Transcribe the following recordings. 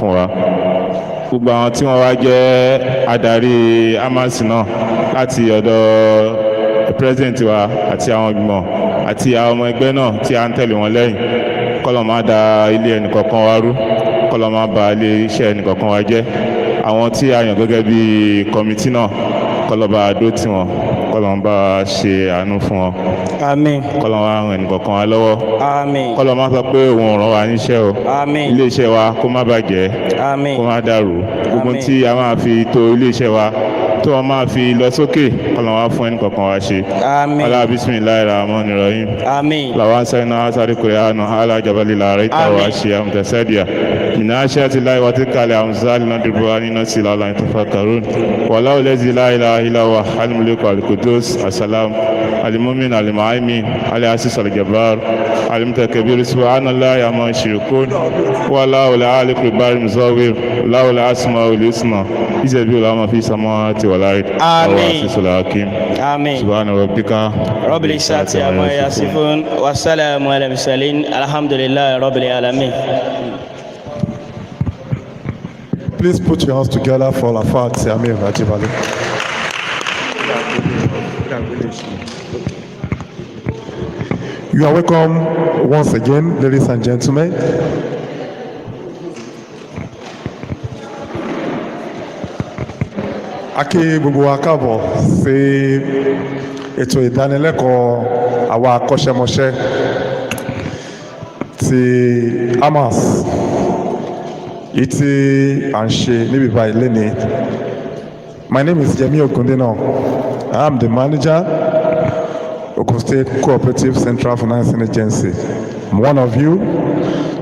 fún wa. Gbogbo àwọn tí wọ́n wá jẹ́ adarí Aamas náà láti ọ̀dọ̀ president wa àti àwọn ìgbìmọ̀ àti àwọn ọmọ ẹgbẹ́ náà tí a ń tẹ̀lé wọn lẹ́yìn, kọ́lọ̀ má da ilé ẹnìkọ̀ọ̀kan wa rú, kọ́lọ̀ má ba ilé iṣẹ́ ẹnìkọ̀ọ̀kan wa jẹ́. Àwọn tí a yàn gẹ́gẹ́ bí kọ́mítì náà, kọ́lọ̀ bá dó tì wọ́n, kọ́lọ̀ bá ṣe àánú fún wọn. Àmín. Kọ́lọ̀ wá ràn ẹnìkọ̀ọ̀kan wa lọ́wọ́. Àmín. Kọ́lọ̀ má sọ pé òun ò ràn wá níṣẹ́ o. Àmín. Ilé iṣẹ́ wa kó má bàjẹ́, Àmín. kó má dàrú. Gbogbo Àmín. tí a máa fi tó ilé iṣẹ́ wa tó wọn máa fi lọ sókè, kọ́lọ̀ wá fún ẹnìkọ̀ọ̀kan wa ṣe. Àmín. Ọlá bismillahir rahmanir rahim. Àmín. Lawan sayna asari Qur'anu ala jabali la raita wa ashiya mutasadia. Inna ashati la wa tikali amsal nadribu anina silala tafakkarun. Wallahu allazi la ilaha illa huwa al-malik al-qudus as-salam al-mu'min al-mu'min al-aziz al-jabbar al-mutakabbir subhanallahi amma yushrikun. Wallahu al-aliq al-bar muzawwir. Lahu al-asmaul husna. Izabi ulama fi samawati wal ardi. Amin. Hakim. Amin. Subhana rabbika Rabbil izzati amma yasifun wa salamun ala mursalin alhamdulillahi rabbil alamin. Please put your hands together for Alafat Amir Ajibale. You are welcome once again, ladies and gentlemen. A kí gbogbo wa káàbọ̀ sí ètò ìdánilẹ́kọ̀ọ́ àwa akọ́ṣẹ́mọṣẹ́ ti Aamas èyí tí à ń ṣe níbi báyìí lénìí. My name is Yemi Ogundina. I am the manager Ogun State Cooperative Central Financing Agency. I'm one of you.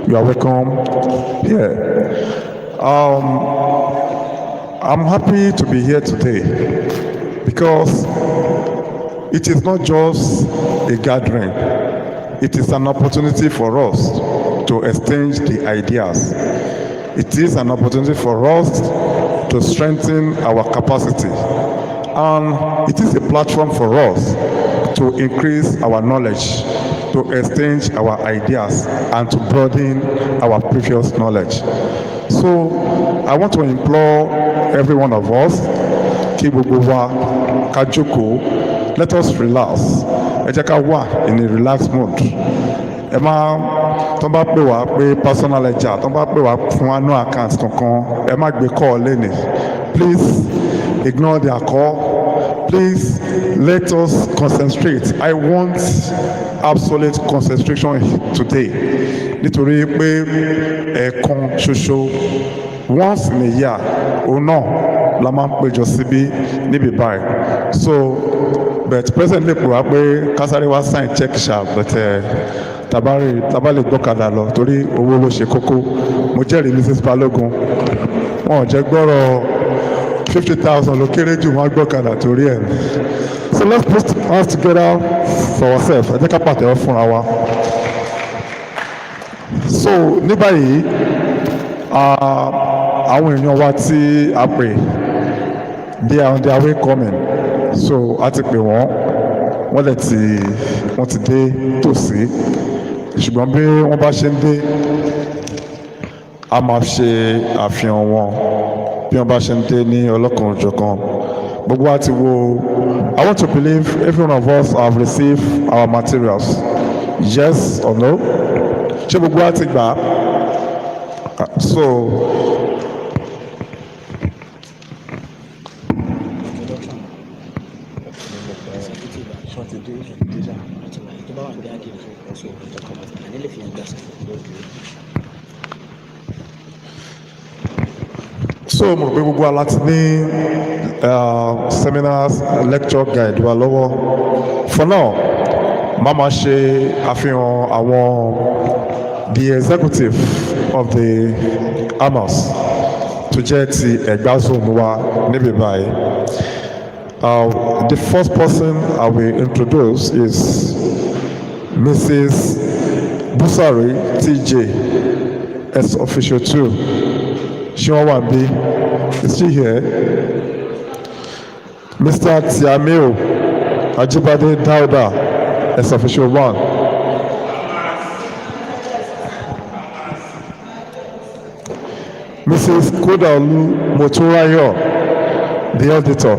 You are welcome here. I'm happy to be here today because it is not just a gathering. It is an opportunity for us to exchange the ideas. It is an opportunity for us to strengthen our capacity. And it is a platform for us to increase our knowledge, to exchange our ideas, and to broaden our previous knowledge. So I want to implore every one of us, kí gbogbo wa ká jókòó, let us relax. Ẹ jẹ́ ká wà in a relaxed mood. Ẹ máa tó bá pè wá pé personal ledger, tó bá pè wá fún annual account kankan, ẹ má gbé call lẹ́nìí. Please ignore their call. Please let us concentrate. I want absolute concentration today. Nítorí pé ẹ̀ẹ̀kan ṣoṣo once in a year òun náà la máa ń péjọ síbí níbi báyìí. So but president lè pè wá pé kásáré wá sign check ṣá but tàbá lè gbọ́kadà lọ torí owó ló ṣe kókó. Mo jẹ́rìí Mrs. Balogun wọn ò jẹ́ gbọ́rọ̀ 50,000 ló kéré jù wọ́n gbọ́kadà torí ẹ̀. So let's put hands together for ourselves. Ẹ jẹ́ ká pàtẹ́wọ́ fúnra wa. So ní báyìí àwọn èèyàn wa tí a pè they are on their way coming. So a ti pè wọ́n ti dé tòsí. Ṣùgbọ́n bí wọ́n bá ṣe ń dé a máa ṣe àfihàn wọn bí wọ́n bá ṣe ń dé ní ọlọ́kan òjọ̀kan. Gbogbo wa ti wo. I want to believe every one of us have received our materials. Yes or no? Ṣé gbogbo wa ti gbà? So mo rò pé gbogbo wa láti ní seminars lecture guide wa lọ́wọ́. For now, màá ṣe àfihàn the executive of the Aamas tó jẹ́ ti Ẹ̀gbá zone wa níbí báyìí. The first person I will introduce is Mrs. Busari TJ, as official 2. She won't be. Is she here? Mr. Tiamio Ajibade Dauda, as official 1. Mrs. Kodaolu Motorayo, the auditor.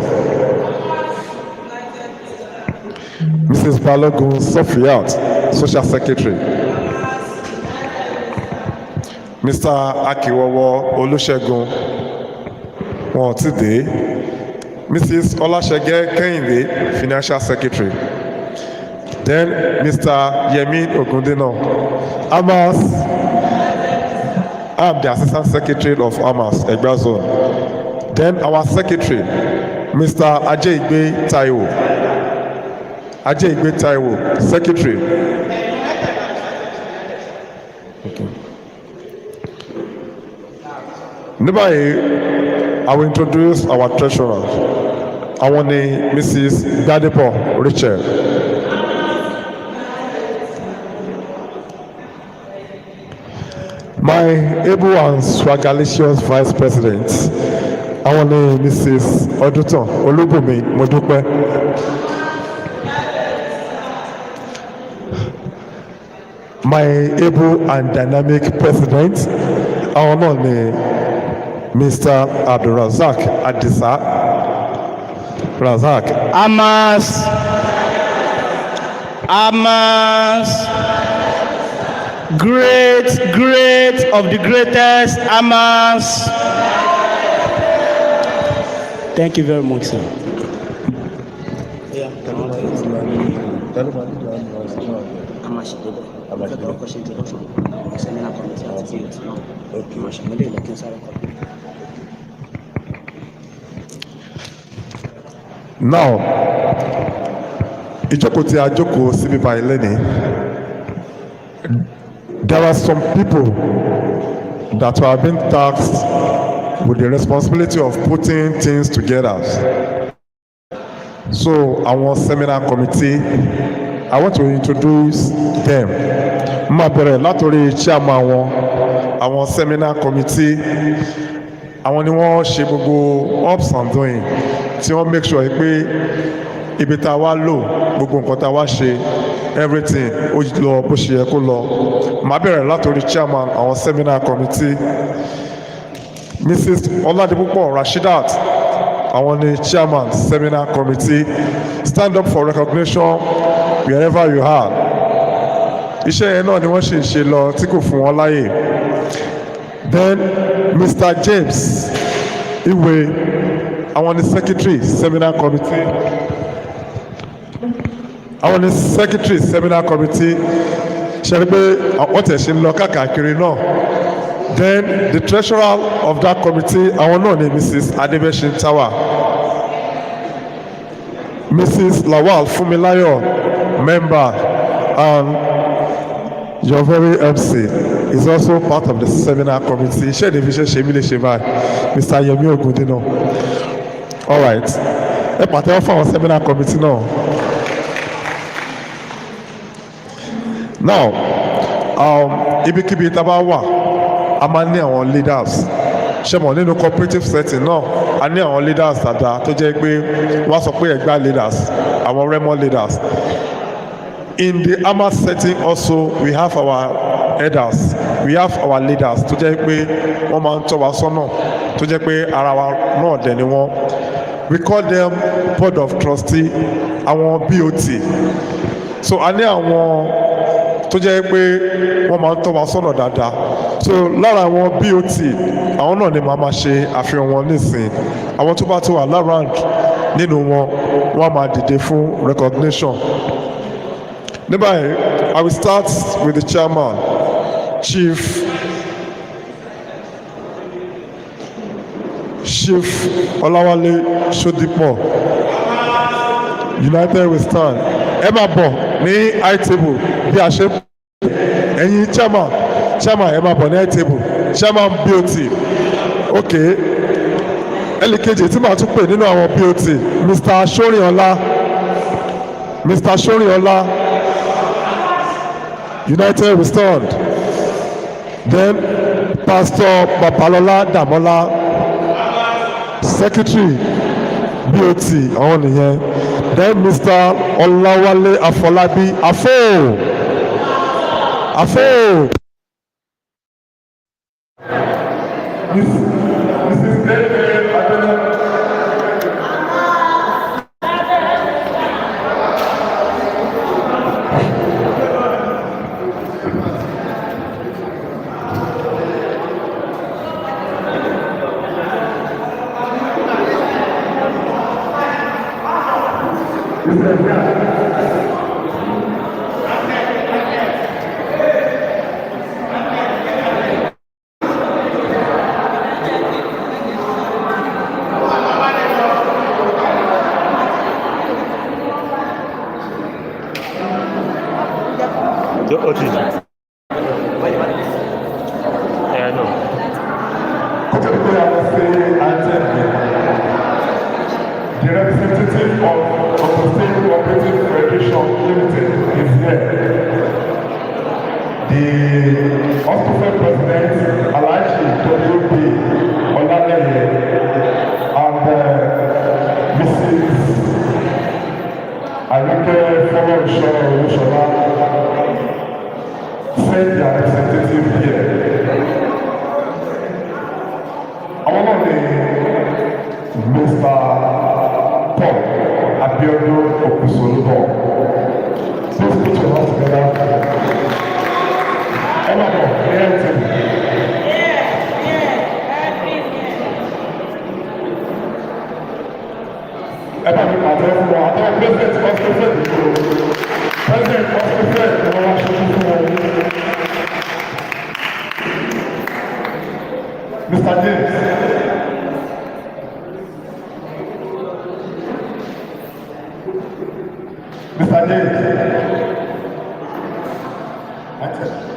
Mrs. Balogun Sofiat, Social Secretary. Mr. Akiwowo Olusegun, wọn ti dé. Mrs. Olasege Kehinde, Financial Secretary. Then Mr. Yemi Ogundino, Aamas. I'm the Assistant Secretary of Aamas Egba Zone. Then our Secretary, Mr. Abeokuta Taiwo. Abeokuta Taiwo, Secretary. Okay. Níbàyí, I will introduce our treasurer. Àwọn ni Mrs. Gbadebo Rachel. My able and swagalicious Vice President, àwọn ni Mrs. Odutan Olúbùnmi Modúpẹ́. My able and dynamic President, àwọn náà ni Mr. Abdulrazak Adisa Razak. Aamas great of the greatest Aamas. Thank you very much, sir. Now, ìjókòó tí a jókòó síbí báyìí lẹ́nìí, there are some people that are being tasked with the responsibility of putting things together. So, our seminar committee, I want to introduce them. Má bẹ̀rẹ̀ látòrí chairman wọn, àwọn seminar committee, àwọn ni wọ́n ṣe gbogbo ups and doing, tí wọ́n make sure pé ibi tá a wá lò, gbogbo nǹkan tá a wá ṣe, everything ó lọ bó ṣe yẹ kó lọ. Má bẹ̀rẹ̀ látòrí chairman àwọn seminar committee, Mrs. Oladipupo Rashidat, àwọn ni chairman seminar committee. Stand up for recognition wherever you are. Iṣẹ́ yẹn náà ni wọ́n ṣe ń ṣe lọ tí kò fún wọn láyè. Then Mr. James Iwe, àwọn ni secretary seminar committee. Àwọn ni secretary seminar committee. Ṣé rí pé wọ́n tẹ̀ ṣe ń lọ káàkiri náà. Then the treasurer of that committee, àwọn náà ni Mrs. Adebeshin Tawa. Mrs. Lawal Fumilayo, member, and your very MC is also part of the seminar committee. Ṣé division ṣe mí lè ṣe báyìí? Mr. Yemi Ogundino. All right. Ẹ pàtẹ́wọ́ fún àwọn seminar committee náà. Now, ibikíbi tá a bá wà, a máa ní àwọn leaders. Ṣé mọ̀ nínú cooperative setting náà, a ní àwọn leaders dáadáa tó jẹ́ pé wọ́n sọ pé Ẹ̀gbá leaders, àwọn Remo leaders. In the Aamas setting also, we have our elders, we have our leaders tó jẹ́ pé wọ́n máa ń tọ́ wa sọ́nà, tó jẹ́ pé ara wa náà dẹ̀ ni wọ́n. We call them board of trustee, àwọn BOT. So a ní àwọn tó jẹ́ pé wọ́n máa ń tọ́ wa sọ́nà dáadáa. So lára àwọn BOT, àwọn náà ni màá máa ṣe àfihàn wọn nísìn. Àwọn tó bá ti wà lárànd nínú wọn, wọ́n á máa dìde fún recognition. Ní báyìí, I will start with the chairman, Chief Ọláwálé Ṣódípọ̀. United we stand. Ẹ máa bọ̀ ní high table bí a ṣe ẹ̀yin chairman ẹ máa bọ̀ ní high table, chairman BOT. Okay. Ẹlẹ́kejì tí màá tún pè nínú àwọn BOT, Mr. Ṣórìnọlá, United we stand. Then Pastor Babalola Damola, Secretary BOT, àwọn nìyẹn. Then Mr. Ọláwálé Afọlábí Afo. Mrs. David Abeokuta. The representative of State Cooperative Federation Limited is here. The hospital president, Alaji W.B. Olaleye, and Mrs. Ayuke Fọlọ́runṣọ́ send their representative here. Àwọn náà ni Mr. Paul Abeokuta. Please put your hands together. Emma, here to me. Emma, mi pàdé fún wa. Àtàwọn president hospital ìlú. President hospital ìlú wa ṣojú fún wọn. Mr. James. Mr. James. That's it.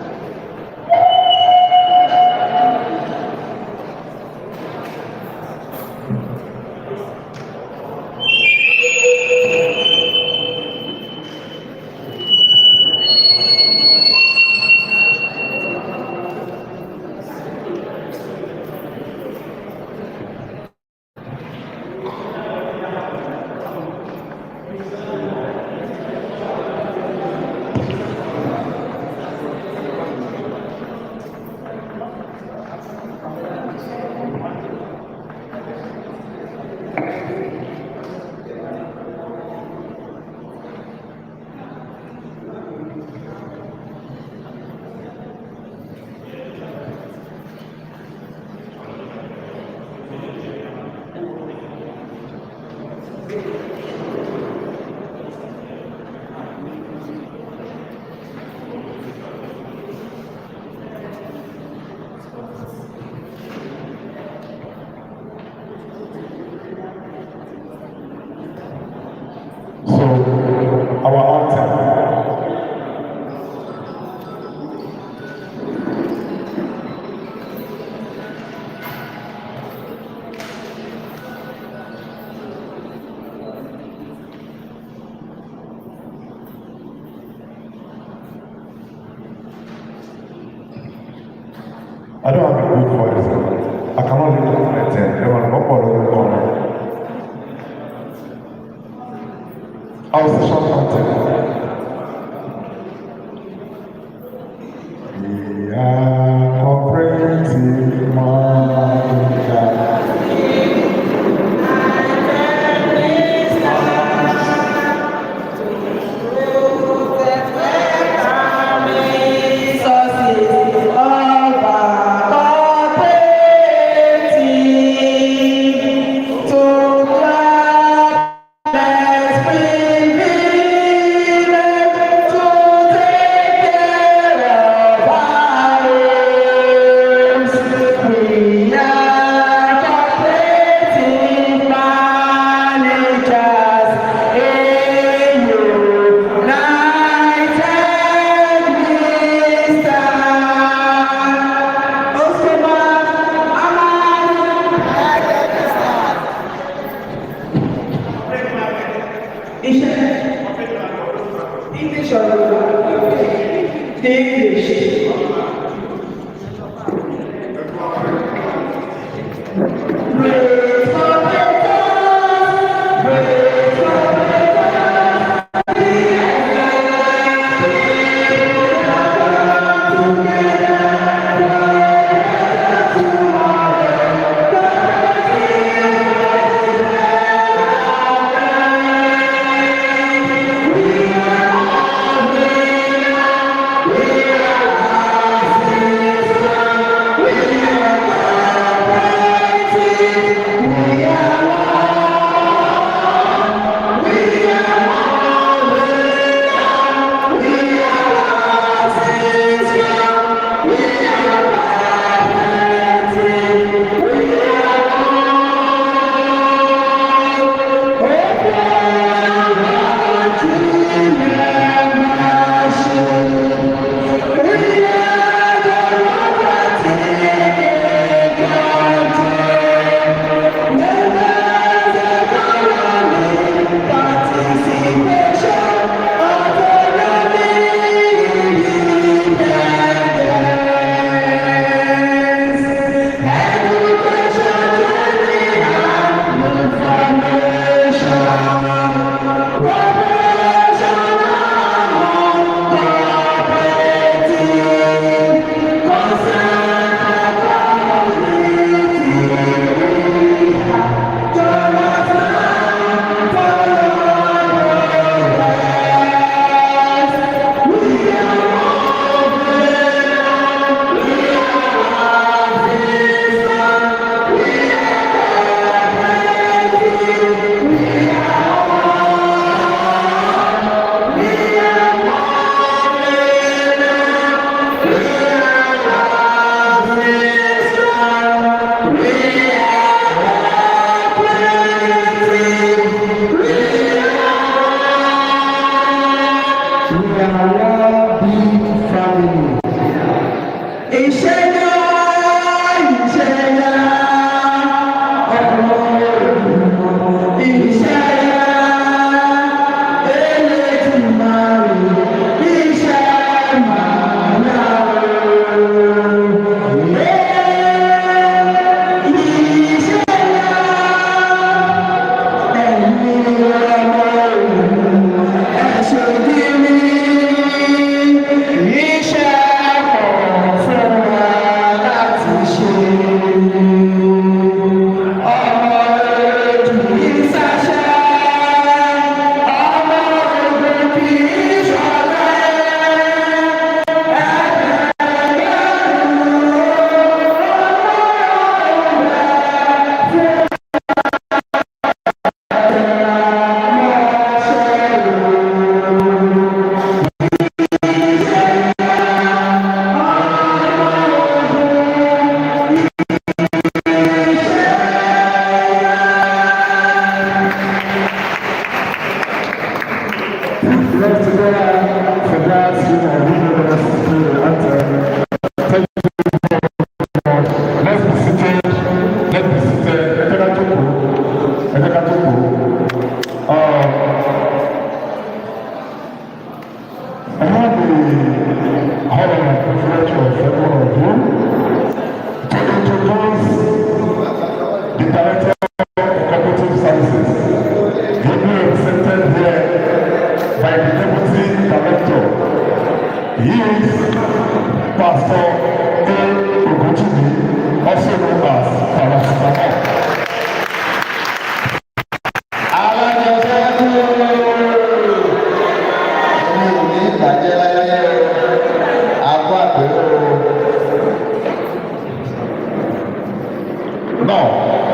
Now,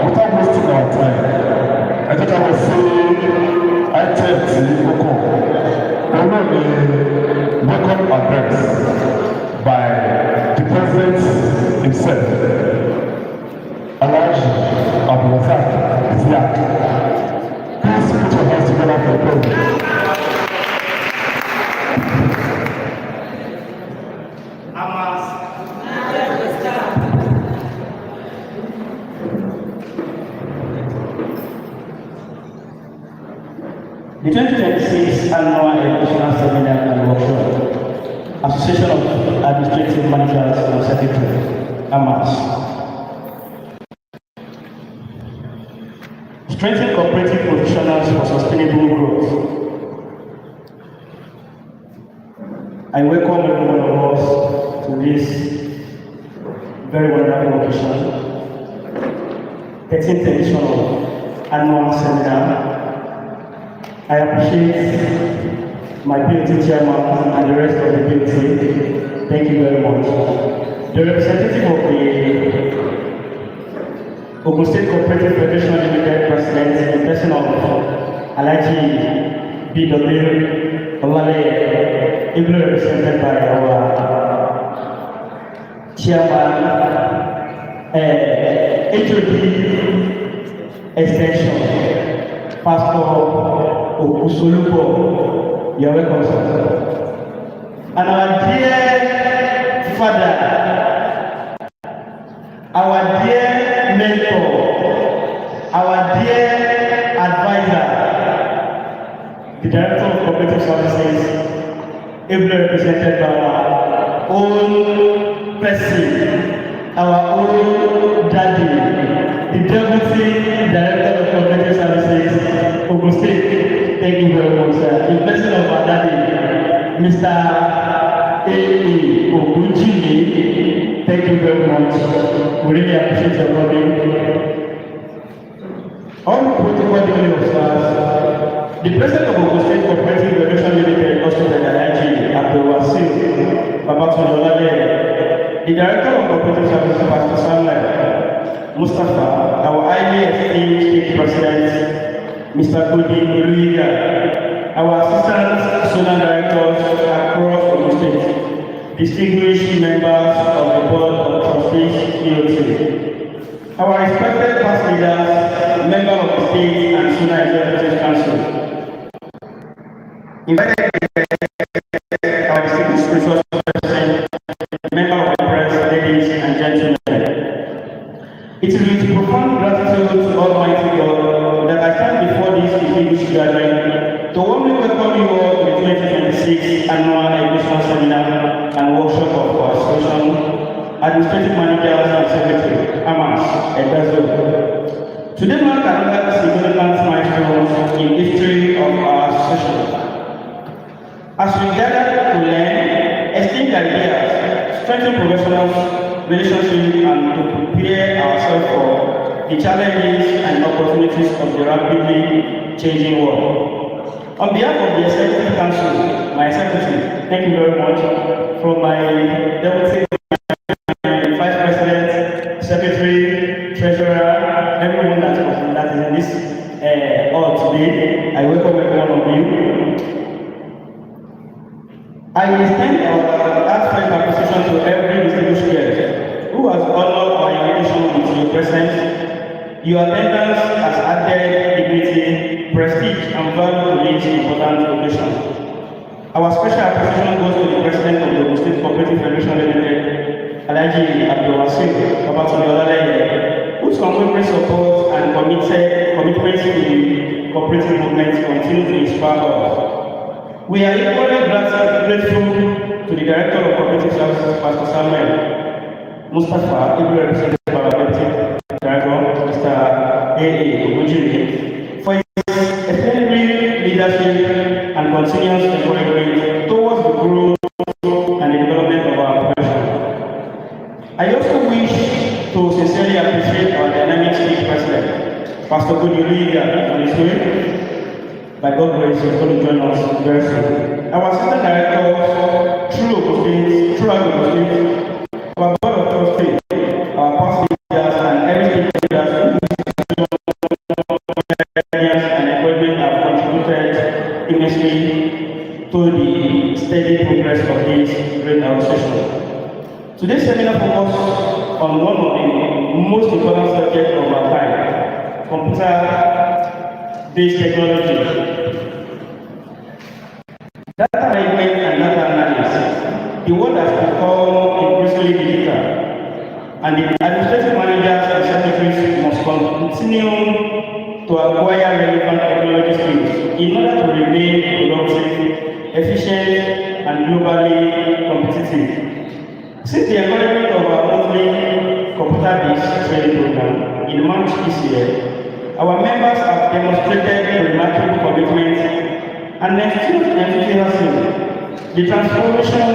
without wasting our time, I think I will say item tí ó kàn. Òun náà ni welcome address by the president himself. Alhaji Abeokuta is here. Please put your hands together for the president. Aamas. The 2026 Annual Educational Seminar and Workshop, Association of Administrative Managers and Secretaries, Aamas. Strengthen cooperative professionals for sustainable growth. I welcome every one of us to this very wonderful occasion, 13th edition of Annual Seminar. I appreciate my POT chairman and the rest of the POT. Thank you very much. The representative of the Ogun State Cooperative Federation Limited President, the person of Alhaji B.W. Olale, ably represented by our chairman, HOD Extension, Pastor Okusolupo, you're welcome, sir. And our dear father, our dear mentor, our dear advisor, the Director of Cooperative Services, ably represented by our own person, our own daddy, the Deputy Director of Cooperative Services, Ogun State. Thank you very much, sir. In person of our daddy, Mr. A.A. Ogujimi, thank you very much. We really appreciate your coming. All the protocol duly observed, the President of Ogun State Cooperative Federation Limited, Hospital Alhaji Abeokuta, Babatunde Olale, the Director of Cooperative Services, Pastor Samuel Mustafa, our highly esteemed State President, Mr. Godin Oluiga, our Assistant Zonal Directors across Ogun State, distinguished members of the Board of Trustees, POT, our respected past leaders, members of the State and Zonal Executive Council, invited our distinguished resource person, members of the press, ladies and gentlemen. It is with profound gratitude to Almighty God that I stand before this distinguished gathering to warmly welcome you all to the 2026 Annual Educational Seminar and Workshop of our Association, Administrative Managers and Secretaries, Aamas Egba. Today marks another significant milestone in the history of our association. As we gather to learn, exchange ideas, strengthen professional relationships, and to prepare ourselves for the challenges and opportunities of the rapidly changing world. On behalf of the Executive Council, my Secretary, thank you very much. From my Deputy Vice President, Secretary, Treasurer, everyone that is in this hall today, I welcome every one of you. I extend our heartfelt appreciation to every distinguished guest who has honored our invitation with your presence. Your attendance has added dignity, prestige, and value to this important occasion. Our special appreciation goes to the President of the Ogun State Cooperative Federation Limited, Alhaji Abeokuta, whose unwavering support and commitment to the cooperative movement continue to inspire us. We are equally grateful to the Director of Cooperative Services, Pastor Samuel Mustafa, who represented by our Deputy Director, Mr. A.A. Ogujimi, for his exemplary leadership and continuous encouragement towards the growth and the development of our profession. I also wish to sincerely appreciate our dynamic State President, Pastor Godin Oluiga, on his way. By God's grace, is going to join us very soon. Our Assistant Director, through Ogun State, our Board of Trustees, our past leaders, and every leaders on one of the most important subjects of our time, computer-based technology. Data management and data analysis. The world has become increasingly digital, and the administrative managers and secretaries must continue to acquire relevant technology skills in order to remain productive, efficient, and globally competitive. Since the encouragement of our monthly computer-based training program in March this year, our members have demonstrated remarkable commitment and enthusiasm. The transformation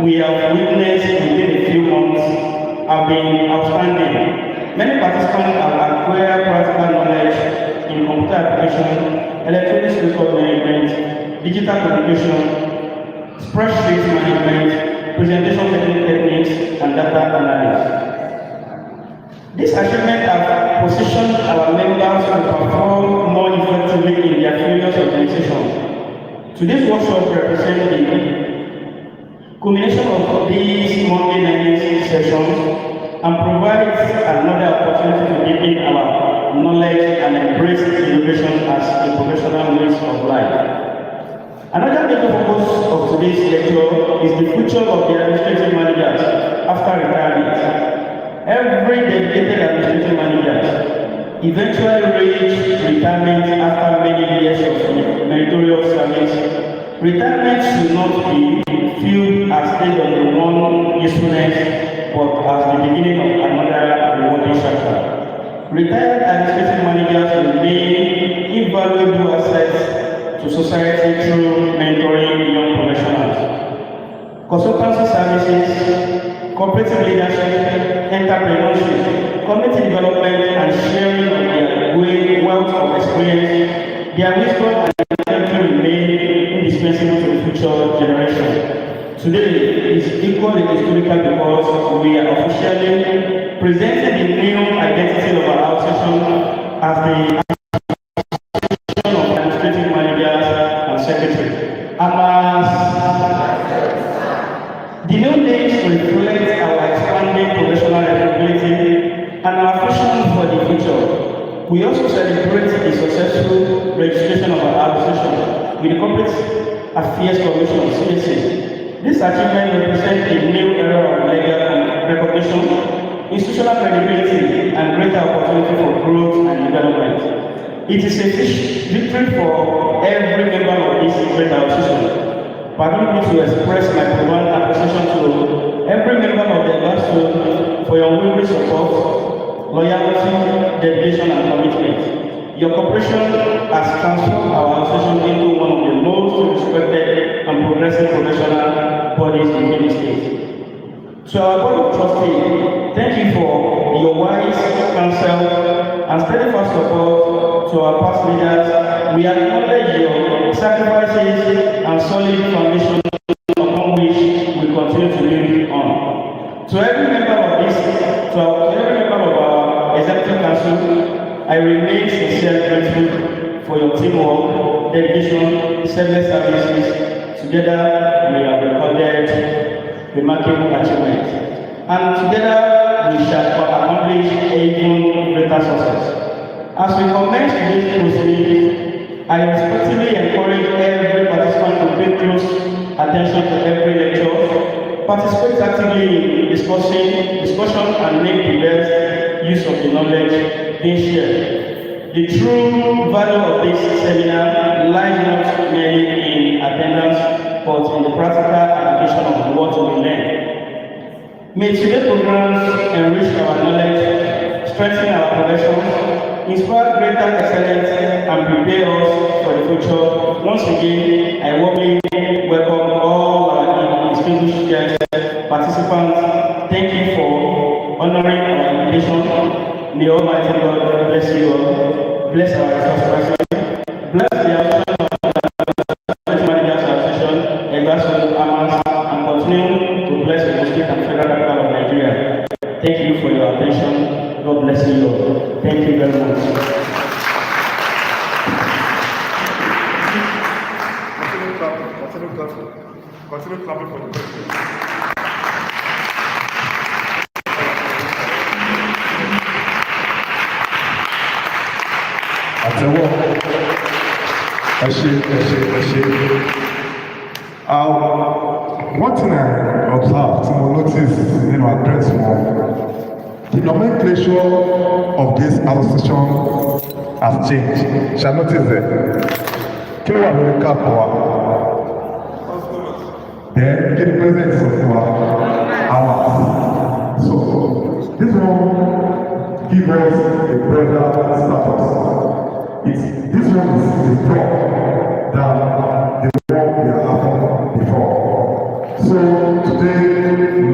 we have witnessed within a few months have been outstanding. Many participants have acquired practical knowledge in computer application, electronic record management, digital communication, spreadsheet management, presentation techniques, and data analysis. This achievement has positioned our members to perform more effectively in their various organizations. Today's workshop represents the culmination of these monthly learning sessions and provides another opportunity to deepen our knowledge and embrace innovation as a professional way of life. Another major focus of today's lecture is the future of the administrative managers after retirement. Every dedicated administrative manager eventually reach retirement after many years of meritorious service. Retirement should not be viewed as the end of the one usefulness, but as the beginning of another rewarding chapter. Retired administrative managers remain invaluable assets to society through mentoring young professionals. Consultancy services, cooperative leadership, entrepreneurship, community development, and sharing of their wealth of experience, their wisdom and intelligence remain indispensable to the future generation. Today is equally historical because we are officially presenting the new identity of our association as the Association of Administrative Managers and Secretaries. Aamas. The new names reflect our expanding professional capability and our vision for the future. We also celebrate the successful registration of our association with the Corporate Affairs Commission, CSA. This achievement represents a new era of legal recognition, institutional credibility, and greater opportunity for growth and development. It is a victory for every member of this great association. Permit me to express my profound appreciation to every member of the association for your unwavering support, loyalty, dedication, and commitment. Your cooperation has transformed our association into one of the most respected and progressive professional bodies in the state. To our board of trustees, thank you for your wise counsel and steadfast support. To our past leaders, we acknowledge your sacrifices and solid foundation upon which we continue to build on. To every member of our executive council, I remain sincerely grateful for your teamwork, dedication, selfless services. Together, we have recorded remarkable achievements, and together we shall accomplish even greater success. As we commence today's proceedings, I respectfully encourage every participant to pay close attention to every lecture, participate actively in discussion, and make the best use of the knowledge being shared. The true value of this seminar lies not merely in attendance, but in the practical application of what we learn. May today's programs enrich our knowledge, strengthen our professions, inspire greater excellence, and prepare us for the future. Once again, I warmly welcome all our distinguished guests, participants. Thank you for honoring our invitation. May Almighty God bless you all, bless our resource person, bless the association of the Managers Association, Egba Aamas, and continue to bless the state and federal capital of Nigeria. Thank you for your attention. God bless you all. Thank you very much. Continue clapping for the president. àtẹ́wọ́ ẹ ṣé ẹ ṣé ẹ ṣé. One thing I observed tí mo notice nínú address wọn, the nomenclature of this association has changed. Shall notice it. Kí ló wà lórí káàpù wa? Then kí ni president sọ fún wa? Aamas. So this one give us a broader status. This one is the top than the one we are having before. So today,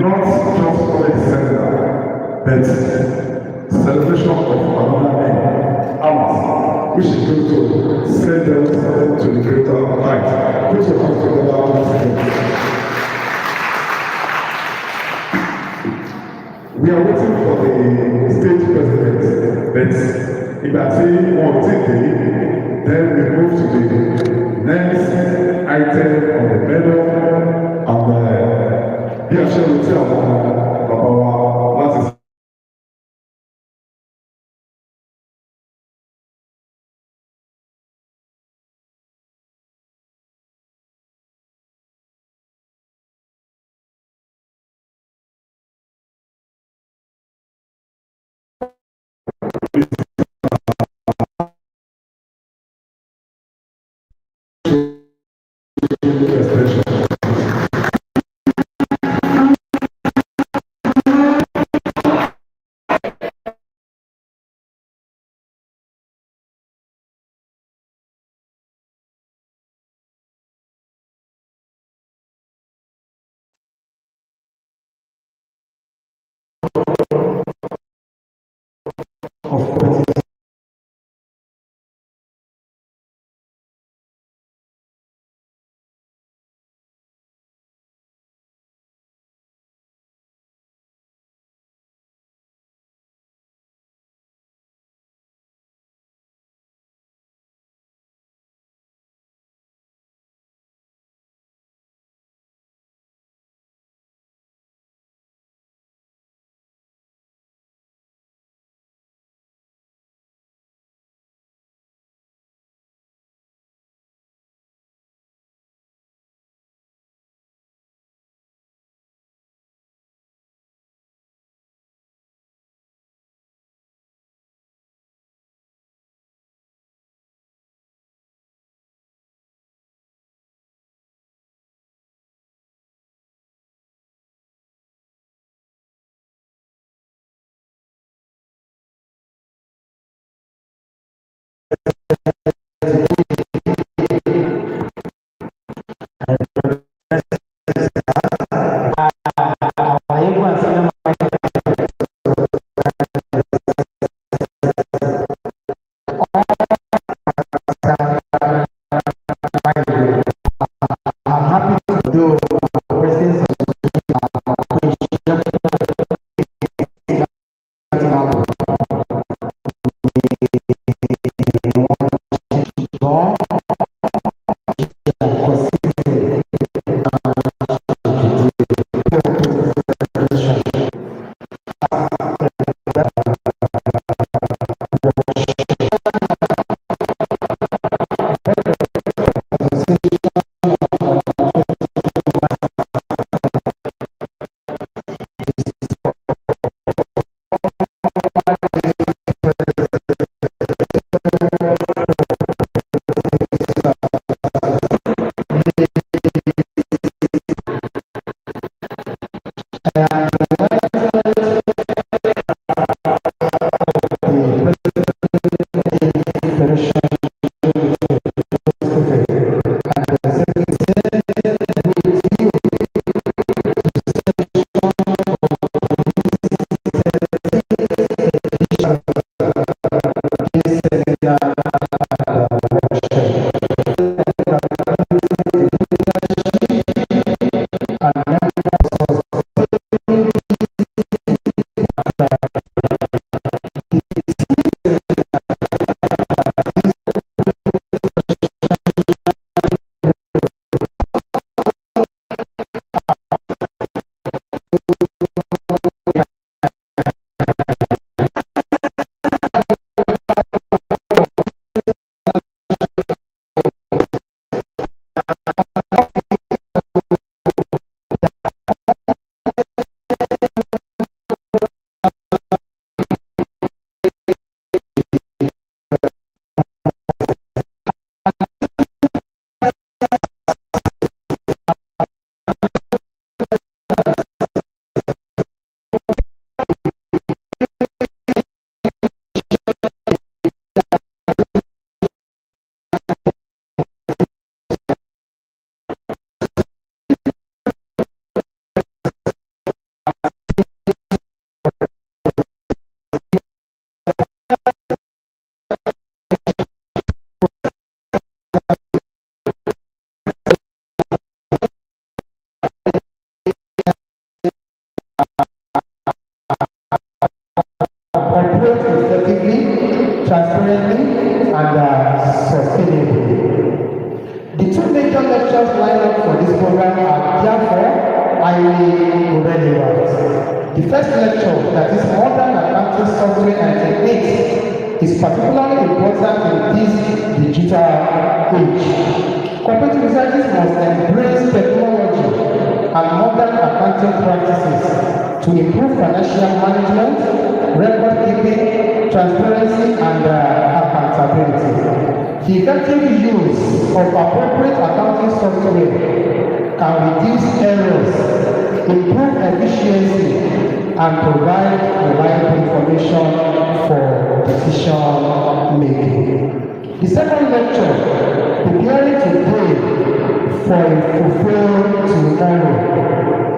not just for a seminar, but celebration of another name, Aamas, which is going to send us to the greater height. Those who come together once again. We are waiting for the state president, but if I say one thing, then we move to the next item on the menu, and bí a ṣe ń retí àwọn bàbá wa láti. lectures lined up for this program are therefore highly relevant. The first lecture, that is modern accounting software and techniques, is particularly important in this digital age. Cooperative societies must embrace technology and modern accounting practices to improve financial management, record keeping, transparency, and accountability. The effective use of appropriate accounting software can reduce errors, improve efficiency, and provide reliable information for decision making. The second lecture, preparing today for a fulfilled tomorrow,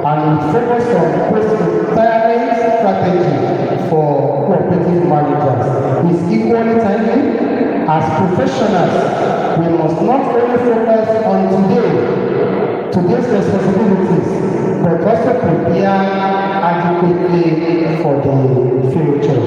and will focus on post-retirement strategy for cooperative managers, is equally timely. As professionals, we must not only focus on today's responsibilities, but also prepare adequately for the future.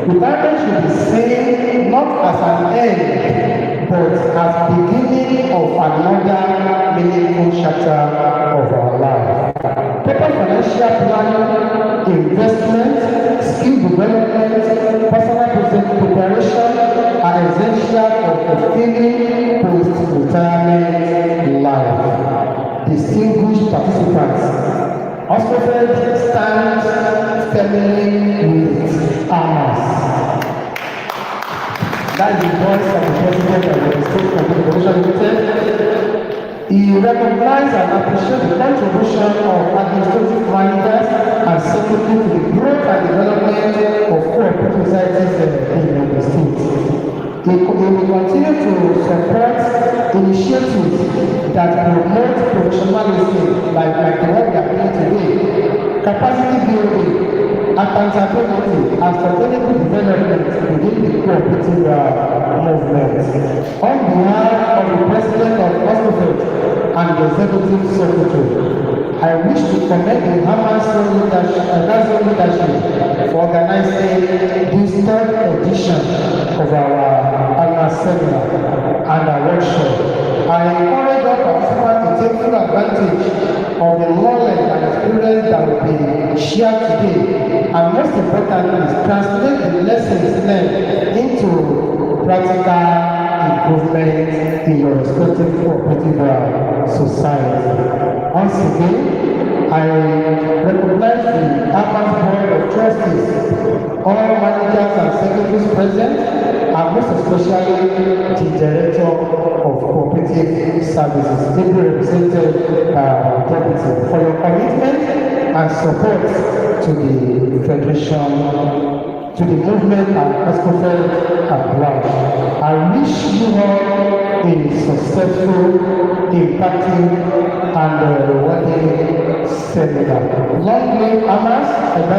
Retirement should be seen not as an end, but as beginning of another meaningful chapter of our life. Proper financial planning, investment, skill development, personal preparation are essential for fulfilling post-retirement life. Distinguished participants, Oxford stands firmly with Aamas. That is the voice of the President of the State Cooperative Limited. He recognized and appreciated the contribution of administrative managers and secretaries to the growth and development of cooperative societies in the state. He will continue to support initiatives that promote professionalism like the one we are doing today, capacity building, accountability, and sustainable development within the cooperative movement. On behalf of the President of Cooperative and the Executive Secretary, I wish to commend the Aamas leadership for organizing this third edition of our Aamas seminar and our workshop. I encourage all participants to take full advantage of the knowledge and experience that will be shared today, and most importantly, translate the lessons learned into practical improvement in your respective cooperative society. Once again, I recognize the Aamas Board of Trustees, all managers and secretaries present, and most especially the Director of Cooperative Services, ably represented Deputy, for your commitment and support to the Federation, to the movement and Escofed at large. I wish you all a successful, impactful, and rewarding seminar. Long live Aamas Egba,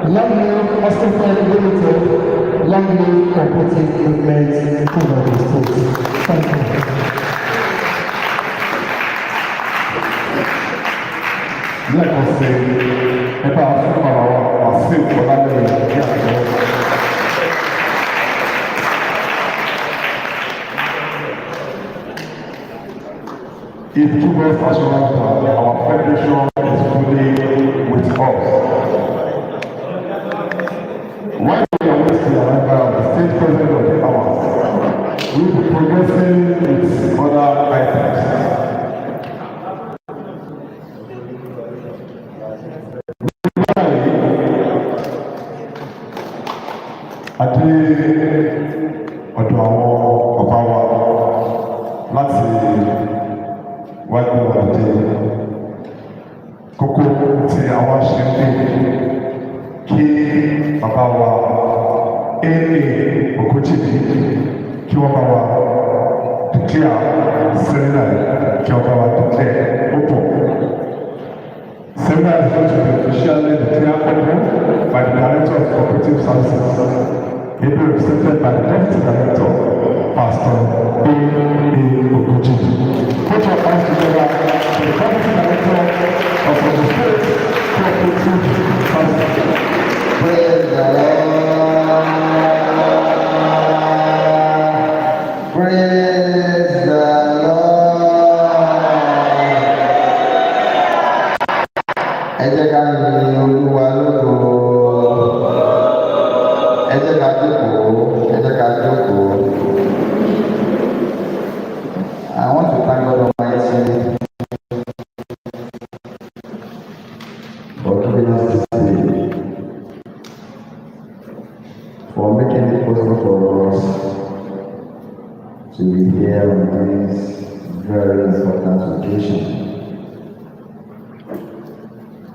long live Escofed Limited, long live cooperative movement in the state. Thank you. Lẹ́ẹ̀kan sí ẹ bá a fún àwọn àṣìṣe ìfọ̀lábẹ̀rẹ̀ ní àjọ. It gives us assurance that our federation is fully with us. While we are waiting arrival of the state president of the Aamas, we will be progressing with other items. Adé ọ̀dọ̀ àwọn ọba wa láti wájú ọ̀dẹ kókó tí àwọn ṣe ń pè kí bàbá wa Okoji kí wọ́n bá wa declare seminar kí wọ́n bá wa declare open. Seminar is going to be officially declared open by the Director of Cooperative Services, ably represented by the Deputy Director, Pastor Abeokuta. Put your hands together for the Deputy Director of the State Cooperative Services. Praise the Lord. Praise the Lord. I want to thank God Almighty for giving us this day, for making it possible for us to be here on this very important occasion,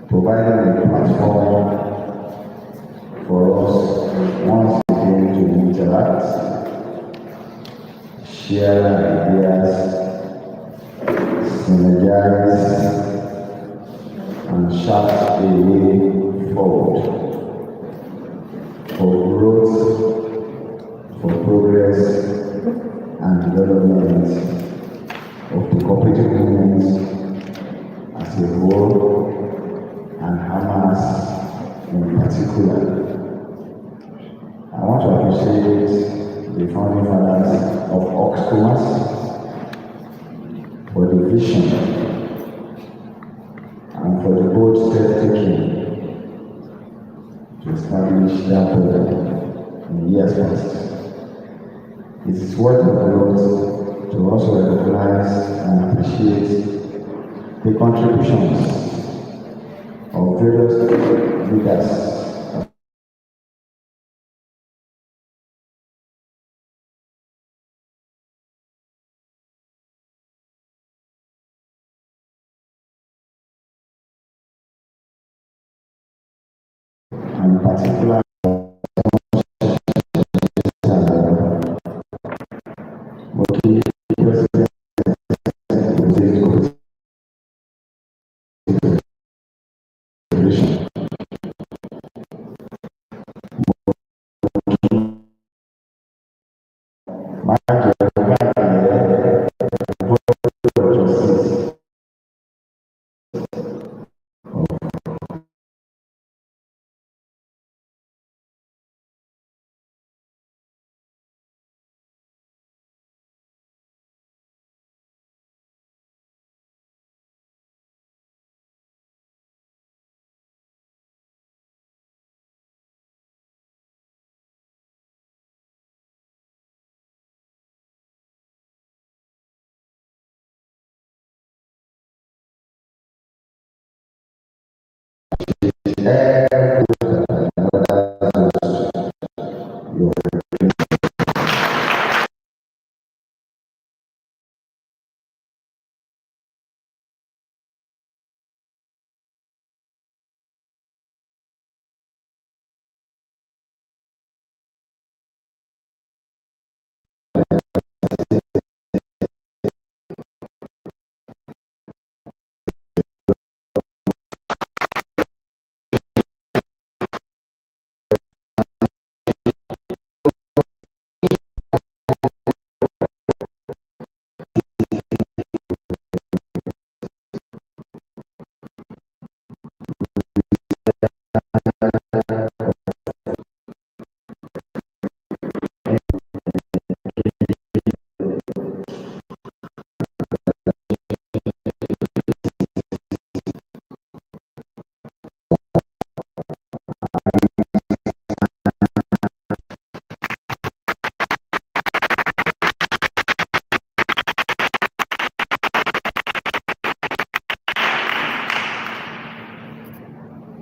providing a platform for us once again to interact, share ideas, synergize, and chart a way forward for growth, for progress, and development of the cooperative movement as a whole, and Aamas in particular. I want to appreciate the founding fathers of Oxcomas for the vision and for the bold step taken to establish that program in years past. It is worth of note to also recognize and appreciate the contributions of various leaders and in particular Moki President of the Cooperative.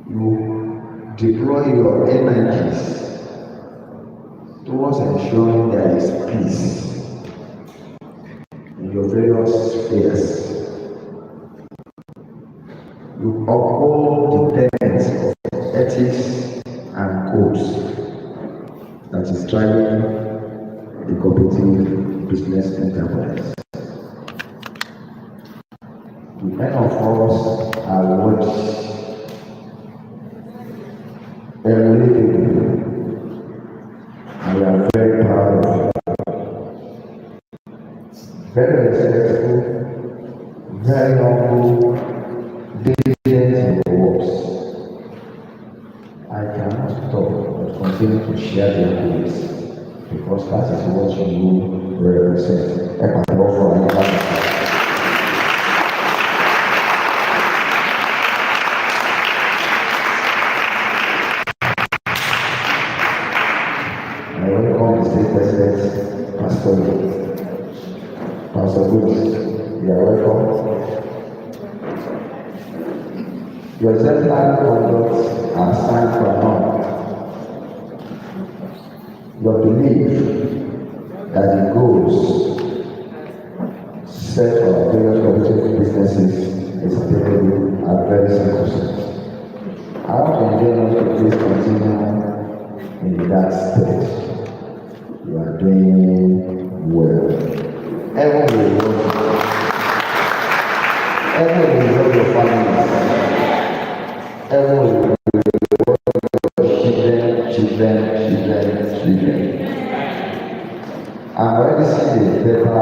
You deploy your energies towards ensuring there is peace in your various spheres. You uphold the tenets of ethics and codes that is driving the cooperative business enterprise. Many of us are what emulated, and we are very proud of it. Very respectful, very humble, diligent in your works. I cannot stop but continue to share their goals because that is what you represent. President Pastor Good. You are welcome. Your exemplary conduct and stand for none. Your belief that the goals set for various cooperative businesses is attainable are very circumspect. I want to enjoin us to please continue in that state. You are doing well. Heaven will reward you. Heaven will reward your family. Heaven will reward your children. I'm already seeing a better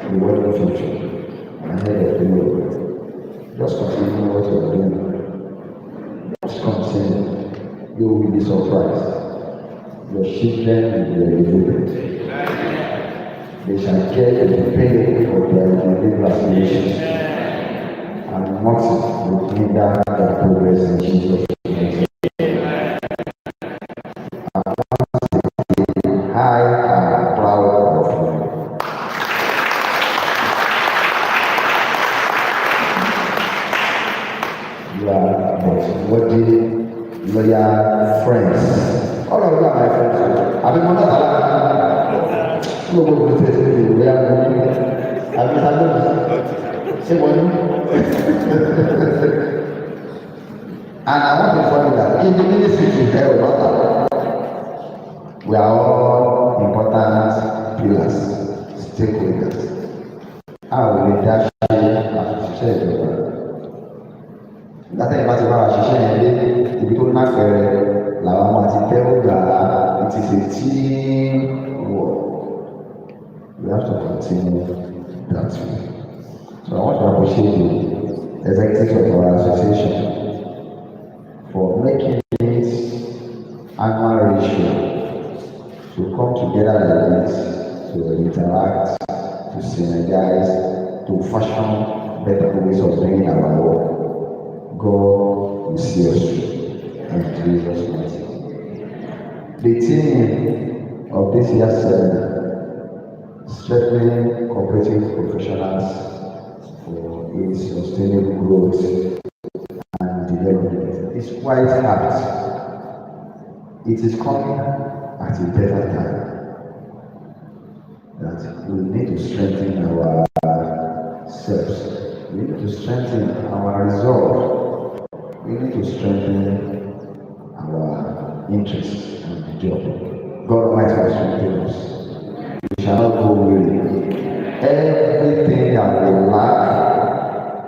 rewarding future ahead of the world. Just continue what you are doing. Just continue. You will be surprised. Your children will be elevated. They shall get the pay of their individual aspirations, and nothing will hinder their progress in Jesus' name. I am proud of you. You are but worthy, loyal friends. All of you are my friends. I've been wondering about you go to the way I'm going. I've been having say one. And I want to inform you that in the ministry to hell, we are all important pillars, stakeholders. How will we dash àṣìṣe ìjọba? Látẹ̀yìn bá ti bá àṣìṣe yẹn dé ibi tó náfẹ̀ẹ́ làwọn ọmọ àti tẹ́wọ́ gbà it is a team work. We have to continue that way. So I want to appreciate the executives of our association for making this annual ratio to come together like this, to interact, to synergize, to fashion better ways of doing our work. God will see us through in Jesus' name. The theme of this year's seminar, strengthening cooperative professionals for its sustainable growth and development, is quite apt. It is coming at a better time that we need to strengthen ourselves. We need to strengthen our resolve. We need to strengthen our interest in the job. God Almighty will strengthen us. We shall not go weary. Everything that we lack,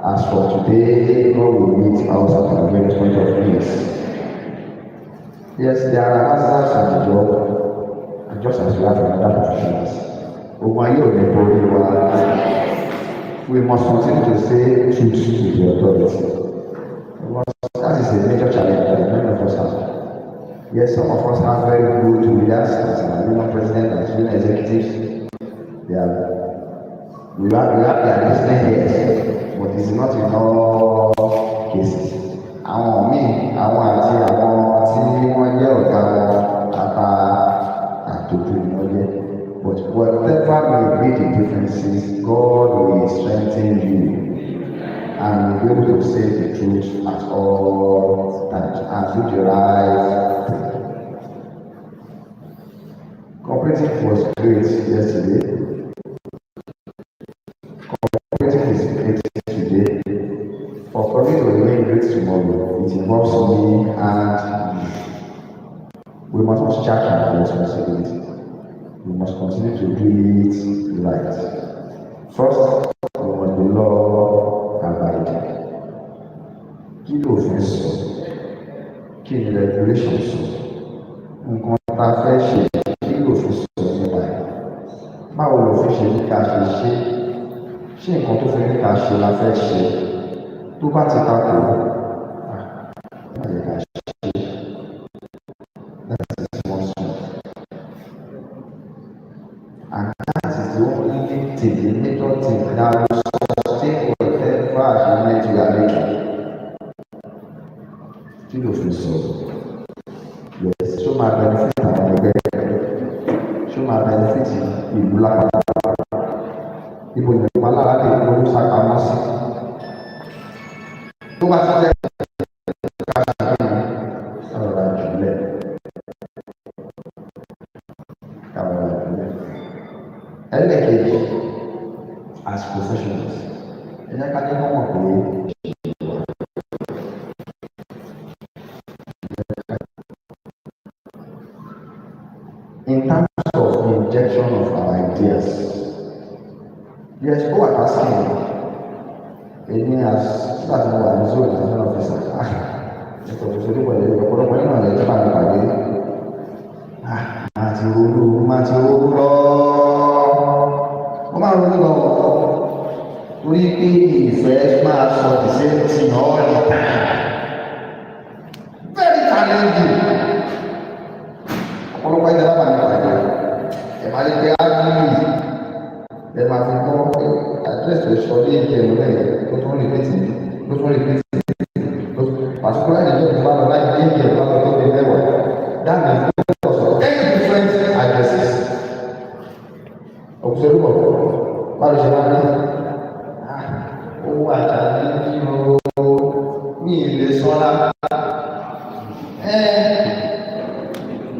as for today, God will meet us at our various point of needs. Yes, there are masters on the job, and just as we have in other professions. We must continue to say truth to the authority. That is a major challenge that many of us have. Yes, some of us have very good leaders, as our union president, as union executives. We have their listening ears, but it's not in all cases. Àwọn míì, àwọn àti àwọn tí wọ́n jẹ́ ọ̀gá wọn apá àtòkè ni wọ́n jẹ́. But whatever may be the differences, God will strengthen you and will be able to say the truth at all times and do the right thing. Cooperative was great yesterday. Cooperative is great today. For cooperative to remain great tomorrow, it involves me and you. We must not check our responsibility. We must continue to do it right. First, we must be law-abiding. Kí ló òfin sọ? Kí ni regulation sọ? Nǹkan tá a fẹ́ ṣe, kí ló òfin sọ nípa ẹ̀? Báwo lòfin ṣe ní ká ṣe ṣe? Ṣé nǹkan tó fi ní ká ṣe la fẹ́ ṣe? Tó bá ti takò, má yẹ ká ṣe. And that is the only thing, the major thing that will sustain whatever achievement we are making. Kí ló fi sọ? Yes, so my benefit àwọn ẹgbẹ́ ìlú lápapọ̀. Ibo ni ìpalára lè lówó sápamọ́ sí. Tó bá ti jẹ́ ká ṣàkóso ọ̀rọ̀ àjùlẹ̀. Ẹlẹ́kẹ̀ẹ́jì, as professionals, ẹ̀yà ká jẹ́ mọ́mọ́ pé in terms of injection of our ideas, yes, who are asking me as that is what I'm doing as an officer. Ẹ̀kọ́ tó ṣe pẹ̀lú ọ̀pọ̀lọpọ̀ nínú ọ̀lẹ́ tó bá mi pàdé. Máa ti ronú lọ. Ó máa ronú lọ. Orí pé ìfẹ́ máa sọ the same thing all the time. Very challenging. Ọ̀pọ̀lọpọ̀ ìjọba bá mi pàdé. Ẹ máa lè pe ágìlì. Ẹ máa fi kọ́ àdírẹ́sì tó sọ ní ìkẹyìn lẹ́yìn tó tún rí pété. Particularly the job about like India, about the level. That means also 10 different addresses. Observe what? What is your name? Oh, I tell you, me the solar.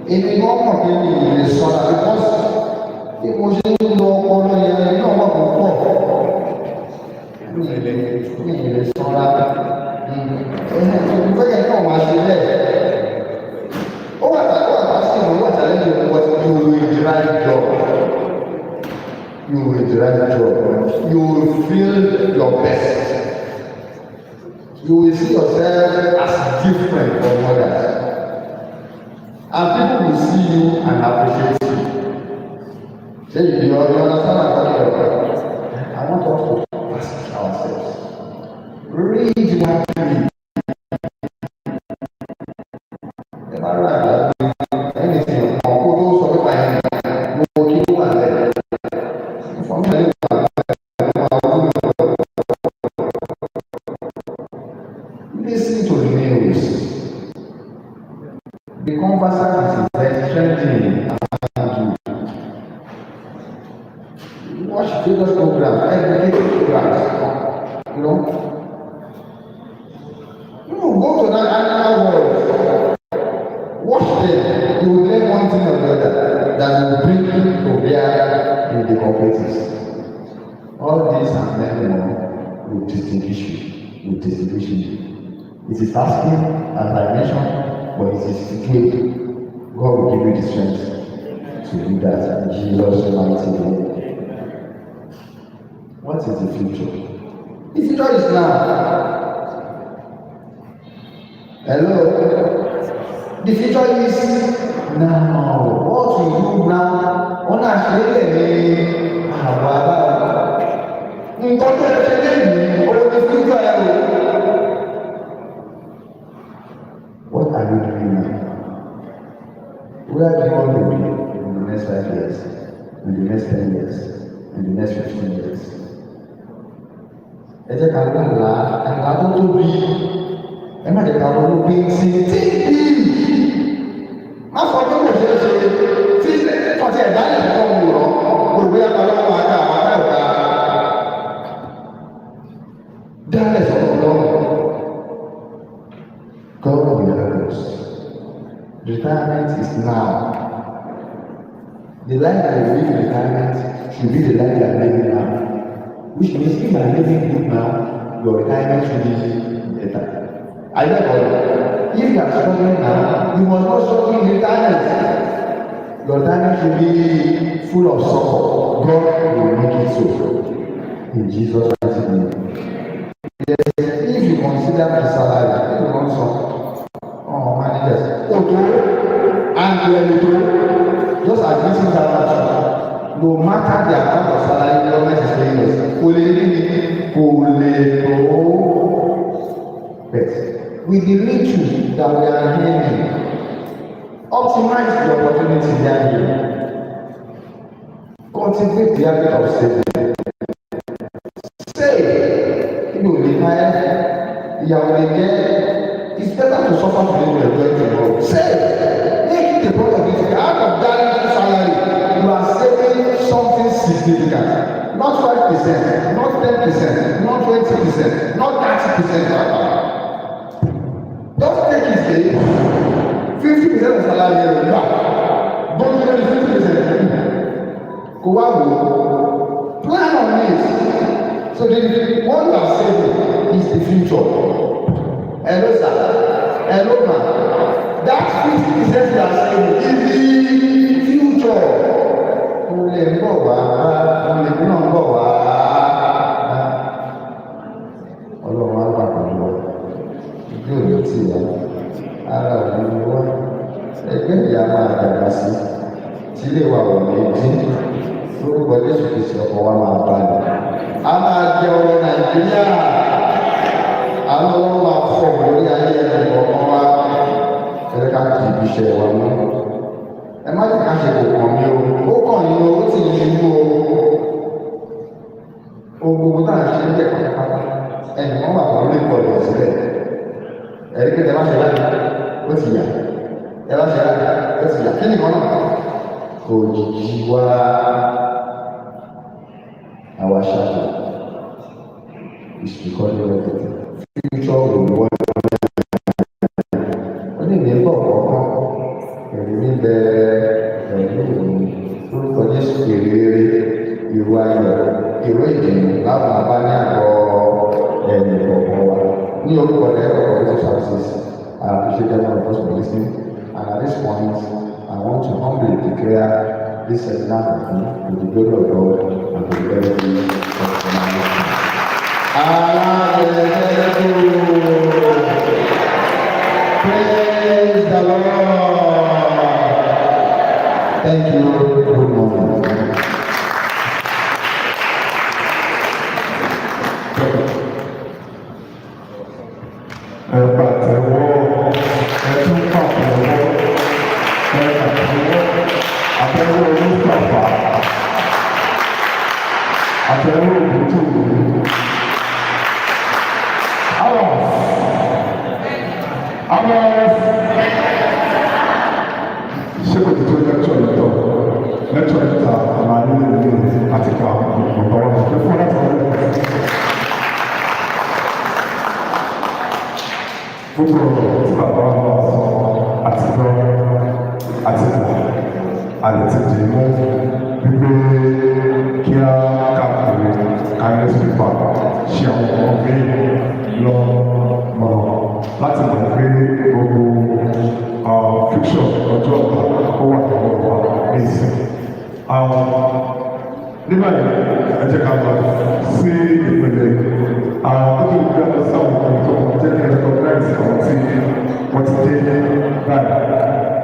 If you go on, give me the solar because it was in the corner, you know what me the solar. Ìfẹ́kẹ̀ náà máa ṣe lẹ̀. Ó wà sí ìwọ̀n wà tàbí ìwọ̀n wọ́n ti you will drive job. You will drive job. You will feel your best. You will see yourself as different from others. And people will see you and appreciate you. Say you understand what I'm talking about. I want us to ask ourselves. Read one thing. Listen to the news. The conversation is very trending around you. Watch various programs, educative programs. You know, go to that animal world. Watch them. You will learn one thing or the other that will bring you to bear in the cooperatives. All these are meant more with distinction. It is asking, as I mentioned, but it is good. God will give you the strength to do that in Jesus' mighty name. What is the future? The future is now. Hello? The future is now. What we do now, on our share, nǹkan tó ṣe lẹ́yìn owó ní future ẹ̀ o. What are you doing now? Where do you want to be in the next 5 years, in the next 10 years, in the next 15 years? Ẹ jẹ́ ká ló ń la ẹ̀ka tó tóbi. Ẹ má jẹ́ ká ló ń bí sí tíì. Má sọ pé kò ṣeé ṣe tí ọtí ẹ̀dá lè fọ́ òun rọ̀. Olùgbé yàtọ̀ lọ́wọ́ àgbà àwọn àgbà ọ̀gá. Darkness of the Lord. God will be help us. Retirement is now. The life that you live in retirement should be the life you are living now. Which means if you are living good now, your retirement should be better. I know if you are struggling now, you must not struggle in retirement. Your retirement should be full of support. God will make it so. In Jesus' name. Yes, if you consider the salary, if you want some managers, and just as this is no matter the amount of salary the government is paying us, but with the little that we are gaining, optimize the opportunity there here. Cultivate the habit of saving. Save. You will retire. You will get. It's better to suffer today than enjoy tomorrow. Save. Make it a part of it. Out of that salary, you are saving something. 5%, not 10%, not 20%, not 30%. Just take his day, 50% of salary you back. Don't give him 50%. Go out, plan on it. So the what you are saving is the future. Hello, sir. Hello, ma. That 50% you are saving is the future. Olè ń bọ̀ wá, olè náà ń bọ̀ wá. Ọlọ́run á wà pẹ̀lú wa. Ìdí òní tì wá. Ara òní ni wá. Ẹgbẹ́ ìyá máa dàgbà sí. Tílé wa ò ní dín. Lórúkọ Jésù Kristi ọkọ̀ wa máa balẹ̀. A máa jẹ ọ̀rọ̀ Nàìjíríà. Àwọn ọmọ máa fọ̀ lórí ayé ẹ̀rọ ọ̀kan wa. Ẹ̀rẹ́ ká kì í bí iṣẹ́ wa mú. Ẹ má jẹ́ ká ṣe kò kàn mí o. Ó kàn yín o, ó sì ń ṣe mú o. Ohun gbogbo náà ṣe ń jẹ́ pátápátá. Ẹnì kan wà pẹ̀lú ìkọlù ọ̀sílẹ̀. Ẹ̀rí pé ẹ má ṣe láti, ó ti yà. Ẹ má ṣe láti, ó ti yà. Kí nìkan náà? Òjijì wá. Our shadow is becoming reality. Future will be one. Wọ́n ní ìgbẹ́ bọ̀ kọ́kọ́, ẹ̀rí ní bẹ̀rẹ̀ ẹ̀rí òun lórúkọ Jésù kéré ìró ayọ̀, ìró ìdènà láwọn abá ní àgọ́ ẹ̀yìn kọ̀ọ̀kan wa. Ní orúkọ ẹ̀rọ Cooperative Services, I appreciate everyone of us for listening. And at this point, I want to humbly declare this seminar open to the glory of God and to the glory of the Praise the Lord. Thank you. Good morning.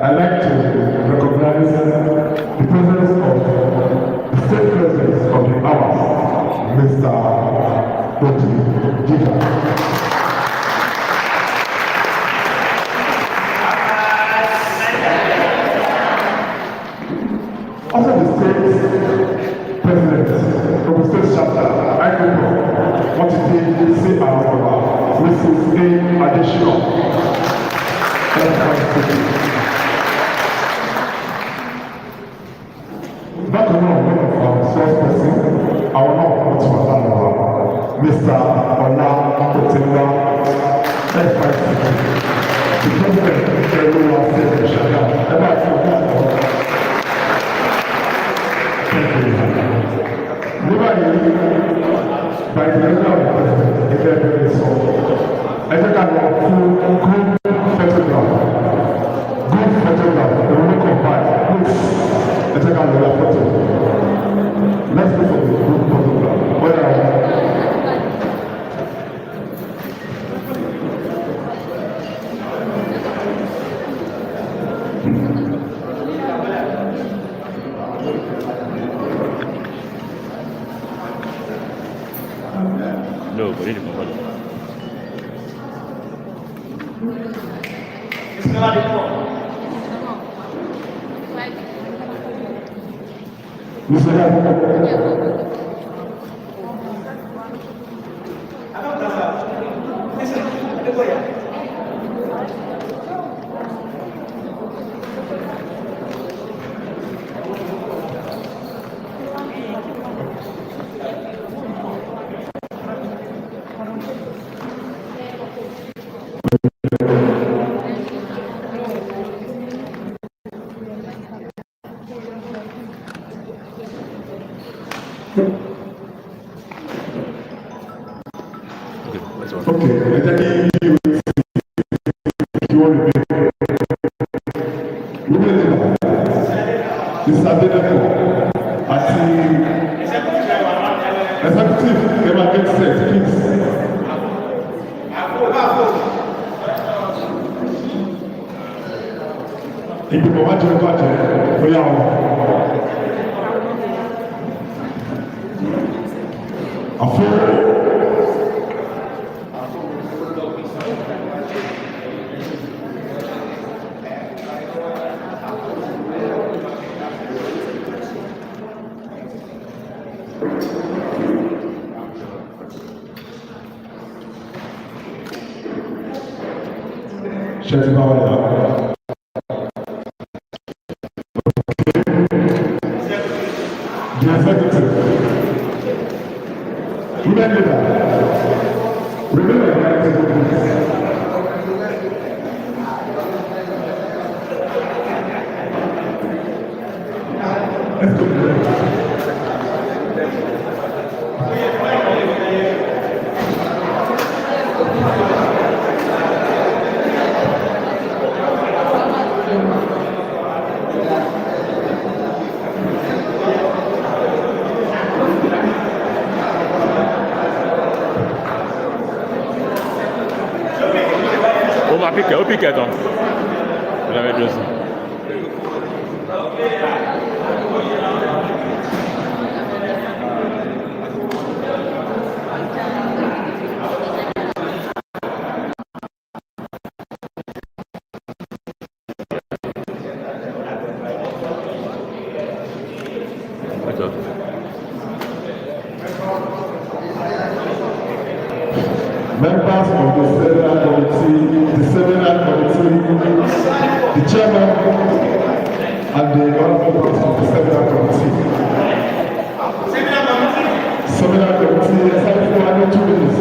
I'd like to recognize the presence of the state president of the Aamas, Mr. Giga. Also the state president of the state chapter, I don't know what it is to say about Mrs. A. Additional. Bákan náà, one of our source person, àwọn náà wọ́n ti wà lánàá wa, Mr. Ọlá Akọ̀tẹ́wá, F5 the president ẹ̀rọ wa ṣe ìṣẹ̀dá, ẹ bá ti wọ́n kọ́. Nígbà yìí, by the end of the president, ẹgbẹ́ bẹ̀rẹ̀ sọ, ẹ jẹ́ ká lọ fún good photograph, the one combined, please. Let's take a look at photo. Let's look at the group photograph. Where are you? No, but it didn't. Okay, ẹ jẹ́ kí wọ́n rí bẹ́ẹ̀. Women leader, Mr. Adedepo, àti executive, ẹ máa get set, please. Ìgbìmọ̀ wájú ẹ bàjẹ́, bóyá wọn. Àfọ. Ṣé ti bá wà yà? The executive. Women leader. Remember the executive. Let's go. Ó piqué então. Já vai dizer. Members of the Seminal Committee, the chairman, and the other members of the Seminal Committee. Seminal Committee, I said for 2 minutes.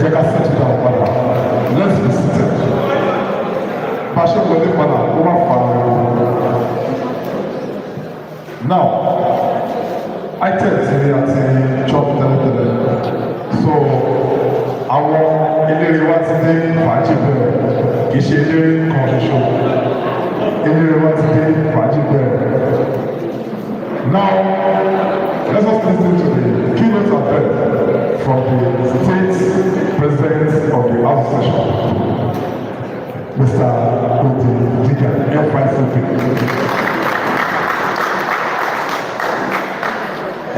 jẹ́ ká settle down padà. Let's be seated. Bá a ṣe wọlé padà, ó wá fa now, item ti àti chop tẹ́lẹ̀tẹ́lẹ̀. So, àwọn eléré wa ti dé fàájì bẹ̀rẹ̀. Kì í ṣe eléré kan ṣoṣo. Eléré wa ti dé fàájì bẹ̀rẹ̀. Now, let us listen to the keynote address from the State President of the House Session, Mr. Oti Diga, FICP.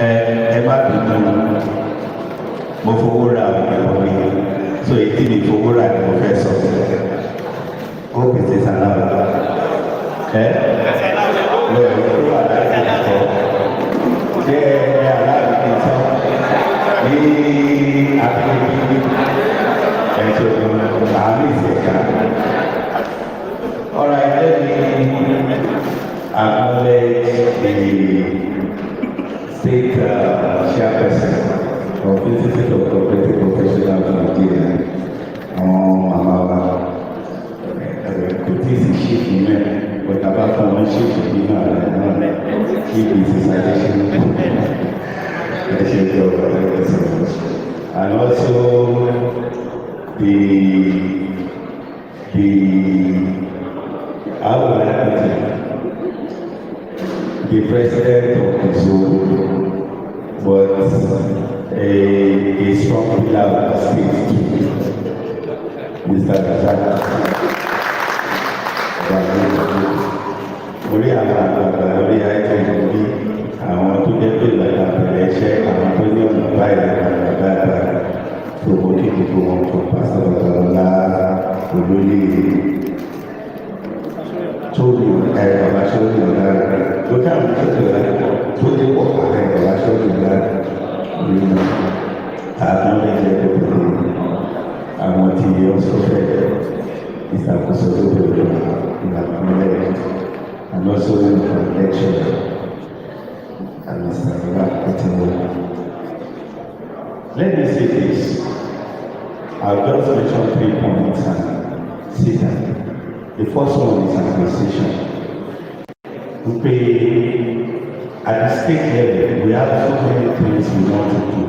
Ẹ má bínú, mo fowó ra ìyàwó mi, so èyí mi fowó ra ni mo fẹ́ sọ. Ó pèsè sàlámù. Lọ́ọ̀ ní kúrò àdáyé ìtọ́. Ṣé ẹ aláàbí kì í sọ? Ní àbíkí ẹ̀jọ̀ àmì ìṣẹ̀ká. All right, let me acknowledge the State Chairperson of Institute of Cooperative Professionals of Nigeria, Mama Abeokuta is chief women, but apart from one chief women, chief is citation, and also the president of the zone, but a strong pillar of the state, Mr. Gazana. Orí àwọn àgbàgbà lórí àìsàn ìlú àwọn tó jẹ́ pé ìlànà àbẹ̀rẹ̀ iṣẹ́ àwọn tó ní ọ̀nà báyìí àwọn dáadáa tó wọ́n kí gbogbo wọn tó pàṣẹ ọ̀la olóyè tó ní ẹ̀rọ aṣọ́lé ọ̀la tó dáhùn tó tẹ̀lé tó dé pọ̀ ẹ̀rọ aṣọ́lé ọ̀la nínú àwọn ẹ̀jẹ̀ tó tẹ̀lé àwọn tí ó sọ́fẹ̀ ìṣàkóso tó tẹ̀lé ìlànà mẹ́lẹ̀ and also in the election and Mr. Let me say this. I'll just mention 3 points and sit down. The first one is administration. At the state level, we have so many things we want to do.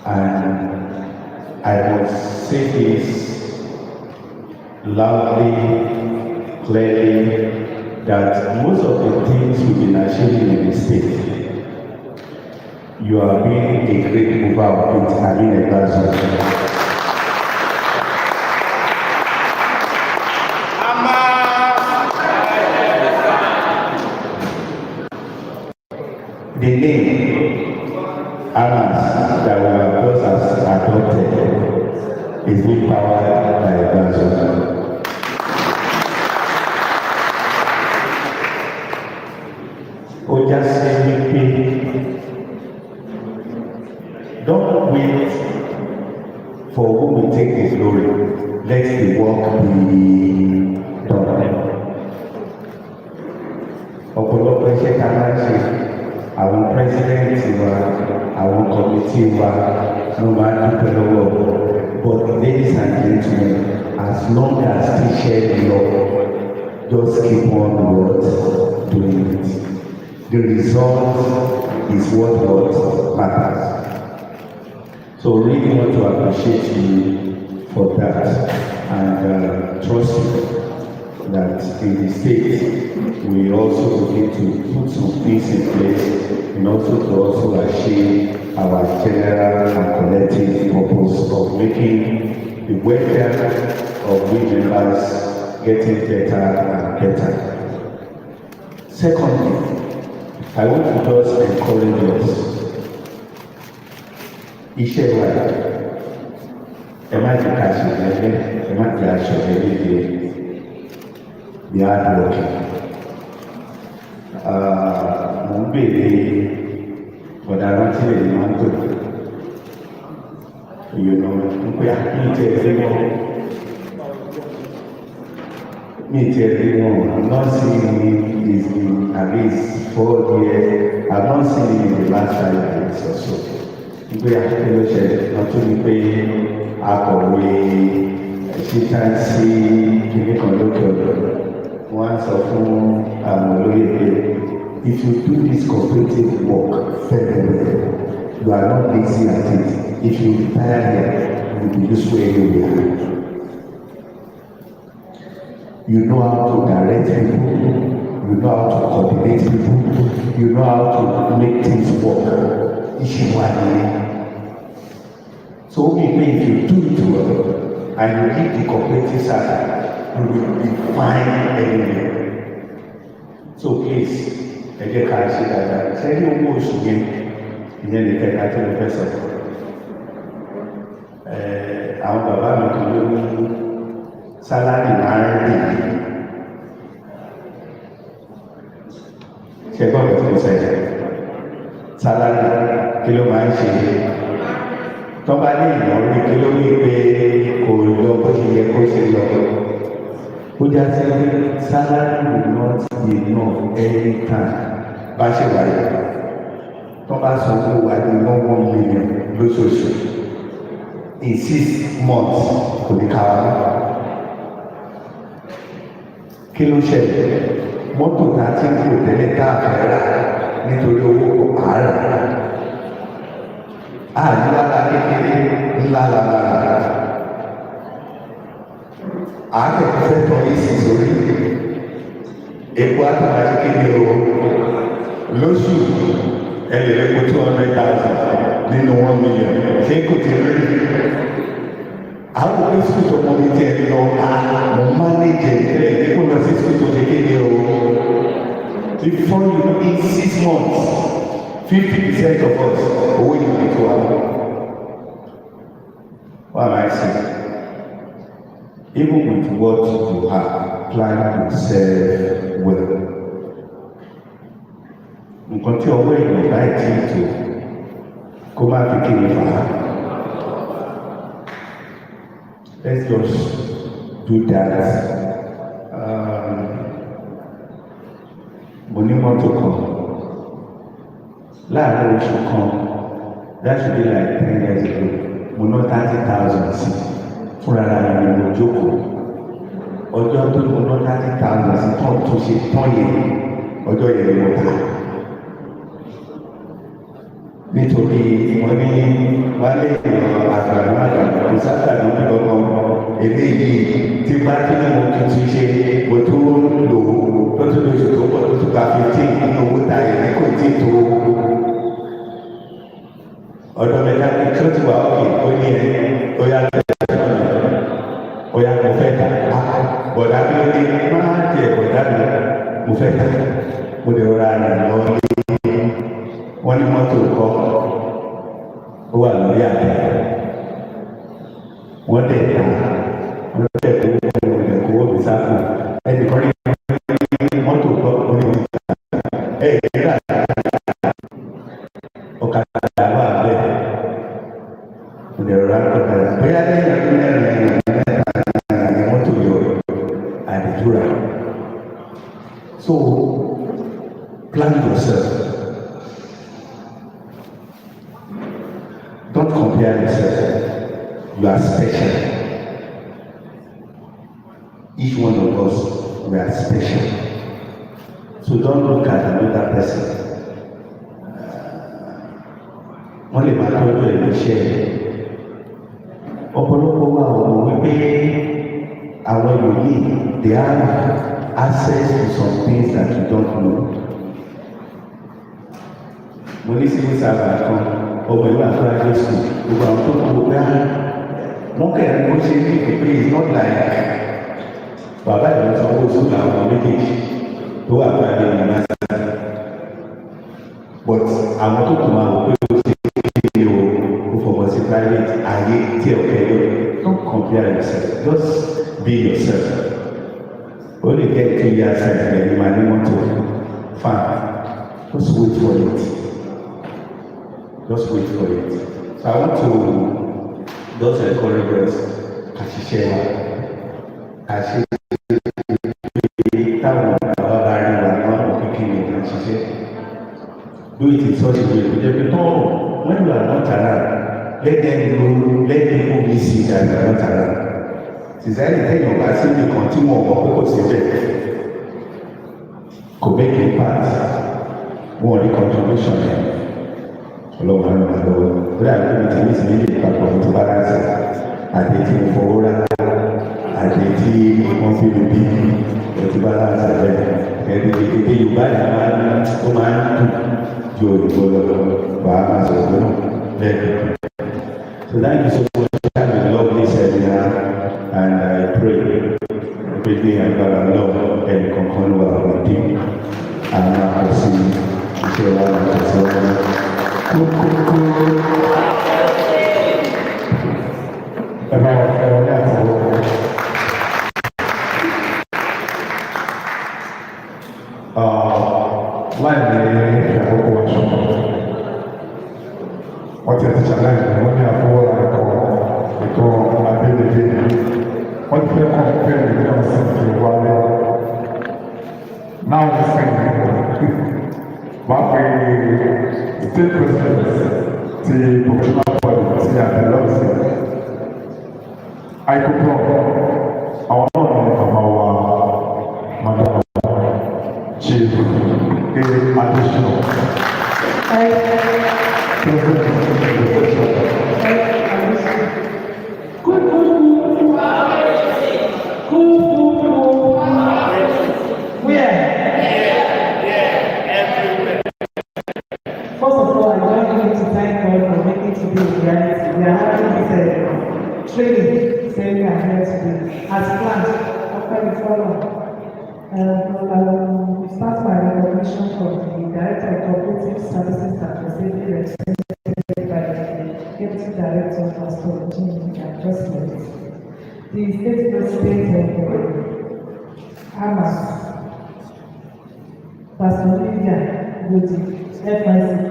And I must say this loudly, clearly, that most of the things we've been achieving in the state, you are being a great mover of it, Aamas Egba. The name Aamas that we have just adopted is being powered by Egba. Just simply don't wait for who will take the glory. Let the work be done. Ọ̀pọ̀lọpọ̀ iṣẹ́ ká máa ń ṣe àwọn pírẹsidẹ́ǹtì wa, àwọn kọ̀mítì wa ló máa ń dúpẹ́ lọ́wọ́. But ladies and gentlemen, as long as we share the law, just keep on doing it. The result is what matters. So really want to appreciate you for that and trust you that in the state we also need to put some things in place and also to also achieve our general and collective purpose of making the welfare of we members getting better and better. Secondly, I want to just encourage us. Iṣẹ́ wa ẹ má jẹ́ ká ṣe ẹgbẹ́, ẹ má jẹ́ aṣọ ẹgbẹ́ the hard working. Mo ń bèèrè ọ̀dà rántí rẹ̀ ní wọ́n tó. Ìyọ̀nà ń pè àkíyèsí ẹgbẹ́ wọn. me tell you, I'm not seeing him in at least 4 years. I've not seen him in the last 5 years or so. Ìgbé àkókò ṣẹlẹ̀ kan tó ní pé akọ̀wé ṣítáǹsì kìíní kan lókè ọ̀dọ̀ wọ́n á sọ fún àwọn olóyè pé if you do this cooperative work very well, you are not lazy at it. If you retire here, you will be useful anywhere. You know how to direct people, you know how to coordinate people, you know how to make things work. Issue one. So if you do it well and you leave the cooperative side, you will be fine anywhere. So please, ẹ jẹ́ ká ṣe dáadáa. Sẹ́yìn owó oṣù yẹn, ìyẹn lè kẹ́ka tó lè fẹ́ sọ. Àwọn bàbá mi kan ló ní sálárì máa ń rìn. Ṣé gbọ́n mi tí mo sọ yẹn? Sálárì kí ló máa ń ṣe? Tọ́ba ní ìnáwó kí ló ní pé kò lọ bó ṣe yẹ kó ṣe lọ. Ó já sí salary will not be enough every time. Bá ṣe wáyé. Tọ́ba sọ fún wa ní 1 million lóṣooṣù. In 6 months kò ní ká wá. Kí ló ṣẹlẹ̀? Mọ́tò tá a ti ń lò tẹ́lẹ̀ tá a fẹ́ rà nítorí owó àárẹ̀. Àyílára kékeré ńlá lára. Àákẹ́kọ̀ọ́ fẹ́ tọ́ ìsì sórí. Epo àtàlà kékeré o. Lóṣù ẹlẹ́rẹ́kọ̀ 200,000 nínú 1 million. Ṣé kò ti rí? Àwọn òbí sùkúù tó mọ mi tiẹ̀ lọ mo mánéjì ìtẹ́lẹ̀ kó lọ sí sùkúù tó kékeré o. Before you know in 6 months. 50% of us owó ìlú ètò àwọn. What am I saying? Even with what you have, plan to serve well. Nǹkan tí ọwọ́ èèyàn bá ti tó kó má fi kéde fà á. Let's just do that. Mo ní mọ́tò kan. Láàárín oṣù kan, that should be like 10 years ago, mo ná 30,000 sí fúnra ara mi mo jókòó. Ọjọ́ tó mo ná 30,000 sí tán tó ṣe tán yẹn, ọjọ́ yẹn ni mo ta. Nítorí wọ́n ní wálé àgbàdo kò sábà ní ọgbọ̀n eléyìí tí bá tí mo tuntun ṣe mo tó lò ó lọ́tún lóṣù tó pọ̀ tó tó gba 15 nínú owó táyà ní kò tí tó ọ̀dọ̀ mẹ́ta ní tó ti wà ókè ó ní ẹ̀ ó yá mo fẹ́ ta bọ̀dá bí ó ní máa jẹ bọ̀dá mi mo fẹ́ ta mo lè rọra rẹ̀ lọ lé wọ́n ní mọ́tò kọ́ ó wà lórí àtẹ wọ́n dẹ̀ ta wọ́n dẹ̀ kó owó mi sáfù ẹnìkan ní mọ́tò kọ́ ó ní wọ́n ti ta ẹ̀ẹ́dẹ́gbà ọ̀kadà wà bẹ́ẹ̀ mo lè rọra ọ̀kadà bóyá lẹ́yìn ọdún mẹ́rin ní mọ́tò yọ àdìjúra. So plan yourself. Don't compare yourself. You are special. Each one of us, we are special. So don't look at another person. Wọ́n lè máa tọ́jú ẹ̀mí iṣẹ́ rẹ̀. Ọ̀pọ̀lọpọ̀ wa ò mọ̀ wípé àwọn yòóyì they have access to some things that you don't know. Mo ní civil servant kan ọmọ ìlú àfúrájọ school gbogbo àwọn tó kọ́ gbogbo àwọn wọ́n kẹ́rin ó ṣe ní ìpínpín is not like bàbá ìlú sanwó sùn àwọn méjèèjì tó wà fún ẹgbẹ́ ìlú náà but àwọn tó kù máa wò pé ó ṣe kéde o fọwọ́ sí private ayé tí ọ̀kẹ́ yọ don't compare yourself just be yourself. Only get 2 years and then you might want to fine. Just wait for it. Just wait for it. So I want to just encourage us. do it in such a way to the people when you are not around, let them know, let people be see that you are not around. Sincerely, tell your person to continue on purpose to make impact. More the contribution. Ọlọ́run àrùn àlọ́wọ́ ó dà bí mi ti ní ìsinmi lè papọ̀ ní ti balance àti tí mo fọwọ́ rà àti tí wọ́n fi lè bí ti balance rẹ̀ ẹni èdè Yorùbá yìí ó máa ń dùn ju òyìnbó lọ wà á máa sọ̀rọ̀ náà bẹ́ẹ̀. So thank you so much for having a lovely seminar and I pray everything I got along and concern with our team and now I see iṣẹ́ wa ní ìtẹ̀síwájú. Ẹ̀rọ ní àtàwọn láì ní àkókò aṣọ wọ́n ti ẹ̀tí challenge wọ́n ní àfọwọ́lá ẹ̀kọ́ ètò abẹ́lẹ̀dẹ́ wọ́n ti fẹ́ kọ́ pẹ́ẹ́lú ní ọ̀sẹ̀ tí ó wálé náà wọ́n sẹ́yìn wọ́n pe state president ti professional body ti àtẹlọ́sẹ̀ àìkókò àwọn náà ní ọmọ wa madam chief additional training, saying I'm here today, as planned, after the forum. We start my recognition from the Director of Cooperative Services and Facility represented by the Deputy Director of Astrology and Adjustment, the State President of Aamas, Pastor Lydia Godi, FICP,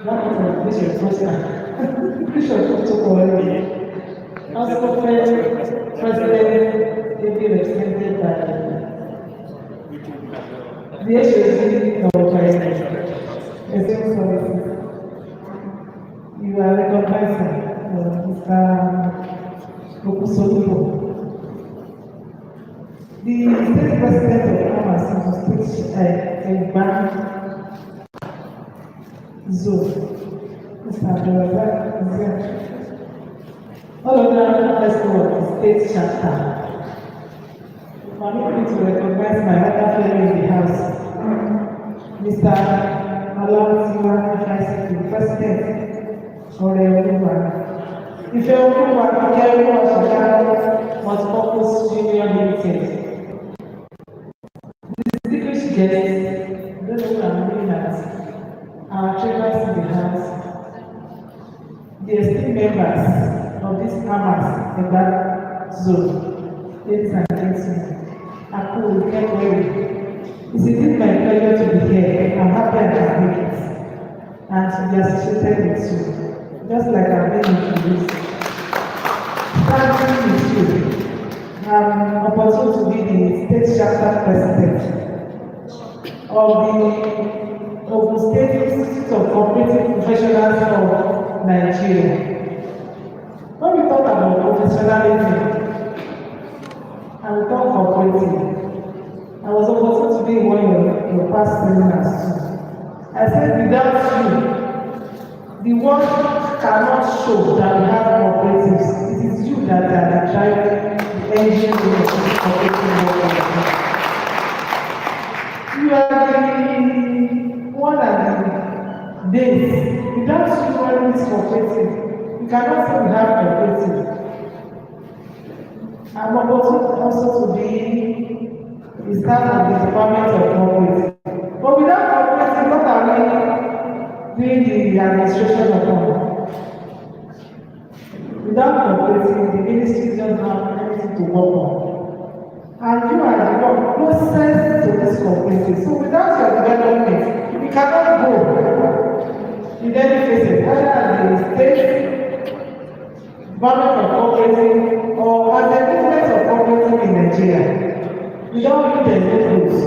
one of the Bishop Costa, Bishop Costa, also President, David represented by the HOC of Services. You are recognizing Mr. Okusolubo. The State President of Aamas Egba Zone, Mr. Abeokuta, all of them festival of the state chapter. Permit me to recognize my other fellow in the house, Mr. Abeokuta, FICP, President, Abeokuta. If you're looking for a multi-purpose junior limited, the distinguished guests, those who are looking at our treasurers in the house, the esteemed members of this Aamas Egba zone, ladies and gentlemen, Aku Kekwewi. It's indeed my pleasure to be here. I'm happy I can make it and to be associated with you, just like I've been introduced. Starting with you, I'm opportunity to be the state chapter president of the Ogun State Institute of Cooperative Professionals of Nigeria. When we talk about professionalism and we talk cooperative, I was opportunity to be in one of your past seminars too. I said without you, the world cannot show that we have cooperatives. It is you that are driving the engine of the cooperative world. You are the one that days. Without you running this cooperative, you cannot say we have cooperative. I'm opportunity also to be the staff of the Department of Cooperative. But without cooperative, what are we doing the administration of them? Without cooperative, the ministry doesn't have anything to work on. And you are the one closest to this cooperative. So without your development, we cannot go in any cases, either as the state, Department of Cooperative, or as the business of cooperative in Nigeria. Without you, there's no growth.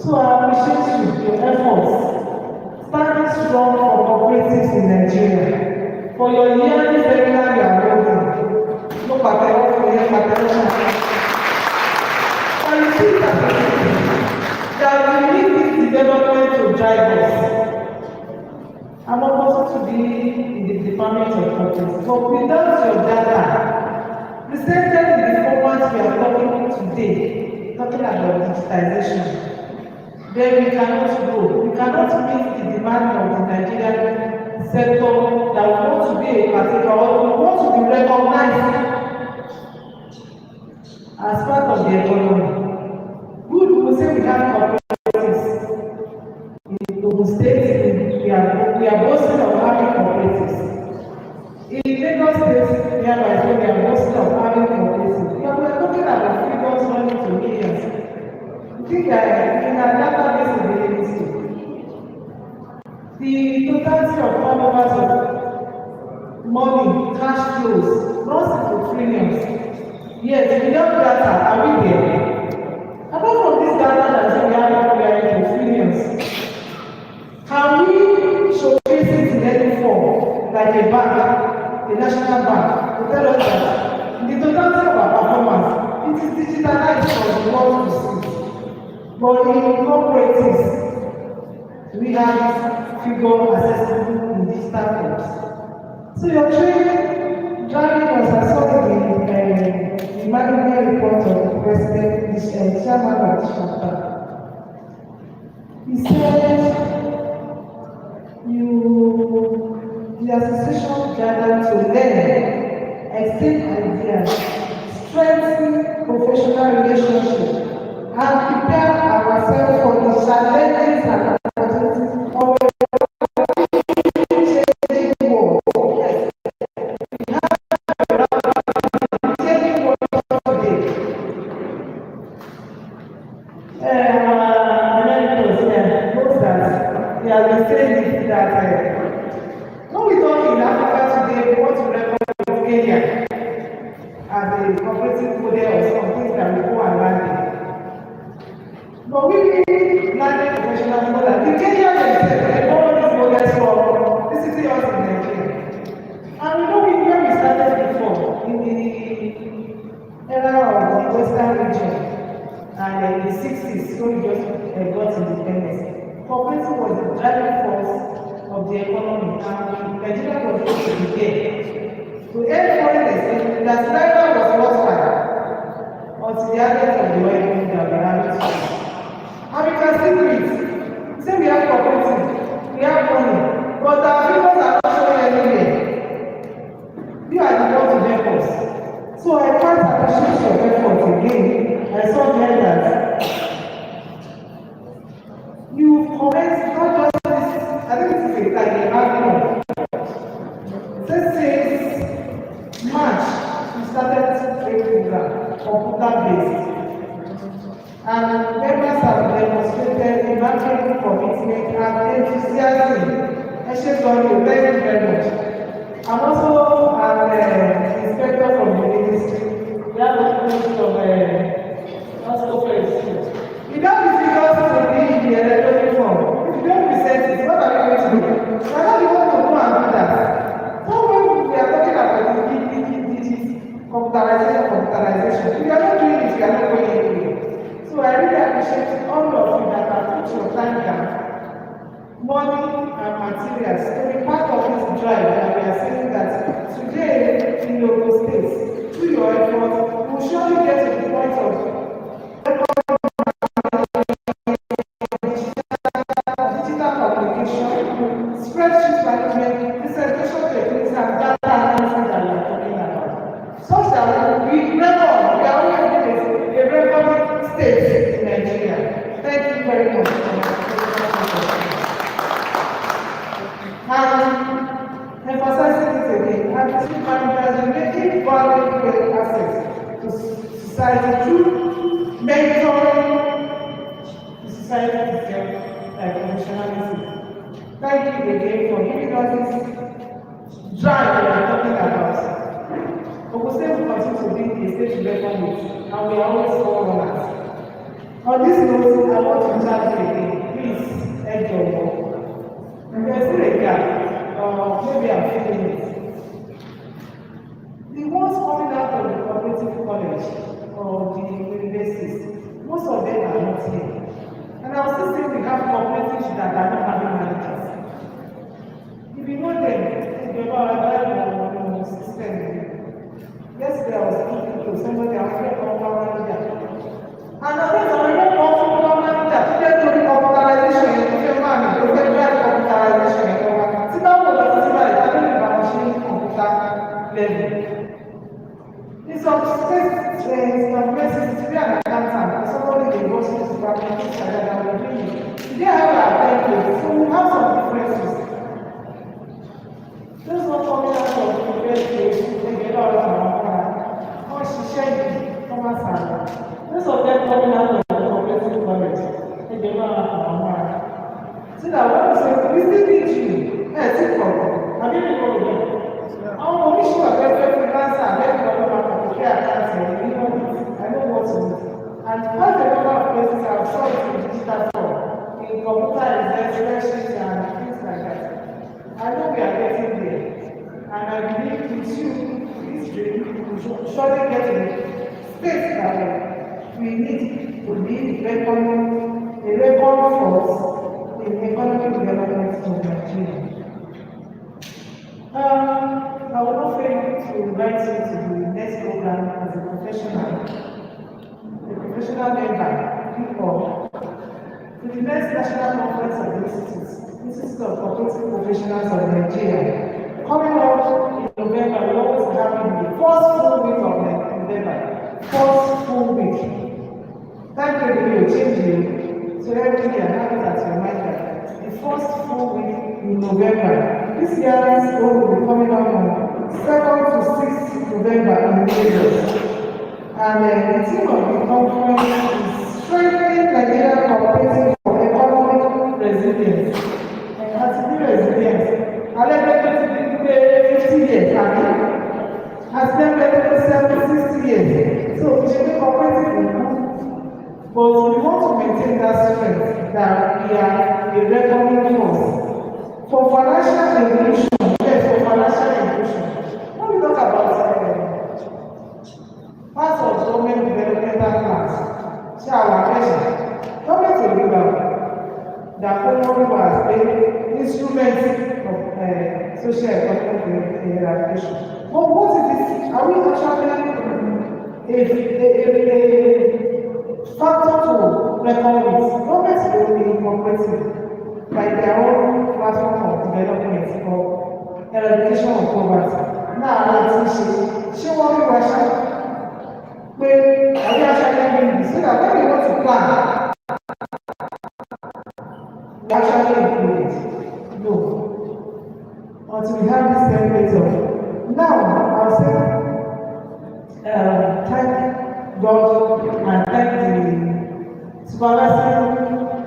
So I appreciate you, your efforts, standing strong for cooperatives in Nigeria. For your yearly seminar you are holding. No pattern for your pattern. And you see that we need this development to drive us. I'm supposed to be in the Department of Cooperatives, but without your data, presented in the format we are talking today, talking about digitization, then we cannot grow. We cannot meet the demand of the Nigerian sector that we want to be a particular, or we want to be recognized as part of the economy. Good, we say we have cooperatives. In Ogun State, we are boasting of having cooperatives. In Lagos State, we are boasting of having cooperatives. We are talking about figures running to millions. I think that in our database in the industry, the totality of turnovers of money, cash flows, runs into trillions. Yes, without data, are we there? Apart from this data that we are into trillions, can we showcase it in any form, like a bank, a national bank, to tell us that the totality of our performance, it is digitalized for the world to see. But in cooperatives, we have figure accessible in digital forms. So your training, driving us, I saw the management report of the president, the chairman of the chapter. He said, the association gathered to learn, exchange ideas, strengthen professional relationships, and prepare ourselves for the challenges and opportunities of a changing world. Yes, we have a changing world today. Americans knows that they have been saying that when we talk in Africa today, we want to record Kenya as a cooperative model or something that we go and learn. But we learning professionals know that the Kenyans themselves, they know these models for visiting us in Nigeria. And we know where we started before, in the era of the Western region, and in the 60s, when we just got independence. Cooperative was the driving force of the economy, and Nigeria was able to be there. To end foreign exchange, that never was worthwhile until the advent of the oil boom that we have today. And we can see it. Say we have cooperative, we have money, but our figures are not showing anywhere. You are the one to help us. So I can't appreciate your effort again. I saw here that you commence not just this, I think this is like a argument. Let's say March, we started a program, computer-based. And members have demonstrated remarkable commitment and enthusiasm. Thank you very much. I'm also an inspector from the ministry. We have a student from Cooperative. Without the figures to be in the electronic form, if you don't present it, what are you going to do? You are not the one to go and do that. So when we are talking about the computerization, if you are not doing it, you are not going anywhere. So I really appreciate all of you that have put your time down, money and materials to be part of this drive that we are saying that today in Ogun State, through your efforts, we will surely get to the point of digital communication, spreadsheet management, presentation techniques, and data analysis that we are talking about. Such that we are always a record state in Nigeria. Thank you very much. And emphasizing it again, active managers are making valuable assets to society through mentoring the society itself like professionalism. Thank you again for giving us this drive we are talking about. Ogun State will continue to be a state to reckon with, and we are always forerunners. On this note, I want to charge you again. Please, end your work. There's still a gap. Maybe I'm feeling it. The ones coming out of the cooperative college or the universities, most of them are not here. And I was still saying we have cooperatives that are not having managers. If you know them, if you're about a system. Yesterday I was speaking to somebody, I was going to come manager. And I think I'm going to come manager. Today to the computerization, if you're man, you can drive computerization. Sit down with us, see what I don't know machine computer level. In some space, some places, it's really an accountant. Somebody they go to the department, things like that, and we're doing it. They have our template, so we have some differences. Those not coming out of the university, they get out of our or she shared Thomas Alva. Most of them coming out of the cooperative college, they get out of our so that when we say, we still need you. Hey, take for have you been over there? Our commission of freelancer, I know what to do. And quite a number of places have saw it in digital form, in computer spreadsheets and things like that. I know we are getting there, and I believe with you, this dream, we should surely get to the state that we need to be a record force in economic development of Nigeria. I will not fail to invite you to the next program as a professional member, people, to the next National Conference of Institute of Cooperative Professionals of Nigeria. Coming up in November, we always have the first full week of November. First full week. Thank you, will change you. So everything you have it as your mind. The first full week in November. This year's goal will be coming up on 2nd to 6th November in Lagos. And the theme of the conference is strengthening Nigerian cooperative for economic resilience. And as to be resilient, I'll let 50 years, has been 60 years. So we should be cooperative. But we want to maintain that strength that we are a reckoning force. For financial inclusion, yes, for financial inclusion. When we talk about parts of government developmental plans, see our question, government will do that common has been instruments of social economic eradication. But what is this? Are we actually a factor to reckon with? Governments will be incorporated by their own platform of development or eradication of poverty. Now, she won't be Russia. When are we actually doing this? So that when we want to plan, we actually include it. No. Until we have this template of. Now, I'll say, thank God and thank the supervising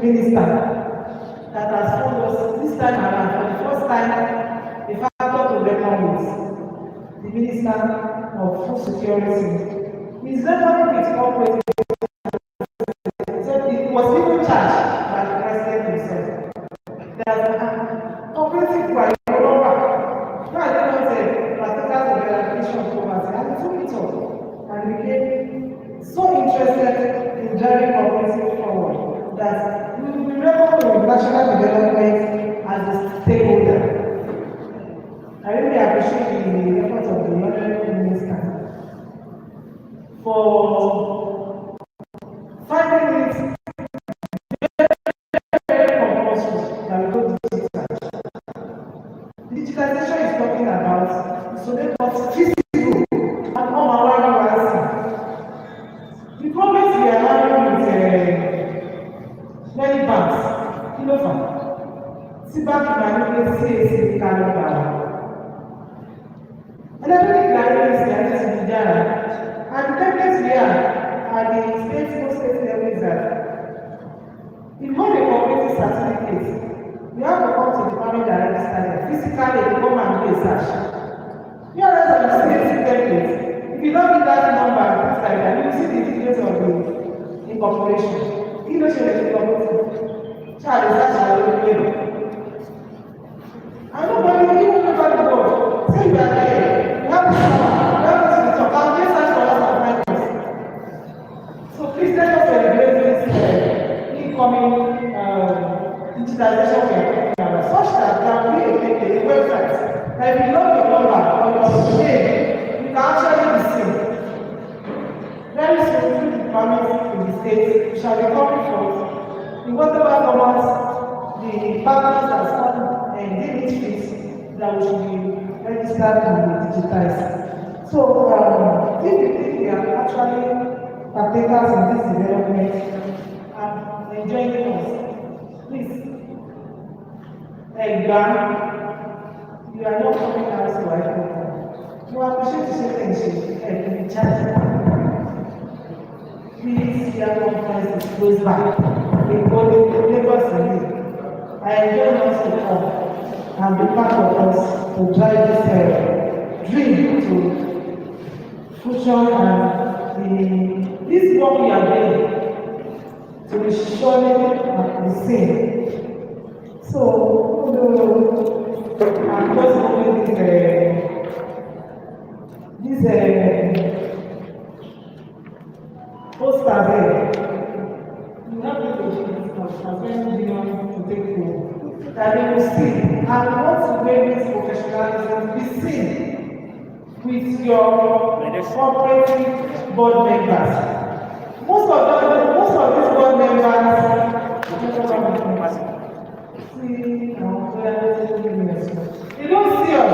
minister that has told us this time around, for the first time, the factor to reckon with the Minister of Food Security. He's reckoning with cooperative. So it was even charged by the President himself. That cooperative by Europa. No, I don't know say partakers of eradication of poverty, and he took it up and became so interested in driving cooperative forward that we will be reckoned with national development as a stakeholder. I really appreciate the effort of the Honorable Minister for finding it very compulsory that we go to digital. Digitalization is talking about so they got physical and all our URC. The problems we are having with many banks, Bank manipulate calendar. And everything like this is done. And the templates we are the state levels that if you want a cooperative certificate, you have to come to the family that registered physically to come and do a search. You are not the state template. If you don't get that number, things like that, you will see the details of the incorporation. ṣẹlẹ̀ sí ọmọ tí ṣáà lè sáṣà lórí ilé rẹ̀. And nobody, even nobody God, say you are there, you have to come, you have to be talk, and please search for us and find us. So please let us celebrate this incoming digitalization we are talking about, such that there will be a website that if you log your number or your name, you can actually be seen. Very soon, through the permits in the state, we shall be coming forth in whatever format the partners are starting and they need fees that we should be registered and be digitized. So, if you think we are actually partakers in this development and enjoying us, please, Egba, you are not coming out to Abeokuta. You appreciate the shaking and the charge. Please, your conference is close by. We go to Lagos City. I enjoy us to come and be part of us to drive this dream to fruition and this work we are doing to be surely the same. So, I'm just hoping this poster there. You have to take this poster, to take home. That they will see and want to make this professionalism be seen with your cooperative board members. Most of these board members they don't see us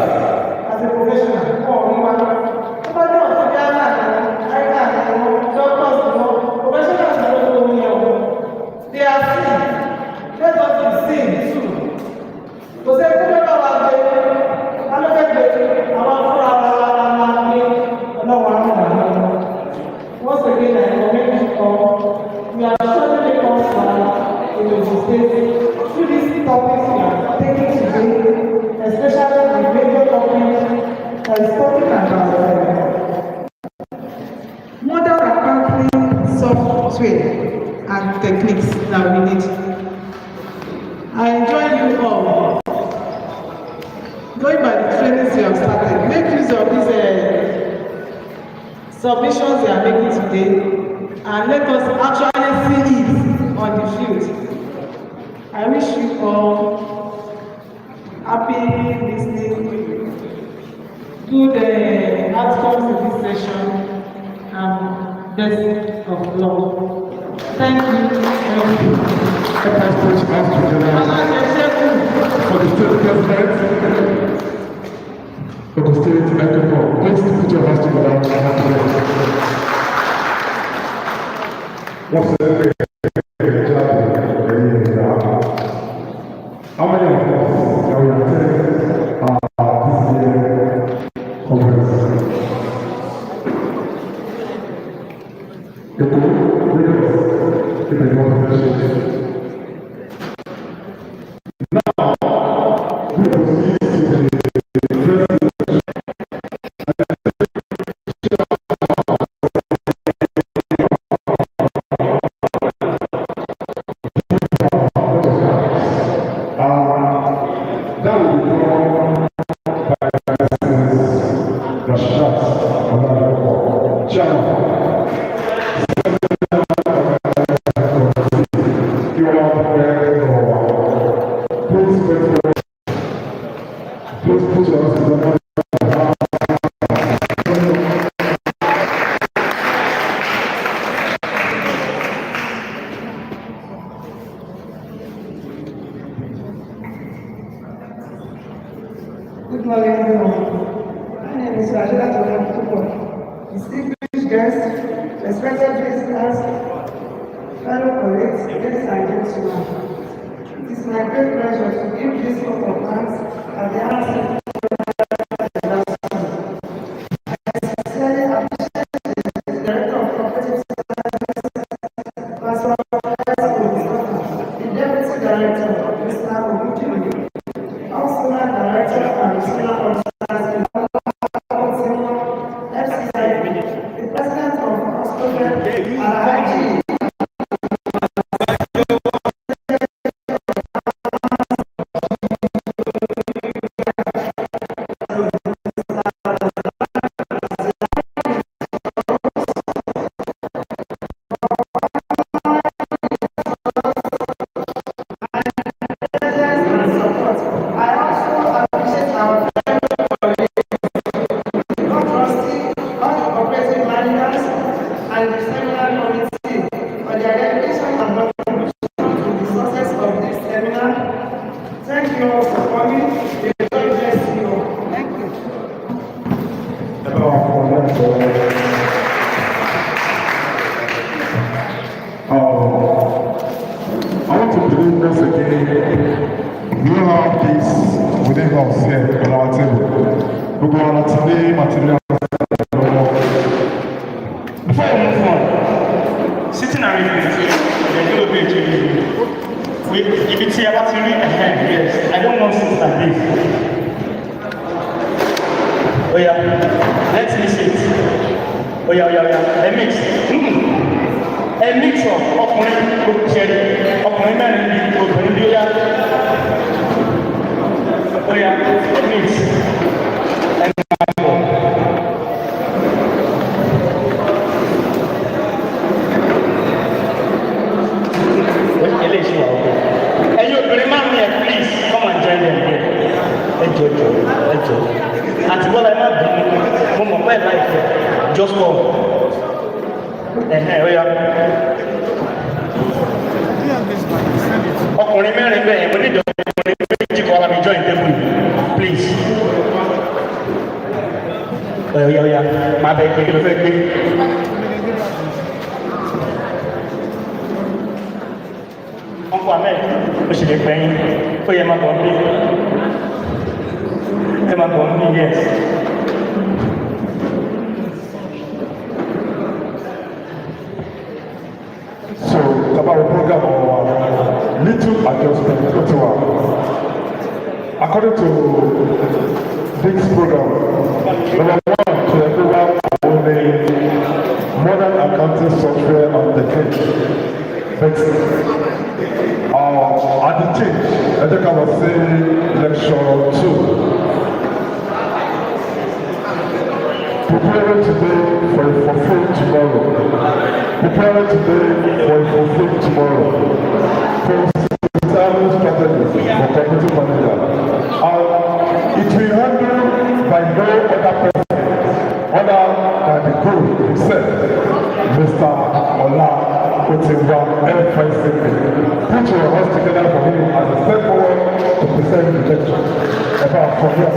as a professional or nobody wants to be doctors, professionals they are seen. Let us be seen too. Kò sẹ́ kí ló bá wà gbé alókèké àwọn fúnra wa gbé ọlọ́wọ́ àwọn ọ̀nà. Once again, I commend you all. We are showing the concern in the state through these topics we are taking today, especially the major topic that is talking about modern accounting software and techniques that we need. I enjoy you all. Going by the trainings you have started, make use of these submissions you are making today and let us actually see it on the field. I wish you all happy listening, good outcomes in this session, and best of luck. Thank you. For the state president, for the state microphone, please put your hands together. What's the how many of us are we attend this year conference? Good morning, everyone. My name is Abeokuta. Distinguished guests, respected visitors, fellow colleagues, ladies and gentlemen. It is my great pleasure to give this vote of thanks at the Aamas Egba. I sincerely appreciate the Director of Cooperative Pastor, the Deputy Director, Mr. Abeokuta, also my Director and Regional Officers in the President of Cooperative, Alhaji gbogbo ara ti ní material lọ́wọ́. Before we move on, sitting arrangement, there's going to be a change. If it's here, what's really ahead? Yes, I don't want to sit like this. Oh yeah, let's listen. Oh yeah, a mix. A mix of ọkùnrin ọkùnrin mẹ́rin bí obìnrin bí ó yá. Oh yeah, a mix. Ẹ̀yin obìnrin máa ń yẹ please come and join them here. Ẹ jọ. Àti bọ́lá ẹ má bínú, mo mọ̀ pé ẹ̀ láìpẹ́, just come. Ó yá. Ọkùnrin mẹ́rin bẹ́ẹ̀ mo ní ìjọba ọkùnrin méjì kọ́ ara mi join table please. Ó yá, máa bẹ gbé kí ló fẹ́ gbé. Uncle Ahmed, ó ṣe lè pẹ́yìn, ó yẹ máa bọ̀ ń bí. Ẹ máa bọ̀ ń bí, yes. So, about the program of little adjustment, according to this program, number one, to everyone only modern accounting software on the case. But at the change, I think I was saying lecture 2. Preparing today for a fulfilled tomorrow. Preparing today for a fulfilled tomorrow. Post-retirement strategies for cooperative manager. It will handle by no other person other than the guru himself, Mr. Ola Otimba FICP. Put your hands together for him as a step forward to present the lecture about career.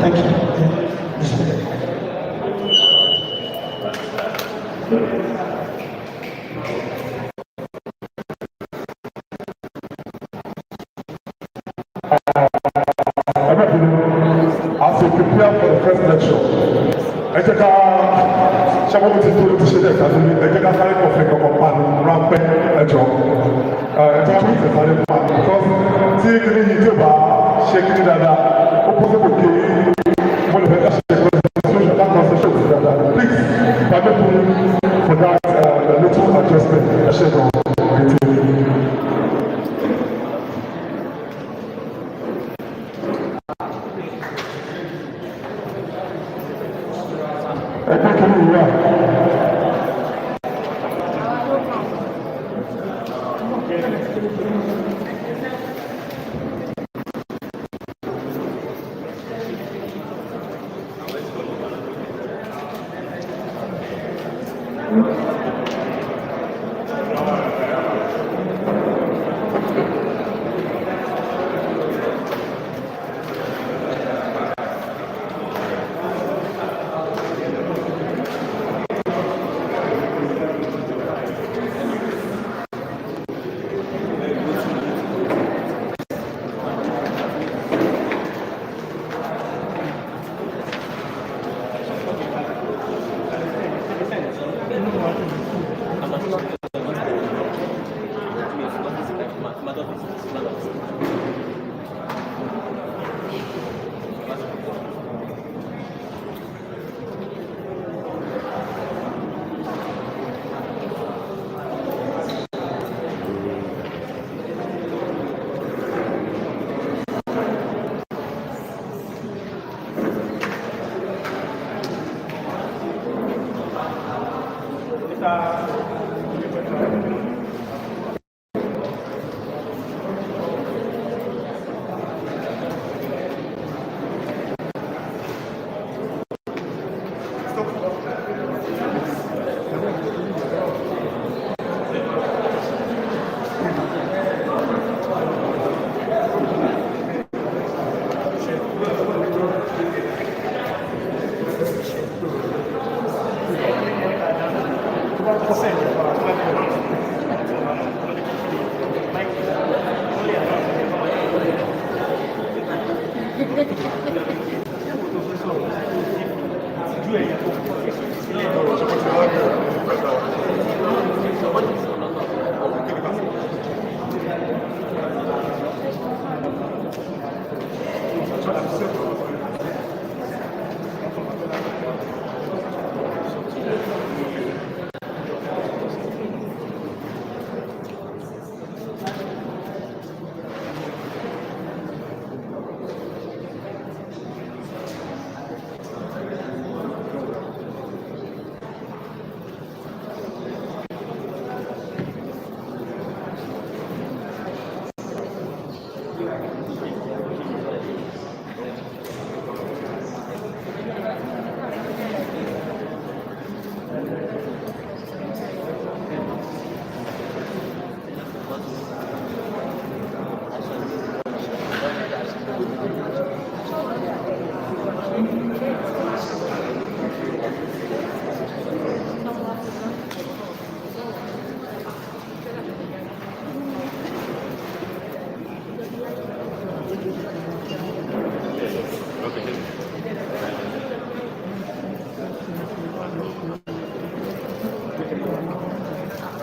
Thank you. As we prepare for the first lecture, ẹ jẹ́ ká ṣàbọ̀wò ti tó ti ṣe dẹ̀ ká lórí ẹ jẹ́ ká sáré kọ̀ fẹ́ kọ̀kọ̀ pa ní ráńpẹ́ ẹjọ́ ẹjọ́ mi ti sáré pa because tí kìíní yìí tí ò bá ṣe kìíní dáadáa ó pọ́ sípò kí mo lè fẹ́ ká ṣe presentation ká concentration ti dáadáa please permit me for that little adjustment ẹ ṣe gan ètò. Ẹgbẹ́ kìíní yìí wà.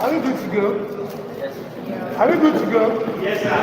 Are we good to go? Yes. Are we good to go? Yes, sir.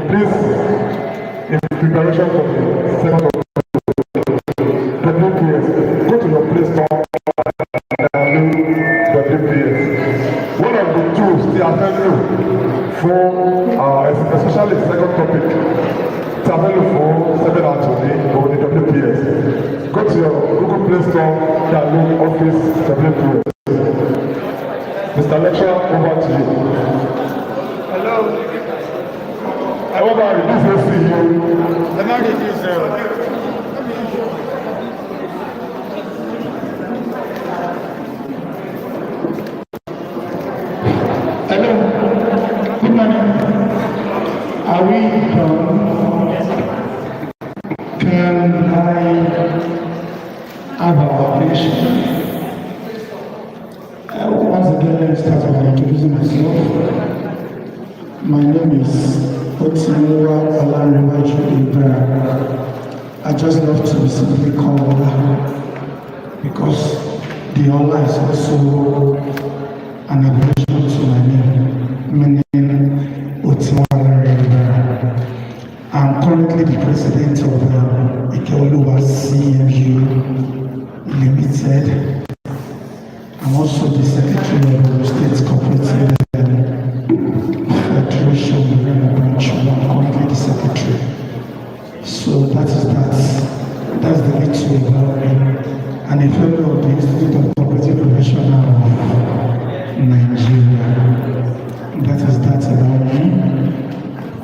Please, in preparation for the second of WPS, go to your Play Store and download WPS. One of the tools still available for, especially the second topic, it's available for 7 hours today on the WPS. Go to your Google Play Store, download Office WPS. Mr. Lecturer, over to you. Hello. However, this will see you. The man is Hello. Good morning. Are we done? Can I have our application? Once again, let me start by introducing myself. My name is Otimowa Olanrewaju Ibrahim. I just love to be simply called Ola because the Ola is also an abbreviation to my name, meaning Otimowa Olanrewaju Ibrahim. I'm currently the president of the Ikeoluwa CMU Limited. I'm also the secretary of the State Cooperative Federation Branch. I'm currently the secretary. So that's the little about me. And a fellow of the Institute of Cooperative Professional of Nigeria. That about me.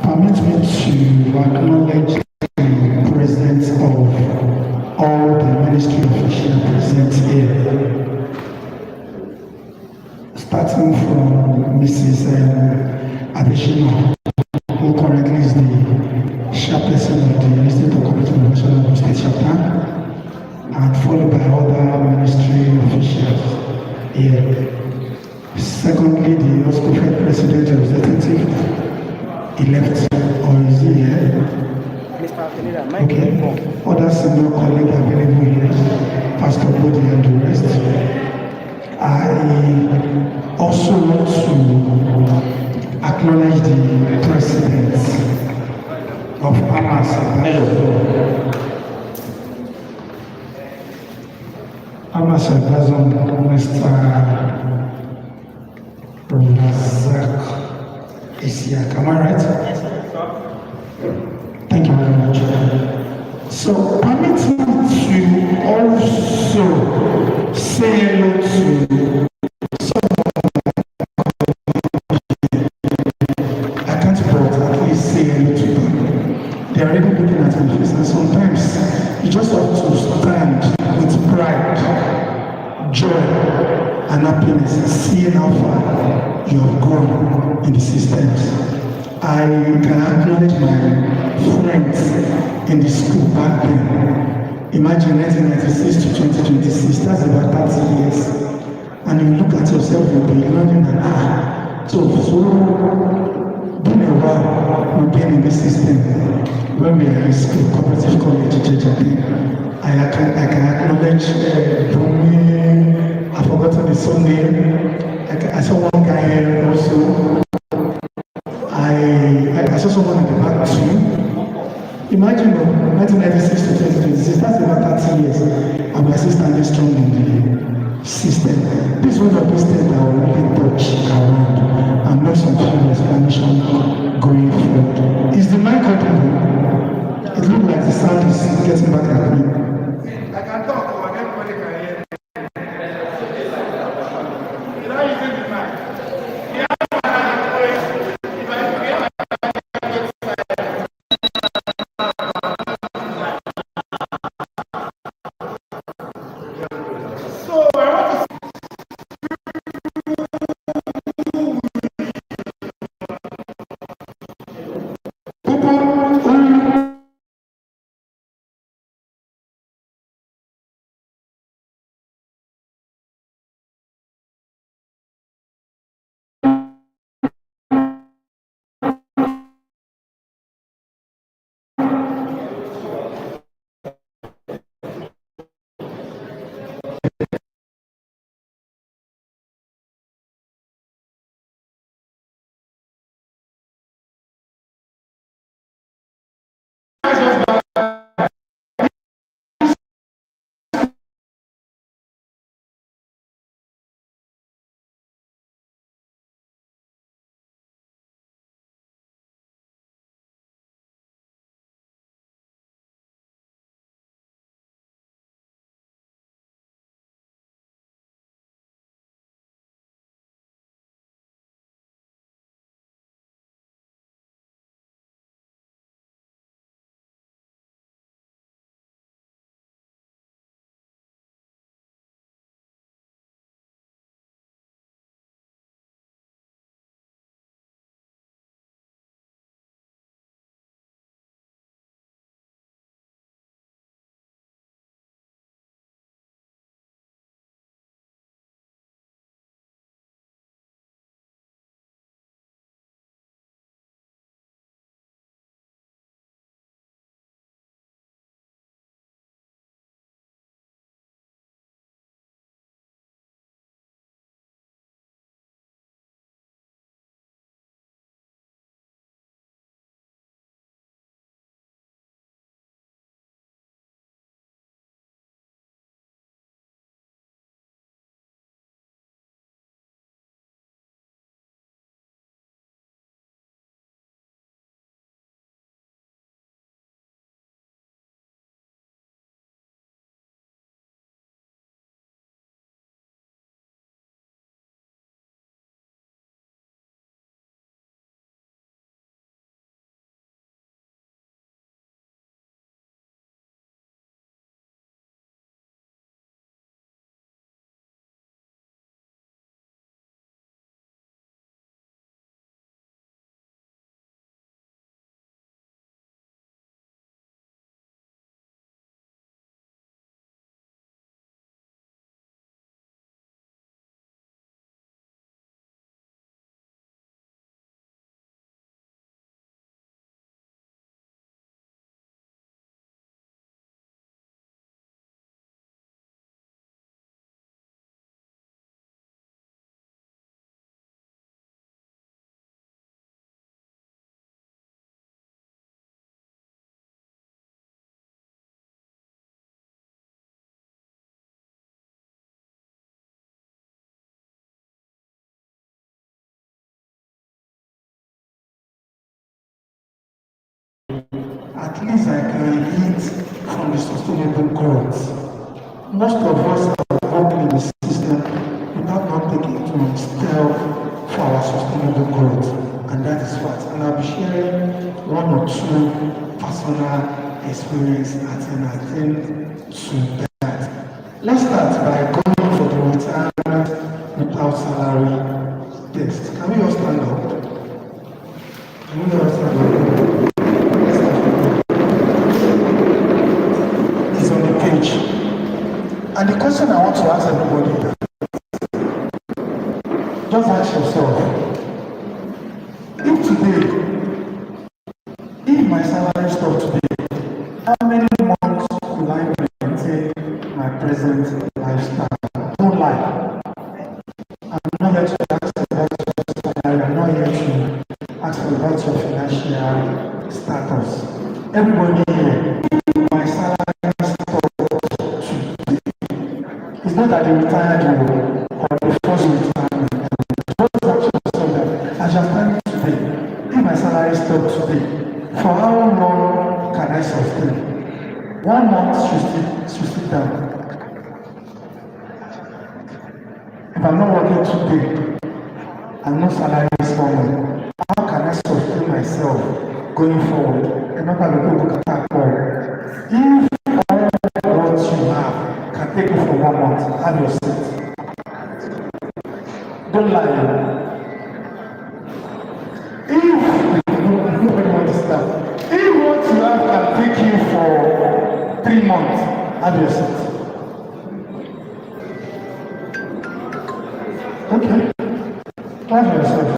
Permit me to acknowledge the presence of all the ministry officials present here. Starting from Mrs. Adeshina, who currently is the chairperson of the Institute of Cooperative Professionals of State Chapter, and followed by other ministry officials here. Secondly, the Oscofed President Representative elect, or is he here? Okay. Other senior colleagues available here, Pastor Bodi and the rest. I also want to acknowledge the president of Aamas Egba. Aamas Egba, Mr. Razak Isiak. Am I right? Yes, sir. Thank you very much. So, permit me to also say hello to I can't but at least say hello to them. They are already looking at my face, and sometimes you just have to stand with pride, joy, and happiness, seeing how far you have gone in the systems. I can acknowledge my friends in the school back then. Imagine 1996 to 2026, that's about 30 years. And you look at yourself, you'll be learning that, so been a while we've been in this system. When we are in school, Cooperative College, I can acknowledge Bumi, I've forgotten his own name. I saw one guy here also. I saw someone in the back too. Imagine 1996 to 2026, that's about 30 years. And we're still standing strong in the system. This is one of those things that will really touch around and make some kind of explanation going forward. Is the mic open? It looks like the sound is getting back at me. I can talk, but everybody can hear. Without using the mic. So I want to at least I can eat from the sustainable growth. Most of us are working in the system without not taking to stealth for our sustainable growth, and that is what. And I'll be sharing one or two personal experience and attend to that. Let's start by going for the retirement without salary test. Can we all stand up? Can we all stand up? Let's start from there. It's on the page. And the question I want to ask everybody, just ask yourself, if today, if my salary stopped today, how many months will I maintain my present lifestyle? Don't lie. I'm not here to ask about your salary. I'm not here to ask about your financial status. Everybody here, my salary stopped today. It's not that they retired you or the first retirement. Just ask yourself that as you're standing today, if my salary stopped today, for how long can I sustain? 1 month should sit down. If I'm not working today and no salary is coming, how can I sustain myself going forward? Remember the people can talk more. If all what you have can take you for 1 month, have your seat. Don't lie. If nobody wants to start, if what you have can take you for 3 months, have your seat. Okay. Have yourself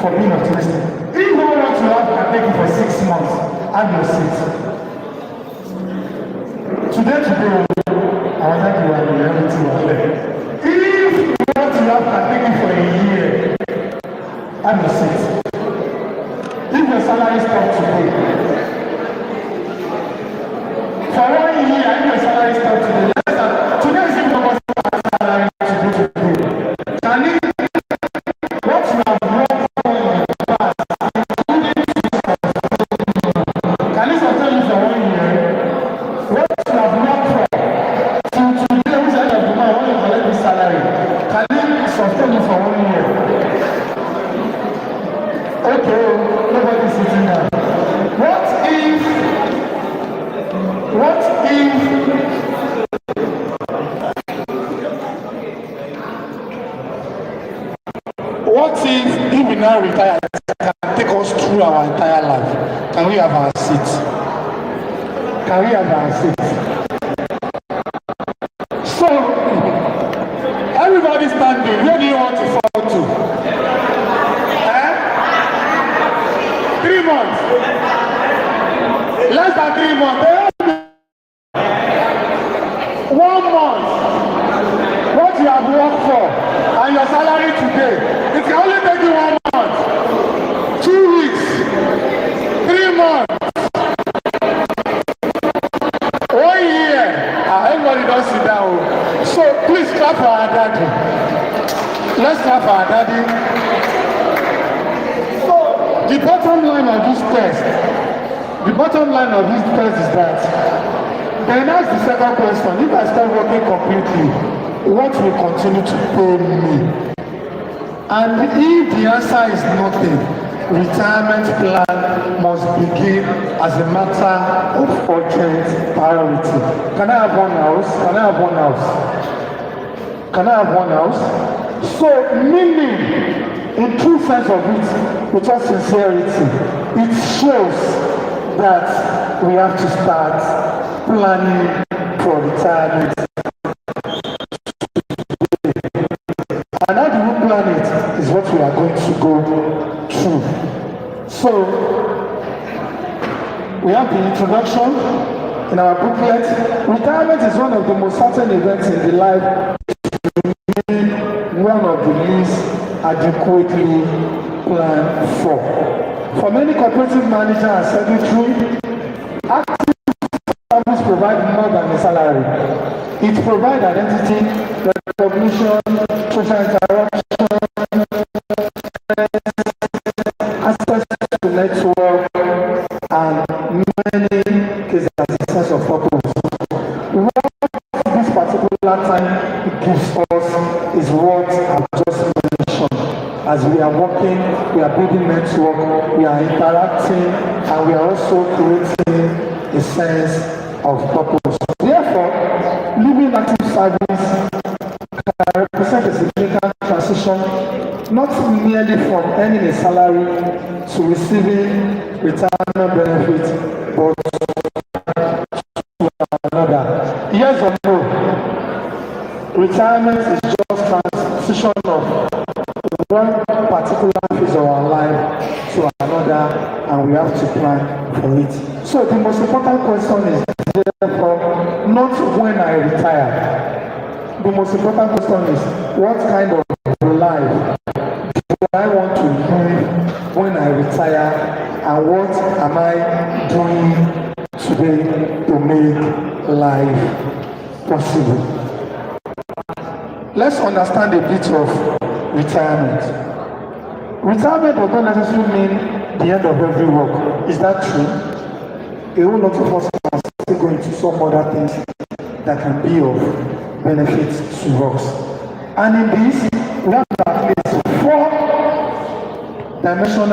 for being optimistic. If what you have can take you for 6 months, have your seat. Today, I want to give you a reality of it. If what you have can take you for a year, have your seat. If your salary stopped today, for 1 year, if your salary stopped today, today is even about salary today. Can it, what you have worked for in the past, can it sustain you for 1 year? What you have worked for till today, which end of the month, when you collect this salary, can it sustain you for 1 year? Okay, nobody is sitting down. What if we now retire, can take us through our entire life? Can we have our seats? Can we have our seats? So, everybody standing, where do you want to fall to? 3 months. Less than 3 months. 1 month. What you have worked for and your salary today, it can only take you 1 month. 2 weeks. 3 months. 1 year. Everybody don't sit down. So please clap for our daddy. Let's clap for our daddy. The bottom line of this test is that then ask the second question, if I start working completely, what will continue to pay me? And if the answer is nothing, retirement plan must begin as a matter of urgent priority. Can I have one house? Can I have one house? Can I have one house? So, meaning, in true sense of it, with all sincerity, it shows that we have to start planning for retirement. And how do we plan it is what we are going to go through. So, we have the introduction in our booklet. Retirement is one of the most certain events in the life, one of the least adequately planned for. For many cooperative managers and secretaries, active service provides more than a salary. It provides identity, recognition, social interaction, access to network, as we are working, we are building network, we are interacting, and we are also creating a sense of purpose. Therefore, living active service can represent a significant transition, not merely from earning a salary to receiving retirement benefits, but another. Yes or no? Retirement is just transition of one particular phase of our life to another, and we have to plan for it. So the most important question is therefore not when I retire. The most important question is what kind of life do I want to live when I retire, and what am I doing today to make life possible? Let's understand a bit of retirement. Retirement does not necessarily mean the end of every work. Is that true? A whole lot of us are still going to some other things that can be of benefit to us. And in this, we have at least 4 dimensions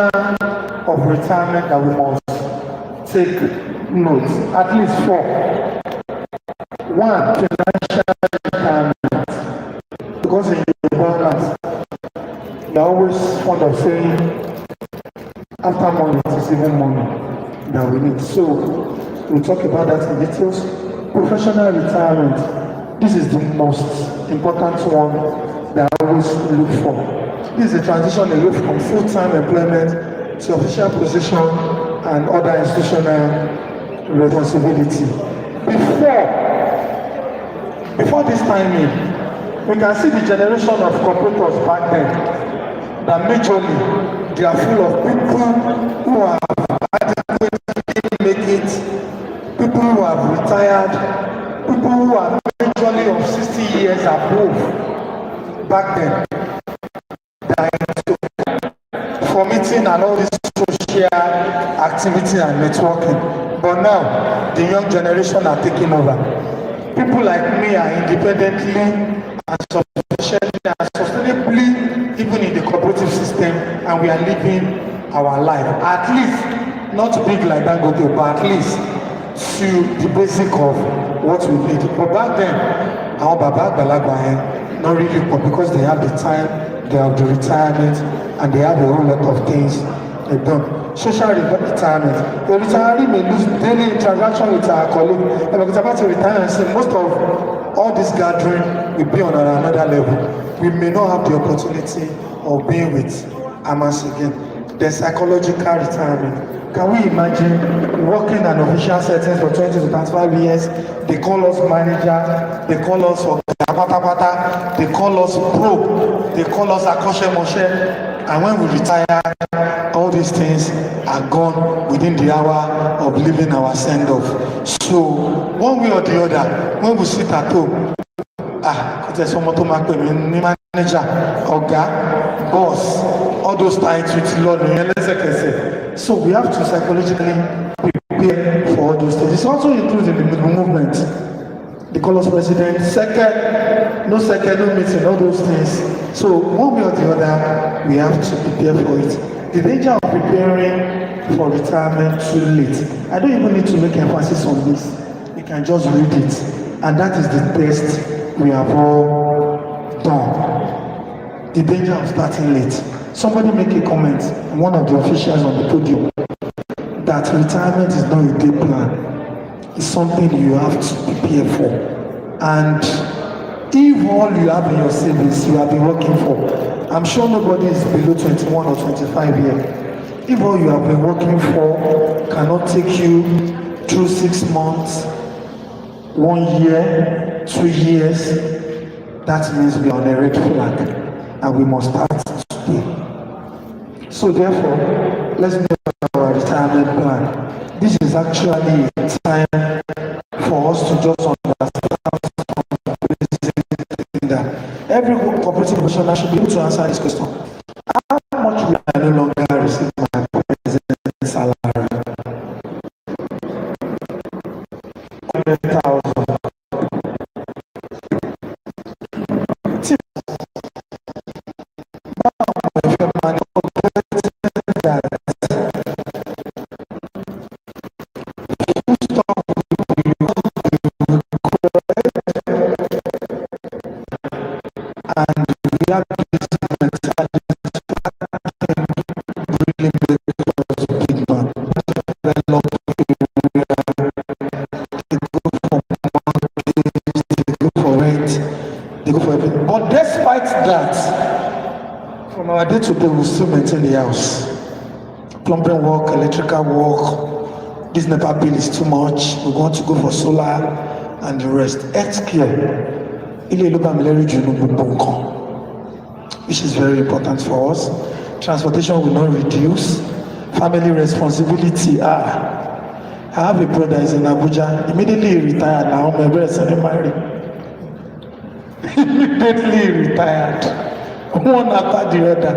of retirement that we must take note. At least 4. 1, financial retirement. Because in the balance, you're always fond of saying, after money, it is even money that we need. So, we'll talk about that in details. Professional retirement. This is the most important one that I always look for. This is a transition away from full-time employment to official position and other institutional responsibility. Before this timing, we can see the generation of corporators back then that majorly they are full of people who have adequately make it, people who have retired, people who are majorly of 60 years above back then. They are for meeting and all this social activity and networking. But now the young generation are taking over. People like me are independently and sufficiently and sustainably even in the cooperative system, and we are living our life. At least, not big like that, but at least to the basic of what we need. But back then, our Baba Agbalagba not really, but because they have the time, they have the retirement, and they have a whole lot of things they've done. Social retirement. The retiree may lose daily interaction with our colleague. And because about to retire and say most of all this gathering will be on another level. We may not have the opportunity of being with Aamas again. The psychological retirement. Can we imagine working in an official setting for 20 to 25 years? They call us manager, they call us Patapata, they call us pro, they call us Akoshe Moshe. And when we retire, all these things are gone within the hour of leaving our send-off. So, one way or the other, when we sit at home, there's someone to make me manager, oga, boss, all those titles, Lord, so we have to psychologically prepare for all those things. It's also included in the movement. They call us president, second, no meeting, all those things. So one way or the other, we have to prepare for it. The danger of preparing for retirement too late. I don't even need to make emphasis on this. You can just read it. And that is the best we have all done. The danger of starting late. Somebody make a comment, one of the officials on the podium, that retirement is not a day plan. It's something you have to prepare for. And if all you have in your savings you have been working for, I'm sure nobody is below 21 or 25 years. If all you have been working for cannot take you through 6 months, 1 year, 2 years, that means we are on a red flag and we must start today. So therefore, let's make our retirement plan. This is actually a time for us to just understand that every cooperative professional should be able to answer this question. How much will I no longer receive my present salary? 100,000. in the house. Plumbing work, electrical work, this NEPA bill is too much, we want to go for solar and the rest. Healthcare, which is very important for us. Transportation will not reduce. Family responsibility, I have a brother is in Abuja, immediately he retired, now my brother is married. Immediately retired. One after the other,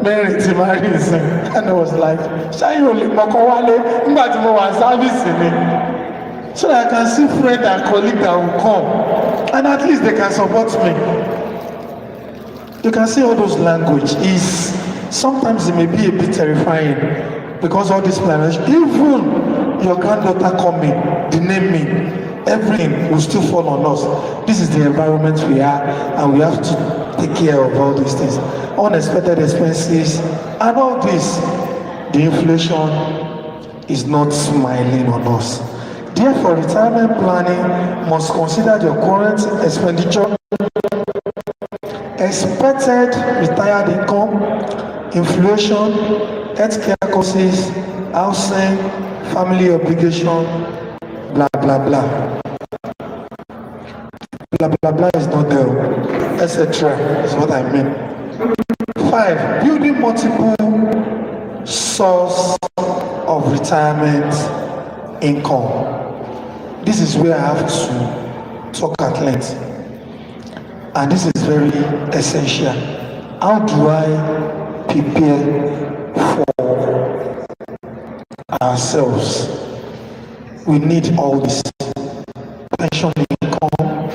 married to marry, and I was like, "Shall you only Mokowale? But you want service in it, so that I can see friend and colleague that will come, and at least they can support me." You can see all those language is sometimes it may be a bit terrifying because all this planning, even your granddaughter coming, the naming, everything will still fall on us. This is the environment we are, and we have to take care of all these things. Unexpected expenses and all this. The inflation is not smiling on us. Therefore, retirement planning must consider your current expenditure, expected retired income, inflation, healthcare costs, housing, family obligation, blah blah blah. Blah blah blah is not there, etc. is what I mean. 5. Building multiple source of retirement income. This is where I have to talk at length, and this is very essential. How do I prepare for ourselves? We need all this: pension income,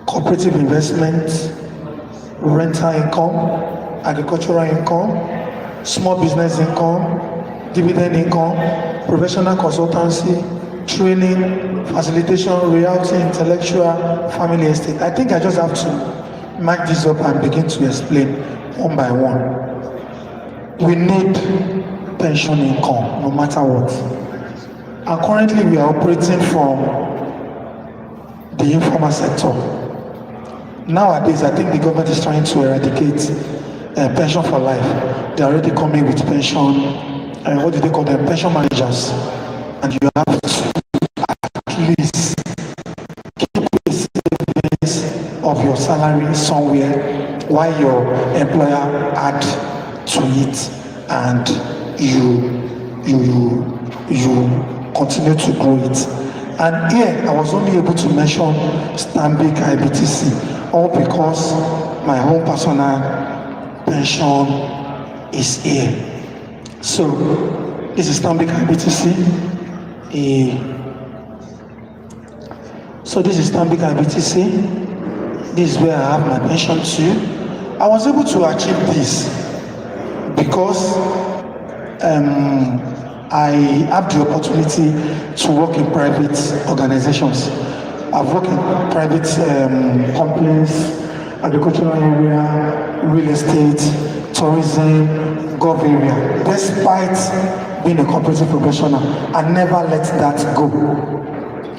cooperative investment, rental income, agricultural income, small business income, dividend income, professional consultancy, training, facilitation, royalty, intellectual, family estate. I think I just have to mark this up and begin to explain one by one. We need pension income no matter what. And currently we are operating from the informal sector. Nowadays, I think the government is trying to eradicate pension for life. They are already coming with pension, what do they call them? Pension managers. And you have to at least keep a savings of your salary somewhere while your employer add to it, and you continue to grow it. And here I was only able to mention Stanbic IBTC, all because my own personal pension is here. So this is Stanbic IBTC. So this is Stanbic IBTC. This is where I have my pension too. I was able to achieve this because I have the opportunity to work in private organizations. I've worked in private companies, agricultural area, real estate, tourism, gov area. Despite being a cooperative professional, I never let that go.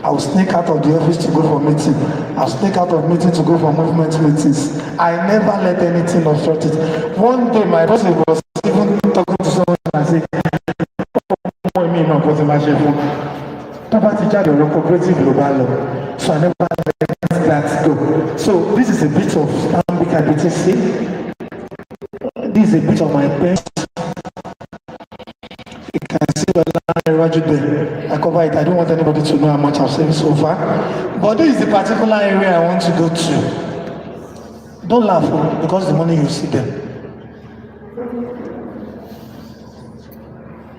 I will sneak out of the office to go for meeting. I'll sneak out of meeting to go for movement meetings. I never let anything obstruct it. One day my boss was even talking to someone and saying, me no because my chef property charge or cooperative global law. So I never let that go. So this is a bit of Stanbic IBTC. This is a bit of my pension. You can see the line there. I cover it. I don't want anybody to know how much I've saved so far. But this is the particular area I want to go to. Don't laugh because the money you see there.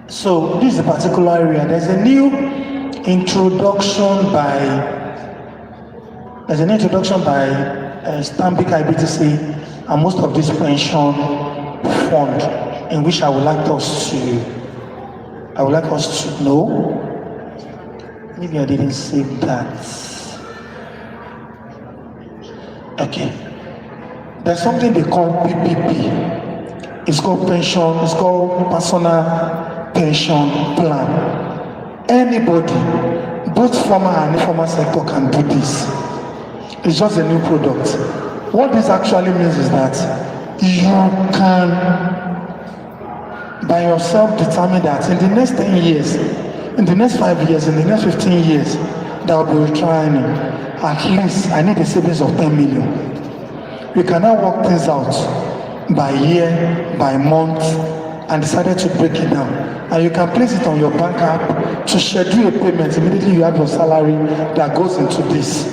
So this is a particular area. There's a new introduction by Stanbic IBTC and most of this pension fund, in which I would like us to know. Maybe I didn't save that. Okay. There's something they call PPP. It's called pension. It's called personal pension plan. Anybody, both formal and informal sector, can do this. It's just a new product. What this actually means is that you can by yourself determine that in the next 10 years, in the next 5 years, in the next 15 years, that will be retiring. At least I need a savings of 10 million. You can now work things out by year, by month, and decided to break it down. And you can place it on your bank app to schedule a payment. Immediately you have your salary that goes into this.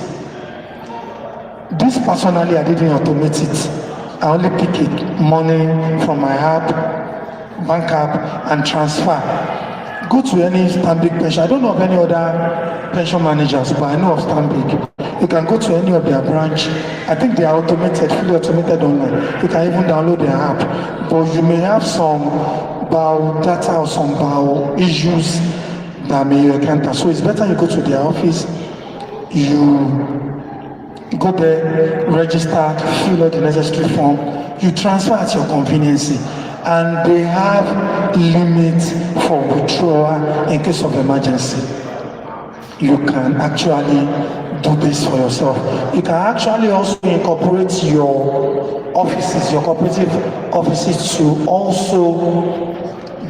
This personally, I didn't automate it. I only pick it, money from my app, bank app, and transfer. Go to any Stanbic pension. I don't know of any other pension managers, but I know of Stanbic. You can go to any of their branch. I think they are automated, fully automated online. You can even download their app. But you may have some BAO data or some BAO issues that may encounter. So it's better you go to their office, you go there, register, fill out the necessary form, you transfer at your convenience. And they have limits for withdrawal in case of emergency. You can actually do this for yourself. You can actually also incorporate your offices, your cooperative offices, to also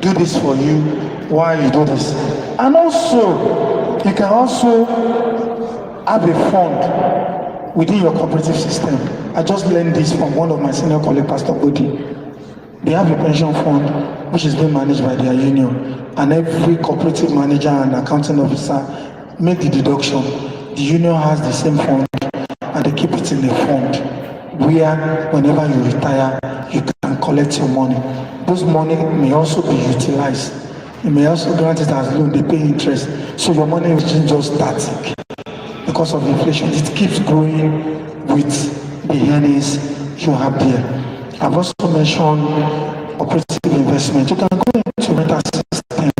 do this for you while you do this. And also, you can also have a fund within your cooperative system. I just learned this from one of my senior colleagues, Pastor Bodi. They have a pension fund which is being managed by their union, and every cooperative manager and accounting officer make the deduction. The union has the same fund, and they keep it in a fund where whenever you retire, you can collect your money. Those money may also be utilized. You may also grant it as loan, they pay interest. So your money is just static because of inflation. It keeps growing with the earnings you have there. I've also mentioned cooperative investment. You can go into rental system,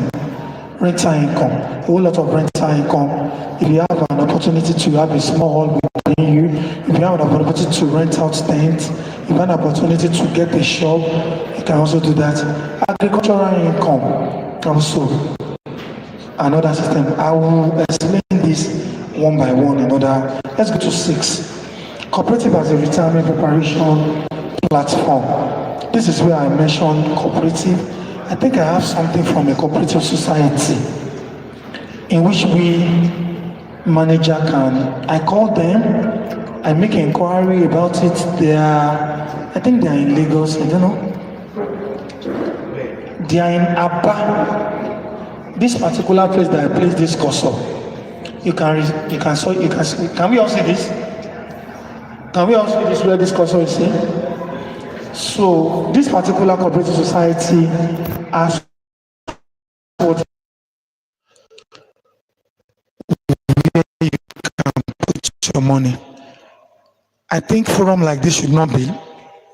rental income, a whole lot of rental income. If you have an opportunity to have a small hall within you, if you have an opportunity to rent out tents, if you have an opportunity to get a shop, you can also do that. Agricultural income also, another system. I will explain this one by one in order. Let's go to 6. Cooperative as a retirement preparation platform. This is where I mentioned cooperative. I think I have something from a cooperative society in which we manager can, I call them, I make inquiry about it. I think they are in Lagos, I don't know. They are in Aba. This particular place that I placed this cursor. Can we all see this? Can we all see this where this cursor is here? So this particular cooperative society has what where you can put your money. I think forum like this should not be.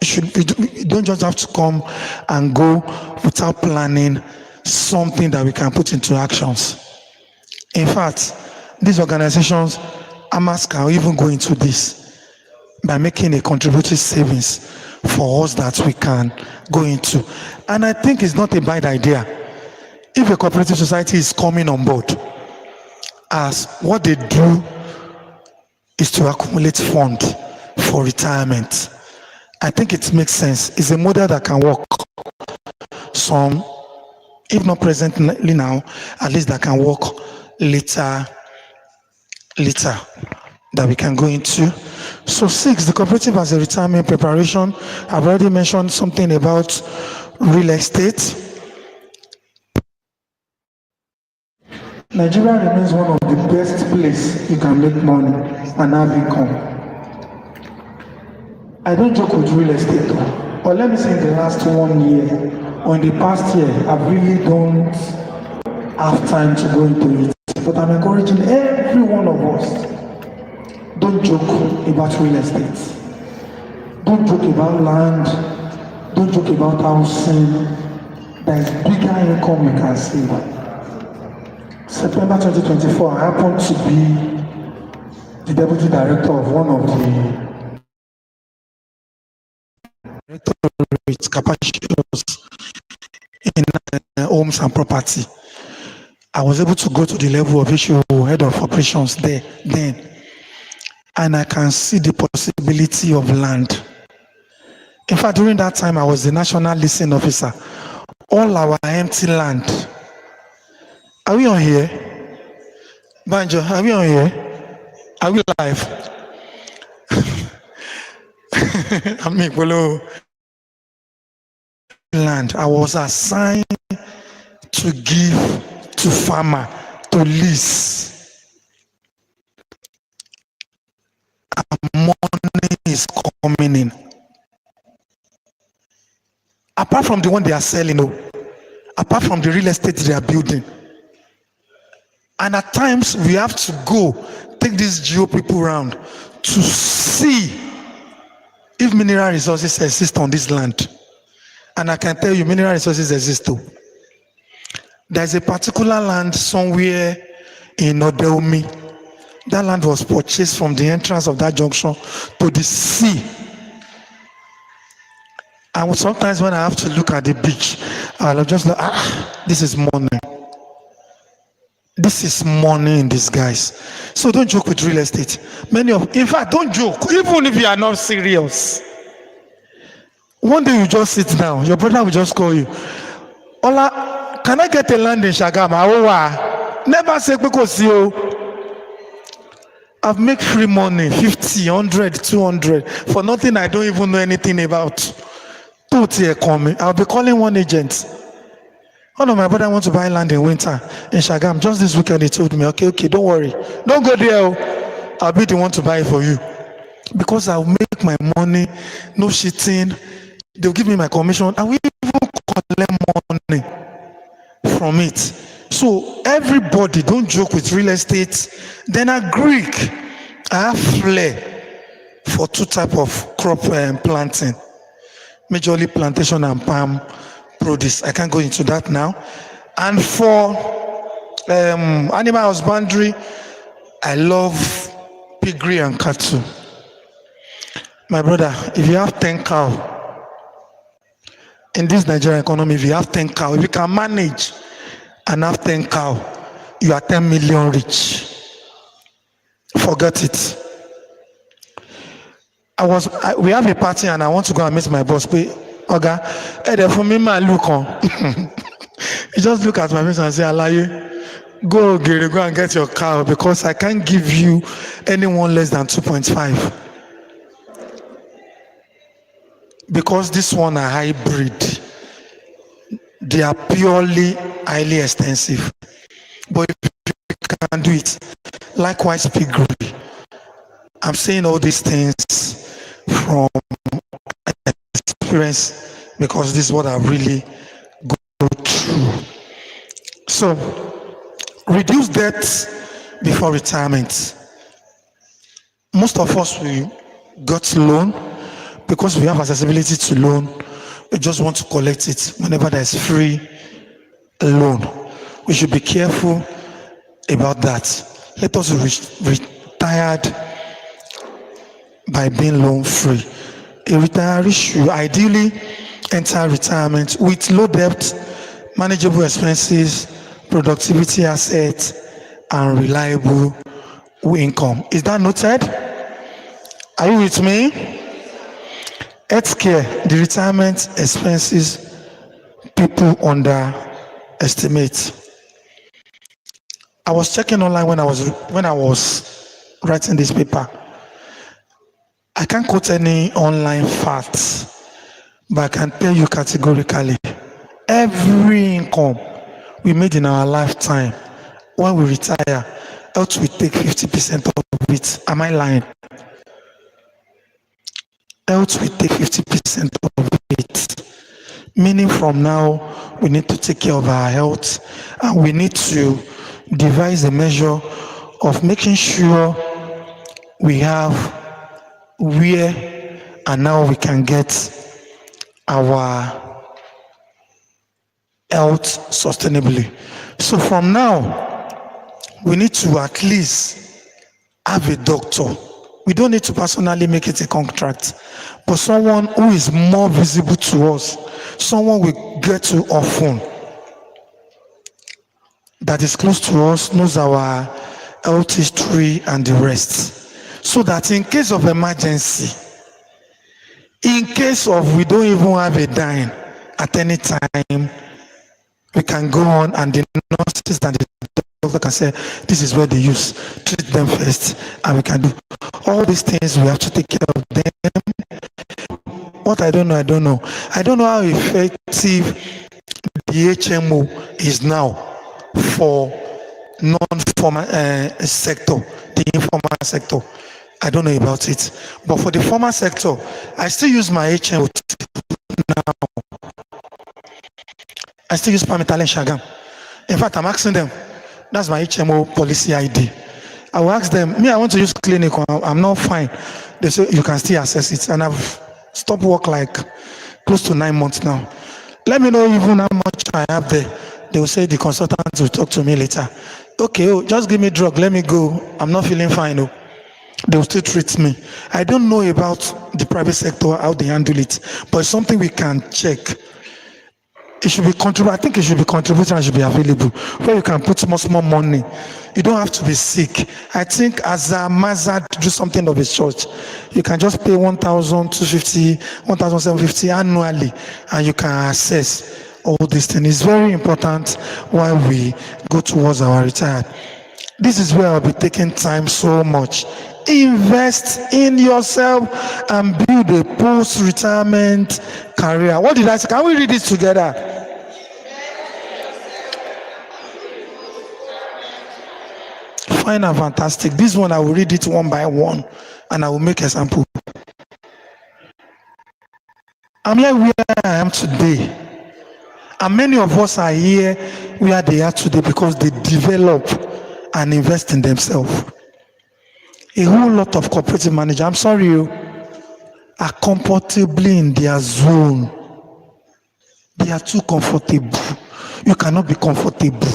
You don't just have to come and go without planning something that we can put into actions. In fact, these organizations, Aamas can even go into this by making a contributory savings for us that we can go into. And I think it's not a bad idea if a cooperative society is coming on board, as what they do is to accumulate funds for retirement. I think it makes sense. It's a model that can work. Some, if not presently now, at least that can work later that we can go into. So 6, the cooperative as a retirement preparation. I've already mentioned something about real estate. Nigeria remains one of the best places you can make money and have income. I don't joke with real estate though. But let me say in the last 1 year or in the past year, I really don't have time to go into it. But I'm encouraging every one of us, don't joke about real estate. Don't joke about land. Don't joke about housing. There is bigger income you can save. September 2024, I happened to be the deputy director of one of the directorate capacities in homes and property. I was able to go to the level of issue head of operations there then. And I can see the possibility of land. In fact, during that time, I was the national leasing officer all our empty land. Are we on here? Banjo, are we on here? Are we live? I mean, below land. I was assigned to give to farmer to lease. And money is coming in. Apart from the one they are selling, apart from the real estate they are building. And at times we have to go take these geo people around to see if mineral resources exist on this land. And I can tell you mineral resources exist too. There's a particular land somewhere in Odeomi. That land was purchased from the entrance of that junction to the sea. And sometimes when I have to look at the beach, I'll just like, this is money. This is money in disguise. So don't joke with real estate. In fact, don't joke, even if you are not serious. One day you just sit down, your brother will just call you. Ola, can I get a land in Shagama? Never say because I've made free money, 50, 100, 200, for nothing I don't even know anything about. I'll be calling one agent. One of my brother wants to buy land in winter in Shagam. Just this weekend he told me, okay, don't worry. Don't go there. I'll be the one to buy it for you. Because I'll make my money, no cheating. They'll give me my commission. I will even collect money from it. So everybody, don't joke with real estate. Then I Greek. I have flair for two types of crop planting. Majorly plantation and palm produce. I can't go into that now. And for animal husbandry, I love piggery and cattle. My brother, if you have 10 cow in this Nigerian economy, if you have 10 cow, if you can manage and have 10 cow, you are 10 million rich. Forget it. We have a party and I want to go and meet my boss. Okay, for me, my look on. You just look at my face and say, Alaye, go and get your cow because I can't give you anyone less than 2.5. Because this one are hybrid. They are purely highly extensive. But if you can do it, likewise piggery. I'm saying all these things from experience because this is what I really go through. So, reduce debt before retirement. Most of us, we got loan because we have accessibility to loan. We just want to collect it whenever there's free loan. We should be careful about that. Let us retired by being loan free. A retiree should ideally enter retirement with low debt, manageable expenses, productivity assets, and reliable income. Is that noted? Are you with me? Healthcare, the retirement expenses people underestimate. I was checking online when I was writing this paper. I can't quote any online facts, but I can tell you categorically, every income we made in our lifetime, when we retire, health will take 50% of it. Am I lying? Health will take 50% of it. Meaning from now, we need to take care of our health and we need to devise a measure of making sure we have where and now we can get our health sustainably. So from now, we need to at least have a doctor. We don't need to personally make it a contract, but someone who is more visible to us, someone we get to often, that is close to us, knows our health history and the rest. So that in case of emergency, in case of we don't even have a dime at any time, We can go on and the nurses and the doctor can say, this is what they use. Treat them first, and we can do all these things. We have to take care of them. What I don't know. I don't know how effective the HMO is now for non-formal sector, the informal sector. I don't know about it. But for the formal sector, I still use my HMO now. I still use Pamitale and Shagam. In fact, I'm asking them, that's my HMO policy ID. I will ask them, I want to use clinic, I'm not fine. They say, you can still access it. And I've stopped work like close to 9 months now. Let me know even how much I have there. They will say the consultant will talk to me later. Okay, just give me drug, let me go. I'm not feeling fine. They will still treat me. I don't know about the private sector, how they handle it, but it's something we can check. It should be I think it should be contributed and should be available, where you can put small money. You don't have to be sick. I think as a mazad to do something of a church, you can just pay 1,250, 1,750 annually, and you can access all these things. It's very important while we go towards our retire. This is where I'll be taking time so much. Invest in yourself and build a post-retirement career. What did I say? Can we read this together? Fine and fantastic. This one I will read it one by one and I will make a sample. I'm here where I am today. And many of us are here where they are today because they develop and invest in themselves. A whole lot of cooperative managers, I'm sorry, are comfortably in their zone. They are too comfortable. You cannot be comfortable.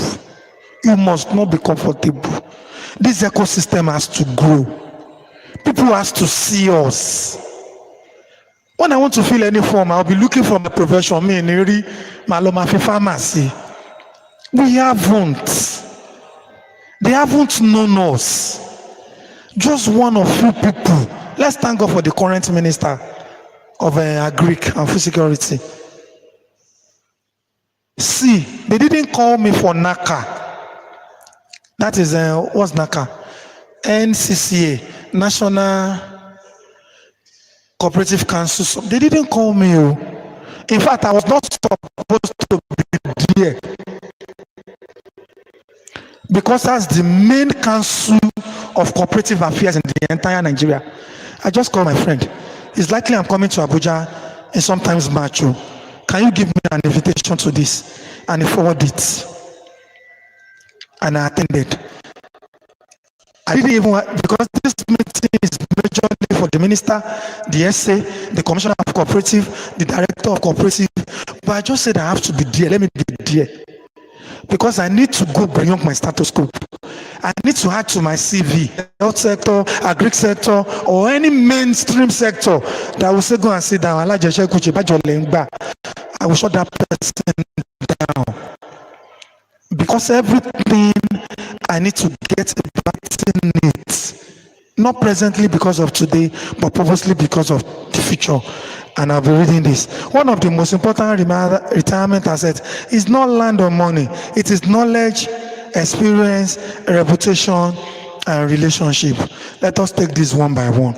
You must not be comfortable. This ecosystem has to grow. People has to see us. When I want to fill any form, I'll be looking for my profession. Me, Neri, Maloma, pharmacy. We haven't. They haven't known us. Just one or few people. Let's thank God for the current minister of Agric and Food Security. See, they didn't call me for NACA. That is, what's NACA? NCCA, National Cooperative Council. They didn't call me. In fact, I was not supposed to be there. Because that's the main council of cooperative affairs in the entire Nigeria. I just called my friend. It's likely I'm coming to Abuja in sometimes March. Can you give me an invitation to this? And he forwarded it. And I attended. I didn't even, because this meeting is majorly for the minister, the SA, the commissioner of cooperative, the director of cooperative. But I just said I have to be there. Let me be there. Because I need to go beyond my status quo. I need to add to my CV, health sector, agri sector, or any mainstream sector that will say go and sit down. I will shut that person down. Because everything I need to get about in it. Not presently because of today, but purposely because of the future. And I'll be reading this. One of the most important retirement assets is not land or money. It is knowledge, experience, reputation, and relationship. Let us take this one by one.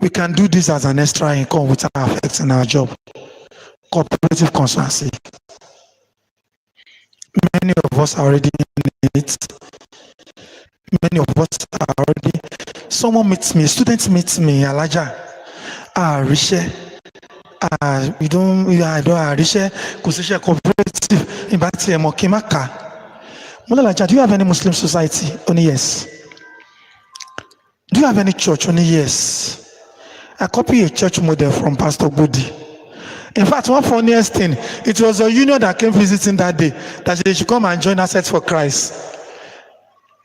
We can do this as an extra income without affecting our job. Cooperative consultancy. Many of us are already in it. Many of us are already. Someone meets me, a student meets me, Alaja. Rishe. I don't Rishe, Kusisha cooperative, Ibati Mokimaka. Mulalaja, do you have any Muslim society? Only yes. Do you have any church? Only yes. I copy a church model from Pastor Budi. In fact, one funniest thing, it was a union that came visiting that day that they should come and join Assets for Christ.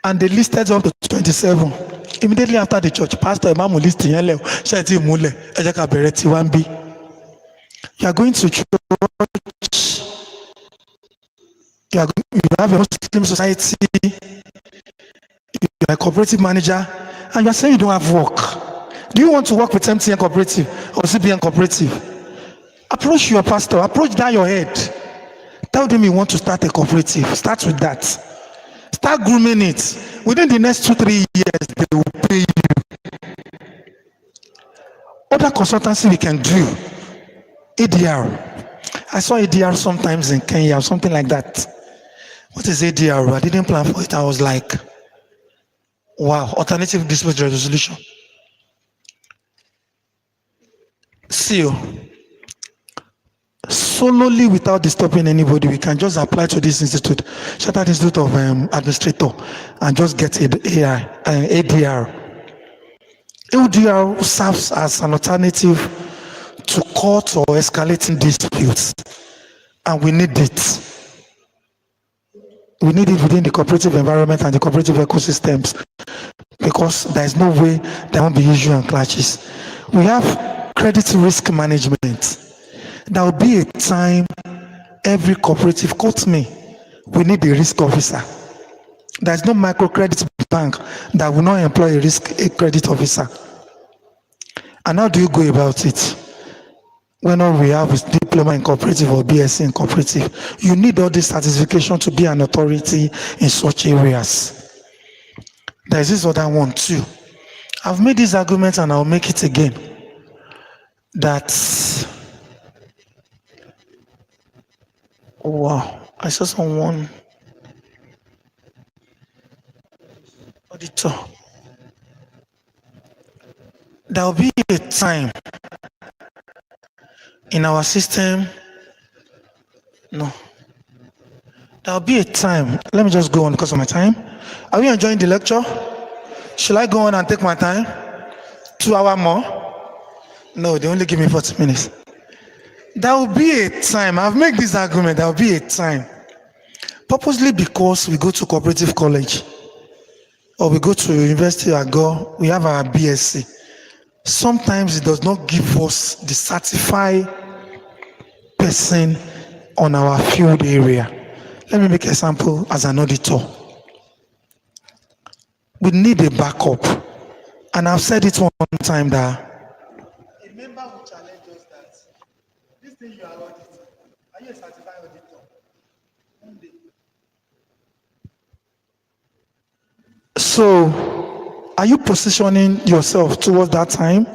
And they listed up to 27. Immediately after the church, Pastor Imam listed Sheti Mule, Ejeka Bereti 1B. You are going to church, you have a Muslim society, you are a cooperative manager, and you are saying you don't have work. Do you want to work with MTN Cooperative or CBN Cooperative? Approach your pastor, approach down your head. Tell them you want to start a cooperative. Start with that. Start grooming it. Within the next 2-3 years, they will pay you. Other consultancy we can do. ADR. I saw ADR sometimes in Kenya or something like that. What is ADR? I didn't plan for it. I was like, wow, alternative dispute resolution. See, solely without disturbing anybody, we can just apply to this institute, Chartered Institute of Administrator, and just get ADR. ADR serves as an alternative to court or escalating disputes, and we need it. We need it within the cooperative environment and the cooperative ecosystems, because there is no way there won't be issue and clashes. We have credit risk management. There will be a time every cooperative, quote me, we need a risk officer. There is no microcredit bank that will not employ a credit officer. And how do you go about it? When all we have is diploma in cooperative or BSc in cooperative, you need all this certification to be an authority in such areas. There is this other one too. I've made this argument and I'll make it again. That, wow, I saw someone, auditor. There will be a time in our system, no. There will be a time, let me just go on because of my time. Are we enjoying the lecture? Should I go on and take my time? 2 hours more? No, they only give me 40 minutes. There will be a time, I've made this argument, there will be a time, purposely because we go to cooperative college, or we go to university or go, we have our BSc. Sometimes it does not give us the certified person on our field area. Let me make an example as an auditor. We need a backup. And I've said it one time that a member will challenge us that this thing you are auditing, are you a certified auditor? One day. So, are you positioning yourself towards that time?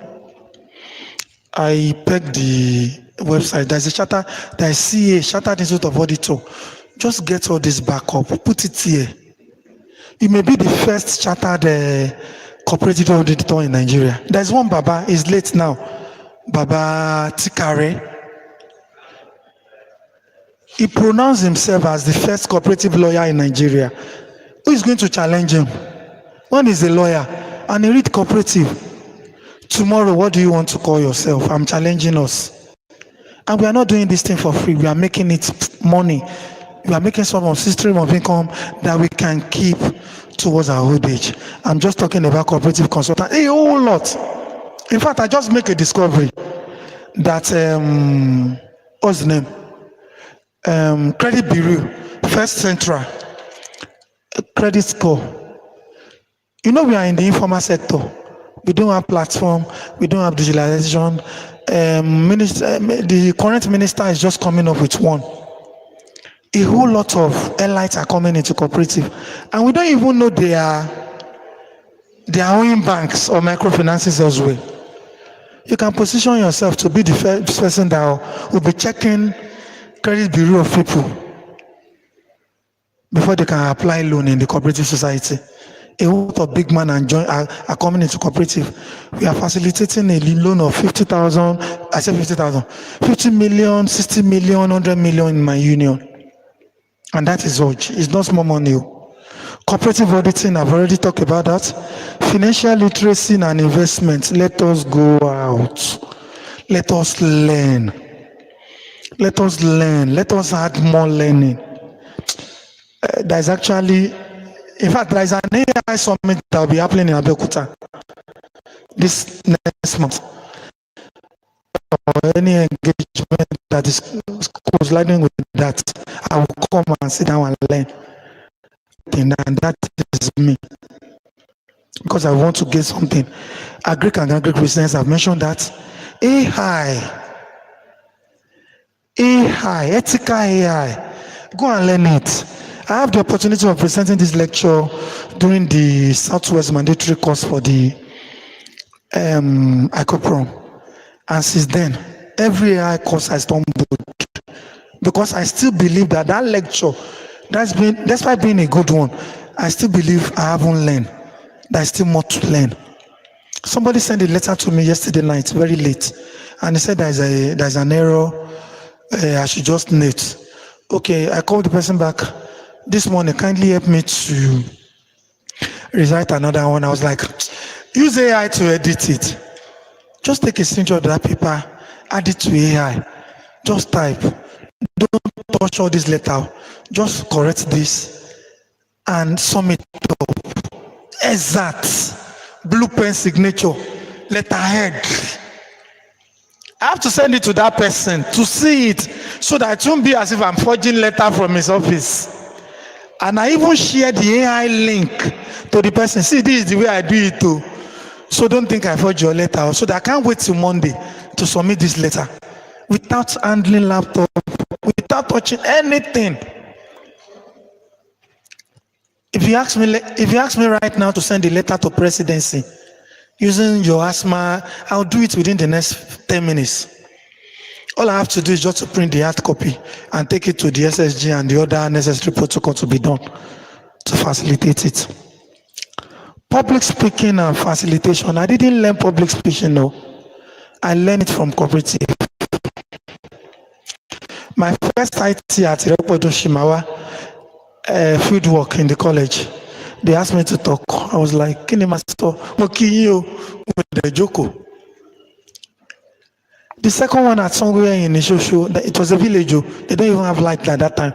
I pegged the website. There's a charter, there's CA, Chartered Institute of Auditor. Just get all this backup, put it here. You may be the first chartered cooperative auditor in Nigeria. There's one Baba, he's late now. Baba Tikare. He pronounced himself as the first cooperative lawyer in Nigeria. Who is going to challenge him? One is a lawyer and he read cooperative. Tomorrow, what do you want to call yourself? I'm challenging us. And we are not doing this thing for free. We are making it money. We are making some stream of income that we can keep towards our old age. I'm just talking about cooperative consultant. A whole lot. In fact, I just make a discovery that, what's the name? Credit Bureau, First Central, credit score. You know, we are in the informal sector. We don't have platform. We don't have digitalization. The current minister is just coming up with one. A whole lot of elites are coming into cooperative, and we don't even know they are owning banks or microfinances elsewhere. You can position yourself to be the first person that will be checking credit bureau of people before they can apply loan in the cooperative society. A lot of big men are coming into cooperative. We are facilitating a loan of 50,000, I said 50,000, 50 million, 60 million, 100 million in my union. And that is all. It's not small money. Cooperative auditing, I've already talked about that. Financial literacy and investment. Let us go out. Let us learn. Let us learn. Let us add more learning. There's actually, in fact, there is an AI summit that will be happening in Abeokuta this next month. Or any engagement that is colliding with that, I will come and sit down and learn. And that is me. Because I want to get something. Agric and agri-business, I've mentioned that. AI, ethical AI. Go and learn it. I have the opportunity of presenting this lecture during the Southwest mandatory course for the ICOPROM. And since then, every AI course I stumbled because I still believe that lecture, despite being a good one, I still believe I haven't learned. There's still more to learn. Somebody sent a letter to me yesterday night, very late, and he said there's an error. I should just note. Okay, I called the person back this morning. Kindly help me to rewrite another one. I was like, use AI to edit it. Just take a screenshot of that paper, add it to AI. Just type. Don't touch all this letter. Just correct this and sum it up. Exact. Blue pen signature. Letterhead. I have to send it to that person to see it so that it won't be as if I'm forging letter from his office. And I even share the AI link to the person. See, this is the way I do it too. So don't think I forged your letter. So that I can't wait till Monday to submit this letter without handling laptop, without touching anything. If you ask me right now to send a letter to presidency using your asthma, I'll do it within the next 10 minutes. All I have to do is just to print the hard copy and take it to the SSG and the other necessary protocol to be done to facilitate it. Public speaking and facilitation. I didn't learn public speaking, no. I learned it from Cooperative. My first IT at Irepodo Shimawa field work in the college, they asked me to talk. I was like, Kini Master, the second one at somewhere in Ishosho, it was a village. They don't even have light at that time.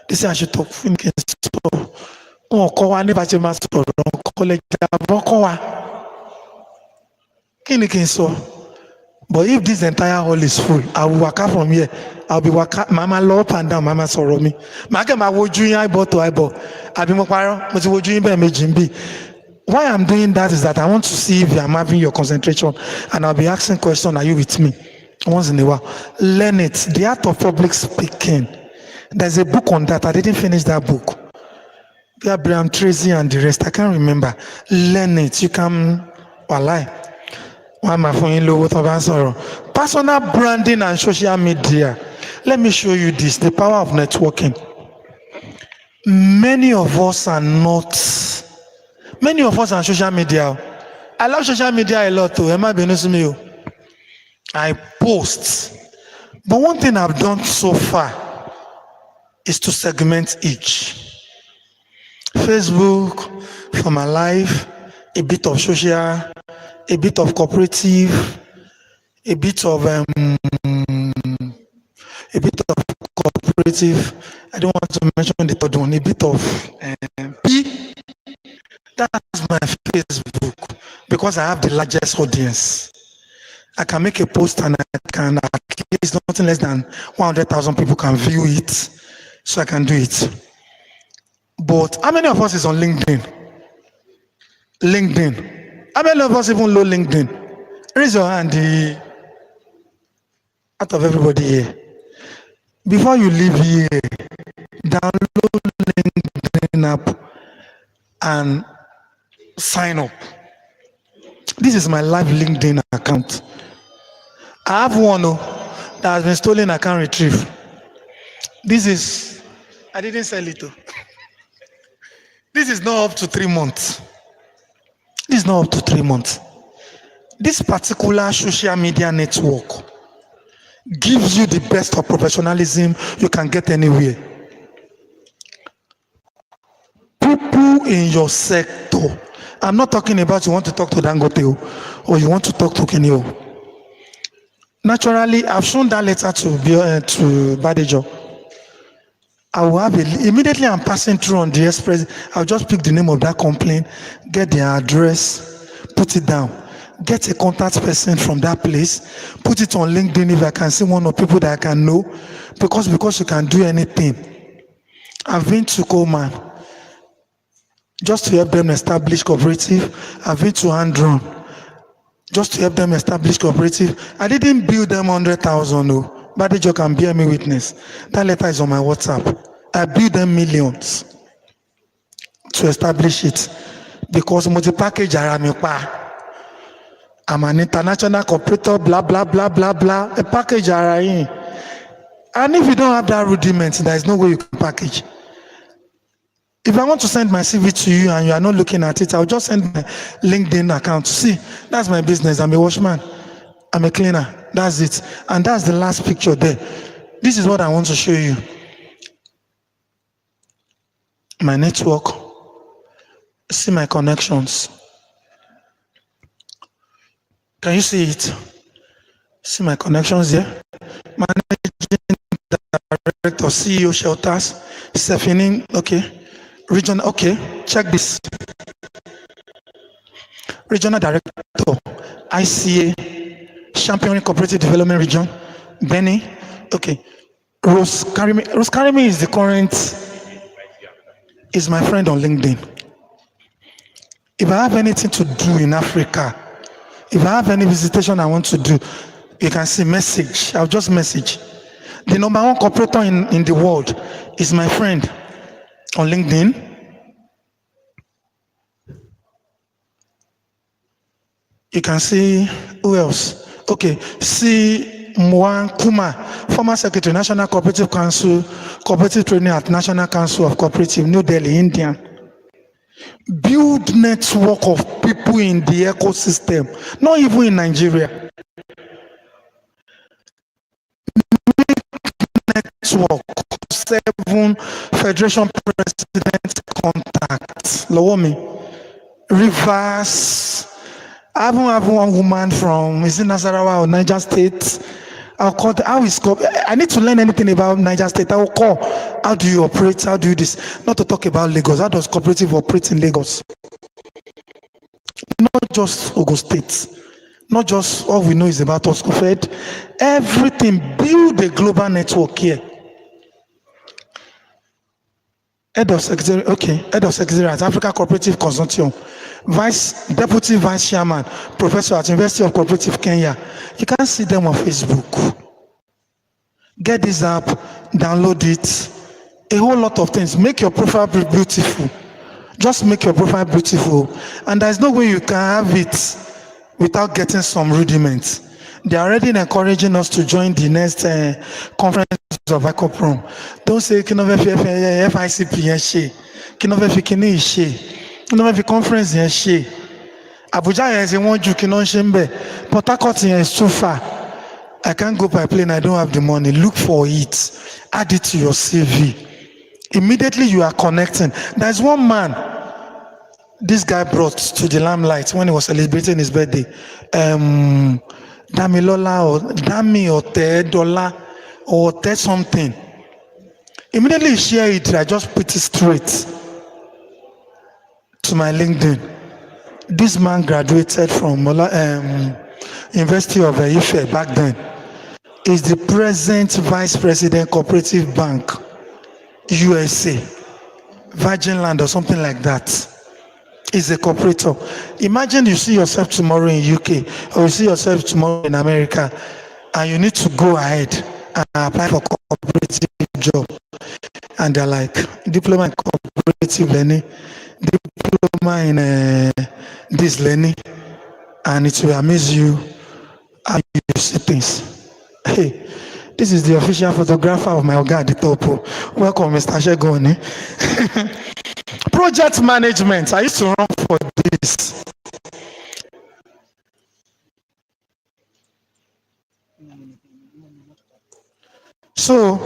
They said I should talk. College. But if this entire hall is full, I will walk out from here. I'll be walking, Mama low up and down, Mama sorrow me. Why I'm doing that is that I want to see if I'm having your concentration, and I'll be asking questions. Are you with me? Once in a while, learn it. The art of public speaking. There's a book on that. I didn't finish that book. Abraham Tracy and the rest. I can't remember. Learn it. You can. Walai. Personal branding and social media. Let me show you this. The power of networking. Many of us are on social media. I love social media a lot too. I post. But one thing I've done so far is to segment each. Facebook for my life, a bit of social, a bit of cooperative, a bit of cooperative. I don't want to mention the third one. A bit of P. That's my Facebook because I have the largest audience. I can make a post and I can at least nothing less than 100,000 people can view it, so I can do it. But how many of us is on LinkedIn? How many of us even know LinkedIn? Raise your hand out of everybody here. Before you leave here, download LinkedIn app and sign up. This is my live LinkedIn account. I have one that has been stolen. I can't retrieve. I didn't sell it. This is not up to 3 months. This particular social media network gives you the best of professionalism you can get anywhere. People in your sector. I'm not talking about you want to talk to Dangote or you want to talk to Kenyo. Naturally, I've shown that letter to Badejo. I will have immediately I'm passing through on the express. I'll just pick the name of that complaint, get their address, put it down, get a contact person from that place, put it on LinkedIn if I can see one of people that I can know, because you can do anything. I've been to Coleman just to help them establish cooperative. I've been to Andron just to help them establish cooperative. I didn't bill them 100,000, no. Badejo can bear me witness. That letter is on my WhatsApp. I bill them millions to establish it because multi-package aramipa. I'm an international cooperator, blah, blah, blah, blah, blah. A package arayin. And if you don't have that rudiment, there is no way you can package. If I want to send my CV to you and you are not looking at it, I'll just send my LinkedIn account. See, that's my business. I'm a washman. I'm a cleaner. That's it. And that's the last picture there. This is what I want to show you. My network. See my connections. Can you see it? See my connections there? Managing Director, CEO Shelters, Stephanie, okay. Regional, okay. Check this. Regional Director, ICA, Championing Cooperative Development Region, Benny, okay. Rose Karimi is the current, is my friend on LinkedIn. If I have anything to do in Africa, if I have any visitation I want to do, you can see message. I'll just message. The number one cooperator in the world is my friend on LinkedIn. You can see who else. Okay, see Mwan Kuma, former Secretary, National Cooperative Council, Cooperative Training at National Council of Cooperative, New Delhi, India. Build network of people in the ecosystem, not even in Nigeria. Network, 7 Federation President contacts. Lowomi, Rivers. I haven't have one woman from, is it Nasarawa or Niger State? I'll call, how is, I need to learn anything about Niger State. I will call, how do you operate? How do you this? Not to talk about Lagos. How does cooperative operate in Lagos? Not just Ogun State. Not just all we know is about Oscofed. Everything, build a global network here. Head of Secretary, okay, Head of Secretariat, Africa Cooperative Consortium, Deputy Vice Chairman, Professor at University of Cooperative Kenya. You can see them on Facebook. Get this app, download it. A whole lot of things. Make your profile beautiful. Just make your profile beautiful. And there's no way you can have it without getting some rudiments. They are already encouraging us to join the next conference of ECOPROM. Don't say FICP yẹn ṣe, kinofe fi kini ṣe, kinofe fi conference yẹn ṣe. Abuja yẹn ṣe wọ́n ju kino ṣe ń bẹ̀. Port Harcourt yẹn is too far. I can't go by plane. I don't have the money. Look for it. Add it to your CV. Immediately you are connecting. There's one man this guy brought to the limelight when he was celebrating his birthday. Damilola or Dami or Tedola or Te something. Immediately he shared it, I just put it straight to my LinkedIn. This man graduated from University of Ife back then. Is the present Vice President Cooperative Bank, USA, Virgin Land or something like that. Is a cooperator. Imagine you see yourself tomorrow in UK or you see yourself tomorrow in America and you need to go ahead and apply for cooperative job. And they're like, diploma in cooperative learning, diploma in this learning, and it will amaze you how you see things. Hey, this is the official photographer of my Oga at the top. Welcome, Mr. Shegoni. Project management. I used to run for this. So,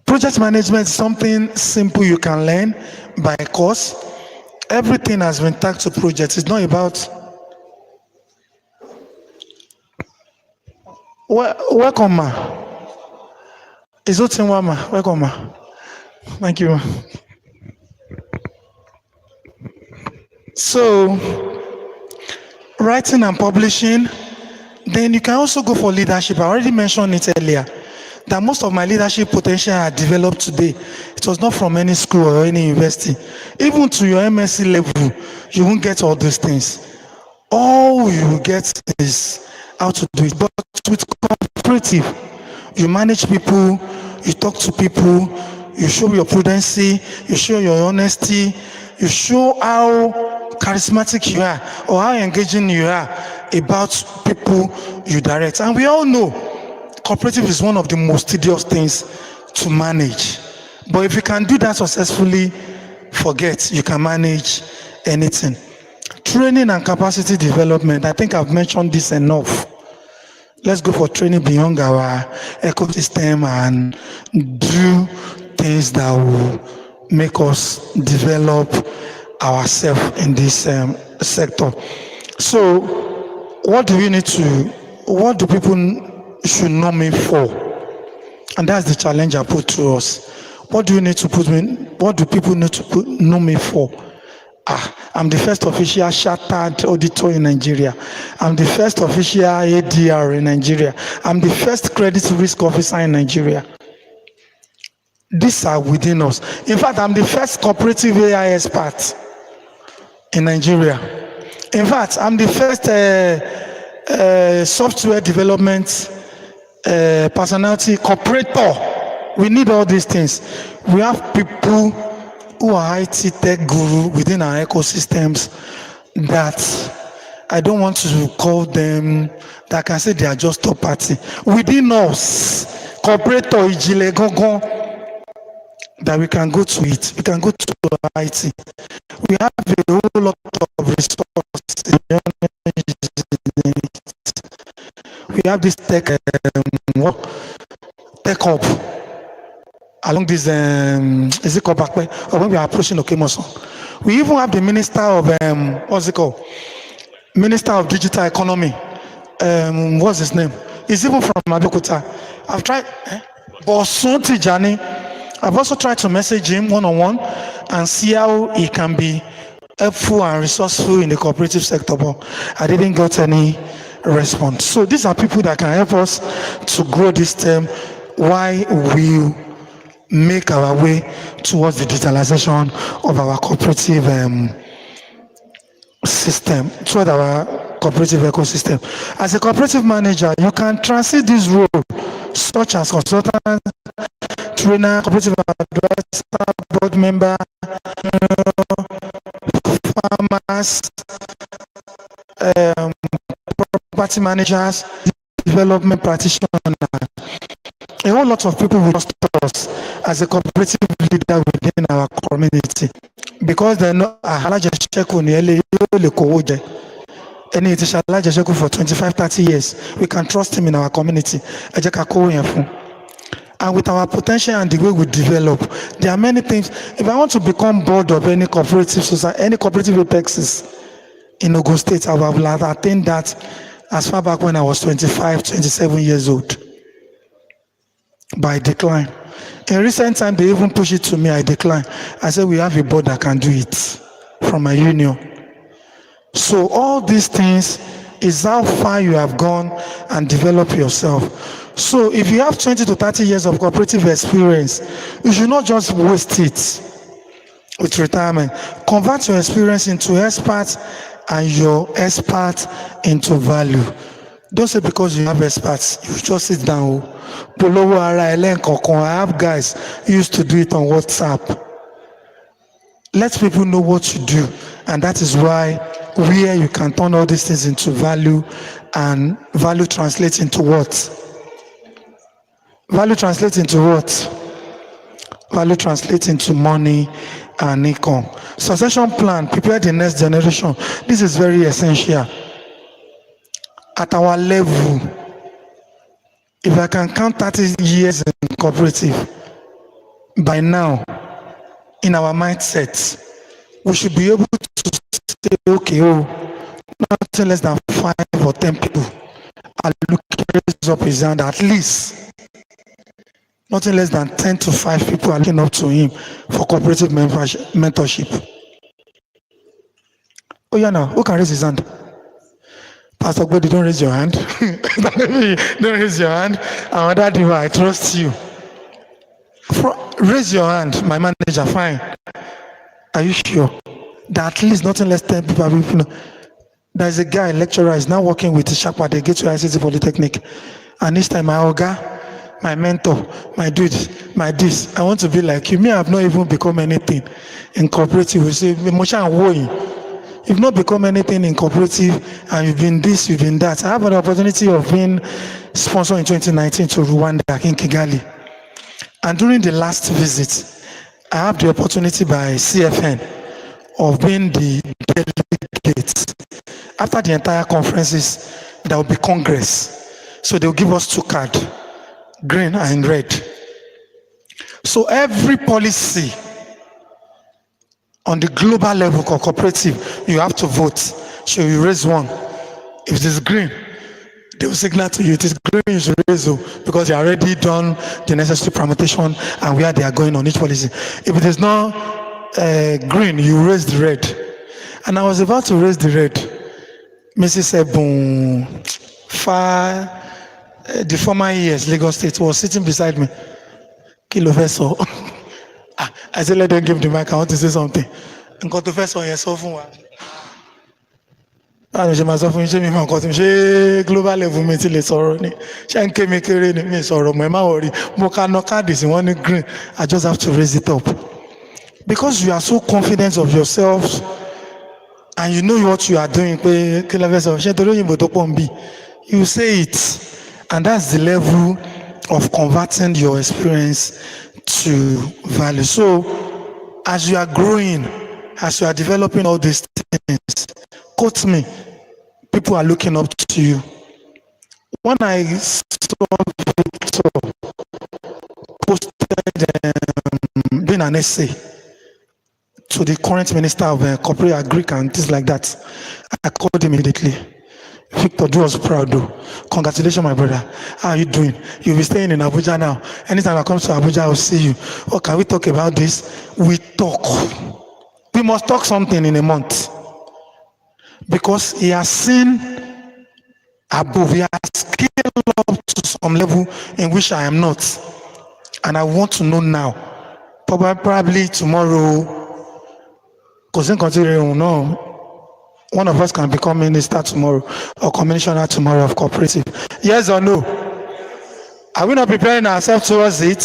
project management is something simple you can learn by course. Everything has been tagged to projects. It's not about. Welcome, ma. It's Otinwama. Welcome, ma. Thank you, ma. So, writing and publishing, then you can also go for leadership. I already mentioned it earlier, that most of my leadership potential I developed today, it was not from any school or any university. Even to your MSc level, you won't get all those things. All you will get is how to do it. But with cooperative, you manage people, you talk to people, you show your prudency, you show your honesty, you show how charismatic you are or how engaging you are about people you direct. And we all know cooperative is one of the most tedious things to manage. But if you can do that successfully, forget you can manage anything. Training and capacity development, I think I've mentioned this enough. Let's go for training beyond our ecosystem and do things that will make us develop ourselves in this sector. So, what do people should know me for? And that's the challenge I put to us. What do people need to know me for? I'm the first official chartered auditor in Nigeria. I'm the first official ADR in Nigeria. I'm the first credit risk officer in Nigeria. These are within us. In fact, I'm the first cooperative AI expert in Nigeria. In fact, I'm the first software development personality cooperator. We need all these things. We have people who are IT tech guru within our ecosystems that I don't want to call them, that I can say they are just top party. Within us, cooperator Ijile Gongon, that we can go to it. We can go to IT. We have a whole lot of resources. We have this tech hub along this is it called Bakpe, or when we are approaching Okemoso. We even have the minister of what's it called? Minister of Digital Economy. What's his name? He's even from Abeokuta. I've tried Bosun Tijani. I've also tried to message him one-on-one and see how he can be helpful and resourceful in the cooperative sector, but I didn't get any response. So these are people that can help us to grow this term while we make our way towards the digitalization of our cooperative system, toward our cooperative ecosystem. As a cooperative manager, you can transit this role such as consultant, trainer, cooperative advisor, board member, farmers, property managers, development practitioners. A whole lot of people will trust us as a cooperative leader within our community because they know any for 25-30 years. We can trust him in our community. And with our potential and the way we develop, there are many things. If I want to become board of any cooperative society, any cooperative apexes in Ogun State, I would have attained that as far back when I was 25, 27 years old. But I decline. In recent time, they even push it to me, I decline. I said, we have a board that can do it from my union. So all these things is how far you have gone and developed yourself. So if you have 20 to 30 years of cooperative experience, you should not just waste it with retirement. Convert your experience into expert and your expert into value. Don't say because you have experts, you just sit down. I have guys who used to do it on WhatsApp. Let people know what you do, and that is why where you can turn all these things into value, and value translates into what? Value translates into what? Value translates into money and income. Succession plan, prepare the next generation. This is very essential. At our level, if I can count 30 years in cooperative, by now, in our mindset, we should be able to say, okay, nothing less than 5 or 10 people are looking up his hand, at least. Nothing less than 10 to 5 people are looking up to him for cooperative mentorship. Oh yeah, now, who can raise his hand? Pastor Gbodi, don't raise your hand. Don't raise your hand. And that diva, I trust you. Raise your hand, my manager, fine. Are you sure? That at least nothing less than 10 people. There's a guy, lecturer, is now working with Shakwa, they get to ICT Polytechnic. And this time, my Oga, my mentor, my dude, my this. I want to be like you. Me, I have not even become anything in cooperative. We say, you've not become anything in cooperative, and you've been this, you've been that. I have an opportunity of being sponsored in 2019 to Rwanda in Kigali. And during the last visit, I have the opportunity by CFN of being the delegate. After the entire conferences, there will be Congress. So they'll give us 2 cards, green and red. So every policy on the global level for cooperative, you have to vote. So you raise one. If it is green, they will signal to you it is green, you should raise because they already done the necessary permutation and where they are going on each policy. If it is not green, you raise the red. And I was about to raise the red. Mrs. Ebun, the former ES, Lagos State, was sitting beside me. Kilo Feso. I said, let them give the mic. I want to say something. And got to Feso, yes, so fun. I ṣe máa sọ fún yín ṣé mi máa kọ́ sí mi ṣé global level mi ti lè sọ̀rọ̀ ni ṣé ń ké mi kéré ni mi sọ̀rọ̀ mọ́ ẹ má wọrí mo ká ná káàdì sí wọ́n ní green. I just have to raise it up because you are so confident of yourself and you know what you are doing pé kí ló fẹ́ sọ ṣé torí òyìnbó tó pọ̀ ń bì you say it and that's the level of converting your experience to value. So as you are growing, as you are developing all these things, quote me, people are looking up to you. When I saw Victor posted doing an essay to the current minister of Cooperative Agric and things like that, I called him immediately. Victor, do us proud though. Congratulations, my brother. How are you doing? You'll be staying in Abuja now. Anytime I come to Abuja, I'll see you. Oh, can we talk about this? We talk. We must talk something in a month. Because he has seen above, he has scaled up to some level in which I am not. And I want to know now. Probably tomorrow, because no. One of us can become minister tomorrow or commissioner tomorrow of cooperative. Yes or no? Are we not preparing ourselves towards it?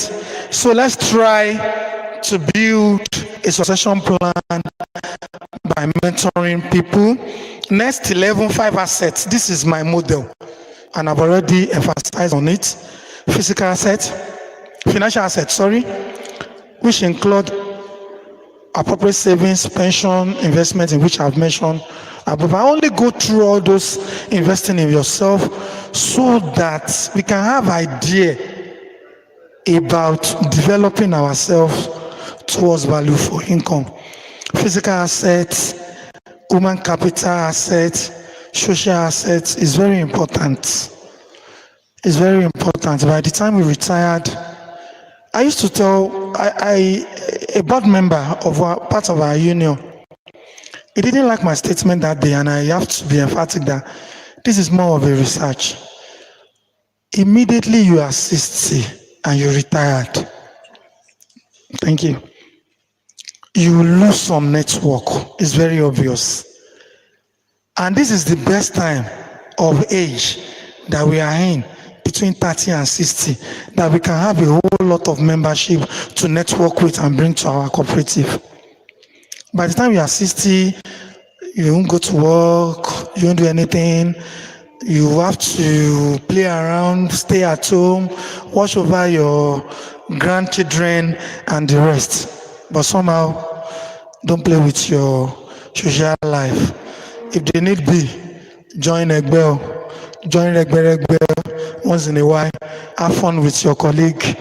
So let's try to build a succession plan by mentoring people. Next 5 assets. This is my model. And I've already emphasized on it. Financial assets, which include appropriate savings, pension, investment in which I've mentioned above. I only go through all those investing in yourself so that we can have idea about developing ourselves towards value for income. Physical assets, human capital assets, social assets is very important. It's very important. By the time we retired, I used to tell a board member of part of our union, he didn't like my statement that day, and I have to be emphatic that this is more of a research. Immediately you are 60 and you retired. Thank you. You lose some network. It's very obvious. And this is the best time of age that we are in, between 30 and 60, that we can have a whole lot of membership to network with and bring to our cooperative. By the time you are 60, you won't go to work, you won't do anything, you have to play around, stay at home, watch over your grandchildren and the rest. But somehow, don't play with your social life. If they need be, join Egba, join Egba once in a while, have fun with your colleague,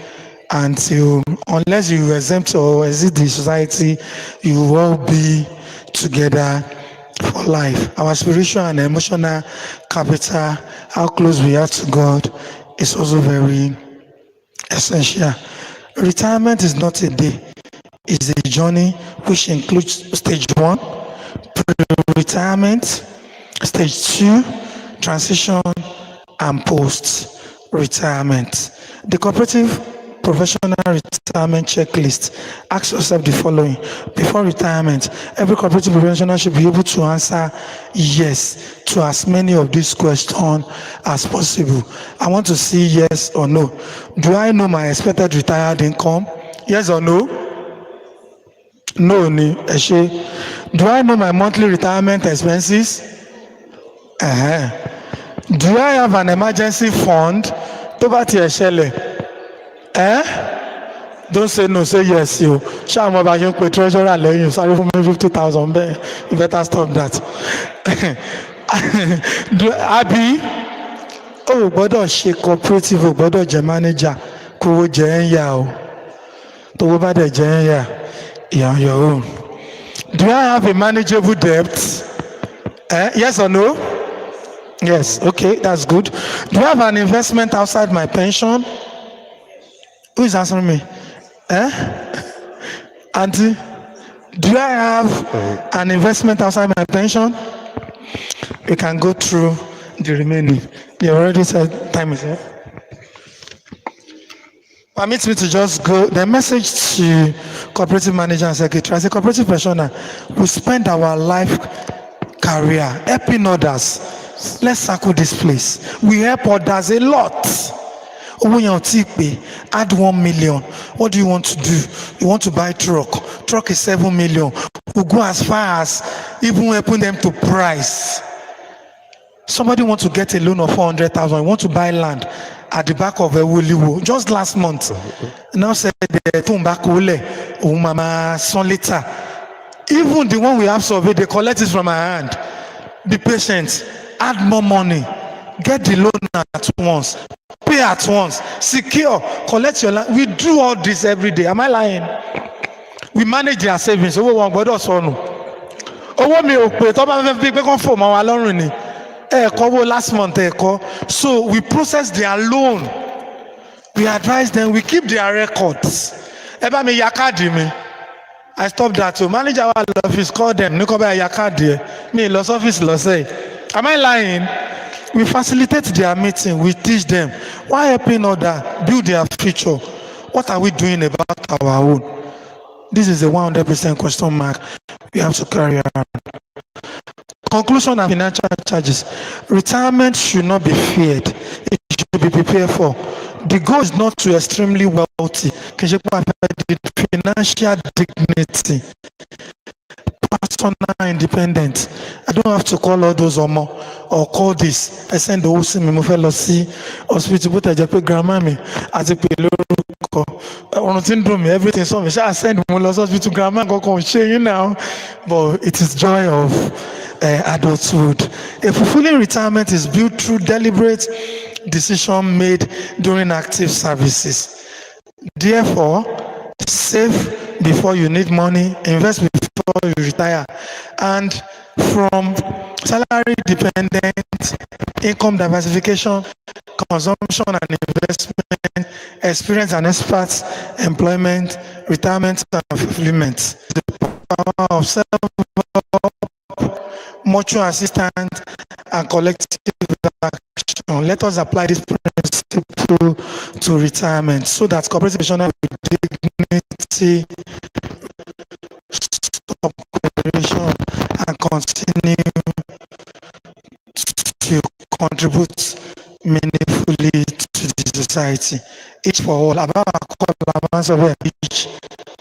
until, unless you exempt or exit the society, you will all be together for life. Our spiritual and emotional capital, how close we are to God, is also very essential. Retirement is not a day, it's a journey which includes stage 1, pre-retirement, stage 2, transition, and post-retirement. The cooperative professional retirement checklist. Ask yourself the following. Before retirement, every cooperative professional should be able to answer yes to as many of these questions as possible. I want to see yes or no. Do I know my expected retired income? Yes or no? No, ni Eshe. Do I know my monthly retirement expenses? Do I have an emergency fund? Tó bá tiẹ̀ ṣẹlẹ̀, don't say no, say yes o. Ṣé àwọn ọba ṣe ń pe treasurer lẹ́yìn sáré fún mi 50,000 bẹ́ẹ̀? You better stop that. Àbí o gbọ́dọ̀ ṣe cooperative, o gbọ́dọ̀ jẹ́ manager kówó jẹ́ ń yà o. Tówó bá dẹ̀ jẹ́ ń yà, you're on your own. Do I have a manageable debt? Yes or no? Yes, okay, that's good. Do I have an investment outside my pension? Who is answering me? Auntie, do I have an investment outside my pension? We can go through the remaining. You already said time is up. Permit me to just go. The message to cooperative manager and secretary. As a cooperative professional, we spend our life career helping others. Let's circle this place. We help others a lot. When you're add 1 million. What do you want to do? You want to buy truck. Truck is 7 million. We go as far as even helping them to price. Somebody want to get a loan of 400,000. You want to buy land at the back of a Woliwo. Just last month. Now said the mama son later. Even the one we have surveyed, they collect it from our hand. Be patient. Add more money. Get the loan at once. Pay at once. Secure. Collect your land. We do all this every day. Am I lying? We manage their savings. Owó wọn gbọ́dọ̀ sọnù. Owó mi ò pé tó bá fẹ́ fi pé kán fò mọ́ wa lọ́rùn ni. Ẹ̀kọ́ last month ẹ̀kọ́. So we process their loan. We advise them. We keep their records. Ẹ bá mi ya káàdì mi. I stopped that. So manager our office call them. Ní kò bá ya káàdì ẹ̀. Mi lọ office lọ sẹ́yìn. Am I lying? We facilitate their meeting. We teach them. Why helping others build their future? What are we doing about our own? This is a 100% question mark. We have to carry on. Conclusion and financial charges. Retirement should not be feared. It should be prepared for. The goal is not to extremely wealthy. Financial dignity. Personal independent. I don't have to call all those or call this. I send the whole sim mo fẹ́ lọ sí hospital but I just pay grandma mi àti pé lórúkọ ọ̀run tí ń dùn mí everything so me I send mo lọ sí hospital grandma kankan ṣe yín now but it is joy of adulthood. A fulfilling retirement is built through deliberate decision made during active services. Therefore, save before you need money, invest before you retire, and from salary dependent, income diversification, consumption and investment, experience and experts, employment, retirement and fulfillment. The power of self-help, mutual assistance, and collective action. Let us apply this principle to retirement so that cooperative professional with dignity, stop cooperation, and continue to contribute meaningfully to the society. Each for all, about each.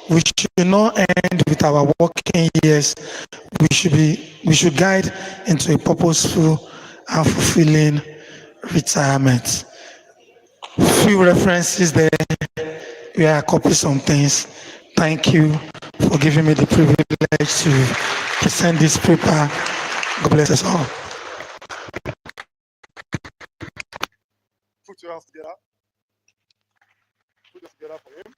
We should not end with our working years. We should guide into a purposeful and fulfilling retirement. Few references there where I copy some things. Thank you for giving me the privilege to present this paper. God bless us all. Put your hands together. Put your hands together for him.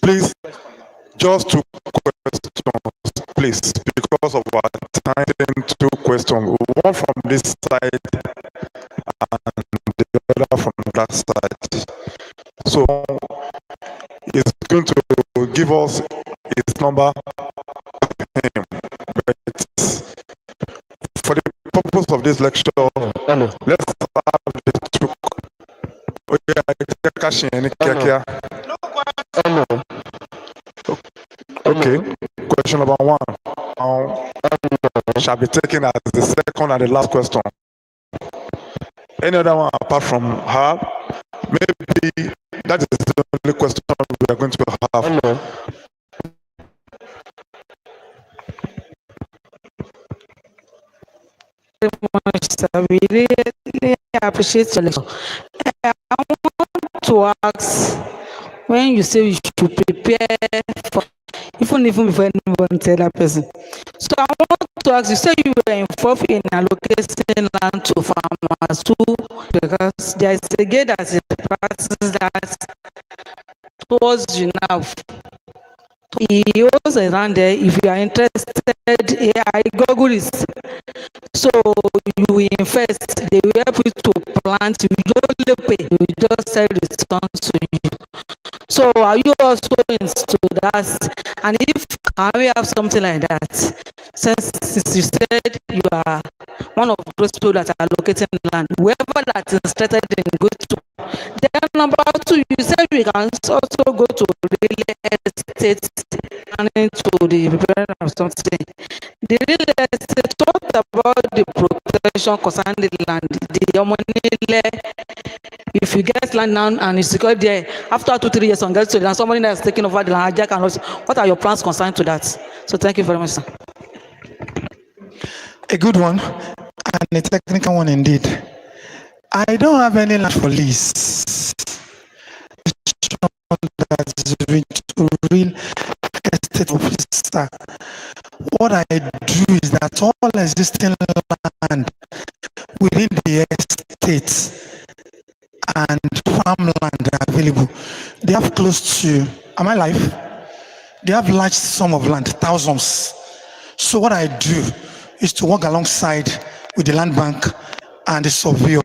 Please, just 2 questions, please, because of our time. 2 questions, one from this side and the other from that side. So he's going to give us his number, but for the purpose of this lecture, let's have the two. Okay, question number one shall be taken as the second and the last question. Any other one apart from her? Maybe that is the only question we are going to have. We really appreciate your lecture. I want to ask, when you say you should prepare for, even before anyone tell that person. So I want to ask, you say you were involved in allocating land to farmers too, because there is a gate that is practice that towards you now. He was around there. If you are interested, I Google it. So you invest, they will help you to plant, you don't pay, you just sell returns to you. So are you also into that? And if can we have something like that? Since you said you are one of those people that are allocating land, whoever that is interested in go to. Then number two, you said we can also go to real estate and into the preparation of something. The real estate talk about the protection concerning the land, the money. If you get land now and it's secured there, after 2-3 years on get to land, somebody that is taking over the land, can also, what are your plans concerning to that? So thank you very much, sir. A good one and a technical one indeed. I don't have any land for lease. That's to real estate officer. What I do is that all existing land within the estate and farmland available, they have close to, am I live? They have large sum of land, thousands. So what I do is to work alongside with the land bank and the surveyor.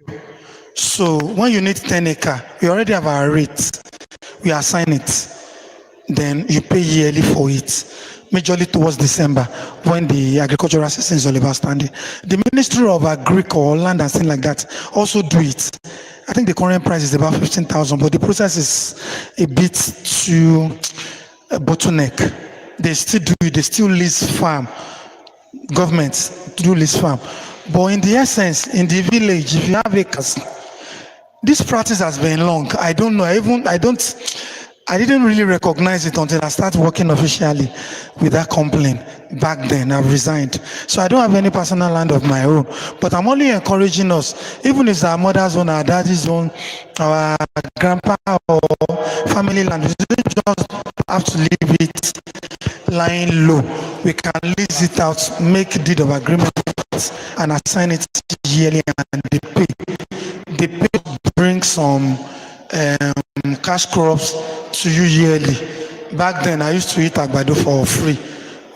So when you need 10 acres, we already have our rates. We assign it. Then you pay yearly for it, majorly towards December when the agricultural season is all about standing. The Ministry of Agriculture or Land and things like that also do it. I think the current price is about 15,000, but the process is a bit too bottleneck. They still do it. They still lease farm. Governments do lease farm. But in the essence, in the village, if you have acres, this practice has been long. I don't know. I didn't really recognize it until I started working officially with that complaint. Back then, I've resigned. So I don't have any personal land of my own. But I'm only encouraging us, even if it's our mother's own, our daddy's own, our grandpa or family land, we just have to leave it lying low. We can lease it out, make deed of agreement and assign it yearly, and they pay. They pay bring some cash crops to you yearly. Back then, I used to eat agbado for free.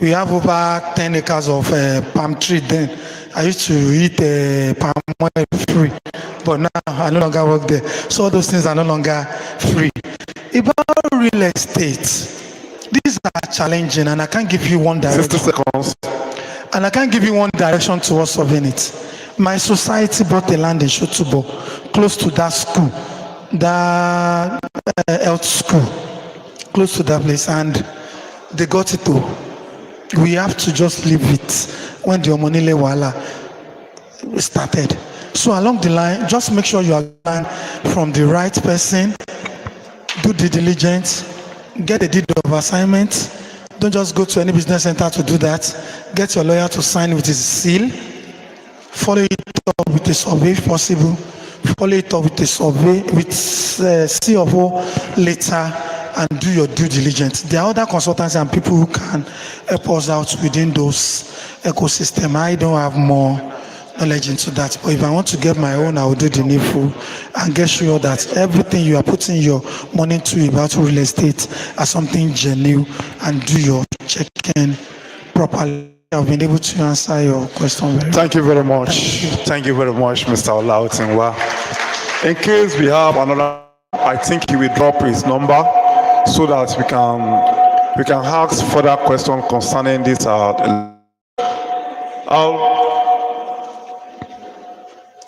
We have over 10 acres of palm tree then. I used to eat palm oil free, but now I no longer work there. So all those things are no longer free. About real estate, these are challenging, and I can't give you one direction. 60 seconds. And I can't give you one direction towards solving it. My society bought a land in Shotubo, close to that school, that health school, close to that place, and they got it too. We have to just leave it when the Omonile Wala started. So along the line, just make sure you are aligned from the right person, do the diligence, get a deed of assignment. Don't just go to any business center to do that. Get your lawyer to sign with his seal. Follow it up with a survey if possible. Follow it up with a survey with C of O later, and do your due diligence. There are other consultants and people who can help us out within those ecosystem. I don't have more knowledge into that, but if I want to get my own, I will do the needful and get sure that everything you are putting your money to about real estate are something genuine, and do your check-in properly. I've been able to answer your question very well. Thank you very much. Thank you very much, Mr. Olautinwa. In case we have another, I think he will drop his number so that we can ask further questions concerning this.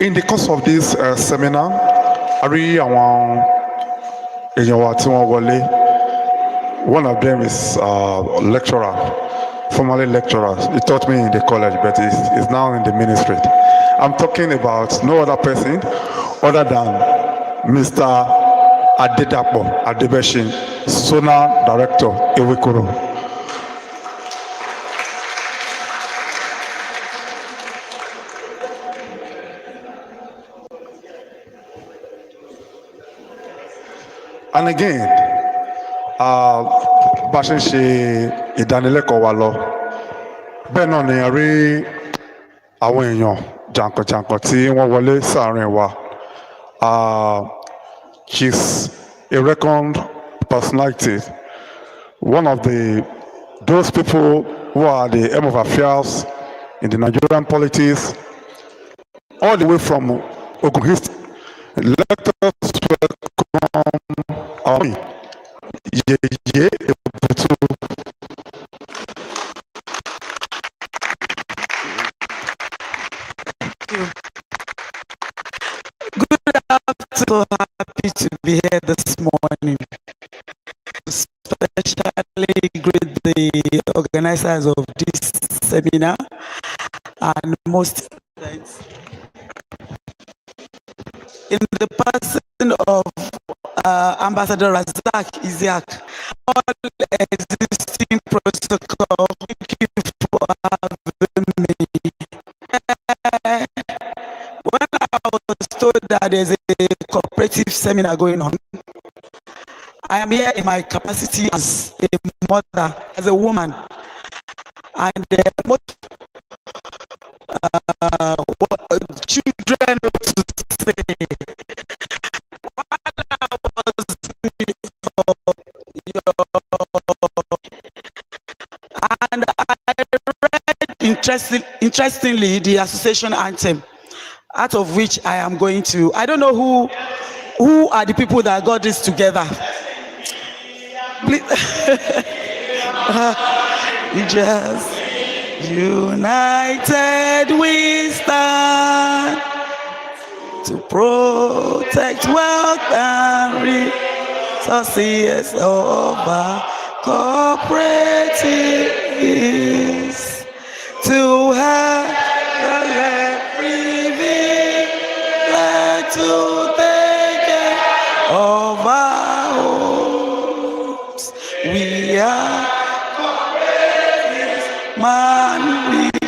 In the course of this seminar, I rí àwọn èèyàn wa tí wọ́n wọlé. One of them is lecturer, formerly lecturer. He taught me in the college, but he's now in the ministry. I'm talking about no other person other than Mr. Adedapo Adebeshin, Zonal Director, Ewekoro. And again, bá a ṣe ń ṣe ìdánilẹ́kọ̀ọ́ wa lọ, bẹ́ẹ̀ náà ni a rí àwọn èèyàn jàǹkànjàǹkàn tí wọ́n wọlé sáàárín wa. She's a reckoned personality, one of those people who are the aim of affairs in the Nigerian politics, all the way from Ogun History. Let us welcome our Yeye Ebutu. So happy to be here this morning. Especially greet the organizers of this seminar and most in the person of Ambassador Razak Isiaq, all existing protocol. Thank you for having me. When I was told that there's a cooperative seminar going on, I am here in my capacity as a mother, as a woman, and what children to say. And I read interestingly the association anthem, out of which I am going to. I don't know who are the people that got this together. Please. Just united we stand to protect wealth and resources of our cooperative is to have to take care of our homes. We are managers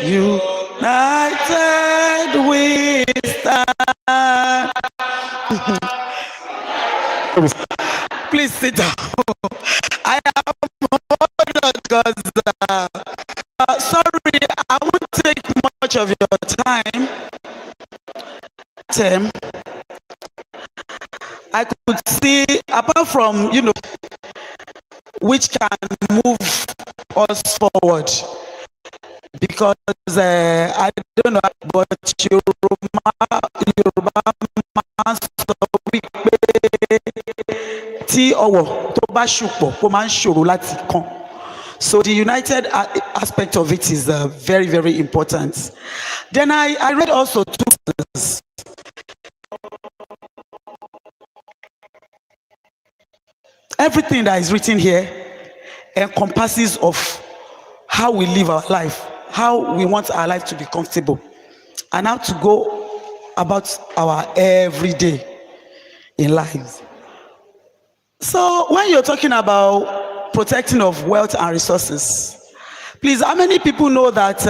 united we stand. Please sit down. I am honored because sorry, I won't take much of your time. I could see, apart from, which can move us forward, because I don't know, but Yorùbá máa ń sọ wípé tí ọwọ́ tó bá ṣùpọ̀ kó máa ń ṣòro láti kán. So the united aspect of it is very, very important. Then I read also two things. Everything that is written here encompasses of how we live our life, how we want our life to be comfortable, and how to go about our everyday in life. So when you're talking about protecting of wealth and resources, please, how many people know that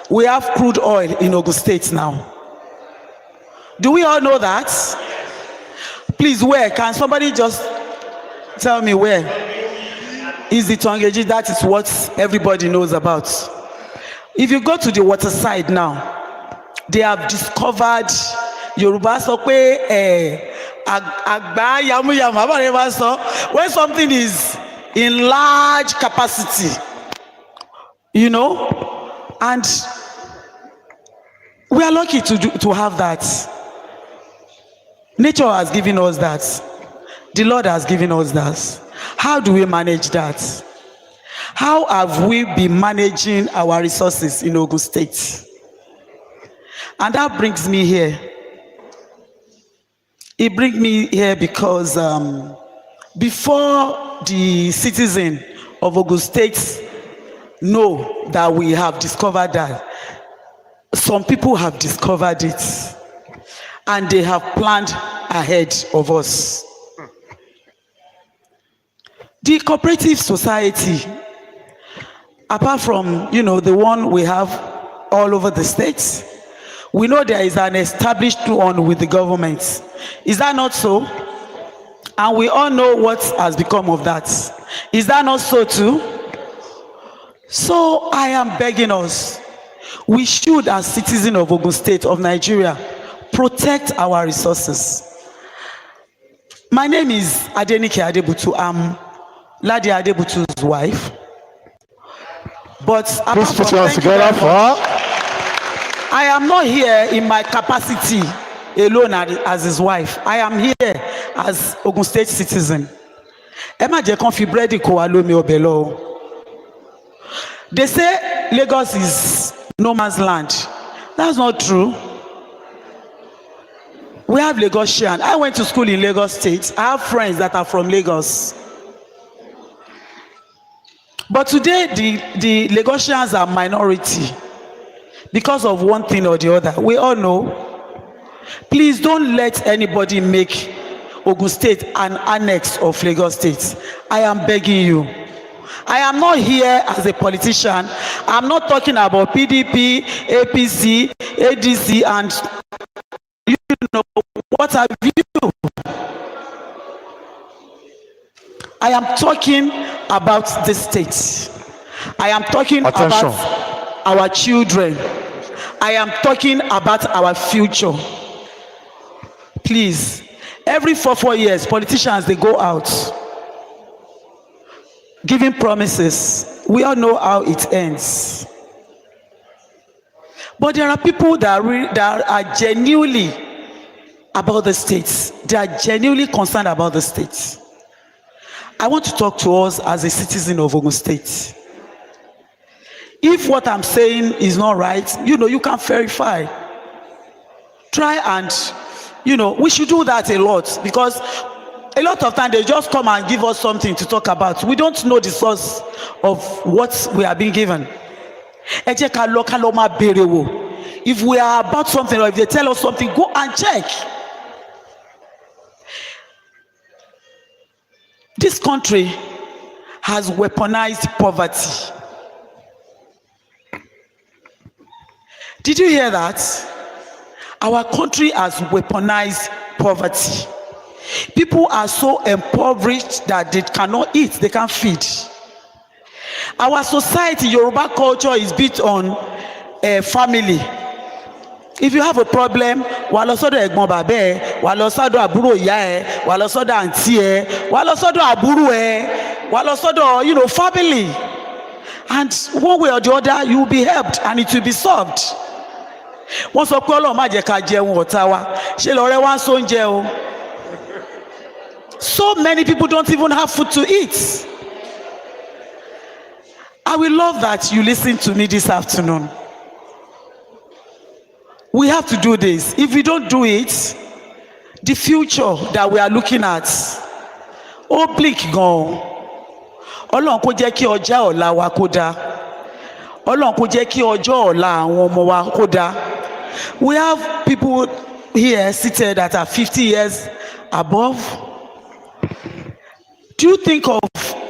we have crude oil in Ogun State now? Do we all know that? Please, where? Can somebody just tell me where? Is the Tongeji? That is what everybody knows about. If you go to the water side now, they have discovered Yorùbá sọ pé àgbá yamuyamu abáyéwá sọ when something is in large capacity, and We are lucky to have that. Nature has given us that. The Lord has given us that. How do we manage that? How have we been managing our resources in Ogun State? And that brings me here. It brings me here because before the citizen of Ogun State know that we have discovered that, some people have discovered it and they have planned ahead of us. The cooperative society, apart from the one we have all over the states, we know there is an established one with the government. Is that not so? And we all know what has become of that. Is that not so too? So I am begging us, we should, as citizens of Ogun State of Nigeria, protect our resources. My name is Adenike Adebutu. I'm Ladi Adebutu's wife. But please put your hands together for. I am not here in my capacity alone as his wife. I am here as Ogun State citizen. They say Lagos is no man's land. That's not true. We have Lagosian. I went to school in Lagos State. I have friends that are from Lagos. But today, the Lagosians are minority because of one thing or the other. We all know. Please don't let anybody make Ogun State an annex of Lagos State. I am begging you. I am not here as a politician. I'm not talking about PDP, APC, ADC, and what have you. I am talking about the state. I am talking about our children. I am talking about our future. Please, every 4 years, politicians, they go out giving promises. We all know how it ends. But there are people that are genuinely about the states. They are genuinely concerned about the states. I want to talk to us as a citizen of Ogun State. If what I'm saying is not right, you can verify. Try and, we should do that a lot, because a lot of time they just come and give us something to talk about. We don't know the source of what we are being given. If we are about something, or if they tell us something, go and check. This country has weaponized poverty. Did you hear that? Our country has weaponized poverty. People are so impoverished that they cannot eat, they can't feed. Our society, Yoruba culture, is built on family. If you have a problem, wà lọ sọ́dọ̀ ẹ̀gbọ́n bàbá ẹ, wà lọ sọ́dọ̀ àbúrò ìyá ẹ, wà lọ sọ́dọ̀ àǹtí ẹ, wà lọ sọ́dọ̀ àbúrò ẹ, wà lọ sọ́dọ̀ family. And one way or the other, you will be helped and it will be solved. Wọ́n sọ pé Ọlọ́run má jẹ́ ká jẹun ọ̀tá wa, ṣé lọ́rẹ́ wá ń sóúnjẹ o. So many people don't even have food to eat. I will love that you listen to me this afternoon. We have to do this. If we don't do it, the future that we are looking at, ó bleak gan. Ọlọ́run kó jẹ́ kí ọjọ́ ọ̀la wa kó dá. Ọlọ́run kó jẹ́ kí ọjọ́ ọ̀la àwọn ọmọ wa kó dá. We have people here seated that are 50 years above. Do you think of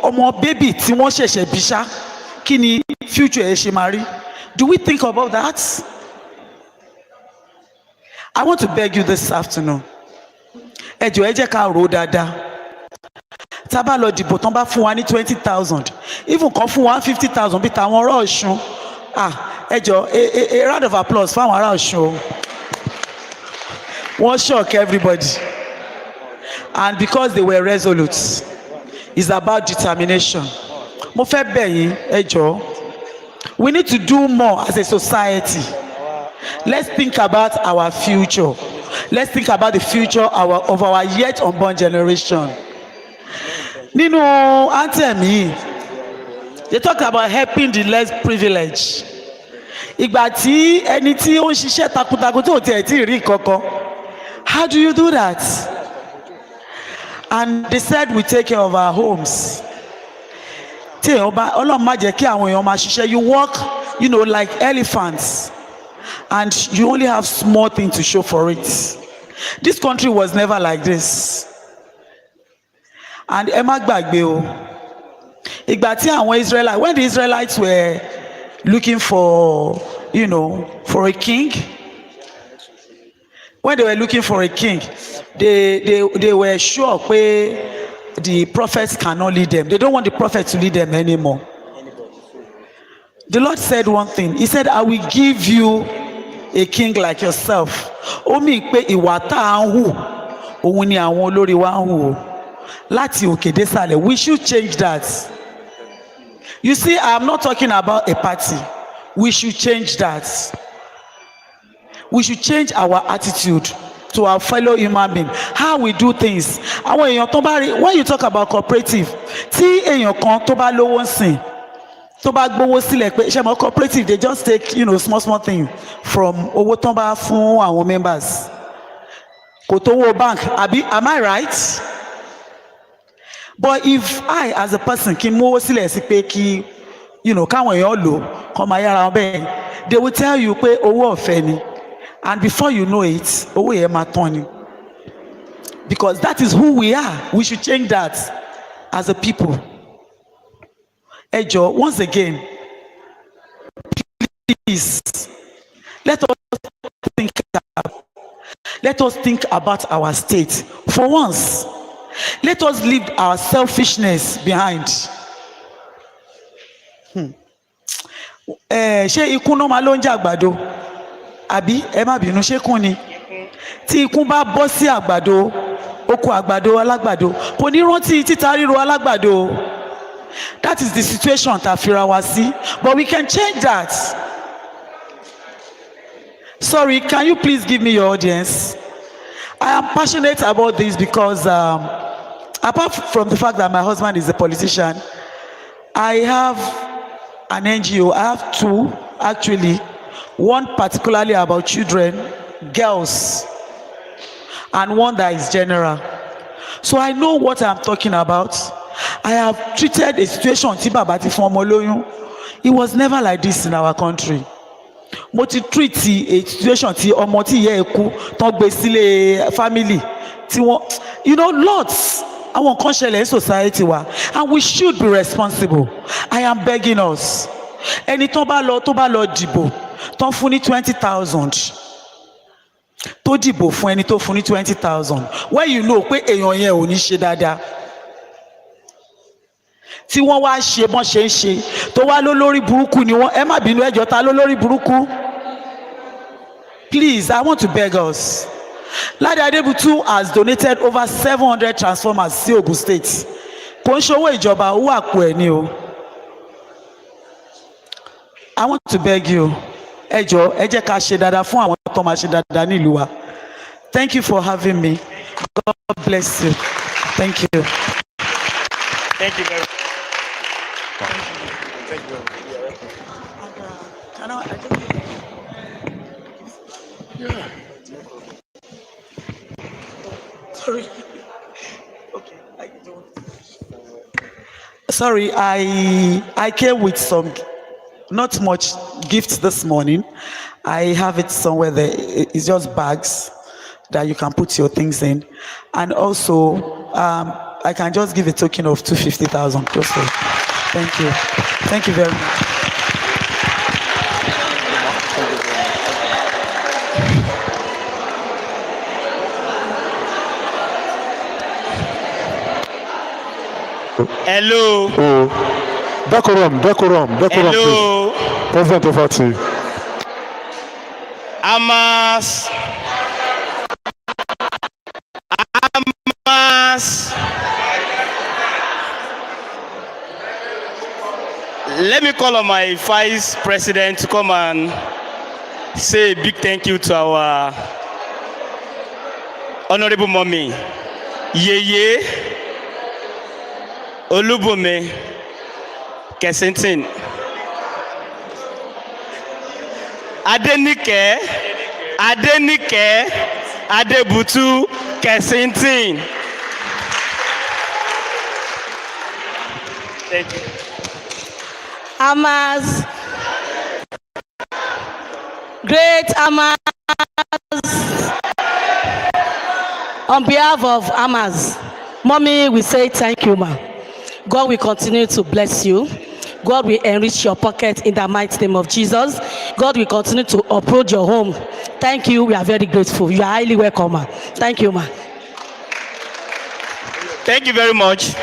ọmọ baby tí wọ́n ṣẹ̀ṣẹ̀ bí ṣá? Kí ni future ẹ̀ ṣe máa rí? Do we think about that? I want to beg you this afternoon. Ẹ jọ̀ọ́ ẹ jẹ́ ká rò dáadáa. Tá bá lọ dìbò tán bá fún wa ní 20,000, even kan fún wa 50,000 bí tàwọn ará Ọ̀ṣun. Ẹ jọ̀ọ́ a round of applause fáwọn ará Ọ̀ṣun. Wọ́n shock everybody. And because they were resolute, it's about determination. Mo fẹ́ bẹ̀ yín, ẹ jọ̀ọ́. We need to do more as a society. let's think about our future. Let's think about the future of our yet unborn generation. Nínú anthem yìí, they talk about helping the less privileged. Ìgbà tí ẹni tí ó ń ṣiṣẹ́ takuntakun tó tiẹ̀ tí ì rí kankan, how do you do that? And they said we take care of our homes. Tí èèyàn bá Ọlọ́run má jẹ́ kí àwọn èèyàn máa ṣiṣẹ́, you work, you know, like elephants, and you only have small things to show for it. This country was never like this. And ẹ má gbàgbé o, ìgbà tí àwọn Israelites, when the Israelites were looking for, you know, for a king, when they were looking for a king, they were sure the prophets cannot lead them. They don't want the prophet to lead them anymore. The Lord said one thing. He said, I will give you a king like yourself. Ó mì pé ìwà tá à ń hù òun ni àwọn olórí wa ń hù o. Láti òkè désàlẹ̀, we should change that. You see, I am not talking about a party. We should change that. We should change our attitude to our fellow human being, how we do things. Àwọn èèyàn tó bá rí, when you talk about cooperative, tí èèyàn kan tó bá lówó ń sìn, tó bá gbówó sílẹ̀ pé ṣe mọ́ cooperative, they just take, you know, small thing from owó tó bá fún àwọn members. Kò tó owó bank, àbí, am I right? But if I as a person kí n mówó sílẹ̀ sí pé kí, you know, káwọn èèyàn lò kọ́ máa yára wọn bẹ́ẹ̀, they will tell you pé owó ọ̀fẹ́ ni, and before you know it, owó yẹn máa tán ni. Because that is who we are. We should change that as a people. Ẹ jọ̀ọ́, once again, please, let us think about our state. For once, let us leave our selfishness behind. Ṣé ikún náà máa ló ń jẹ àgbàdo? Àbí ẹ má bínú, ṣé kún ni? Tí ikún bá bọ́ sí àgbàdo, oko àgbàdo alágbàdo, kò ní rántí títa ríro alágbàdo. That is the situation tá a fira wá sí, but we can change that. Sorry, can you please give me your audience? I am passionate about this because apart from the fact that my husband is a politician, I have an NGO. I have two, actually. One particularly about children, girls, and one that is general. So I know what I'm talking about. I have treated a situation tí bàbá ti fún ọmọ lóyún. It was never like this in our country. Mo ti treat a situation tí ọmọ tí ìyá ẹ̀ kú tán gbé sílé family tí wọ́n, you know, lots àwọn nǹkan ṣẹlẹ̀ in society wa, and we should be responsible. I am begging us. Ẹni tó bá lọ dìbò tán fún ní 20,000 tó dìbò fún ẹni tó fún ní 20,000 when you know pé èèyàn yẹn ò ní ṣe dáadáa, tí wọ́n wá ṣe bọ́n ṣe ń ṣe tó wá lólórí burúkú ni wọ́n, ẹ má bínú ẹjọ́ ta lólórí burúkú. Please, I want to beg us. Ladi Adebutu has donated over 700 transformers sí Ogun State. Kò ń ṣowó ìjọba, owó àpò ẹ̀ ni o. I want to beg you. Ẹ jọ̀ọ́, ẹ jẹ́ ká ṣe dáadáa fún àwọn tó máa ṣe dáadáa nílùú wa. Thank you for having me. God bless you. Thank you. Thank you very much. Thank you. Sorry. Okay, I don't. Sorry, I came with some, not much gifts this morning. I have it somewhere there. It's just bags that you can put your things in, and also I can just give a token of 250,000. Just for, thank you. Thank you very much. Hello. Oh, decorum, Hello. please. President, over to you. Aamas. Let me call on my vice president to come and say a big thank you to our honorable mommy, Yeye Olubome Kensington, Adenike Adebutu Kensington. Thank you. Aamas, great Aamas, on behalf of Aamas, Mommy, we say thank you, ma. God will continue to bless you. God will enrich your pocket in the mighty name of Jesus. God will continue to uphold your home. Thank you. We are very grateful. You are highly welcome, ma. Thank you, ma. Thank you very much.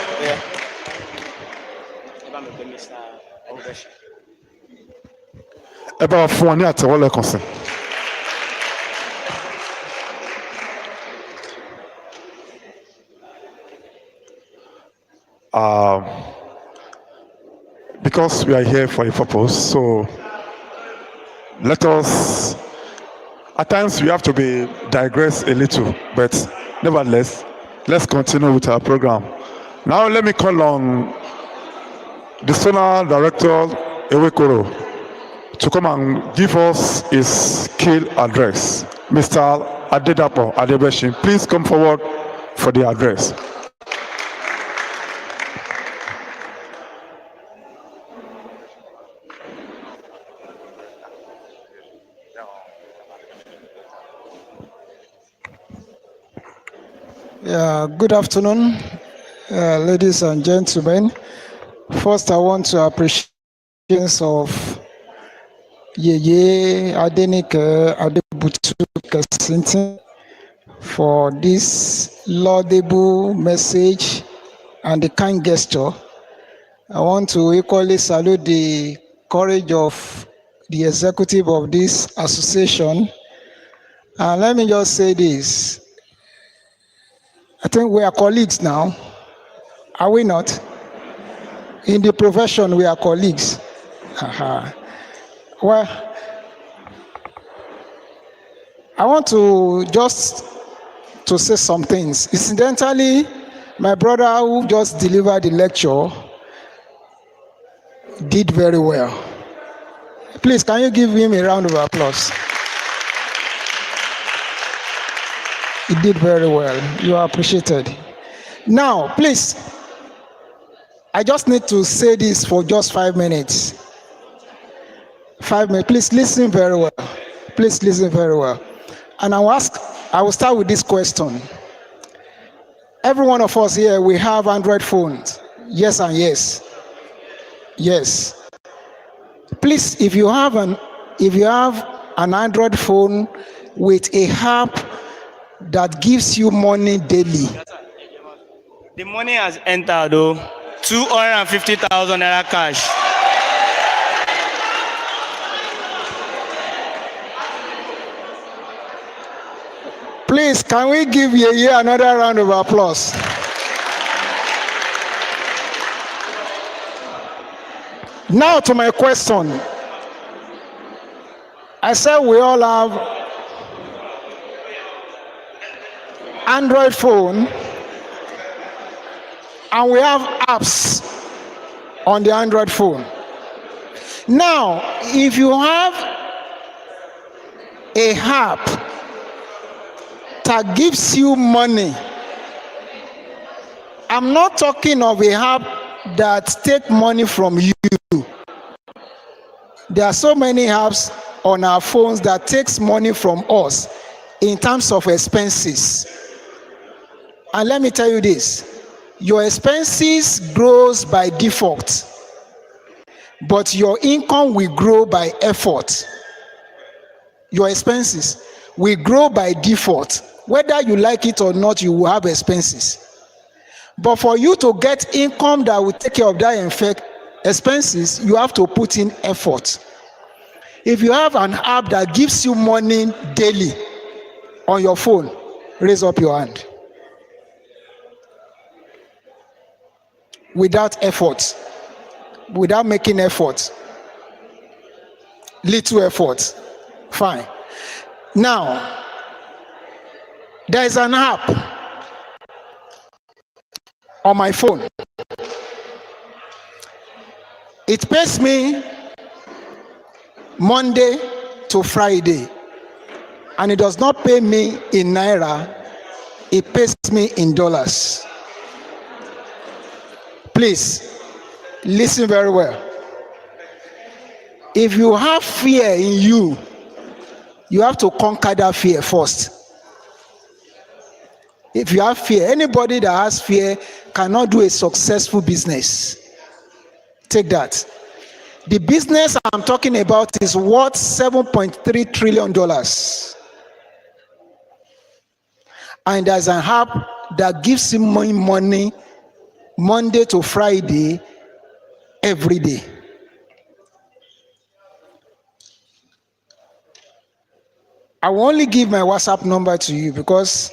ẹ bá wa fún wọn ní àtẹ́wọ́ lẹ́ẹ̀kan sí. Because we are here for a purpose, so let us, at times we have to be digress a little, but nevertheless, let's continue with our program. Now let me call on the Zonal Director, Ewekoro, to come and give us his skill address. Mr. Adedapo Adebeshin, please come forward for the address. Yeah, good afternoon, ladies and gentlemen. First, I want to appreciate the presence of Yeye Adenike Adebutu Kensington for this laudable message and the kind gesture. I want to equally salute the courage of the executive of this association. And let me just say this. I think we are colleagues now. Are we not? In the profession, we are colleagues. Well, I want to just to say some things. Incidentally, my brother who just delivered the lecture did very well. Please, can you give him a round of applause? He did very well. You are appreciated. Now, please, I just need to say this for just 5 minutes. 5 minutes. Please listen very well. Please listen very well. And I will start with this question. Every one of us here, we have Android phones. Yes and yes. Yes. Please, if you have an Android phone with a app that gives you money daily. The money has entered though. 250,000 naira cash. Please, can we give Yeye another round of applause? Now to my question. I said we all have Android phone and we have apps on the Android phone. Now, if you have a app that gives you money, I'm not talking of a app that take money from you. There are so many apps on our phones that takes money from us in terms of expenses. And let me tell you this, your expenses grows by default, but your income will grow by effort. Your expenses will grow by default. Whether you like it or not, you will have expenses. But for you to get income that will take care of that expenses, you have to put in effort. If you have an app that gives you money daily on your phone, raise up your hand. Without effort, without making effort, little effort, Fine. Now, there is an app on my phone. It pays me Monday to Friday, and it does not pay me in naira, it pays me in dollars. Please listen very well. If you have fear in you, you have to conquer that fear first. If you have fear, anybody that has fear cannot do a successful business. Take that. The business I'm talking about is worth $7.3 trillion. And there's an app that gives him money Monday to Friday, every day. I will only give my WhatsApp number to you because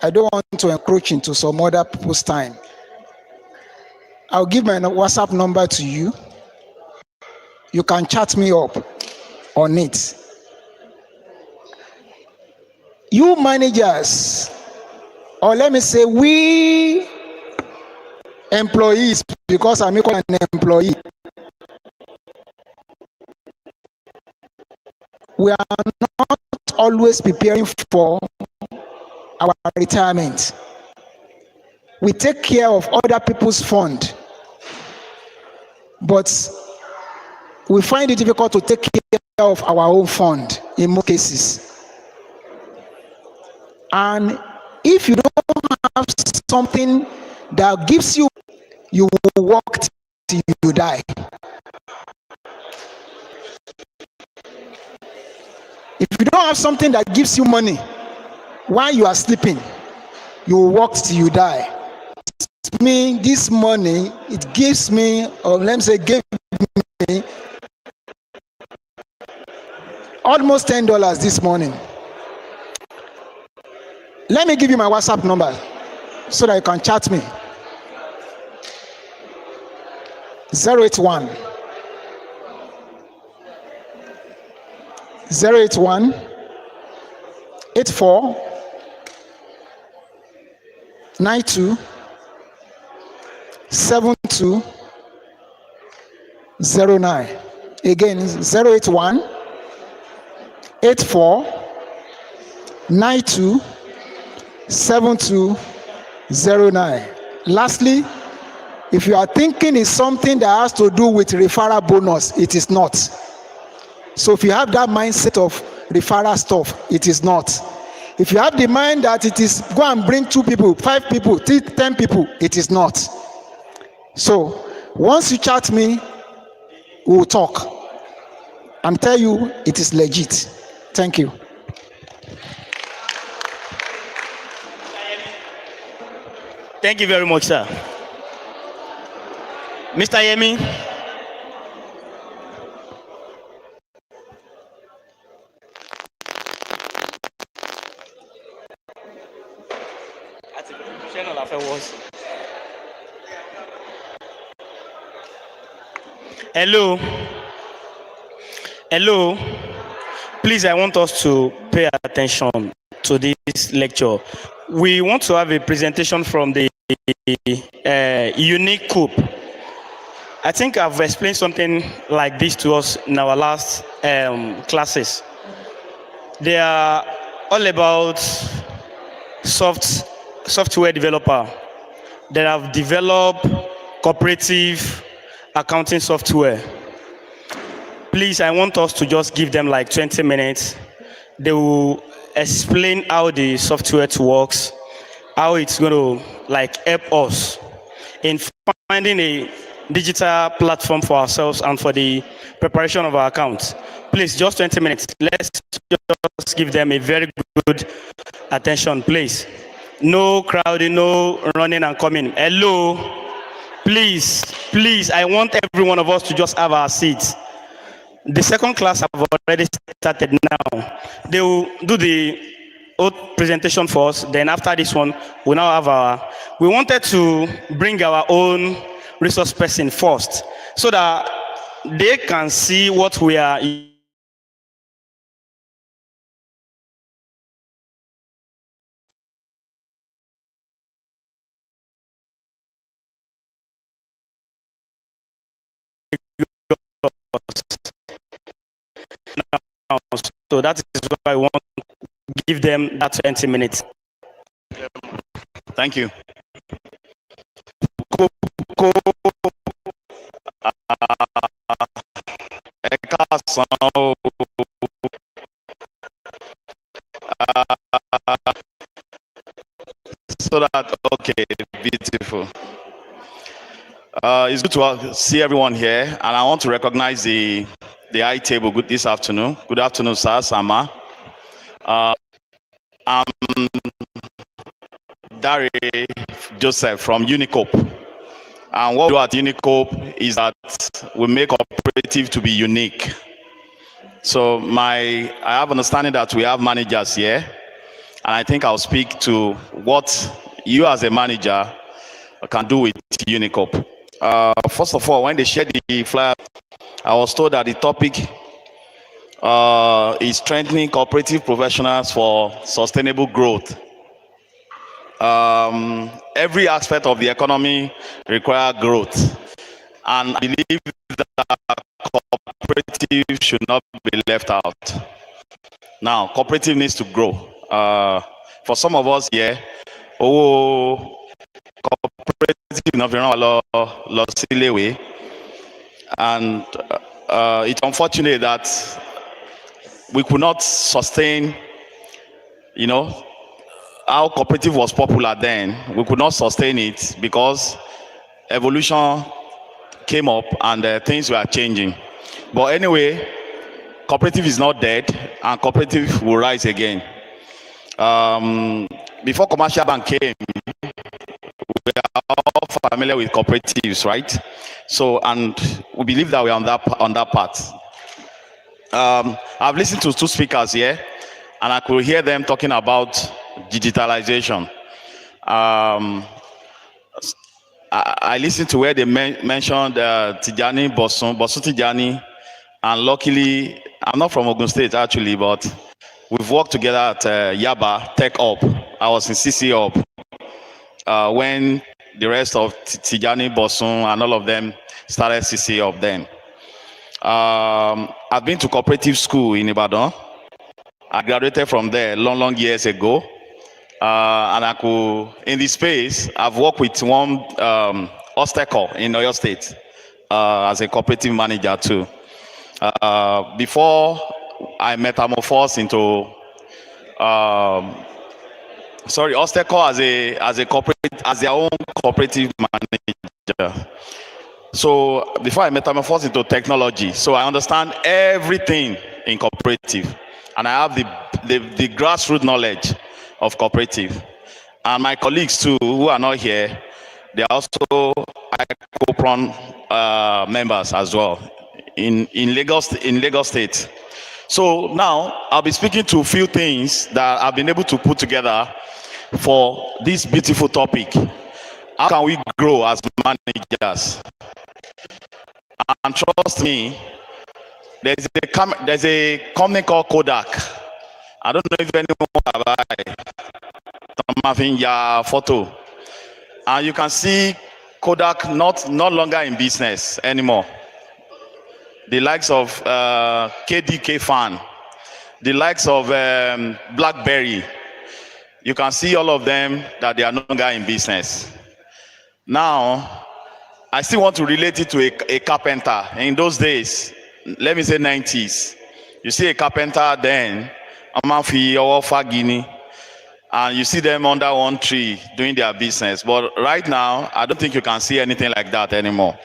I don't want to encroach into some other people's time. I'll give my WhatsApp number to you. You can chat me up on it. You managers, or let me say we employees, because I'm equal an employee, we are not always preparing for our retirement. We take care of other people's fund, but we find it difficult to take care of our own fund in most cases. And if you don't have something that gives you, you will work till you die. If you don't have something that gives you money while you are sleeping, you will work till you die. This money, it gives me, or let me say, gave me almost $10 this morning. Let me give you my WhatsApp number so that you can chat me. 081 84 92 72 09. Again, 081 84 92 7209. Lastly, if you are thinking it's something that has to do with referral bonus, it is not. So if you have that mindset of referral stuff, it is not. If you have the mind that it is go and bring 2 people, 5 people, 10 people, it is not. So once you chat me, we will talk. I'm telling you, it is legit. Thank you. Thank you very much, sir. Mr. Yemi. Hello. Hello. Please, I want us to pay attention to this lecture. We want to have a presentation from the unique coup. I think I've explained something like this to us in our last classes. They are all about software developer that have developed cooperative accounting software. Please, I want us to just give them like 20 minutes. They will explain how the software works, how it's going to like help us in finding a digital platform for ourselves and for the preparation of our accounts. Please, just 20 minutes. Let's just give them a very good attention, please. No crowding, no running and coming. Hello. Please, I want every one of us to just have our seats. The second class have already started now. They will do the old presentation for us. Then after this one, we now have we wanted to bring our own resource person first so that they can see what we are So that is why I want to give them that 20 minutes. Thank you. So that, okay, beautiful. It's good to see everyone here, and I want to recognize the high table good this afternoon. Good afternoon, sir, Sama. I'm Dare Joseph from Unicoop. And what we do at Unicoop is that we make Cooperative to be unique. So I have understanding that we have managers here, and I think I'll speak to what you as a manager can do with Unicoop. First of all, when they shared the flyer, I was told that the topic is strengthening cooperative professionals for sustainable growth. Every aspect of the economy requires growth, and I believe that cooperative should not be left out. Now, cooperative needs to grow. For some of us here, cooperative not very long, and it's unfortunate that we could not sustain, how cooperative was popular then. We could not sustain it because evolution came up and things were changing. But anyway, cooperative is not dead, and cooperative will rise again. Before commercial bank came, we are all familiar with cooperatives, right? So, and we believe that we are on that path. I've listened to two speakers here, and I could hear them talking about digitalization. I listened to where they mentioned Tijani Bosun Tijani, and luckily, I'm not from Ogun State actually, but we've worked together at Yaba Tech Up. I was in CC Up when the rest of Tijani Bosun and all of them started CC Up then. I've been to cooperative school in Ibadan. I graduated from there long years ago. And I could, in this space, I've worked with one obstacle in Oyo State as a cooperative manager too. Before I metamorphosed into obstacle as their own cooperative manager. So before I metamorphosed into technology, so I understand everything in cooperative, and I have the grassroots knowledge of cooperative. And my colleagues too, who are not here, they are also ICOPRON members as well in Lagos State. So now I'll be speaking to a few things that I've been able to put together for this beautiful topic. How can we grow as managers? And trust me, there's a company called Kodak. I don't know if anyone having your photo, and you can see Kodak not longer in business anymore. The likes of KDK Fan, the likes of BlackBerry, you can see all of them that they are no longer in business. Now, I still want to relate it to a carpenter. In those days, let me say 90s, you see a carpenter then, and you see them under one tree doing their business. But right now, I don't think you can see anything like that anymore.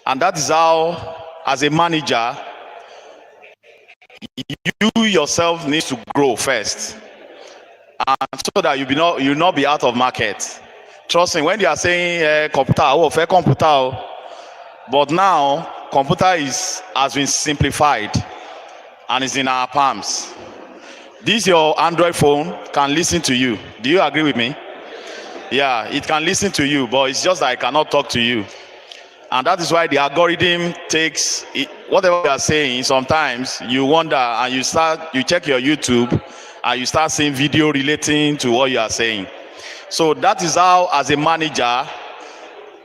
And that is how, as a manager, you yourself need to grow first, and so that you'll not be out of market. Trust me, when they are saying computer, fair computer, but now computer has been simplified and is in our palms. This your Android phone can listen to you. Do you agree with me? Yeah, it can listen to you, but it's just that I cannot talk to you. And that is why the algorithm takes it, whatever you are saying. Sometimes you wonder, and you check your YouTube, and you start seeing video relating to what you are saying. So that is how, as a manager,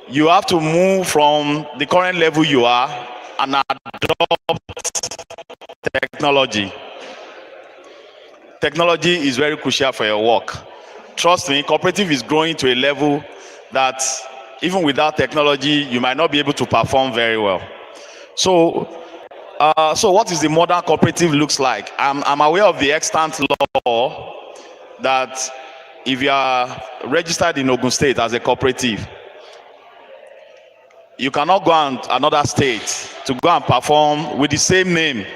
you have to move from the current level you are and adopt technology. technology is very crucial for your work. Trust me, cooperative is growing to a level that even without technology, you might not be able to perform very well. So what is the modern cooperative looks like? I'm aware of the extant law that if you are registered in Ogun State as a cooperative, you cannot go on another state to go and perform with the same name.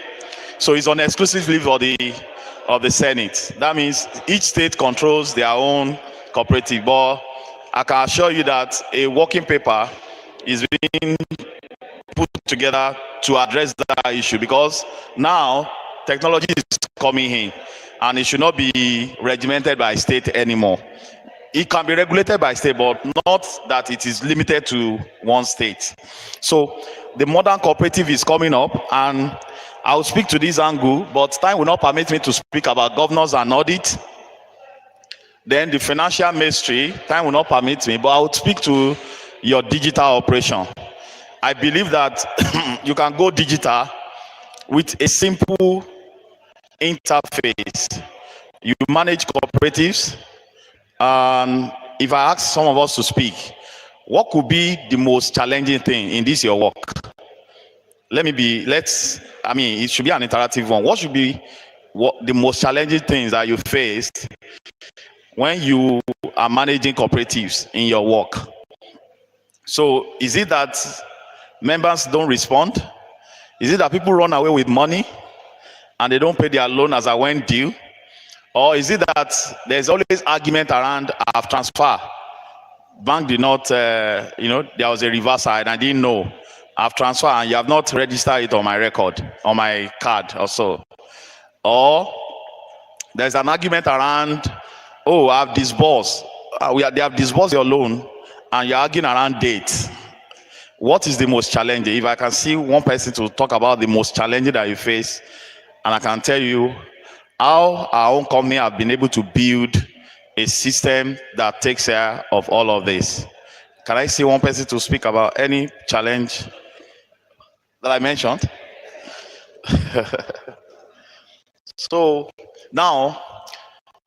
So it's on exclusive leave of the Senate. That means each state controls their own cooperative. But I can assure you that a working paper is being put together to address that issue, because now technology is coming in and it should not be regimented by state anymore. It can be regulated by state, but not that it is limited to one state. So the modern cooperative is coming up, and I'll speak to this angle, but time will not permit me to speak about governance and audit. Then the financial ministry, time will not permit me, but I will speak to your digital operation. I believe that you can go digital with a simple interface. You manage cooperatives. If I ask some of us to speak, what could be the most challenging thing in this your work? It should be an interactive one. What should be the most challenging things that you faced when you are managing cooperatives in your work? So is it that members don't respond? Is it that people run away with money and they don't pay their loan as I went due? Or is it that there's always argument around our transfer? Bank did not, there was a reverse side, I didn't know. I've transferred and you have not registered it on my record, on my card or so. Or there's an argument around, oh, I've disbursed. They have disbursed your loan and you're arguing around dates. What is the most challenging? If I can see one person to talk about the most challenging that you face, and I can tell you how our own company have been able to build a system that takes care of all of this. Can I see one person to speak about any challenge that I mentioned? So now,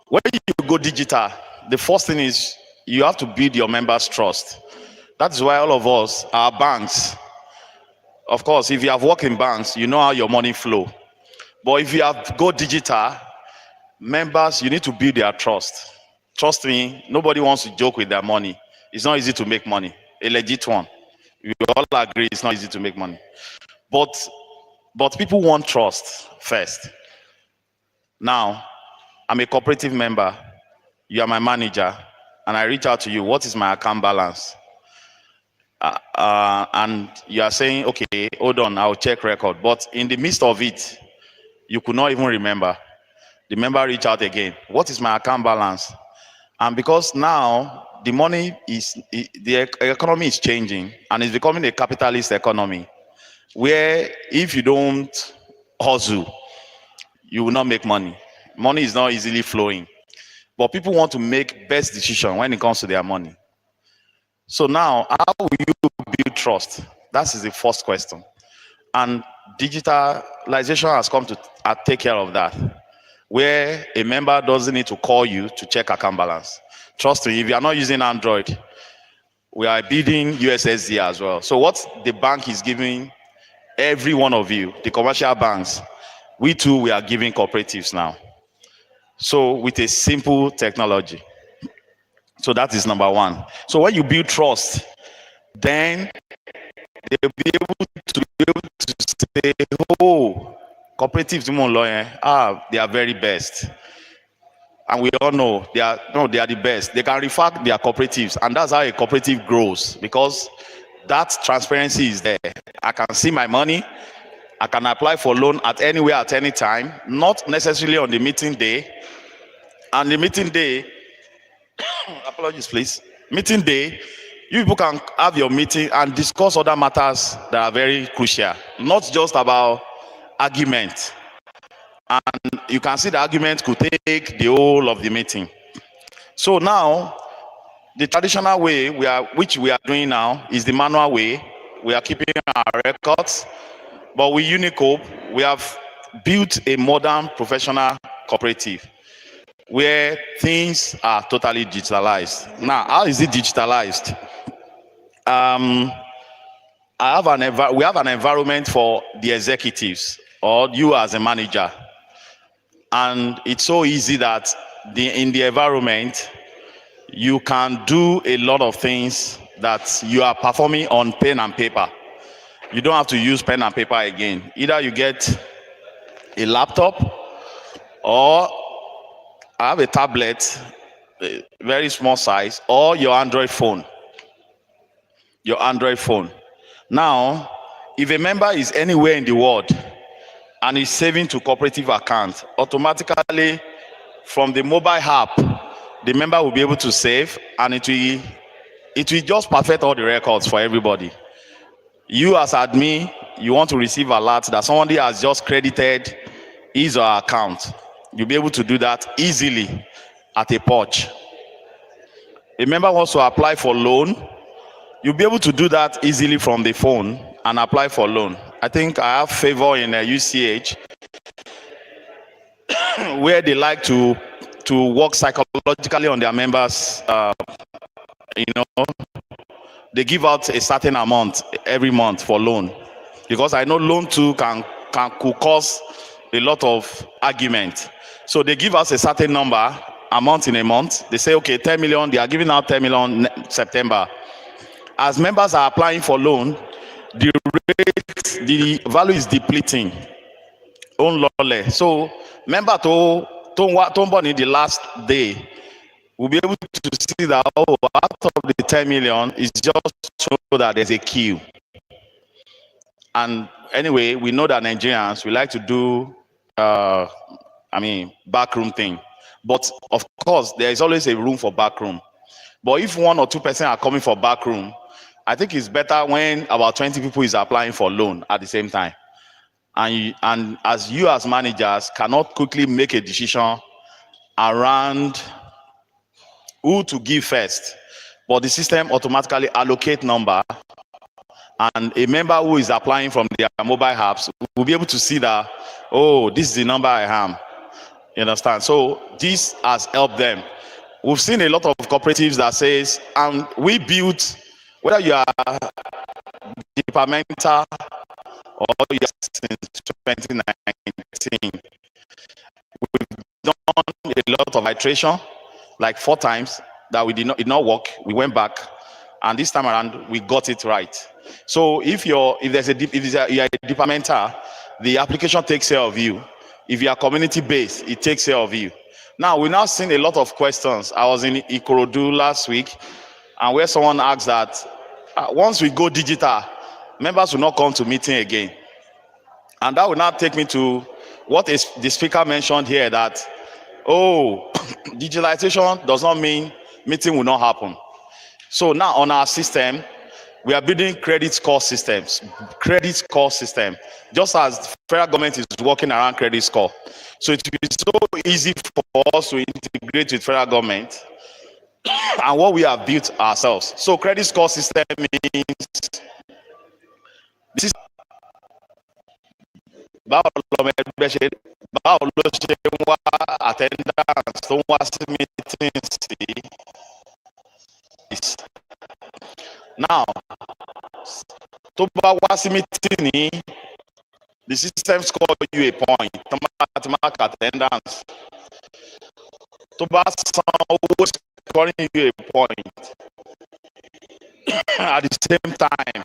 when you go digital, the first thing is you have to build your members' trust. That is why all of us are banks. Of course, if you have worked in banks, you know how your money flow. But if you have go digital, members, you need to build their trust. Trust me, nobody wants to joke with their money. It's not easy to make money, a legit one. We all agree it's not easy to make money. But people want trust first. Now, I'm a cooperative member. You are my manager, and I reach out to you. What is my account balance? And you are saying, okay, hold on, I'll check record. But in the midst of it, you could not even remember. The member reach out again. What is my account balance? And because now the money is, the economy is changing and it's becoming a capitalist economy, where if you don't hustle, you will not make money. Money is not easily flowing. But people want to make best decision when it comes to their money. So now, how will you build trust? That is the first question. And digitalization has come to take care of that, where a member doesn't need to call you to check account balance. Trust me, if you are not using Android, we are building USSD as well. So what the bank is giving every one of you, the commercial banks, we too, we are giving cooperatives now. So with a simple technology. So that is number one. So when you build trust, then they'll be able to say, oh, cooperatives, they are very best. And we all know they are the best. They can refer their cooperatives, and that's how a cooperative grows, because that transparency is there. I can see my money. I can apply for loan at anywhere at any time, not necessarily on the meeting day. And the meeting day, apologies please, meeting day, you people can have your meeting and discuss other matters that are very crucial, not just about argument. And you can see the argument could take the whole of the meeting. So now, the traditional way which we are doing now is the manual way. We are keeping our records, but with Unicoop, we have built a modern professional cooperative. where things are totally digitalized. Now, how is it digitalized? We have an environment for the executives or you as a manager, and it's so easy that in the environment you can do a lot of things that you are performing on pen and paper. You don't have to use pen and paper again. Either you get a laptop or I have a tablet, a very small size, or your Android phone. Your Android phone. Now, if a member is anywhere in the world and is saving to cooperative account, automatically from the mobile app, the member will be able to save, and it will just perfect all the records for everybody. You as admin, you want to receive alerts that somebody has just credited his or her account. You'll be able to do that easily at a purge. A member wants to apply for loan, you'll be able to do that easily from the phone and apply for loan. I think I have favor in UCH where they like to work psychologically on their members. They give out a certain amount every month for loan, because I know loan too could cause a lot of argument. So they give us a certain amount in a month. They say, okay, 10 million, they are giving out 10 million September. As members are applying for loan, the value is depleting. So member to in the last day will be able to see that out of the 10 million is just so that there's a queue. And anyway, we know that Nigerians, we like to do backroom thing. But of course, there is always a room for backroom. But if 1 or 2 persons are coming for backroom, I think it's better when about 20 people is applying for loan at the same time. And as you as managers cannot quickly make a decision around who to give first, but the system automatically allocate number, and a member who is applying from their mobile apps will be able to see that, oh, this is the number I am. You understand? So this has helped them. We've seen a lot of cooperatives that says, we built, whether you are departmental or you are since 2019, we've done a lot of iteration, like 4 times that it did not work. We went back, and this time around we got it right. So if you're a departmental, the application takes care of you. If you are community based, it takes care of you. Now we've now seen a lot of questions. I was in Ikorodu last week, and where someone asked that once we go digital, members will not come to meeting again. And that will now take me to what is the speaker mentioned here, that digitalization does not mean meeting will not happen. So now on our system, we are building credit score systems. Credit score system, just as the federal government is working around credit score. So it will be so easy for us to integrate with federal government and what we have built ourselves. So credit score system means this is báwo ló ṣe ń wá attendance tó ń wá sí meetings sí. Now tó bá wá sí meeting ní, the system score you a point tó máa mark attendance. Tó bá san owó, scoring you a point at the same time.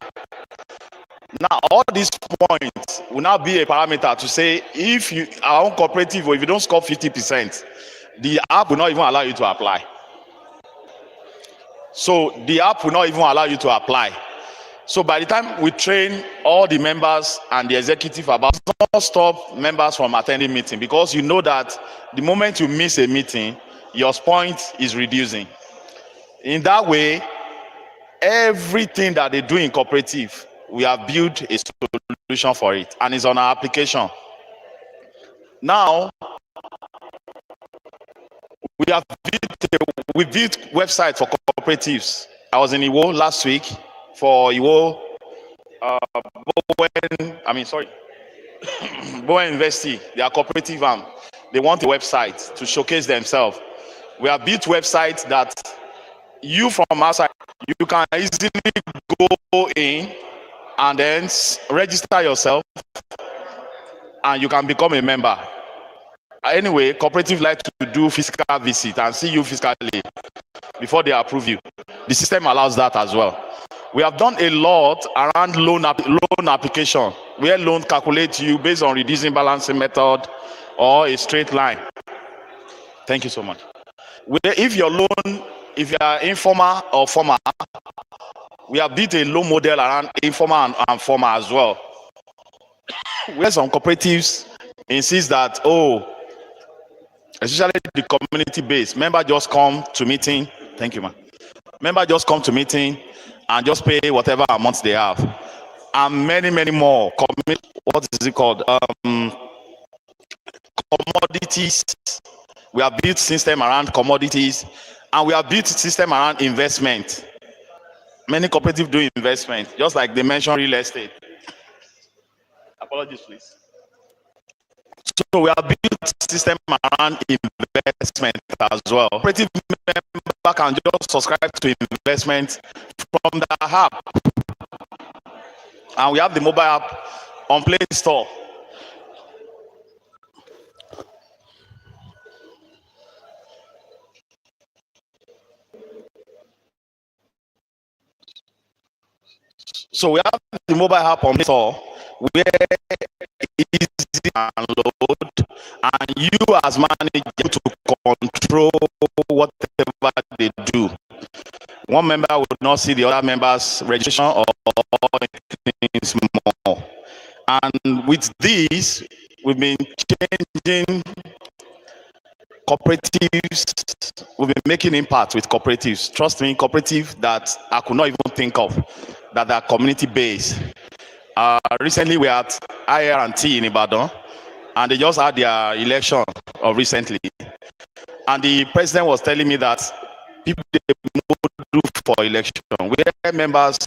Now all these points will now be a parameter to say, if you our own cooperative, or if you don't score 50%, the app will not even allow you to apply. So the app will not even allow you to apply. So by the time we train all the members and the executive about, not stop members from attending meeting, because you know that the moment you miss a meeting, your point is reducing. In that way, everything that they do in cooperative, we have built a solution for it, and it's on our application. Now, we built website for cooperatives. I was in Iwo last week for Iwo Bowen University, their cooperative arm. they want a website to showcase themselves. We have built websites that you from outside, you can easily go in and then register yourself and you can become a member. Anyway, cooperative like to do physical visit and see you physically before they approve you. The system allows that as well. We have done a lot around loan application, where loan calculates you based on reducing balancing method or a straight line. Thank you so much. If your loan, if you are informal or formal, we have built a loan model around informal and formal as well. Where some cooperatives insist that, especially the community base, member just come to meeting. Thank you, man. Member just come to meeting and just pay whatever amounts they have, and many more. What is it called? Commodities. We have built system around commodities, and we have built system around investment. Many cooperatives do investment, just like they mentioned real estate. Apologies, please. So we have built system around investment as well. Cooperative member can just subscribe to investment from the app, and we have the mobile app on Play Store. So we have the mobile app on Play Store where it's easy to download, and you as manager to control whatever they do. One member would not see the other member's registration or things more. And with this, we've been changing cooperatives. We've been making impact with cooperatives. Trust me, cooperative that I could not even think of, that are community based. Recently, we had IR&T in Ibadan, and they just had their election recently. And the president was telling me that people they do for election, where members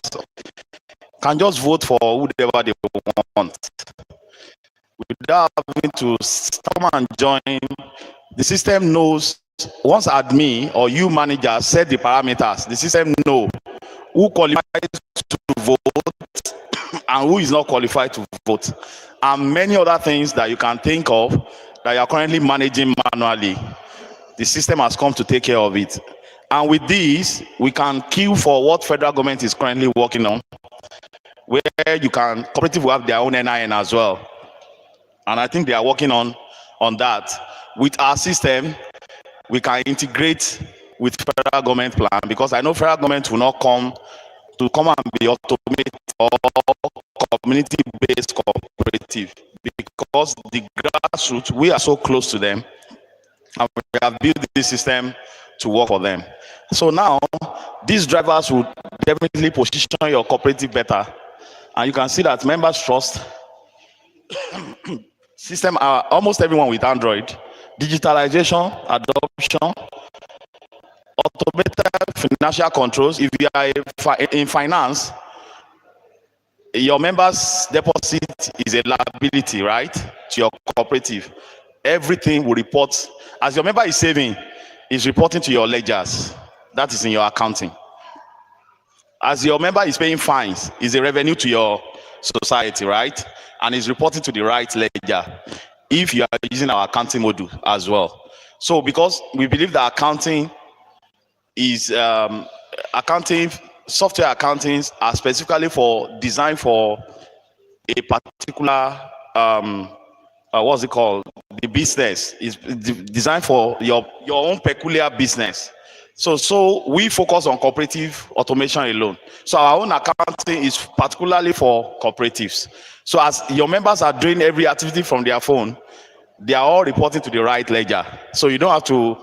can just vote for whoever they want without having to come and join. The system knows once admin or you manager set the parameters, the system know who qualifies to vote and who is not qualified to vote, and many other things that you can think of that you are currently managing manually. The system has come to take care of it. And with this, we can queue for what federal government is currently working on, where you can, cooperative will have their own NIN as well. And I think they are working on that. With our system, we can integrate with federal government plan, because I know federal government will not come and be automated or community-based cooperative, because the grassroots, we are so close to them, and we have built this system to work for them. So now, these drivers will definitely position your cooperative better, and you can see that members trust system. Almost everyone with Android, digitalization, adoption, automated financial controls. If you are in finance, your members' deposit is a liability, right, to your cooperative. Everything will report. As your member is saving, is reporting to your ledgers. That is in your accounting. As your member is paying fines, is a revenue to your society, right? And is reporting to the right ledger if you are using our accounting module as well. So because we believe that accounting is software accountings are specifically designed for a particular what's it called? The business is designed for your own peculiar business. So we focus on cooperative automation alone. So our own accounting is particularly for cooperatives. So as your members are doing every activity from their phone, they are all reporting to the right ledger. So you don't have to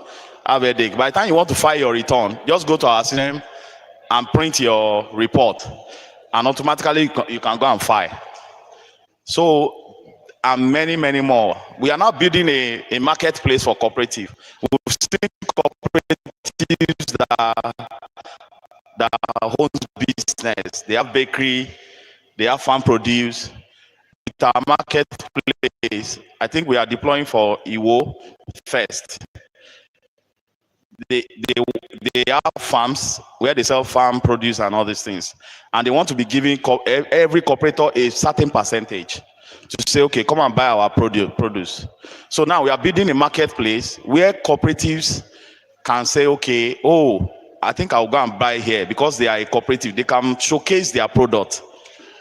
have a headache. By the time you want to file your return, just go to our system and print your report, and automatically you can go and file. So, and many more. We are now building a marketplace for cooperative. We've seen cooperatives that owns business. They have bakery, they have farm produce. our marketplace, I think we are deploying for Iwo first. They have farms where they sell farm produce and all these things, and they want to be giving every cooperator a certain percentage to say, okay, come and buy our produce. So now we are building a marketplace where cooperatives can say, okay, oh, I think I'll go and buy here because they are a cooperative. They can showcase their product.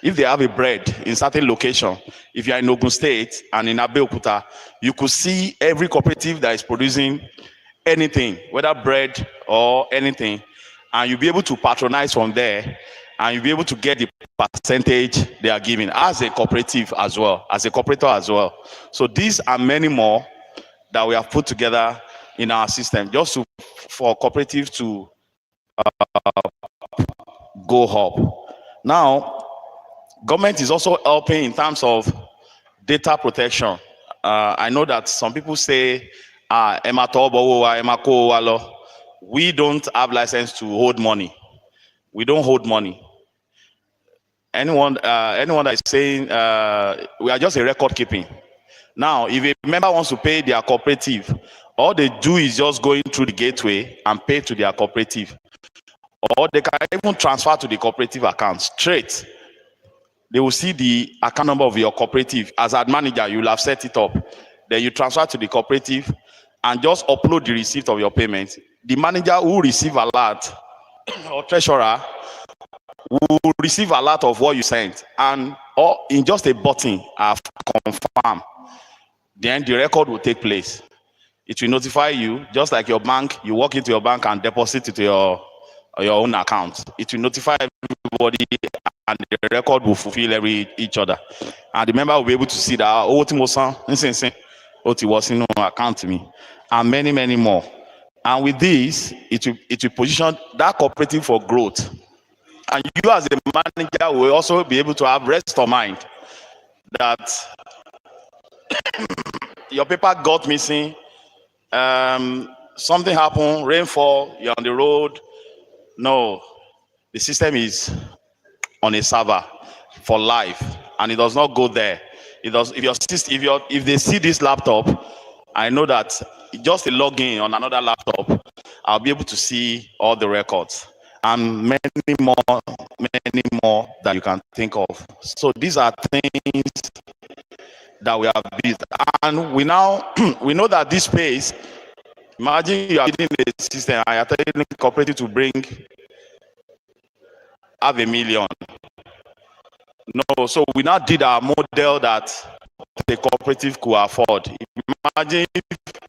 If they have a bread in certain location, if you are in Ogun State and in Abeokuta, you could see every cooperative that is producing anything, whether bread or anything, and you'll be able to patronize from there, and you'll be able to get the percentage they are giving as a cooperative as well, as a cooperator as well. So these are many more that we have put together in our system just for cooperatives to go up. Now, government is also helping in terms of data protection. I know that some people say, we don't have license to hold money. We don't hold money. Anyone that is saying we are just a record keeping. Now, if a member wants to pay their cooperative, all they do is just going through the gateway and pay to their cooperative. Or they can even transfer to the cooperative account straight. They will see the account number of your cooperative. As a manager, you will have set it up. Then you transfer to the cooperative and just upload the receipt of your payment. The manager who receive alert or treasurer will receive alert of what you sent, and or in just a button have confirmed. Then the record will take place. It will notify you, just like your bank. You walk into your bank and deposit it to your own account. It will notify everybody, and the record will fulfill each other. And the member will be able to see that what was in account to me, and many more. And with this, it will position that cooperative for growth. And you as a manager will also be able to have rest of mind that your paper got missing, something happened, rainfall, you're on the road. No, the system is on a server for life, and it does not go there. It does. If they see this laptop, I know that just a login on another laptop, I'll be able to see all the records and many more that you can think of. So these are things that we have built, and we now we know that this space. Imagine you are building a system and you are telling the cooperative to bring $500,000. No, so we now did our model that the cooperative could afford. Imagine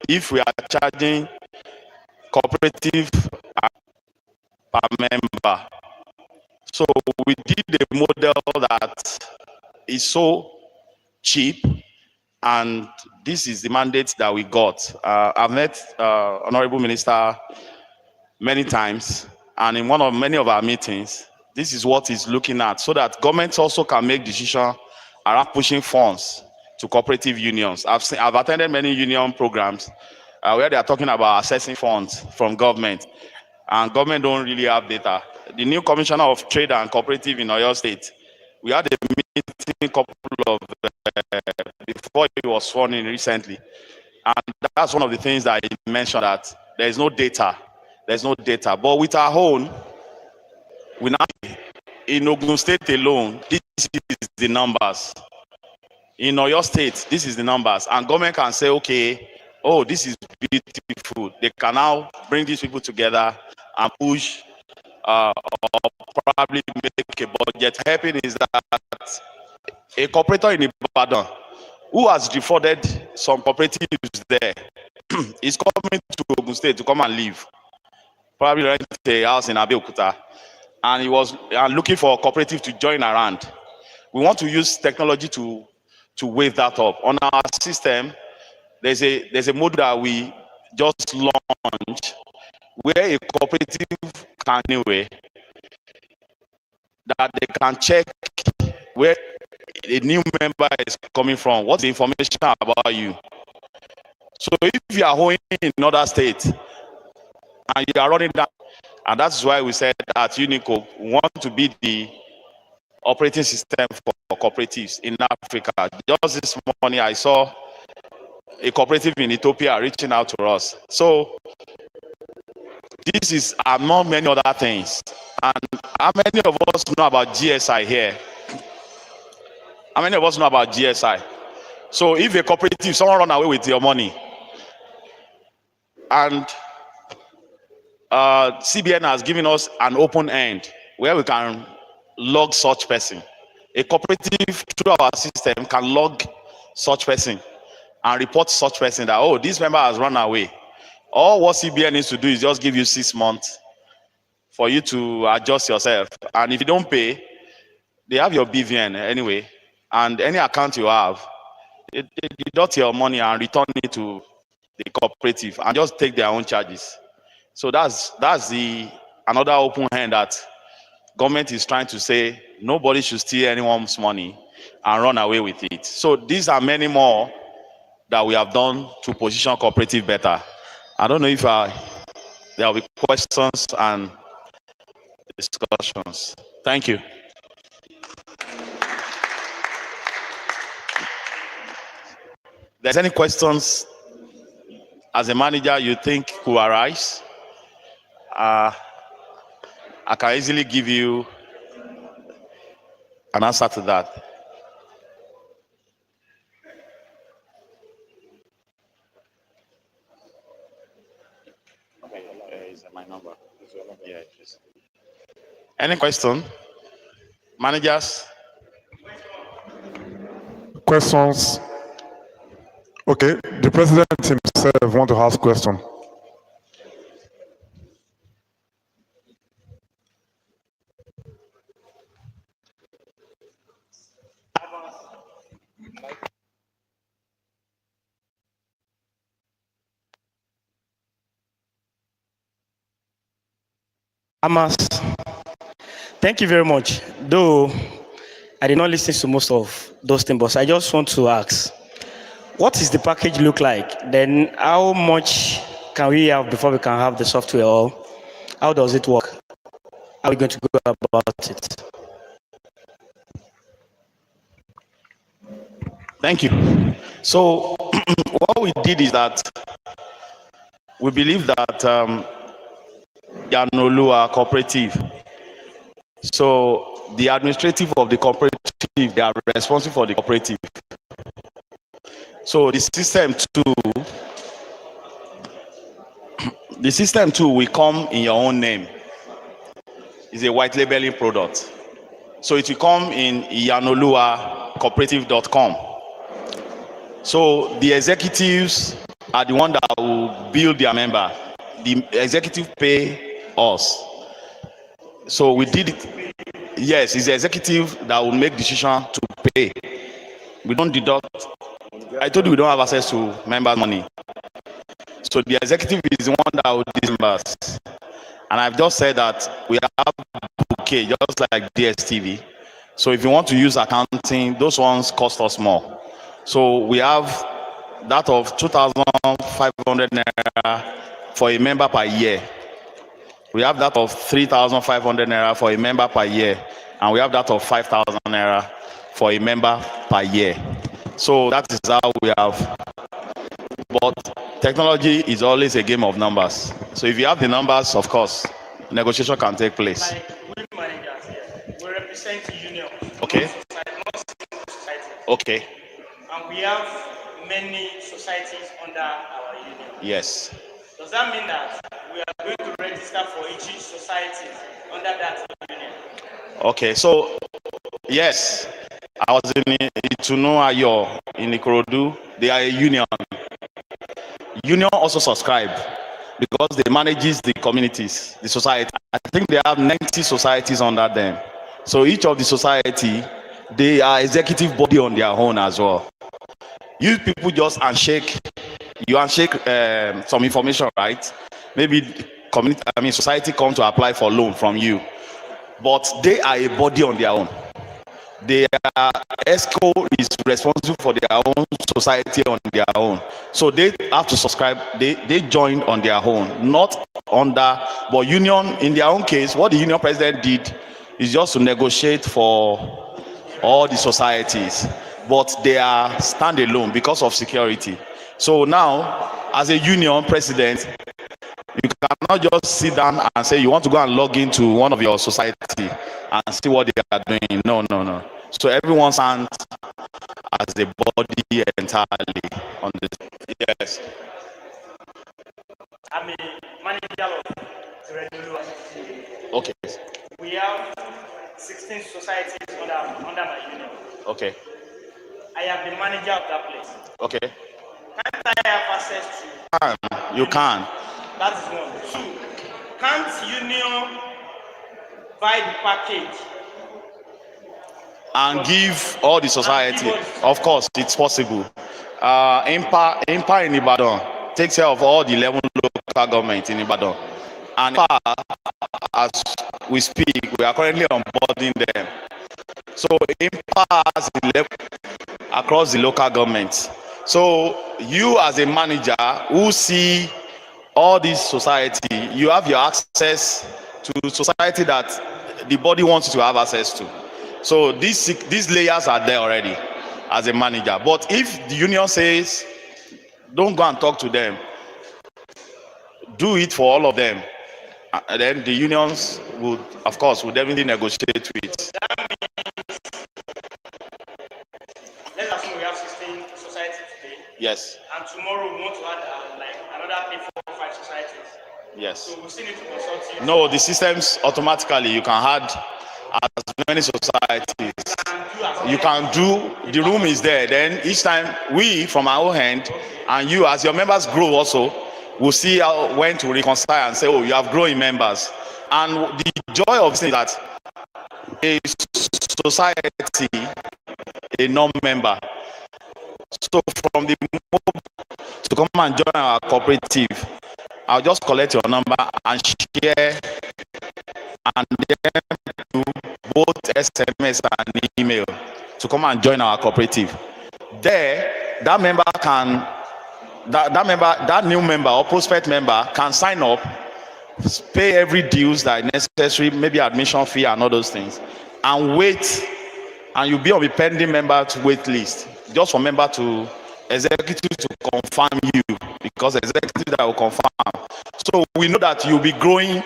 if we are charging cooperative per member. So we did a model that is so cheap, and this is the mandate that we got. I've met Honorable Minister many times, and in many of our meetings, this is what he's looking at, so that governments also can make decisions around pushing funds to cooperative unions. I've attended many union programs where they are talking about accessing funds from government, and government don't really have data. The new Commissioner of Trade and Cooperative in Oyo State, we had a meeting couple of before he was sworn in recently, and that's one of the things that he mentioned, that there is no data. There's no data. But with our own, we now in Ogun State alone, this is the numbers. In Oyo State, this is the numbers, and government can say, okay, oh, this is beautiful. They can now bring these people together and push, or probably make a budget. Helping is that a cooperator in Ibadan who has defrauded some cooperatives there is coming to Ogun State to come and live. Probably rent a house in Abeokuta, and he was looking for a cooperative to join around. We want to use technology to wave that up. On our system, there's a module that we just launched where a cooperative can anyway that they can check where a new member is coming from, what's the information about you. So if you are owning in another state and you are running down, and that's why we said at Unico we want to be the operating system for cooperatives in Africa. Just this morning, I saw a cooperative in Ethiopia reaching out to us. So this is among many other things. And how many of us know about GSI here? How many of us know about GSI? So if a cooperative, someone run away with your money, and CBN has given us an open end where we can log such person. A cooperative through our system can log such person and report such person that, oh, this member has run away. All what CBN needs to do is just give you 6 months for you to adjust yourself. And if you don't pay, they have your BVN anyway, and any account you have, they deduct your money and return it to the cooperative and just take their own charges. So that's the another open hand that government is trying to say nobody should steal anyone's money and run away with it. So these are many more that we have done to position cooperative better. I don't know if there will be questions and discussions. Thank you. If there's any questions as a manager you think could arise, I can easily give you an answer to that. Is my number? Yeah, please. Any question? Managers? Questions? Okay, the president himself want to ask question. Aamas, thank you very much. Though I did not listen to most of those things, but I just want to ask, what is the package look like? Then how much can we have before we can have the software? Or how does it work? How are we going to go about it? Thank you. So what we did is that we believe that Yanolua Cooperative, so the administrative of the cooperative, they are responsible for the cooperative. So the system too will come in your own name. It's a white labeling product. So it will come in yanoluacooperative.com. So the executives are the one that will bill their member. The executive pay us. So we did it. Yes, it's the executive that will make decision to pay. We don't deduct. I told you we don't have access to members' money. So the executive is the one that will disburse. And I've just said that we have bouquet, just like DSTV. So if you want to use accounting, those ones cost us more. So we have that of 2,500 naira for a member per year. We have that of 3,500 naira for a member per year. And we have that of 5,000 naira for a member per year. So that is how we have. But technology is always a game of numbers. So if you have the numbers, of course, negotiation can take place. Like we managers here, we represent the union. Okay. Okay. And we have many societies under our union. Yes. Does that mean that we are going to register for each society under that union? Okay, so yes, I was in Itunuayo in Ikorodu. They are a union. Union also subscribe because they manages the communities, the society. I think they have 90 societies under them. So each of the society, they are executive body on their own as well. You people just handshake, you handshake some information, right? Maybe community, society come to apply for loan from you, but they are a body on their own. Their ESCO is responsible for their own society on their own. So they have to subscribe, they join on their own, not under, but union, in their own case, what the union president did is just to negotiate for all the societies, but they are standalone because of security. So now, as a union president, you cannot just sit down and say you want to go and log into one of your society and see what they are doing. No, no, no. So everyone stands as a body entirely on this. Yes. I'm a manager of Tirelulu. Okay. We have 16 societies under my union. Okay. I am the manager of that place. Okay. Can't I have access to? You can. That is one. Two, can't union buy the package And give all the society? Of course, it's possible. Impa in Ibadan takes care of all the 11 local governments in Ibadan. And as we speak, we are currently onboarding them. So Impa has 11 across the local governments. So you as a manager who see all this society, you have your access to society that the body wants you to have access to. So these layers are there already as a manager. But if the union says don't go and talk to them, do it for all of them, and then the unions would, of course, would definitely negotiate with. Let's assume we have 16 societies today. Yes. And tomorrow we want to add like another 3, 4, 5 societies. Yes. So we still need to consult you. No, the systems automatically you can add as many societies. You can do, the room is there. Then each time we from our own hand and you as your members grow also, we'll see how, when to reconcile and say, oh, you have growing members. And the joy of saying that a society, a non-member, so from the moment to come and join our cooperative, I'll just collect your number and share, and then do both SMS and email to come and join our cooperative. There, that member can, that new member or prospect member can sign up, pay every dues that is necessary, maybe admission fee and all those things, and wait, and you'll be on the pending member to wait list, just for member to executive to confirm you, because executive that will confirm. So we know that you'll be growing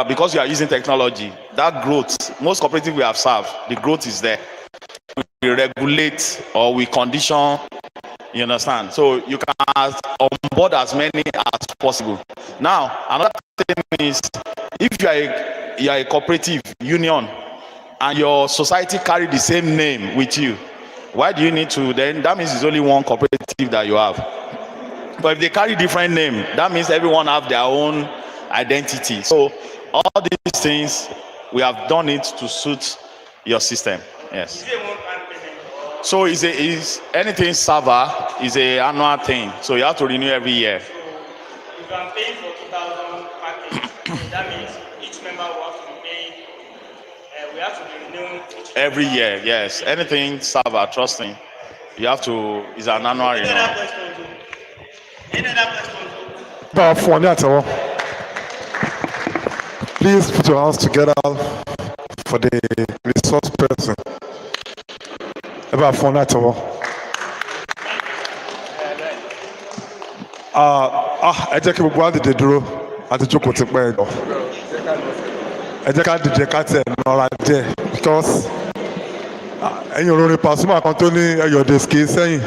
because you are using technology. That growth, most cooperative we have served, the growth is there. We regulate or we condition, you understand? So you can onboard as many as possible. Now, another thing is, if you are a cooperative union and your society carry the same name with you, why do you need to? Then that means it's only one cooperative that you have. But if they carry different name, that means everyone have their own identity. So all these things, we have done it to suit your system. Yes. So is anything server is a annual thing. So you have to renew every year. So if I'm paying for 2,000 package, that means each member will have to be paying. We have to be renewing every year. Yes. Anything server, trust me, you have to. Is an annual renewal. Please put your hands together for the resource person. Ẹ jẹ́ kí gbogbo wa dìde dúró àti jókòó ti pẹ́ lọ. Ẹ jẹ́ ká dìde ká tẹ̀ nọra díẹ̀ because ẹ̀yin olórin Pasuma kan tó ní ẹ̀yọ̀dẹ̀ ski sẹ́yìn.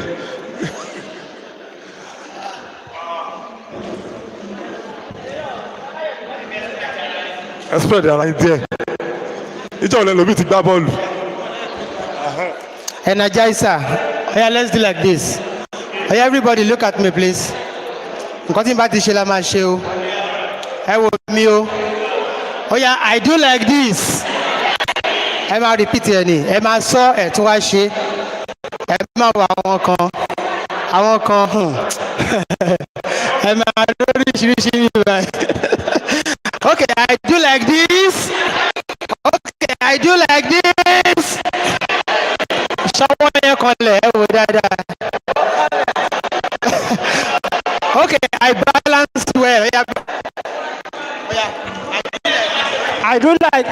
Ẹ spread ara yín díẹ̀. Ìjọ́ òlẹ̀ lómi ti gbá bọ́ọ̀lù. Energizer. Oya, let's do like this. Oya, everybody look at me, please. Nǹkan tí n bá ti ṣe la máa ṣe o. Ẹ wo mi o. Oya, I do like this. Ẹ máa repeat ẹ ní. Ẹ máa sọ ẹ̀ tún wá ṣe. Ẹ máa wọ àwọn kan. Àwọn kan. Ẹ máa lóríṣiríṣi mi báyìí. Okay, I do like this. Okay, I do like this. Someone here can okay, I balance well. I do like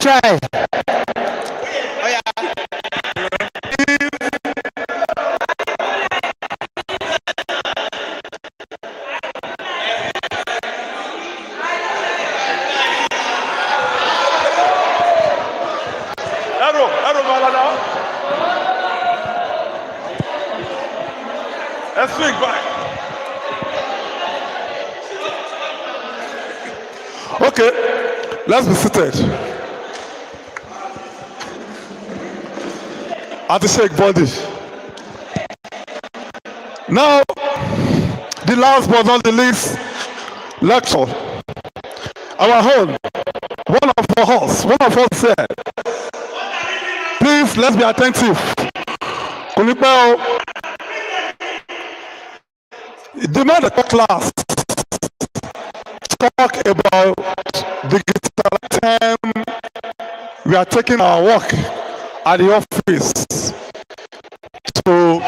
try. Arrow, Malada. Let's swing back. Okay, let's be seated. At the shake body. Now, the last but not the least lecture. Our own, one of us said, please let's be attentive. Kunipeo, the man that class talk about digital time. We are taking our work at the office. So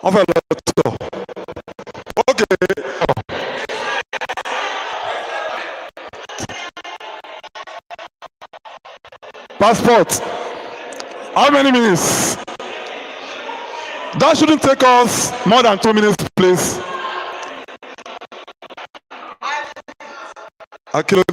okay. Passport. How many minutes? That shouldn't take us more than 2 minutes, please. Okay.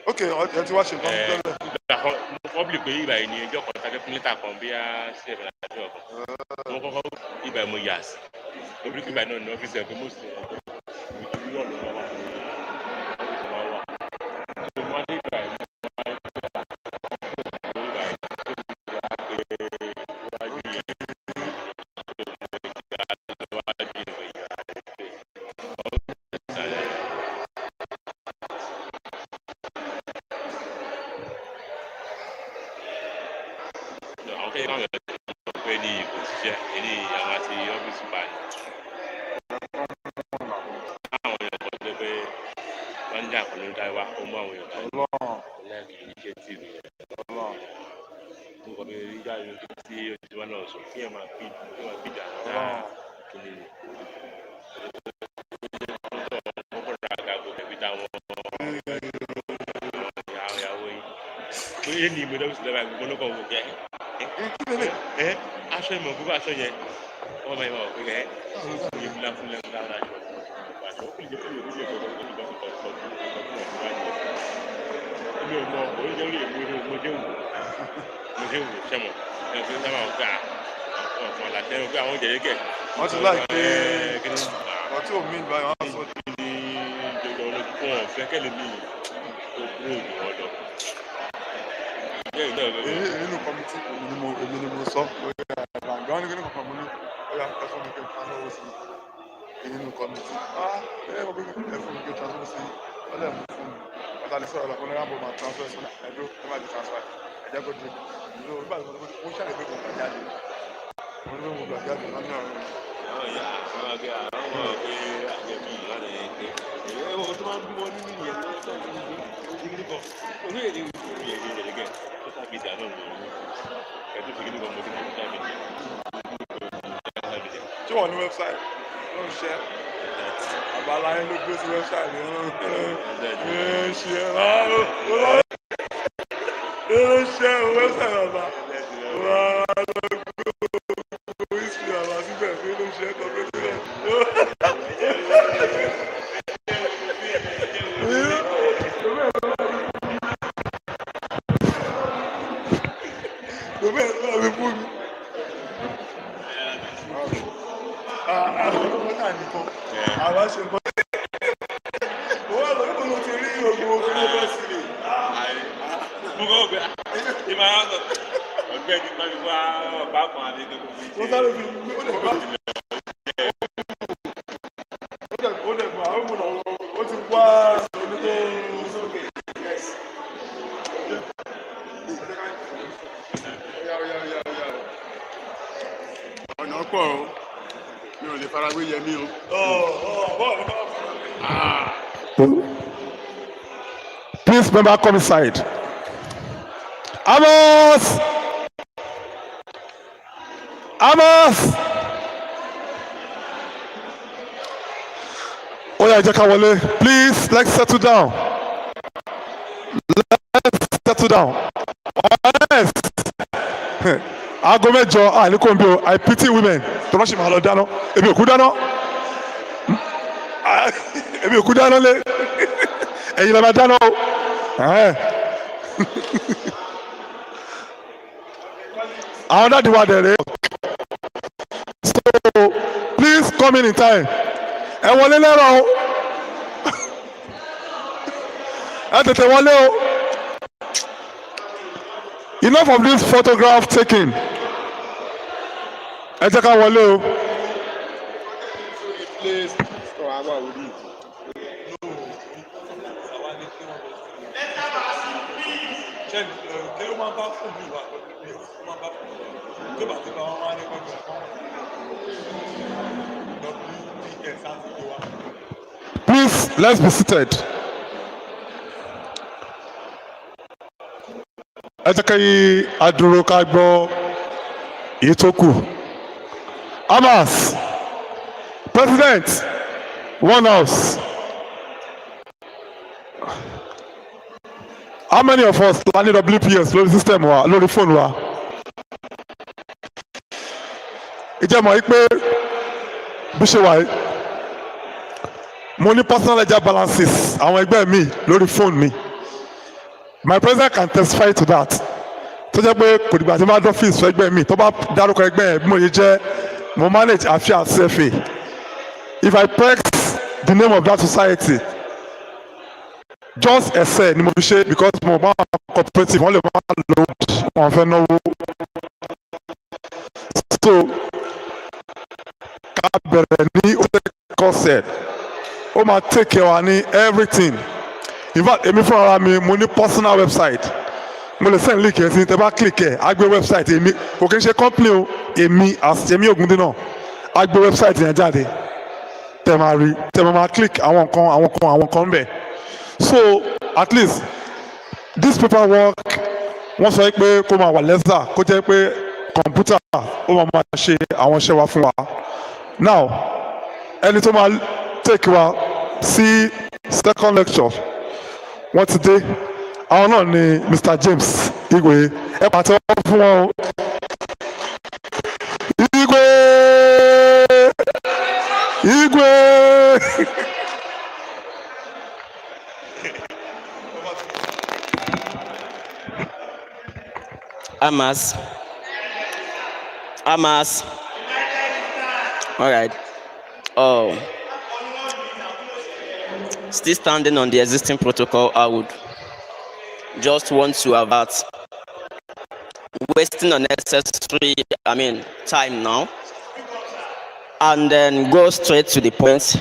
Okay, ẹ ti wá ṣe nǹkan tẹ́lẹ̀. public pé ibà yìí ni ẹjọ́ kan tàbí fún lítà kan bí a ṣe ẹ̀fẹ̀ láti ọkọ̀ wọn kọ́kọ́ ibà mo yà sí lórí ibà náà ní ọ́fíìsì ẹ̀fẹ̀ mo sì ìlú ọ̀dọ̀ wọn wà tó wọ́n dé ibà yìí ní ìmọ̀ ìdọ́wọ́sí lọ́wọ́ àgbègbè ló kọ̀ wò jẹ́ aṣọ ìmọ̀ gbogbo aṣọ yẹn wọ́n máa ń wọ̀ pé ní ìmúlá fún lẹ́nu lára jọ àṣọ ó kìí jẹ́ fún ìlú ìjọba ìjọba ìjọba ìjọba ìjọba ìjọba oúnjẹ orí èmi mojéwò sẹ́mọ̀ ẹgbẹ́ sábà ń gbà ọ̀fọ̀ làtẹ́ ọgbẹ́ àwọn oúnjẹ yẹ́kẹ̀. wọ́n ti láì pé ọtí òmí ìgbà yẹn wọ́n sọ ní ìjọba olójú fún ọ̀fẹ́ kẹ́lẹ́ mi tó kúrò ní ọ̀dọ̀. nínú kọ́mítì èmi ni mo sọ pé àgbà wọn ní kí ní kankan mo ní ọyà ẹfún mi kí n tán lọ́wọ́ sí nínú kọ́mítì ẹ fún mi kí n tán lọ́wọ́ sí ọlẹ́ mú fún mi As I saw, like, when I'm about transfer, I do never do transfer. I just go to you know, but we shall be able to get it. We don't want to get it. I'm not. Oh yeah, okay. I don't want to get me. I want to be one in here. Ṣé wọ́n ní website? Don't share. Àbáláyé ló gbé sí website ni wọ́n ń ṣe don't share website àbá. Wọ́n á lọ gbé history àbá síbẹ̀ pé don't share cooperative. Domin yanzu abin fún àwọn ọ̀tá nìkan àwa ṣe ń bọ́. Owó àlọ́ níbo ló ti rí ogun ogun ló bọ́ sílẹ̀. Mo kọ́ ọ̀gbẹ́ ìmọ̀ àwọn ọ̀gbẹ́ ní pàṣẹ wá ọ̀bá kan àti ìdókòwò. Wọ́n sáré fi ó lè bá. Ó lè bá àwọn ọmọ náà ó ti wá onígbò sókè. Ọ̀nà pọ̀ o, mi ò lè farawé Yẹmí o. Please, member, come inside. Aamas! Aamas! Oh yeah, jẹ́ ká wọlé. Please, let's settle down. Let's settle down. Honest. Aago mẹ́jọ ní kò ń bí o. I pity women. Tọ́lá ṣì máa lọ dáná. Èmi ò kú dáná. Èmi ò kú dáná lé. Ẹ̀yin lọ́ba dáná o. Àwọn dáàdi wa dẹ̀ rẹ̀. So please come in time. Ẹ wọlé lẹ́rọ̀ o. Ẹ tètè wọlé o. Enough of this photograph taking. Ẹ jẹ́ ká wọlé o. Please, let's be seated. Ẹ jẹ́ ká yí adúró ká gbọ́ èyí tó kù. Aamas, President, one house. How many of us la ní WPS lórí system wa lórí phone wa? Ìjẹ́ mọ̀ pé bí ṣe wà yìí, mo ní personal ledger balances àwọn ẹgbẹ́ mi lórí phone mi. My president can testify to that. Tó jẹ́ pé kò dìgbà tí mo bá dọ́fíìsì fún ẹgbẹ́ mi tó bá dárúkọ ẹgbẹ́ yẹn bí mo yẹ jẹ́ mo manage affairs CFA. If I press the name of that society, just ẹsẹ̀ ni mo fi ṣe because mo bá cooperative wọ́n lè máa load wọn fẹ́ náwó. So ká bẹ̀rẹ̀ ní ọ̀sẹ̀ ó máa take care wa ní everything. In fact èmi fún ara mi mo ní personal website mo lè send link ẹ̀ sí tẹ́ bá click ẹ̀ á gbé website èmi kò kí n ṣe company o èmi àṣẹmí Ògúndínà á gbé website yẹn jáde tẹ́ máa rí tẹ́ máa click àwọn nǹkan bẹ̀. So at least this paperwork wọ́n sọ pé kó máa wà lẹ́sà kó jẹ́ pé kọ̀ǹpútà ó máa ṣe àwọn iṣẹ́ wa fún wa. Now ẹni tó máa take wa sí second lecture wọ́n ti dé àwọn náà ni Mr. James Igwe ẹ pàtẹ́wọ́ fún wọn o. Igwe. Aamas. All right. Oh. Still standing on the existing protocol, I would just want to avert wasting unnecessary, time now, and then go straight to the point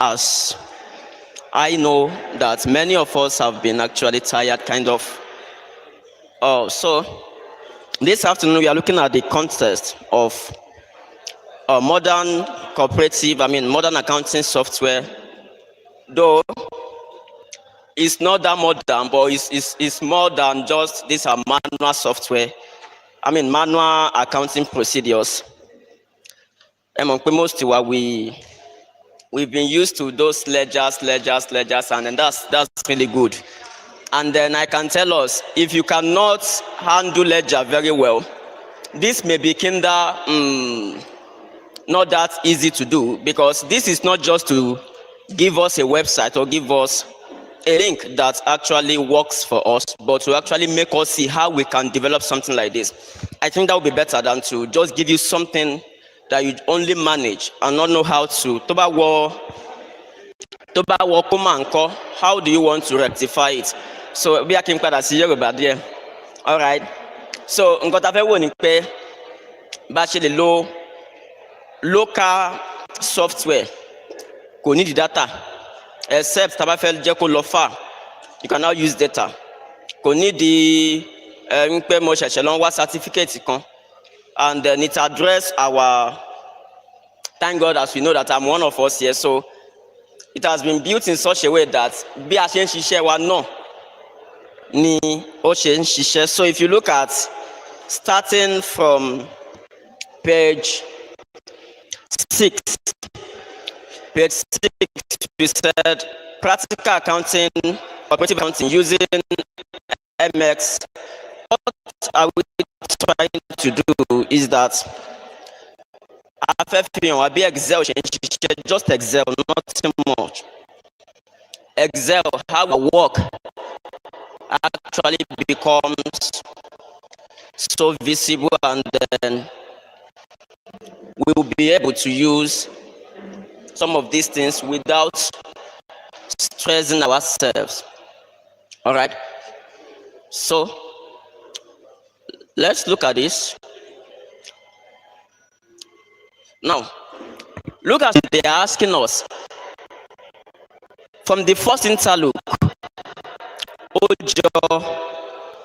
as I know that many of us have been actually tired, kind of. So this afternoon we are looking at the context of modern cooperative, modern accounting software. Though it's not that modern, but it's more than just this manual software. Manual accounting procedures. Most of we've been used to those ledgers, and then that's really good. And then I can tell us, if you cannot handle ledger very well, this may be not that easy to do, because this is not just to give us a website or give us a link that actually works for us, but to actually make us see how we can develop something like this. I think that would be better than to just give you something that you only manage and not know how to. How do you want to rectify it? So we are king see you about there. All right. So nǹkan tá fẹ́ wò ni pé bá ṣe lè lo local software kò ní di data, except tá bá fẹ́ jẹ́ kó lọ far, you can now use data. Kò ní di pé mo ṣẹ̀ṣẹ̀ lọ wá certificate kan, and then it address our, thank God, as we know that I'm one of us here, so it has been built in such a way that bí a ṣe ń ṣiṣẹ́ wa náà ni ó ṣe ń ṣiṣẹ́. So if you look at starting from page 6, we said practical accounting, cooperative accounting using MX. What are we trying to do is that be Excel, just Excel, nothing much. Excel, how we work actually becomes so visible, and then we will be able to use some of these things without stressing ourselves. All right. So let's look at this. Now, look at what they're asking us. From the first interlude,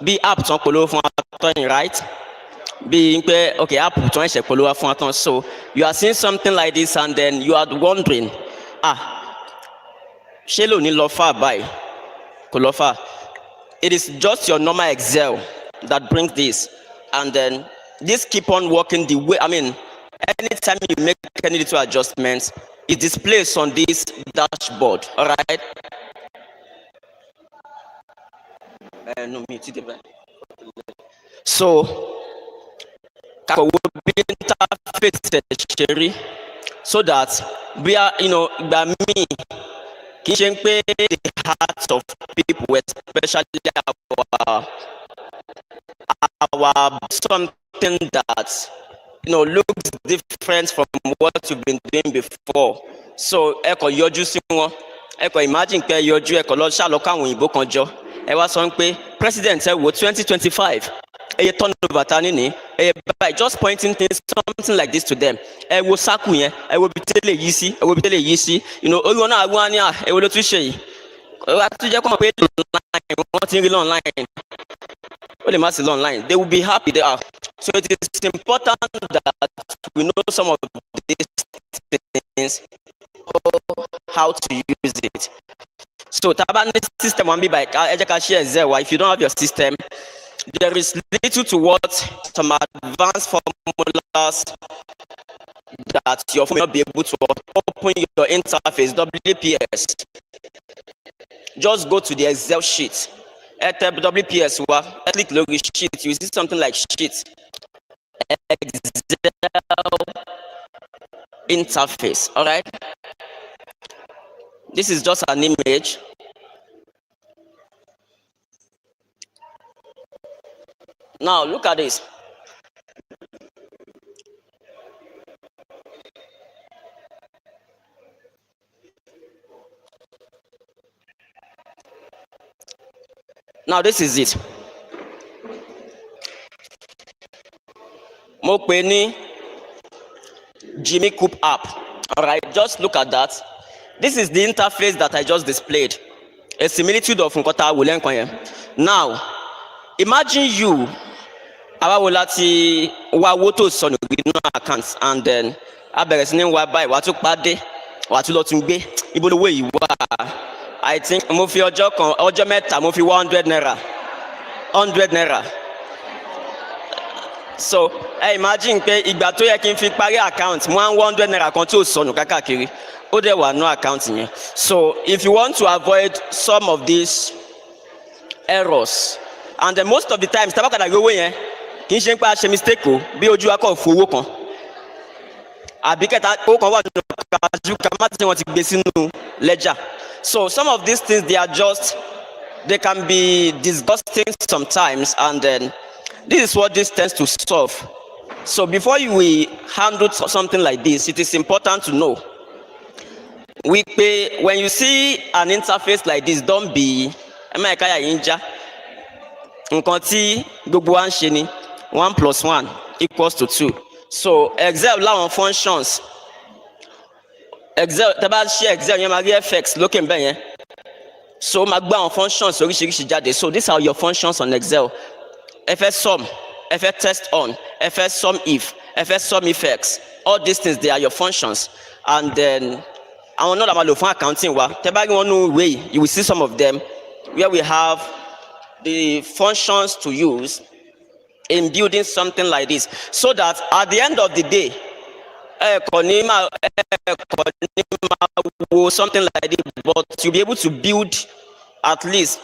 be app to follow from right? Being okay, app to follow from. So you are seeing something like this, and then you are wondering, Shelo ni lofa by Kolofa. It is just your normal Excel that brings this, and then this keep on working the way. Anytime you make any little adjustments, it displays on this dashboard. All right. So, so that we are, by me, the hearts of people, especially our something that looks different from what you've been doing before. So imagine president 2025 just pointing things, something like this to them. Online, they will be happy they are. So it is important that we know some of these things, how to use it. So Tabanis system one be by if you don't have your system, there is little to what some advanced formulas that your phone will not be able to open your interface, WPS. Just go to the Excel sheet. At WPS, click logo sheet, you see something like sheet. Excel interface, all right? This is just an image. Now look at this. Now this is it. Mo pe ní Jimmy Coop app. All right, just look at that. This is the interface that I just displayed. A similitude of Nkota Wulenkoye. Now, imagine you, àwa wo láti wá owó tó sọnù nínú account and then a bẹ̀rẹ̀ sí ní wá báyìí wàá tún pàdé wàá tún lọ tún gbé ibo lówó yìí wá. I think mo fi ọjọ́ mẹ́ta mo fi 100 naira 100 naira. So imagine pé ìgbà tó yẹ kí n fi parí account mo 100 naira kan tí ò sọnù kákàkiri ó dẹ̀ wà ní account yẹn. So if you want to avoid some of these errors and then most of the times tabakada owó yẹn kì í ṣe pé a ṣe mistake o bí ojú akọ fowó kan àbí kẹta owó kan wà nínú kájú kàmá tí wọ́n ti gbé sínú ledger. So some of these things they can be disgusting sometimes, and then this is what this tends to solve. So before you will handle something like this, it is important to know. When you see an interface like this, don't be nǹkan tí gbogbo wa ń ṣe ni 1 + 1 = 2. So Excel láwọn functions. Excel tẹ́ bá ṣe Excel yẹn máa rí fx lókè ń bẹ̀ yẹn. So máa gbé àwọn functions oríṣiríṣi jáde. So these are your functions on Excel. fs sum, fs test on, fs sum if, fs sum if x. All these things, they are your functions. And then àwọn náà la máa lò fún accounting wa. Tẹ́ bá rí wọn nú ìwé yìí, you will see some of them where we have the functions to use in building something like this, so that at the end of the day, something like this, but you'll be able to build at least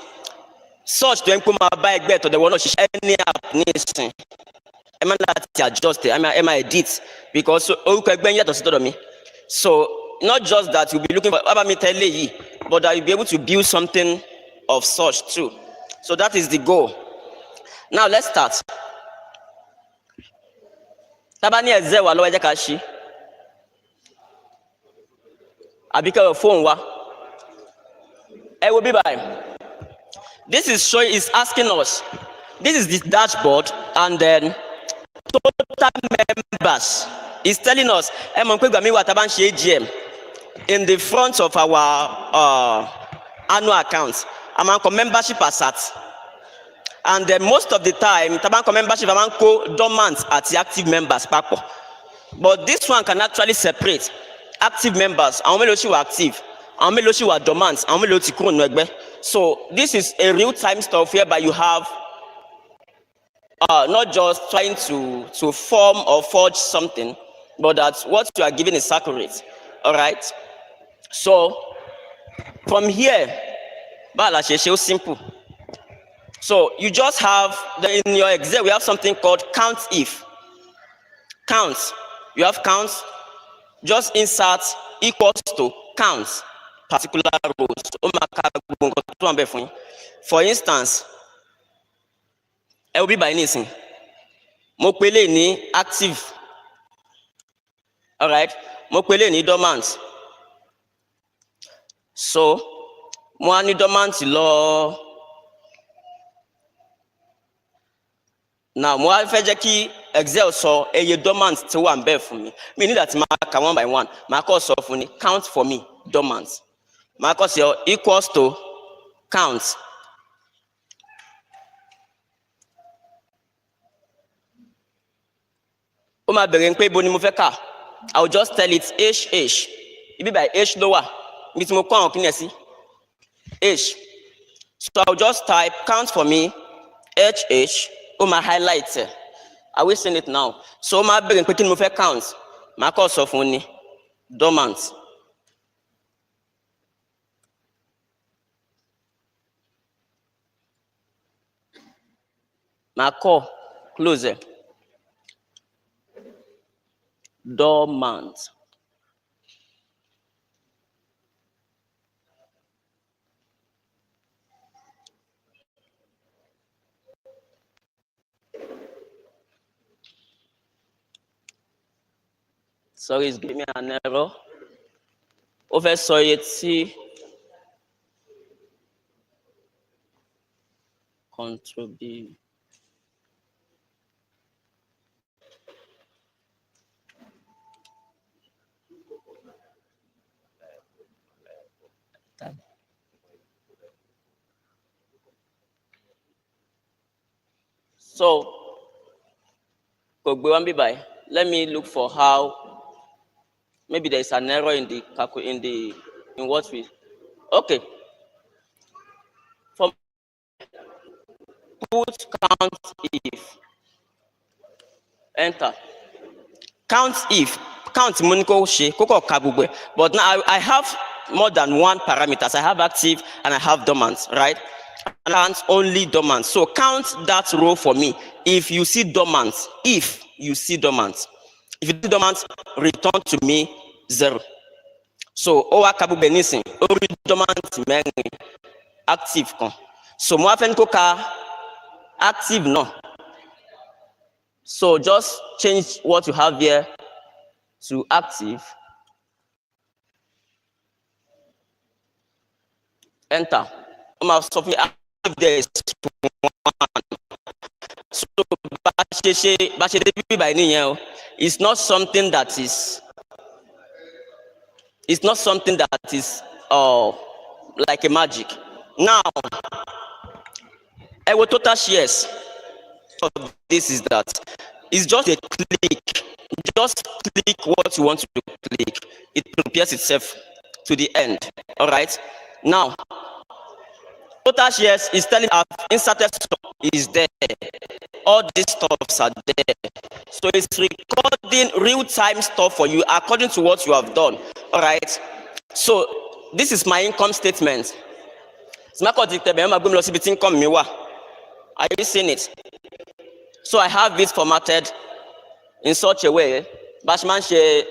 such to buy better the one not any app needs. Am I adjust it? Am I edit? Because so not just that you'll be looking for but that you'll be able to build something of such too. So that is the goal. Now let's start. Tabani Excel wa lọ́wọ́ ẹ jẹ́ ká ṣí. Àbí kẹ́ phone wa. Ẹ wo bí báyìí. This is asking us. This is the dashboard, and then total members is telling us. Ẹ mọ̀ pé gbàmí wa tá bá ń ṣe AGM in the front of our annual accounts. A máa ń kọ membership as at. And then most of the time, Tabanko membership Amanko dormant àti active members papọ̀. But this one can actually separate active members. Àwọn mélòó ṣì wà active, àwọn mélòó ṣì wà dormant, àwọn mélòó ti kúrò nínú ẹgbẹ́. So this is a real-time stuff whereby you have not just trying to form or forge something, but that what you are giving is accurate. All right. So from here, bala ṣe simple. So you just have in your Excel we have something called count if. Count. You have counts. Just insert equals to counts particular rows. For instance, it will be by anything. Mo pele ni active. All right. Mo pele ni dormant. So mo ni dormant lọ. Now, mo fẹ́ jẹ́ kí Excel sọ eye dormant tí wà ń bẹ̀ fún mi. Mi ní láti máa kà one by one. Màá kọ́ sọ fún ni count for me dormant. Màá kọ́ sí equals to count. Ó máa bẹ̀rẹ̀ pé ibo ni mo fẹ́ kà. I will just tell it h. Ibi by h ló wà. Ibi tí mo kọ́ àwọn kíni ẹ̀ sí. H. So I will just type count for me h. Oh, my highlights. Are we seeing it now? So my big picking move counts. My course of money dormant. My core closer. Dormant. Sorry, it's giving me an error. Over sorry, see. Control B. So, let me look for how maybe there is an error in what we. Okay. For put count if enter. Count if Moniko she Koko Kabugwe. But now I have more than one parameters. I have active and I have dormant, right? And count only dormant. So count that row for me. If you see dormant, if you see dormant, return to me 0. So Owa Kabugwe Nisin, Ori dormant active. So moi koka active no. So just change what you have here to active. Enter. Active there is 1. So it's not something that is. It's not something that is like a magic. Now, our total shares of this is that it's just a click. Just click what you want to click. It prepares itself to the end. All right. Now, total shares is telling us inserted stock is there. All these stuffs are there. So it's recording real-time stuff for you according to what you have done. All right. So this is my income statement. Are you seeing it? So I have it formatted in such a way. Bashman,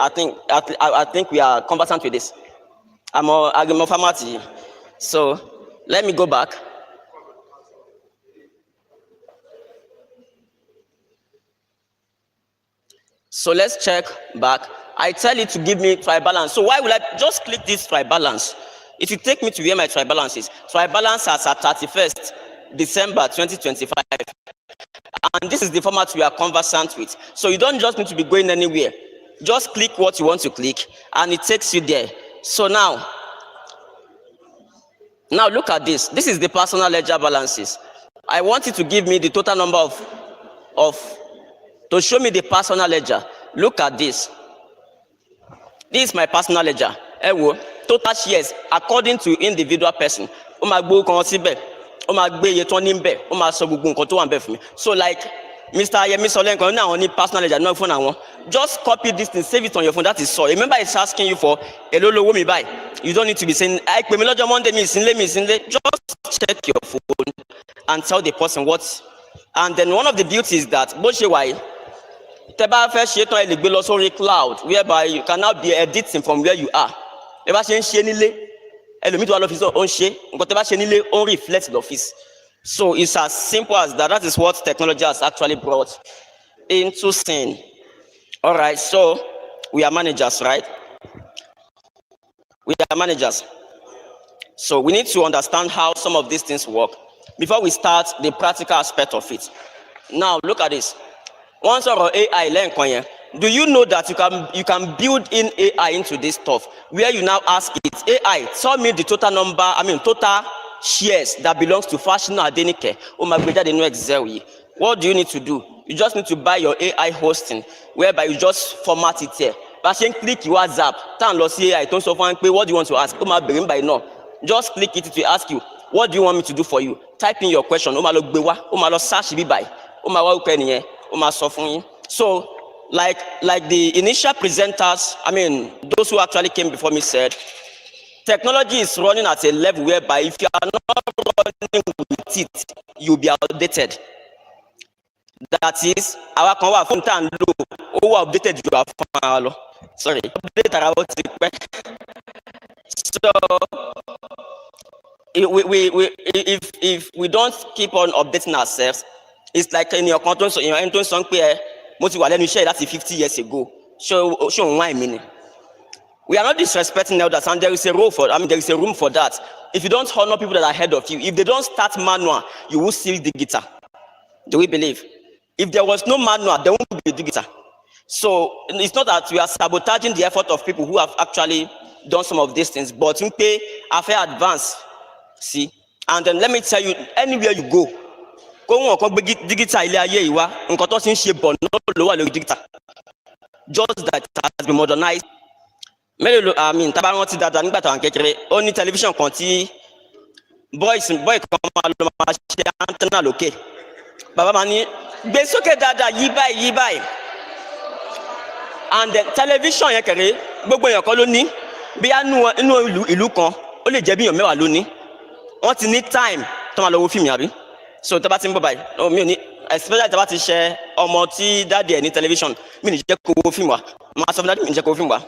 I think we are conversant with this. I'm a formatting. So let me go back. So let's check back. I tell it to give me try balance. So why will I just click this try balance? It will take me to where my try balance is. Try balance as at 31st December 2025. And this is the format we are conversant with. So you don't just need to be going anywhere. Just click what you want to click and it takes you there. So now look at this. This is the personal ledger balances. I want it to give me the total number to show me the personal ledger. Look at this. This is my personal ledger. Total shares according to individual person. So like Mr. Yemi Solenko now only personal ledger, no phone now. Just copy this and save it on your phone. That is so. Remember, it's asking you for a lolo me buy. You don't need to be saying just check your phone and tell the person what. And then one of the beauties is that cloud, whereby you can now be editing from where you are. So it's as simple as that. That is what technology has actually brought into scene. All right, so we are managers, right? We are managers. So we need to understand how some of these things work before we start the practical aspect of it. Now look at this. Once or AI, do you know that you can build in AI into this stuff where you now ask it, AI, tell me the total number, total shares that belongs to Fashion Adenike. Oh my God, they know exactly. What do you need to do? You just need to buy your AI hosting, whereby you just format it here. But then click your WhatsApp. AI, what do you want to ask? Oh my God, by now. Just click it to ask you, what do you want me to do for you? Type in your question. Oh my God, oh my God, search by. Oh my God, so like the initial presenters, those who actually came before me said, technology is running at a level whereby if you are not running with it, you'll be outdated. That is, our phone and low, updated you are. Sorry, so if we don't keep on updating ourselves, it's like in your content, so in your entrance song, let me share that 50 years ago. Show why meaning. We are not disrespecting elders, and there is a role for. There is a room for that. If you don't honor people that are ahead of you, if they don't start manual, you will see the guitar. Do we believe? If there was no manual, there won't be the guitar. So it's not that we are sabotaging the effort of people who have actually done some of these things, but we pay a fair advance. See, and then let me tell you, anywhere you go, kó wọn kàn gbé digital ilé ayé yìí wá nǹkan tó ti ń ṣe bọ̀ náà ló wà lórí digital just that it has been modernized. mélòó ló tábà rántí dáadáa nígbà táwọn kékeré ó ní tẹlifíṣàn kan tí boy kan máa ṣe antenna lókè bàbá máa ní gbé sókè dáadáa yí báyìí and tẹlifíṣàn yẹn kẹrẹ gbogbo èèyàn kan ló ní bí inú ìlú kan ó lè jẹ́ bí èèyàn mẹ́wàá ló ní wọ́n ti ní time tó máa lọ wo fíìmù àbí so tó bá ti ń bọ̀ báyìí mi ò ní especially tó bá ti ṣe ọmọ tí dáàdì ẹ̀ ní tẹlifíṣàn mi ní jẹ́ kó wo fíìmù wa máa sọ fún dáàdì mi ní jẹ́ kó wo fíìmù wa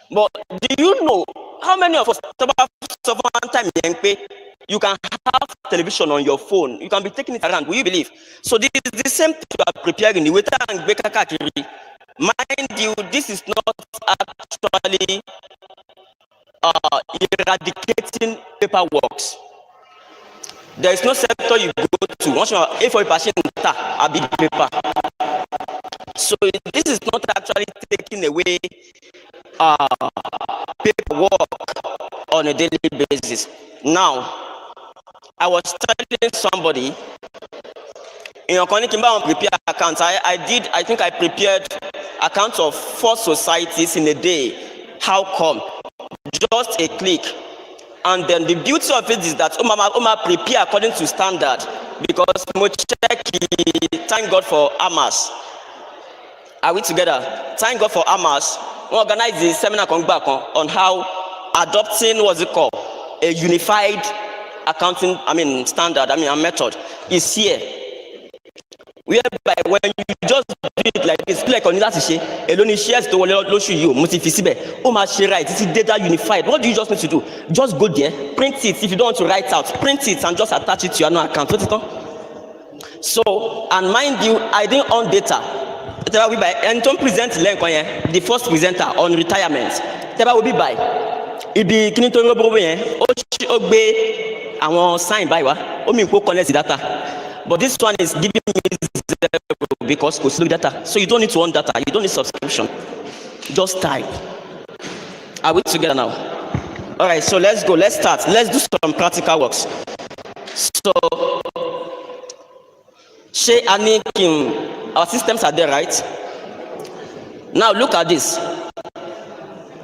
but do you know how many of us tó bá sọ fún one time yẹn pé you can have television on your phone you can be taking it around will you believe so this is the same thing you are preparing ìwé tá à ń gbé káàkiri mind you this is not actually eradicating paperwork. There is no sector you go to. Once you are A4 patient, a big paper. So this is not actually taking away paperwork on a daily basis. Now, I was telling somebody, in your prepare accounts. I think I prepared accounts of 4 societies in a day. How come? Just a click. And then the beauty of it is that Oma prepare according to standard because mo check thank God for Aamas. Are we together? Thank God for Aamas. We organize the seminar on how adopting what's it called a unified accounting standard and method is here. Whereby when you just do it like this, like on that share, alone shares to lóṣù yìí o, mo ti fi síbẹ̀, ó máa ṣe right, it's data unified. What do you just need to do? Just go there, print it. If you don't want to write out, print it and just attach it to your account. So, and mind you, I didn't own data. And don't present the first presenter on retirement. Tẹ́bá wo bí báyìí, ibi kíní tó ń gbogbo yẹn, ó gbé àwọn sign báyìí wá, ó mi kó connect data. But this one is giving me zero because it's slow data. So you don't need to own data. You don't need subscription. Just type. Are we together now? All right. So let's go. Let's start. Let's do some practical works. So, our systems are there, right? Now look at this.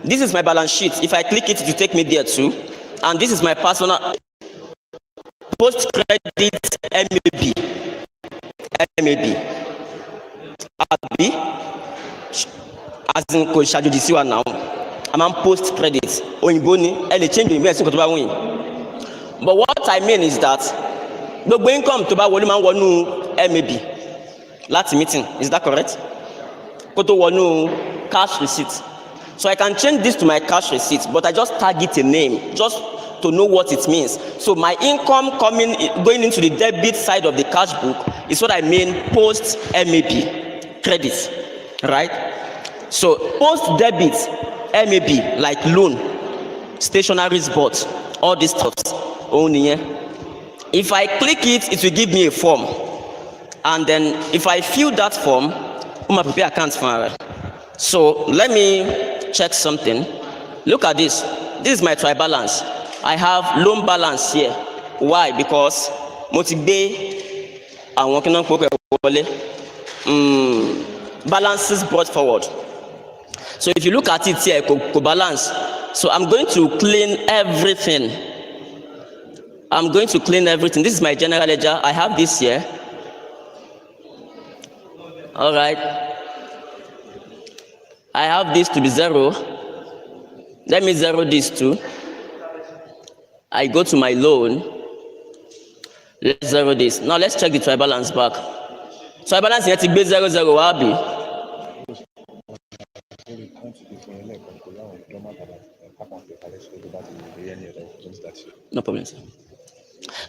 This is my balance sheet. If I click it, it will take me there too. And this is my personal. Post credit MAB. Abi, as in kò ṣàjòjì sí wa now. I'm on post credit. Òyìnbó ni ẹ lè change the investment tó bá wọ̀nyí. But what I mean is that gbogbo income tó bá wọlé máa ń wọnú MAB láti meeting. Is that correct? Kó tó wọnú cash receipt. So I can change this to my cash receipt, but I just tag it a name just to know what it means. So my income going into the debit side of the cash book is what I mean post MAB credit, right? So post debit MAB like loan, stationaries bought, all these stuff. If I click it, it will give me a form, and then if I fill that form, I prepare accounts for it. So let me check something. Look at this. This is my trial balance. I have loan balance here. Why? Because balances brought forward. So if you look at it here, balance. So I'm going to clean everything. This is my general ledger. I have this here. All right. I have this to be 0. Let me 0 this too. I go to my loan. Let's 0 this. Now let's check the trial balance back. Trial balance here to be 0, 0, Abi. No problem, sir.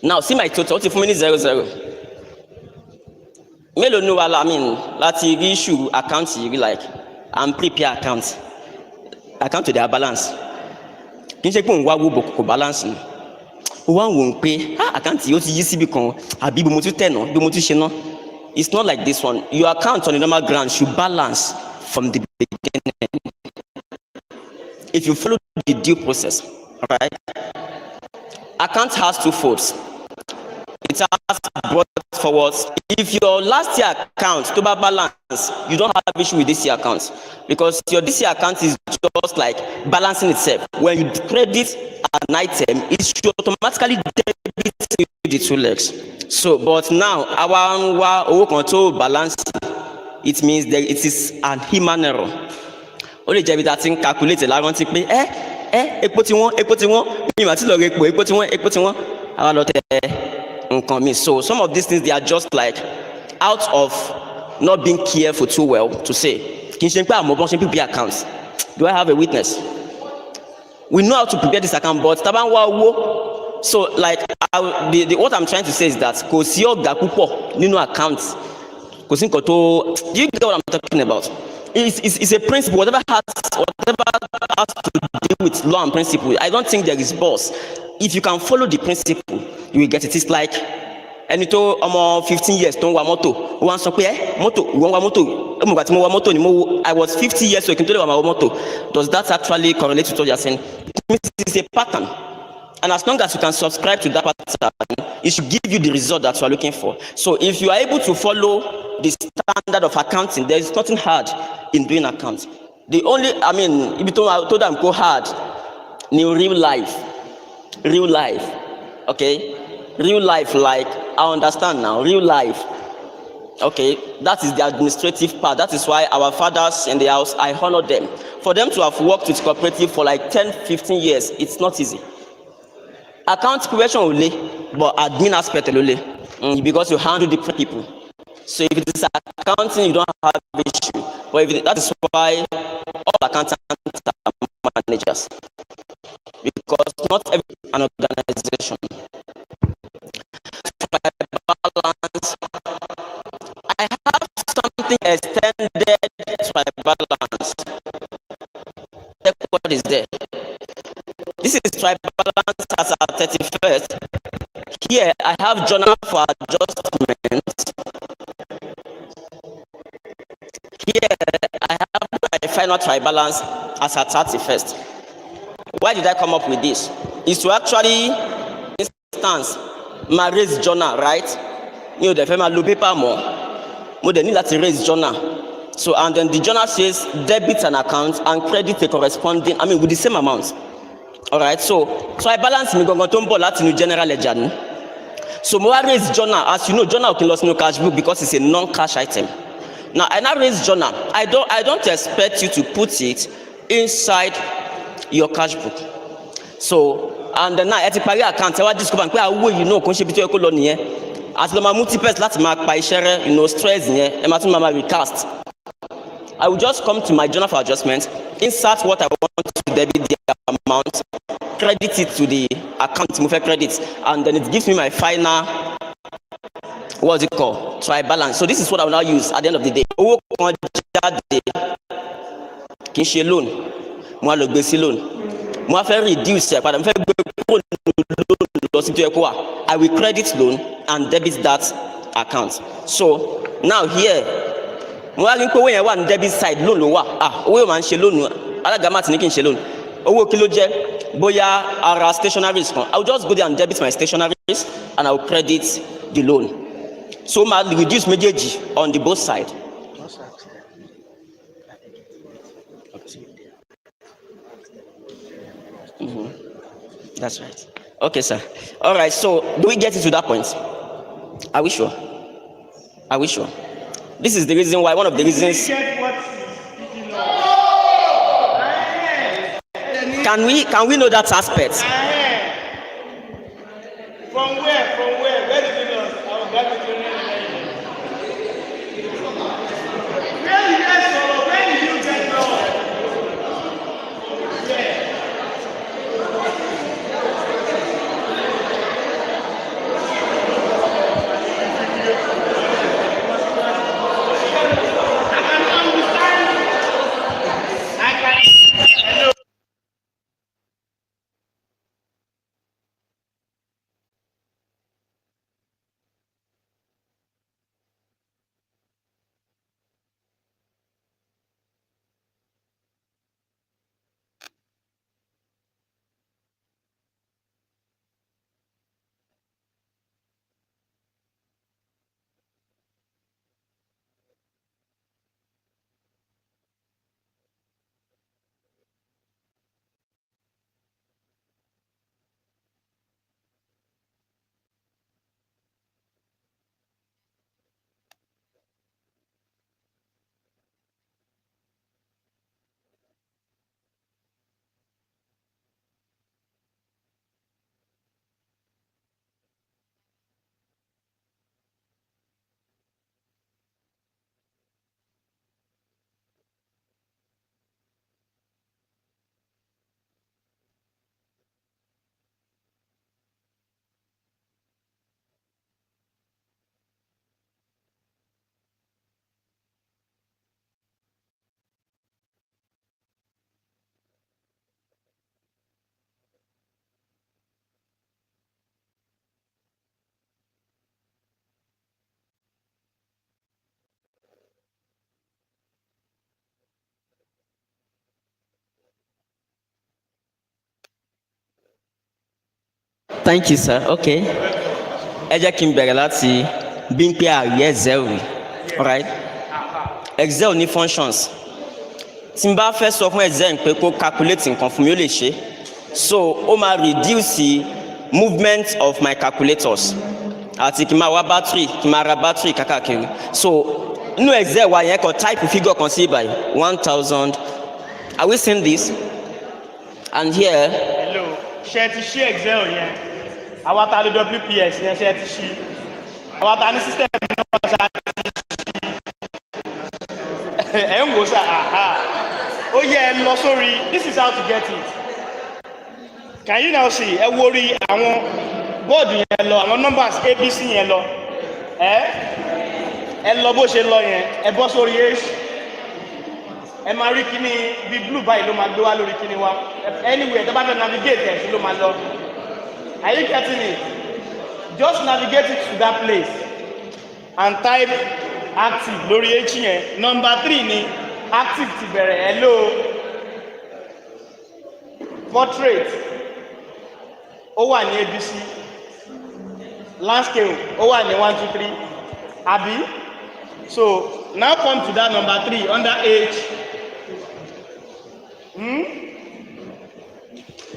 Now see my total. What if we 0, 0? Mélòó ni wàhálà láti issue account you like and prepare account to their balance. Kì í ṣe pé òun wá wo bò balance ni. One won't pay. Account you ti yí síbi kan àbí bí mo tún tẹ̀ náà bí mo tún ṣe náà. It's not like this one. Your account on the normal ground should balance from the beginning. If you follow the due process, all right? Account has 2 folds. it has brought forward. If your last year account to balance, you don't have issue with this year account because your this year account is just like balancing itself. When you credit an item, it should automatically debit the two legs. So, but now our control balance, it means that it is an human error. Only jẹ́ that thing calculated la rántí pé epo tí wọ́n mi mà ti lọ rẹ epo tí wọ́n àwa lọ tẹ nǹkan mi. So some of these things they are just like out of not being careful too well to say kì í ṣe pé àmọ́ bọ́n ṣe prepare accounts. Do I have a witness? We know how to prepare this account but tá bá ń wá owó. So like what I'm trying to say is that kò sí ọ̀gá púpọ̀ nínú account kò sí nǹkan tó. Do you get what I'm talking about? It's a principle. Whatever has to do with law and principle, I don't think there is boss. If you can follow the principle, you will get it. It's like ẹni tó ọmọ 15 years tó ń wa mọ́tò wọ́n sọ pé mọ́tò ìwọ́n wa mọ́tò ẹ̀mùgbà tí mo wa mọ́tò ni I was 50 years old kí n tó lè wa mọ́tò. Does that actually correlate with what you are saying? It means it's a pattern. And as long as you can subscribe to that pattern, it should give you the result that you are looking for. So if you are able to follow the standard of accounting, there is nothing hard in doing accounts. The only, if you told them go hard, new real life, okay? Real life, like, I understand now, real life, okay? That is the administrative part. That is why our fathers in the house, I honor them. For them to have worked with Cooperative for like 10, 15 years, it's not easy. Account preparation only, but admin aspect only, because you handle different people. So if it is accounting, you don't have issue. But that is why all accountants are managers, because not every an organization. Balance. I have something extended balance. What is there? This is balance as at 31st. Here I have journal for adjustment. Here I have my final balance as at 31st. Why did I come up with this? Is to actually, instance, my raise journal, right? You know, the family paper more than need to raise journal. So and then the journal says debit an account and credit a corresponding, with the same amount. All right, so I balance me going to Latin general ledger. So more raise journal, as you know, journal can lose no cash book because it's a non-cash item. Now, I now raise journal. I don't expect you to put it inside your cash book. So and then now at the account, I discover you know contribute to your as the multiples let's mark by share stress and recast. I will just come to my journal for adjustment, insert what I want to debit the amount, credit it to the account, move credits, and then it gives me my final, what's it called? Try balance. So this is what I will now use at the end of the day. Owó kan jáde kì í ṣe loan, mo á lọ gbé sí loan. Mo á fẹ́ reduce ẹ̀ padà, mo fẹ́ gbé kúrò loan lọ sí tó yẹ kó wà. I will credit loan and debit that account. So now here, mo wá rí pé owó yẹn wà ní debit side, loan ló wà. Owó yóò máa ń ṣe loan, alága máa ti ní kí n ṣe loan. Owó kí ló jẹ́? Bóyá ara stationaries kan. I will just go there and debit my stationaries and I will credit the loan. So ma reduce méjèèjì on the both side. That's right. Okay, sir. All right. So do we get it to that point? Are we sure? Are we sure? This is the reason why. One of the reasons. Can we know that aspect? From where? From where? Where did you know? Our graduate union. Where did you know? Where did you get lost? Thank you, sir. Okay. Ẹ jẹ́ kí n bẹ̀rẹ̀ láti bí n pé àrí Excel rí. Alright. Excel ní functions. Tí n bá fẹ́ sọ fún Excel pé kó calculate nǹkan fún mi, ó lè ṣe. So ó máa reduce the movement of my calculators. Àti kí n máa wá battery, kí n máa ra battery kákàkiri. So nínú Excel wa yẹn kọ type figure kan sí ibàyí 1000. Are we seeing this? And here. Hello, ṣé ti ṣí Excel yẹn? Àwa ta ló WPS yẹn ṣé ti ṣí? Àwa ta ní system náà ṣá ti ṣí? Ẹ ń wò sá, ó yẹ ẹ lọ sórí, this is how to get it. Can you now see? Ẹ wo orí àwọn bọ́ọ̀dù yẹn lọ, àwọn numbers ABC yẹn lọ. Ẹ lọ bó ṣe lọ yẹn, ẹ bọ́ sórí H. Ẹ máa rí kíní bí blue báyìí ló máa gbé wá lórí kíní wa. Anyway, tó bá fẹ́ navigate ẹ̀ sí ló máa lọ. Are you getting it? Just navigate it to that place and type active lórí H yẹn. Number 3 ni active ti bẹ̀rẹ̀. Hello. Portrait. Ó wà ní ABC. Landscape. Ó wà ní 1, 2, 3. Àbí? So now come to that number 3 under H.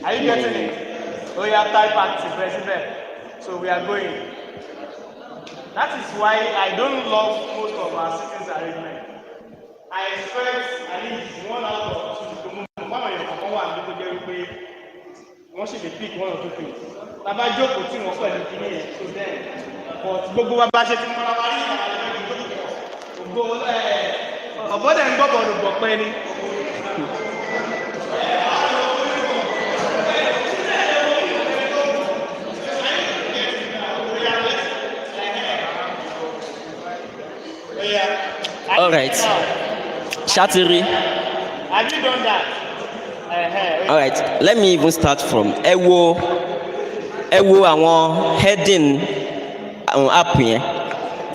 Are you getting it? Oh, you have type active, president. So we are going. That is why I don't love most of our sequence arrangement. I expect at least 1 out of 2 to move. One of your one people get away. One should pick 1 or 2 things. Baba jókòó tí wọ́n pẹ̀lú kíní yẹn. So then, but gbogbo wa bá ṣe ti mọ́ra wá rí ọ̀bọ̀dẹ̀ ń gbọ́bọ̀ lùgbọ̀ pẹ́ ni. All right. Shatiri. Have you done that? All right. Let me even start from ẹ wo àwọn heading àwọn app yẹn.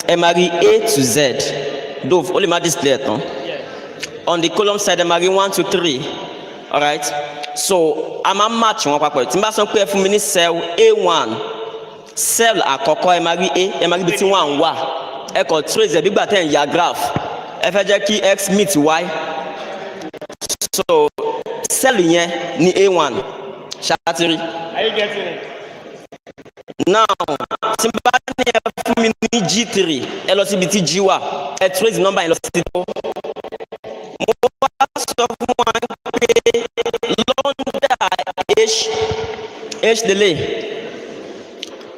Ẹ máa rí A to Z. Dove, only my display tán. On the column side, ẹ máa rí 1, 2, 3. All right. So a máa match wọn papọ̀. Tí n bá sọ pé ẹ fún mi ní cell A1, cell àkọ́kọ́ ẹ máa rí A, ẹ máa rí ibi tí 1 wà. Ẹ kọ trace ẹ bí gbà tẹ̀ ń ya graph. Ẹ fẹ́ jẹ́ kí X meet Y. So cell yẹn ní A1. Ṣàtìrí. Are you getting it? Now, tí n bá ní ẹ fún mi ní G3, ẹ lọ síbi tí G wà, ẹ trace number ẹ lọ sí tó. Mo wá sọ fún wa pé London H delay.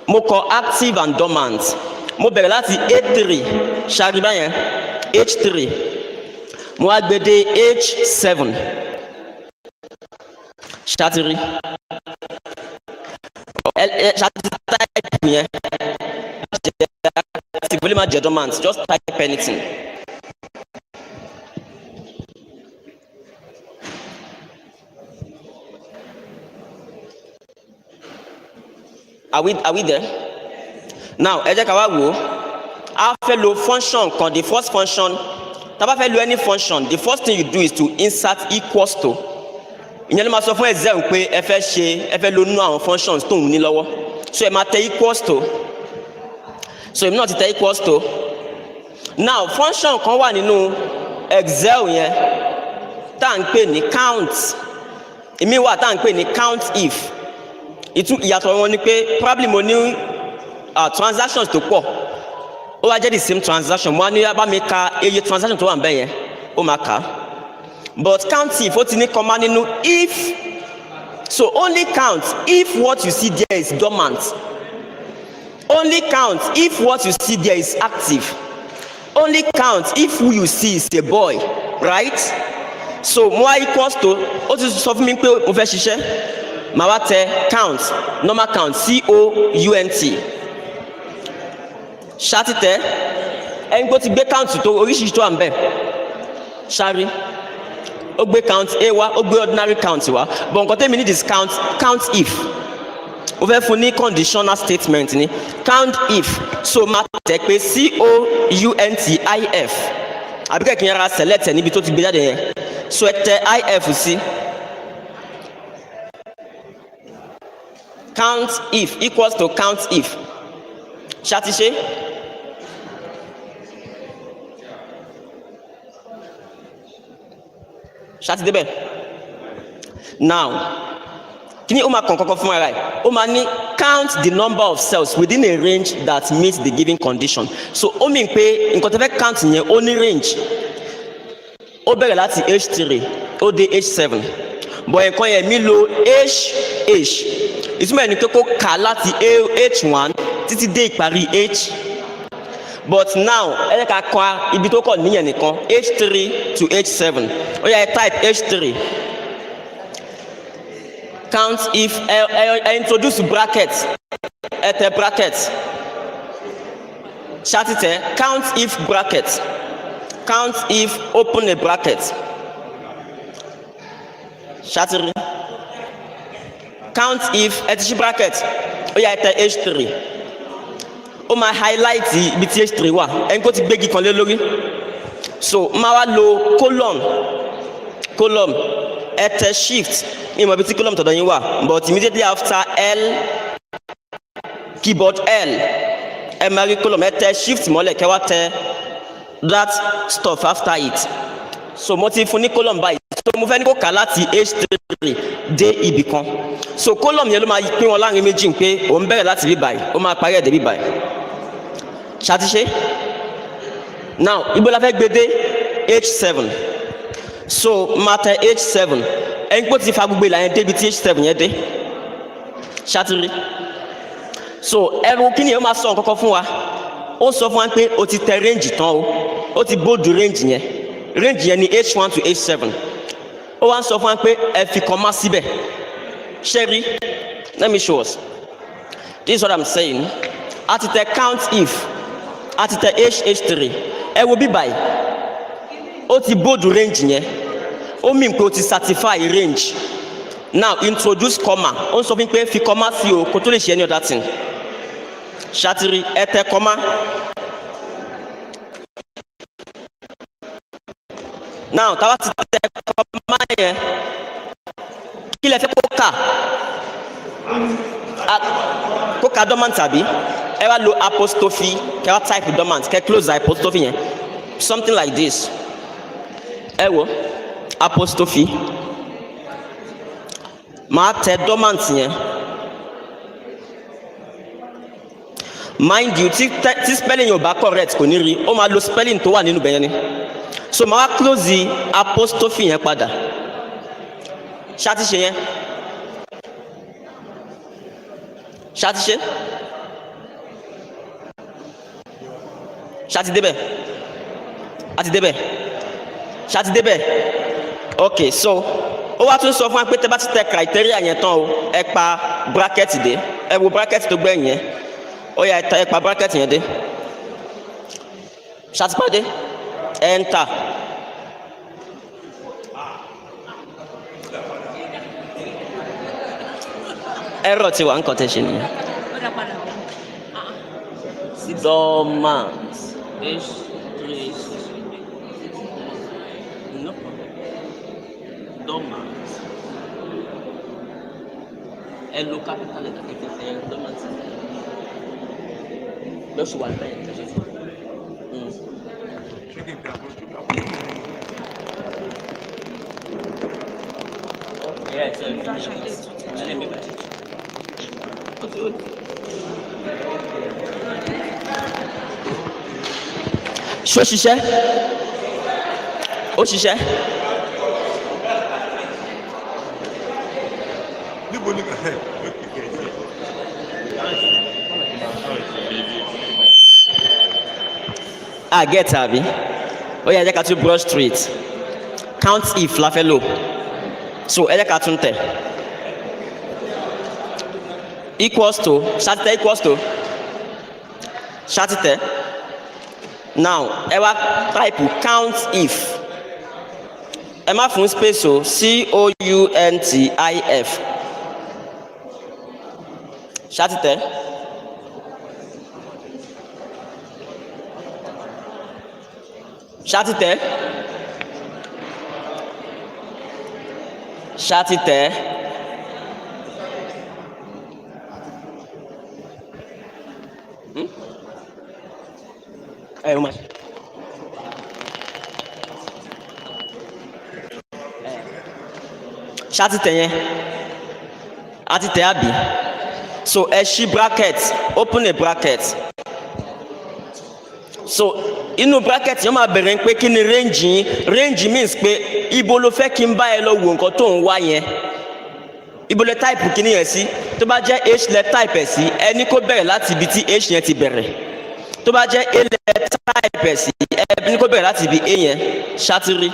Mo kọ active and dormant. Mo bẹ̀rẹ̀ láti A3, ṣàríbá yẹn, H3. Mo wá gbé dé H7. Ṣàtìrí. Type yẹn. Active, only my dormant. Just type anything. Are we there? Now, ẹ jẹ́ ká wá wò ó. A fẹ́ lo function kan. The first function, tá bá fẹ́ lo any function, the first thing you do is to insert equals to. Ìyẹn ló máa sọ fún exam pé ẹ fẹ́ lo nínú àwọn functions tó ń ní lọ́wọ́. So ẹ máa tẹ equals to. So èmi náà ti tẹ equals to. Now function kan wà nínú Excel yẹn tá à ń pè ní count. Èmi wà tá à ń pè ní count if. Ìyàtọ̀ wọn ni pé probably mo ní transactions tó pọ̀. Ó wá jẹ́ the same transaction. Mo á ní bá mi ka iye transaction tó wà níbẹ̀ yẹn. Ó máa kà á. But count if ó ti ní comma nínú if. So only count if what you see there is dormant. Only count if what you see there is active. Only count if who you see is a boy, right? So more equals to, ó ti sọ fún mi pé mo fẹ́ ṣiṣẹ́. Màá wá tẹ count, normal count, C-O-U-N-T. Ṣàtìtẹ́, ẹni tó ti gbé count tó oríṣiríṣi tó wà ń bẹ̀. Ṣárí. Ó gbé count A wá, ó gbé ordinary count wá. But nǹkan tẹ́mi need is count if. Ó fẹ́ fún ní conditional statement ni. Count if. So máa tẹ̀ pé C-O-U-N-T-I-F. Àbíkẹ́ kí n yára select ẹ̀ níbi tó ti gbé jáde yẹn. So ẹ tẹ IF sí. count if equals to count if. Ṣàtìṣe? Ṣàtìdébẹ̀? Now, kí ni ó máa kàn kọ́kọ́ fún ara ẹ̀? Ó máa ní count the number of cells within a range that meets the given condition. So ó mean pé nǹkan tó fẹ́ count yẹn ó ní range. Ó bẹ̀rẹ̀ láti H3 ó dé H7. But nǹkan yẹn mi lo H. Ìtumọ̀ ẹni pé kó kà láti H1 títí dé ìparí H. But now ẹ jẹ́ ká kọ́ ibi tó kọ̀ níyẹn nìkan H3 to H7. Ó yá ẹ type H3. Count if introduce bracket. Ẹ tẹ bracket. Ṣàtìtẹ̀ count if bracket. Count if open a bracket. Ṣàtìrí. Count if ẹ ti ṣí bracket. Ó yá ẹ tẹ H3. Ó máa highlight ibi tí H3 wà. Ẹni kó ti gbégi kan lé lórí. So máa wá lo column. Ẹ tẹ shift. Mi mọ̀ ibi tí column tọ̀dọ̀ yín wà. But immediately after L, keyboard L, ẹ máa rí column. Ẹ tẹ shift mọ́lẹ̀ kẹ́ wá tẹ that stuff after it. So mo ti fún ní column báyìí. So mo fẹ́ ní kó kà láti H3 dé ibì kan. So column yẹn ló máa pín wọn láàrin méjì pé òun bẹ̀rẹ̀ láti bí báyìí ó máa parí ẹ̀ dé bí báyìí. Ṣàtìṣe? Now ibo la fẹ́ gbé dé H7. So máa tẹ H7. Ẹni pé ó ti fa gbogbo ìlànà débi tí H7 yẹn dé. Ṣàtìrí? So ẹrù kí ni ó máa sọ nǹkan kan fún wa? Ó sọ fún wa pé o ti tẹ range tán o. Ó ti bóòdù range yẹn. Range yẹn ni H1 to H7. Ó wá ń sọ fún wa pé ẹ fi comma síbẹ̀. Sherry, let me show us. This is what I'm saying. At the count if, at the H3, ẹ wo bí báyìí. Ó ti bold range yẹn. Ó mean pé ó ti certify range. Now introduce comma. Ó ń sọ fún pé fi comma sí o kó tó lè ṣe any other thing. Ṣàtìrí ẹ tẹ comma. Now táwa ti tẹ comma yẹn. Kí lẹ fẹ́ kó kà? Kó kà dormant àbí? Ẹ wá lo apostrophe kẹ wá type dormant kẹ close the apostrophe yẹn. Something like this. Ẹ wo apostrophe. Màá tẹ dormant yẹn. Mind you, tí spelling yóò bá correct kò ní rí, ó máa lo spelling tó wà nínú bẹ̀yẹn ni. So màá wá close the apostrophe yẹn padà. Ṣàtìṣe yẹn? Ṣàtìṣe? Ṣàtìdébẹ̀? Àtìdébẹ̀? Ṣàtìdébẹ̀? Okay, so ó wá tún sọ fún wa pé tẹ́ bá ti tẹ criteria yẹn tán o, ẹ pa bracket dé. Ẹ wo bracket tó gbẹ̀yìn yẹn. Ó yá ẹ pa bracket yẹn dé. Ṣàtìpàdé? Enter. Error ti wà ń kọ́ tẹ́ ṣe nìyẹn. Dormant. H3. No. Dormant. Ẹ lo capital letter kẹ̀kẹ́ ẹ dormant. Lọ́sùn wà bẹ́ẹ̀ kẹ́sì fún un. Yeah, it's a finish. Ṣó ṣiṣẹ́? Ó ṣiṣẹ́? Get àbí? Ó yá ẹ jẹ́ ká tún brush straight. Count if la fẹ́ lò. So ẹ jẹ́ ká tún tẹ̀. Equals to, ṣàtìtẹ̀ equals to. Ṣàtìtẹ̀. Now ẹ wá type count if. Ẹ má fún space o, COUNTIF. Ṣàtìtẹ̀. Ṣàtìtẹ̀. Ṣàtìtẹ̀. very much. Ṣáàtì tẹ̀yẹn àti tẹ̀ àbí so ẹ ṣí bracket open a bracket so inú bracket yẹn máa bẹ̀rẹ̀ pé kí ni range yín range means pé ibo ló fẹ́ kí n bá ẹ lọ wo nǹkan tó ń wá yẹn ibo lẹ type kí ni yẹn sí tó bá jẹ́ h lẹ type ẹ̀ sí ẹni kó bẹ̀rẹ̀ láti ibi tí h yẹn ti bẹ̀rẹ̀ tó bá jẹ́ a lẹ type ẹ̀ sí ẹni kó bẹ̀rẹ̀ láti ibi a yẹn ṣátìrí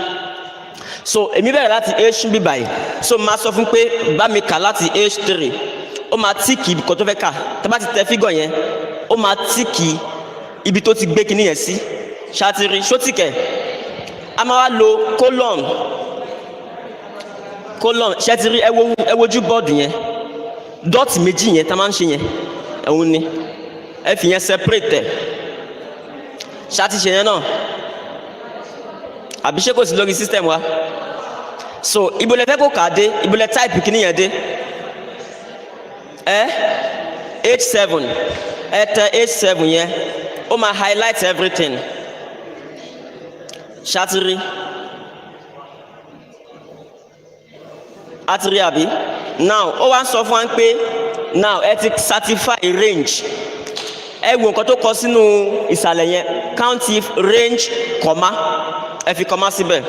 so èmi bẹ̀rẹ̀ láti h bí báyìí so máa sọ fún pé bá mi kà láti h3 ó máa tíìkì ibi kan tó fẹ́ kà tó bá ti tẹ fígọ̀ yẹn ó máa tíìkì ibi tó ti gbé kinní yẹn sí ṣátìrí ṣótìkẹ̀ a máa wá lo colon ṣátìrí ẹ wojú bọ́ọ̀dù yẹn dọ́ọ̀tì méjì yẹn tá a máa ń ṣe yẹn ẹ̀hún ni ẹ fi yẹn separate ẹ̀ ṣátìṣe yẹn náà àbí ṣé kò sí lórí system wa so ibo lẹ fẹ́ kó kà á dé ibo lẹ type kinní yẹn dé h7 ẹ tẹ h7 yẹn ó máa highlight everything ṣátìrí àtìrí àbí now ó wá ń sọ fún wa pé now ẹ ti certify range ẹ wo nǹkan tó kọ sínú ìsàlẹ̀ yẹn count if range comma ẹ fi comma síbẹ̀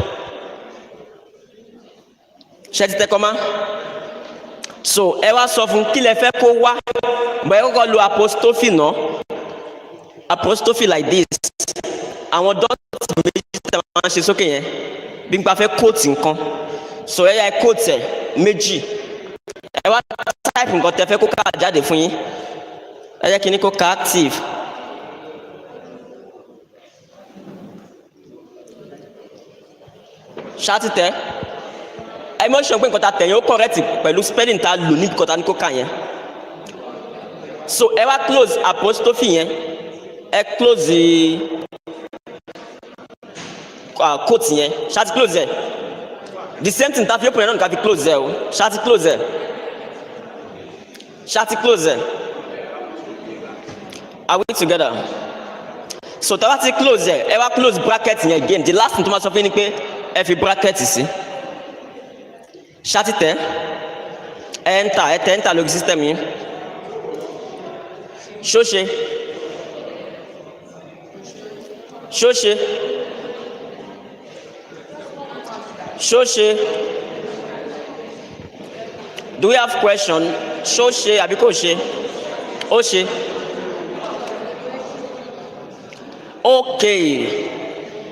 ṣe ti tẹ comma so ẹ wá sọ fún kí lẹ fẹ́ kó wá bọ̀ ẹ kọ́kọ́ lo apostrophe náà apostrophe like this àwọn dọ́ọ̀tì méjì tí a máa ń ṣe sókè yẹn bí n pa fẹ́ quote nǹkan so ẹ yá ẹ quote ẹ méjì ẹ wá type nǹkan tẹ fẹ́ kó ká jáde fún yín ẹ jẹ́ kí ni kó ká active ṣáàtì tẹ ẹ mọ̀ ṣe pé nǹkan ta tẹ̀ yẹn ó correct pẹ̀lú spelling ta lò ní nǹkan ta ní kó kà yẹn so ẹ wá close apostrophe yẹn ẹ close quote yẹn ṣáàtì close ẹ the same thing ta fi open ẹ náà nǹkan fi close ẹ o ṣáàtì close ẹ ṣáàtì close ẹ are we together so tá a bá ti close ẹ wá close bracket yẹn again the last thing tó máa sọ fún yín ni pé ẹ fi bracket sí ṣáàtì tẹ enter ẹ tẹ enter lórí system yìí ṣóṣe ṣóṣe ṣóṣe do we have question ṣóṣe àbí kò ṣe ó ṣe okay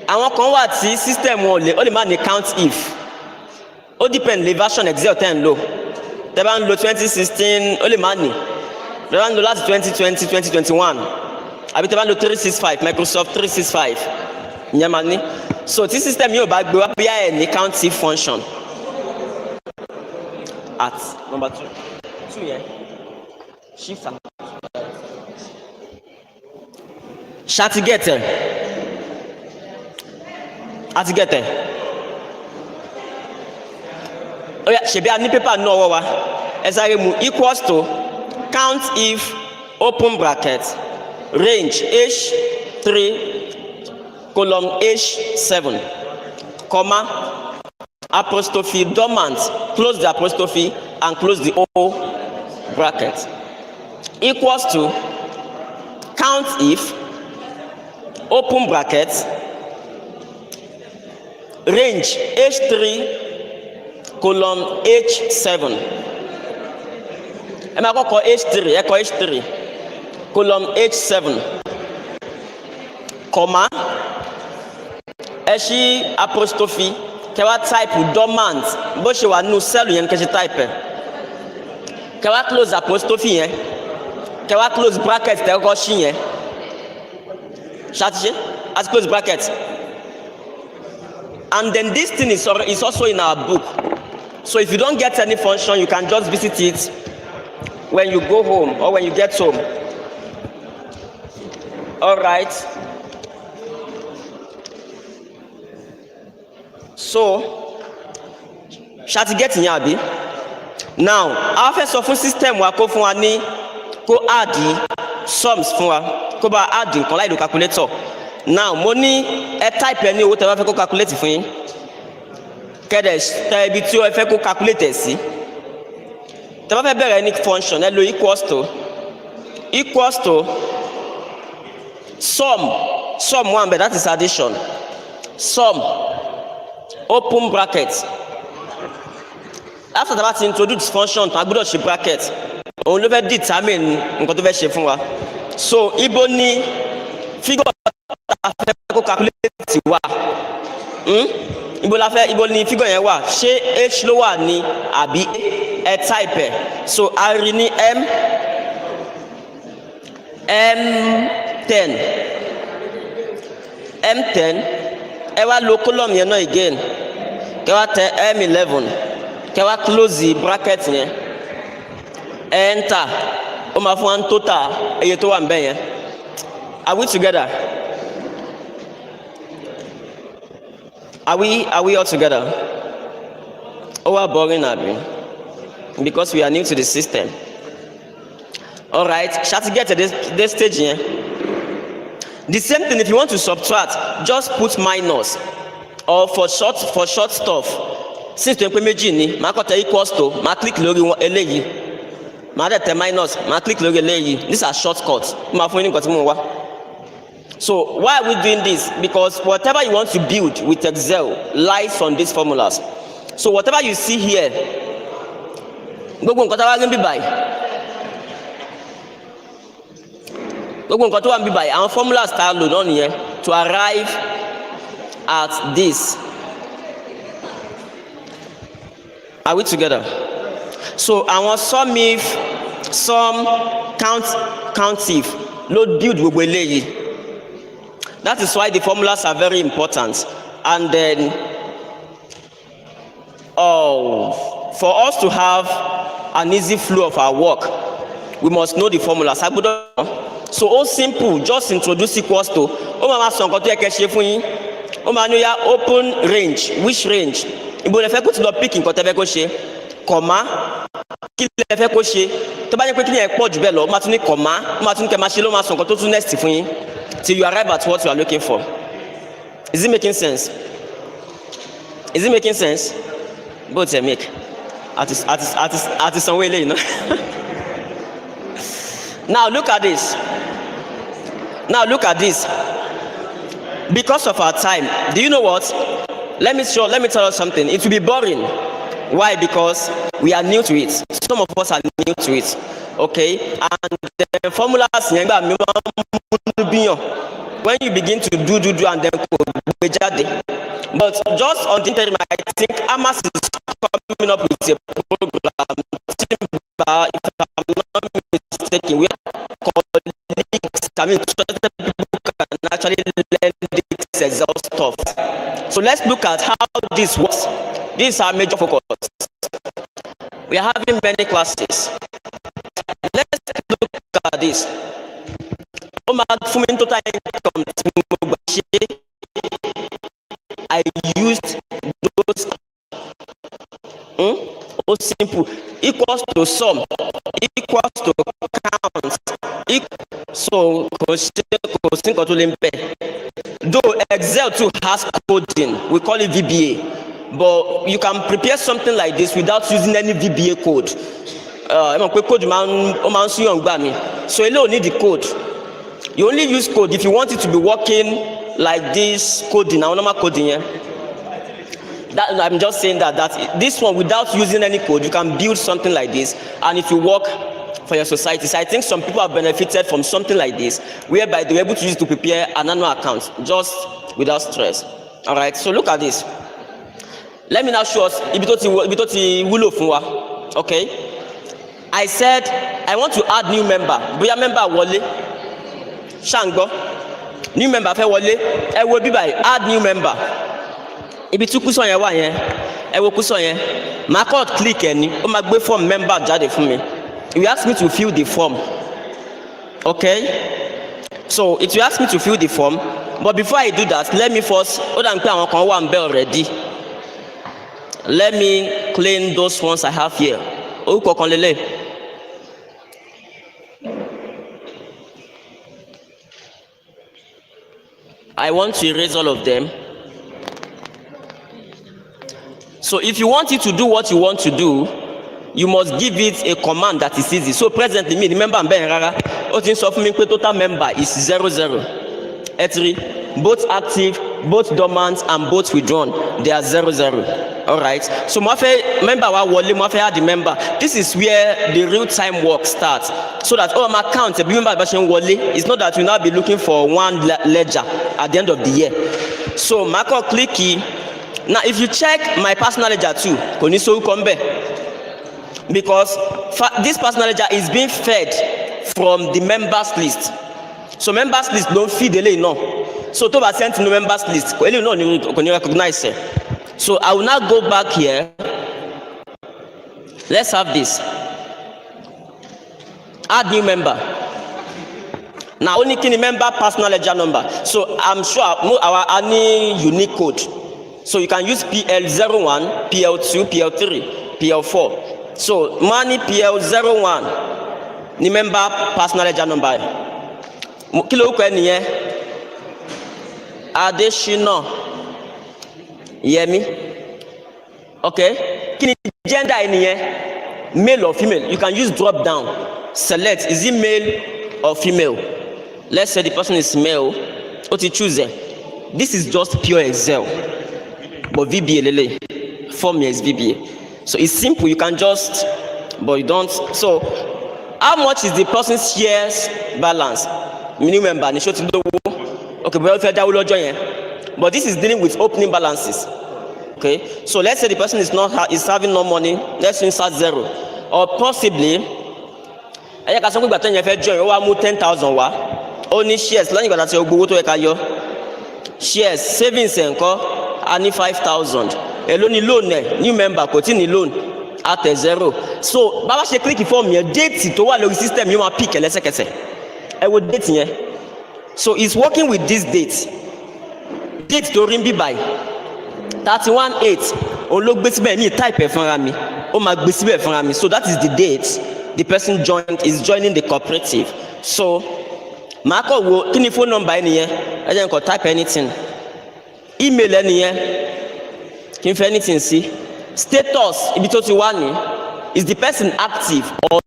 àwọn kan wà tí system wọn ó lè má ní count if ó depend lè version excel tẹ́ ń lò tẹ́ bá ń lo 2016 ó lè má ní tẹ́ bá ń lo láti 2020 2021 àbí tẹ́ bá ń lo 365 Microsoft 365 ìyẹn máa ní so tí system yóò bá gbé wá bí ẹ̀ ní count if function at number 2 yẹn shift and ṣáàtì gẹ̀tẹ̀ àti gẹ̀tẹ̀ ó yá ṣèbí a ní pépà náà ọwọ́ wa ẹ sáré mu equals to count if open bracket range h3 column h7 comma apostrophe dormant close the apostrophe and close the o bracket equals to count if open bracket range h3 column h7 ẹ máa kọ́kọ́ h3 ẹ kọ h3 column h7 comma ẹ ṣí apostrophe kẹwàá type dormant bó ṣe wà nínú cell yẹn kẹ́ ṣe type ẹ kẹwàá close apostrophe yẹn kẹwàá close bracket tẹ́ kọ́kọ́ ṣí yẹn ṣàtìṣe as close bracket and then this thing is also in our book so if you don't get any function you can just visit it when you go home or when you get home all right so ṣàtì get yẹn àbí now a fẹ́ sọ fún system wa kó fún wa ní kó add sums fún wa kó bá add nǹkan láì lo calculator now mo ní ẹ type ẹ ní owó tẹ́ bá fẹ́ kó calculate fún yín kẹ́dẹ̀ tẹ ibi tí ẹ fẹ́ kó calculate ẹ̀ sí tẹ́ bá fẹ́ bẹ̀rẹ̀ ní function ẹ lo equals to sum one but that is addition sum open bracket after that ti introduce function tó a gbọ́dọ̀ ṣe bracket òun ló fẹ́ determine nǹkan tó fẹ́ ṣe fún wa so ibo ni figure ta fẹ́ kó calculate wà ibo ni figure yẹn wà ṣé h ló wà ní àbí ẹ type ẹ so a rí ní m10 ẹ wá lo column yẹn náà again kẹ wá tẹ m11 kẹ wá close the bracket yẹn enter ó máa fún wa total iye tó wà ń bẹ yẹn are we together are we all together ó wá boring abi because we are new to the system all right ṣáàtì get to this stage yẹn the same thing if you want to subtract just put minus or for short stuff since tó ń pé méjì ni màá kọ́ tẹ equals to màá click lórí wọn eléyìí màá dẹ̀ tẹ minus màá click lórí eléyìí these are shortcuts ó máa fún yín nǹkan tí mo wá so why are we doing this because whatever you want to build with Excel lies on these formulas so whatever you see here gbogbo nǹkan tó wá rí ń bí báyìí gbogbo nǹkan tó wà ń bí báyìí àwọn formulas tá a lò náà nìyẹn to arrive at this. Are we together? So àwọn sum if sum count if ló build gbogbo eléyìí that is why the formulas are very important and then for us to have an easy flow of our work we must know the formulas so all simple just introduce equals to ó máa sọ nǹkan tó yẹ kẹ́ ṣe fún yín ó máa ní ya open range which range ibo lẹ fẹ́ kó ti lọ pick nǹkan tẹ́ fẹ́ kó ṣe comma kí lẹ fẹ́ kó ṣe tó bá yẹ pé kí ni ẹ pọ̀ jù bẹ́ẹ̀ lọ ó máa tún ní comma ó máa tún ní kẹ́ máa ṣe ló máa sọ nǹkan tó tún next fún yín till you arrive at what you are looking for is it making sense bó tẹ̀ make àti sanwó eléyìí náà now look at this because of our time do you know what let me tell you something it will be boring why because we are new to it some of us are new to it okay and the formulas yẹn gbà mí máa ń bíyàn when you begin to do and then kò gbé jáde but just on the interim I think Aamas is coming up with a program if I'm not mistaken we are colleagues I mean people can actually learn this Excel stuff so let's look at how this works. This is our major focus. We are having many classes. Let's look at this. I used those simple equals to sum equals to count so though Excel too has coding we call it VBA but you can prepare something like this without using any VBA code so you don't need the code you only use code if you want it to be working like this coding our normal coding here. That I'm just saying that this one without using any code you can build something like this and if you work for your society so I think some people have benefited from something like this whereby they were able to use it to prepare an annual account just without stress. All right, so look at this. Let me now show us ibi tó ti wúlò fún wa. Okay, I said I want to add new member bóyá member wọlé ṣàǹgbọ́ new member fẹ́ wọlé ẹ wo bí báyìí add new member ibi tí kúsọ̀ yẹn wà yẹn ẹ wo kúsọ̀ yẹn màá kọ́ click ẹ̀ ní ó máa gbé form member jáde fún mi it will ask me to fill the form okay so it will ask me to fill the form but before I do that let me first ó dà ń pé àwọn kan wà ń bẹ̀ already let me clean those ones I have here orúkọ kan lélẹ̀ I want to erase all of them. So if you want it to do what you want to do, you must give it a command that is easy. So presently, me, remember, I'm being rara. Total member is 00. E3, both active, both dormant, and both withdrawn. They are 00. All right. So member add the member. This is where the real-time work starts. So that my account, remember, it's not that you now be looking for one ledger at the end of the year. So Marco click key. Now, if you check my personal ledger too, because this personal ledger is being fed from the members list. So members list don't feed the no. So to be sent to the members list, you recognize it. So I will now go back here. Let's have this. Add new member. Now only can member personal ledger number. So I'm sure our any unique code. So you can use PL01, PL2, PL3, PL4. So money PL01, the member personal ledger number. Kilo kwenye additional yemi. Okay. Kini gender in male or female? You can use drop down. Select is it male or female? Let's say the person is male. What you choose? This is just pure Excel. But VBA lele, form is VBA. So it's simple, you can just, but you don't. So how much is the person's shares balance? Minimum member, okay, but this is dealing with opening balances. Okay, so let's say the person is having no money, let's insert 0. Or possibly, I can join 10,000 only shares, shares, savings and 5,000. Alone loan, new member, continue loan at 0. So, Baba she click form here, date to what the system you want pick a lesser. I would date here. So, it's working with this date. Date to Rimbi by 31/8. On look basic me type from me. Oh my basic from me. So that is the date the person is joining the cooperative. So, Marco will any phone number in here. I don't type anything. Email any here. Can you anything see? Status is the person active or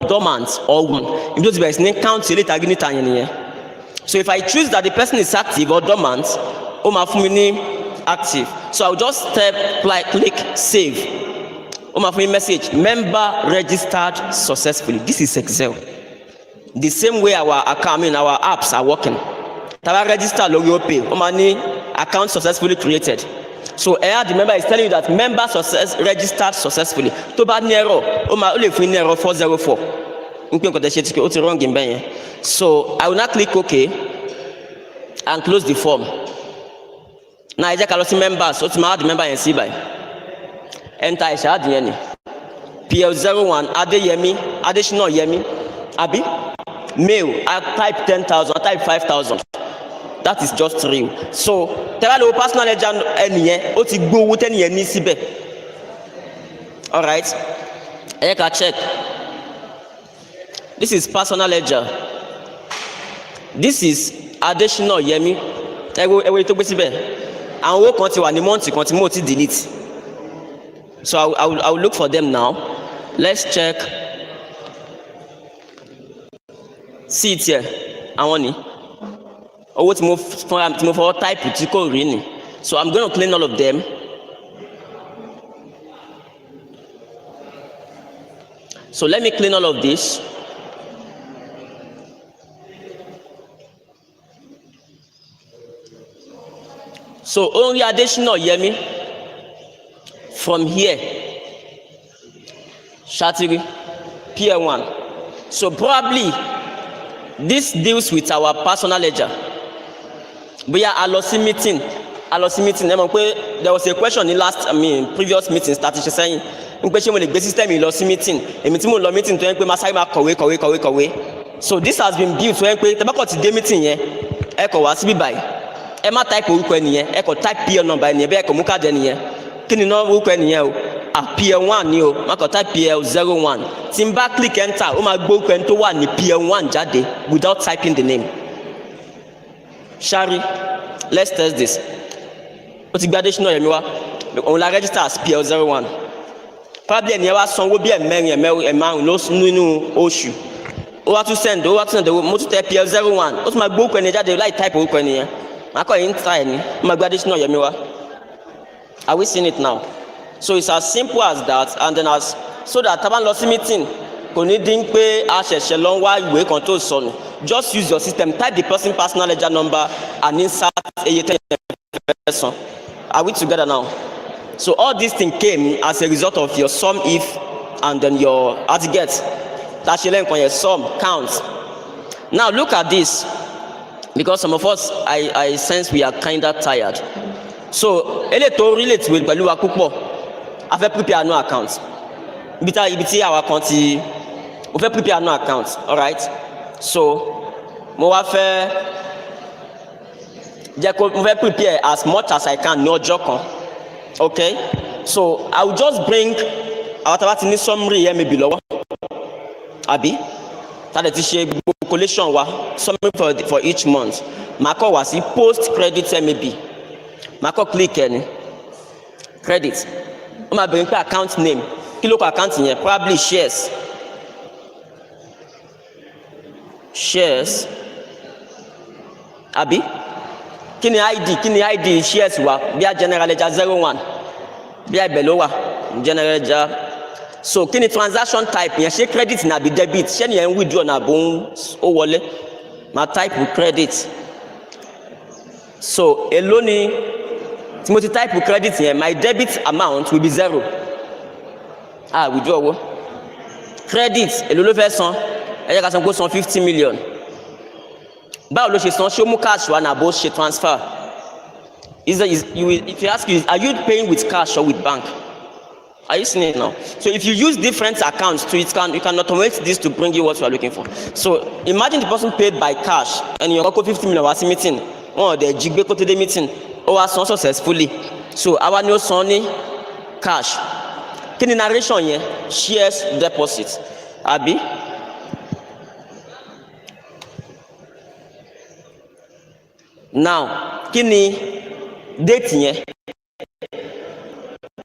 dormant or one. If those guys name count later here. So if I choose that the person is active or dormant, active. So I'll just click save. Message member registered successfully. This is Excel. The same way our account, our apps are working. Tara register logo pay. Account successfully created. So the member is telling you that member registered successfully. To bad error, only error 404. So I will now click OK and close the form. Now I just see members. So to add the member and see by enter I shall add PL01 Adeyemi additional Yemi Abi male. I type 10,000. I type 5,000. That is just real. So tell the personal ledger any oti go with any sibe. All right. I can check. This is personal ledger. This is additional Yemi. I will to sibe. And we continue and the month continue to delete. So I will look for them now. Let's check. See it here. I want it. Or what move for type really. So I'm going to clean all of them. So let me clean all of this. So only additional Yemi from here. Shatiri P1. So probably this deals with our personal ledger. We are allotting meeting. There was a question in previous meeting started saying question when the system in lossy meeting. A meeting to so this has been built to meeting here. Echo was be by Emma type echo type PL number in Abeokuta muka deniye. Can you know who can you PL1 you mako type PL01. Timba click enter go to one PL1 jade without typing the name. Shari, let's test this. Ó ti gba additional yẹn mi wá, òun la register as PL01. Probably ẹni ẹ wá sanwó bí ẹ̀mẹ́rin ẹ̀márùn nínú oṣù. Ó wá tún send owó mo tún tẹ PL01. Ó tún máa gbé orúkọ ẹni jáde láì type orúkọ ẹni yẹn. Màá kọ́ yín try ẹni, ó máa gba additional yẹn mi wá. Are we seeing it now? So it's as simple as that, and then as so that tá bá ń lọ sí meeting kò ní dín pé a ṣẹ̀ṣẹ̀ lọ ń wá ìwé kan tó sọnù. Just use your system, type the person personal ledger number and insert eye person. Are we together now? So all these things came as a result of your sum if and then your target. Tashile nkan sum count. Now look at this, because some of us I sense we are kinda tired. So to relate with pẹ̀lú wa púpọ̀, a fẹ́ prepare no account. Ibi tí our account we fẹ́ prepare no account, all right? So mo fẹ́ prepare as much as I can, no ọjọ́ kan. Okay? So I will just bring our tabati summary here maybe lọ́wọ́. Abi? That is ṣe calculation wa summary for each month. Màá kọ wá sí post credit maybe. Màá kọ click ẹni credit. Ó máa bẹ̀rẹ̀ pé account name. Kí ló kọ account yẹn? Probably shares. Shares. Abi? Kí ni ID shares wa? Bí a general ledger 01. Bí a ibẹ̀ ló wà general ledger. So kí ni transaction type yẹn? Ṣé credit na bí debit? Ṣé ni yẹn withdraw na bó ó wọlé? Ma type with credit. So èló ni tí mo ti type with credit yẹn, my debit amount will be 0. Withdraw owó. Credit èló ló fẹ́ san? Ẹ jẹ́ ká san kó san 50 million. Báwo ló ṣe san? Ṣé ó mú cash wá na bó ṣe transfer? If you ask you, are you paying with cash or with bank? Are you seeing it now? So if you use different accounts to you can automate this to bring you what you are looking for. So imagine the person paid by cash and you got 50 million was meeting. Oh, the jigbe ko to the meeting. Oh, was successfully. So our new son cash. Kini narration here? Shares deposit. Abi? Now, kini date here?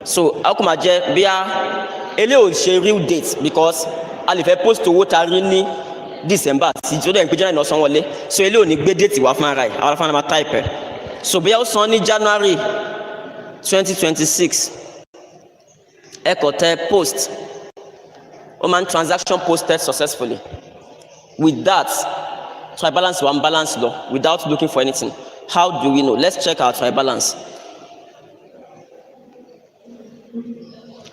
So how come aje bia ele o ṣe real date, because a lè fẹ́ post owó ta rí ní December tí tó dẹ̀ ń pé January náà san wọlé, so ele ò ní gbé date wá fún ara ẹ̀, àwọn afáàná máa type ẹ̀. So bia ó san ní January 2026 ẹ kọ tẹ post ó máa ń transaction posted successfully. With that, trial balance one balance law without looking for anything. How do we know? Let's check our trial balance.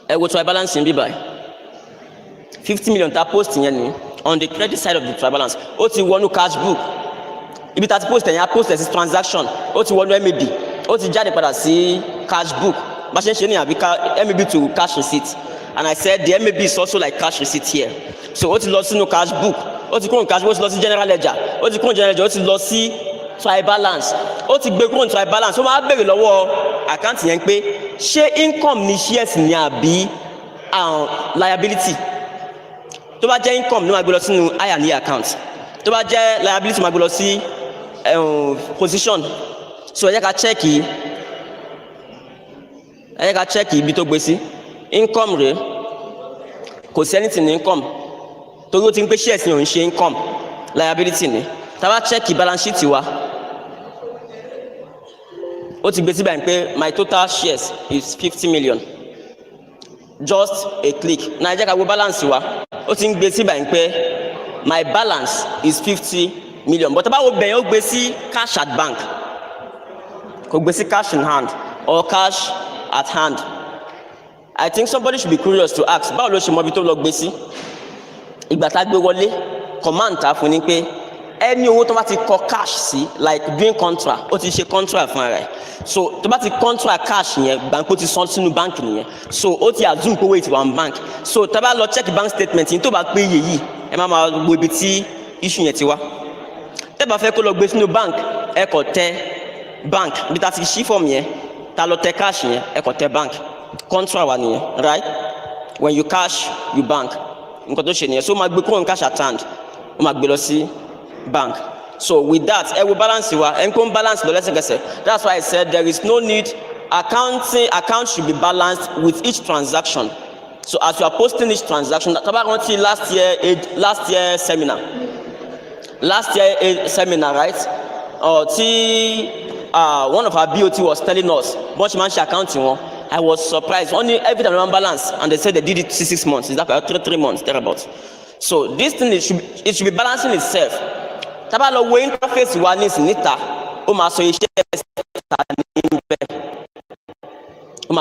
Trial balance in by 50 million ta post yẹn on the credit side of the trial balance. Ó ti wọnú cash book. Ibi ta ti post yẹn, post this transaction. Ó ti wọnú MEB. Ó ti jáde padà sí cash book. Bá ṣe ń ṣe ní àbí MEB to cash receipt. And I said the MEB is also like cash receipt here. So ó ti lọ sínú cash book. Ó ti kúrò ní cash book, ó ti lọ sí general ledger. Ó ti kúrò ní general ledger, ó ti lọ sí trial balance. Ó ti gbé kúrò ní trial balance. Ó máa béèrè lọ́wọ́ account yẹn pé ṣé income ni shares ni àbí liability. Tó bá jẹ́ income, ní máa gbé lọ sínú I&E account. Tó bá jẹ́ liability, máa gbé lọ sí position. So ẹ jẹ́ ká check ibi tó gbé sí. Income rẹ̀ kò sí anything ní income. Torí ó ti ń pé shares ni ò ń ṣe income. Liability ni. Tá bá check balance sheet wa, ó ti gbé síbẹ̀ pé my total shares is 50 million. Just a click. Na ẹ jẹ́ ká wo balance wa. Ó ti ń gbé síbẹ̀ pé my balance is 50 million. But tá bá wo bẹ̀yẹn, ó gbé sí cash at bank. Kò gbé sí cash in hand or cash at hand. I think somebody should be curious to ask, báwo ló ṣe mọ ibi tó lọ gbé sí? Ìgbà tá gbé wọlé, command ta fún ni pé ẹni owó tó bá ti kọ cash sí, like doing contract, ó ti ṣe contract fún ara ẹ̀. So tó bá ti contract cash yẹn, bank ó ti san sínú bank nìyẹn. So ó ti assume pé owó ti wà ní bank. So tá bá lọ check bank statement yìí tó bá pé iye yìí, ẹ máa wo ibi tí issue yẹn ti wá. Tẹ́ bá fẹ́ kó lọ gbé sínú bank, ẹ kọ tẹ bank. Bí ta ti ṣí form yẹn, ta lọ tẹ cash yẹn, ẹ kọ tẹ bank. Contract wà nìyẹn, right? When you cash, you bank. Nǹkan tó ṣe nìyẹn. So ó máa gbé kúrò ní cash at hand, ó máa gbé lọ sí bank. So with that, ẹ wo balance wa, ẹ ń kó balance lọ lẹ́sẹ̀kẹsẹ̀. That's why I said there is no need. Account should be balanced with each transaction. So as you are posting each transaction, last year seminar, right? One of our BOT was telling us, bunch man accounting one. I was surprised. Only every time one balance, and they said they did it 6 months. Is that 3 months thereabouts? So this thing it should be balancing itself. Tabalo we interface one is nita.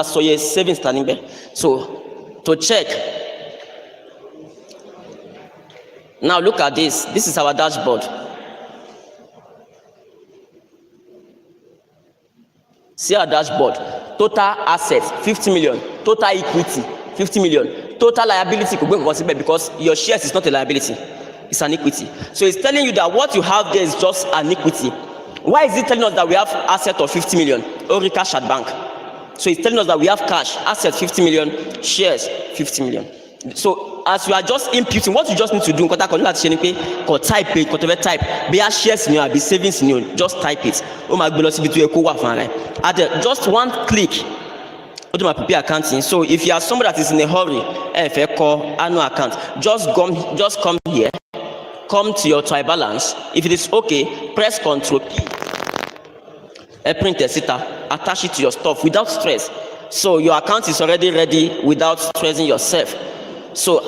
So you savings standing there. So to check. Now look at this. This is our dashboard. See our dashboard. Total assets 50 million. Total equity 50 million. Total liability could go because your shares is not a liability. It's an equity. So it's telling you that what you have there is just an equity. Why is it telling us that we have asset of 50 million? Only cash at bank. So it's telling us that we have cash, assets 50 million, shares 50 million. So as you are just imputing, what you just need to do, type, whatever type, be a shares in your, be savings in your, just type it. Just one click. To my PPA accounting. So if you are somebody that is in a hurry, annual account, just come here, come to your trial balance. If it is okay, press Ctrl P. Print a sitter, attach it to your stuff without stress. So your account is already ready without stressing yourself. So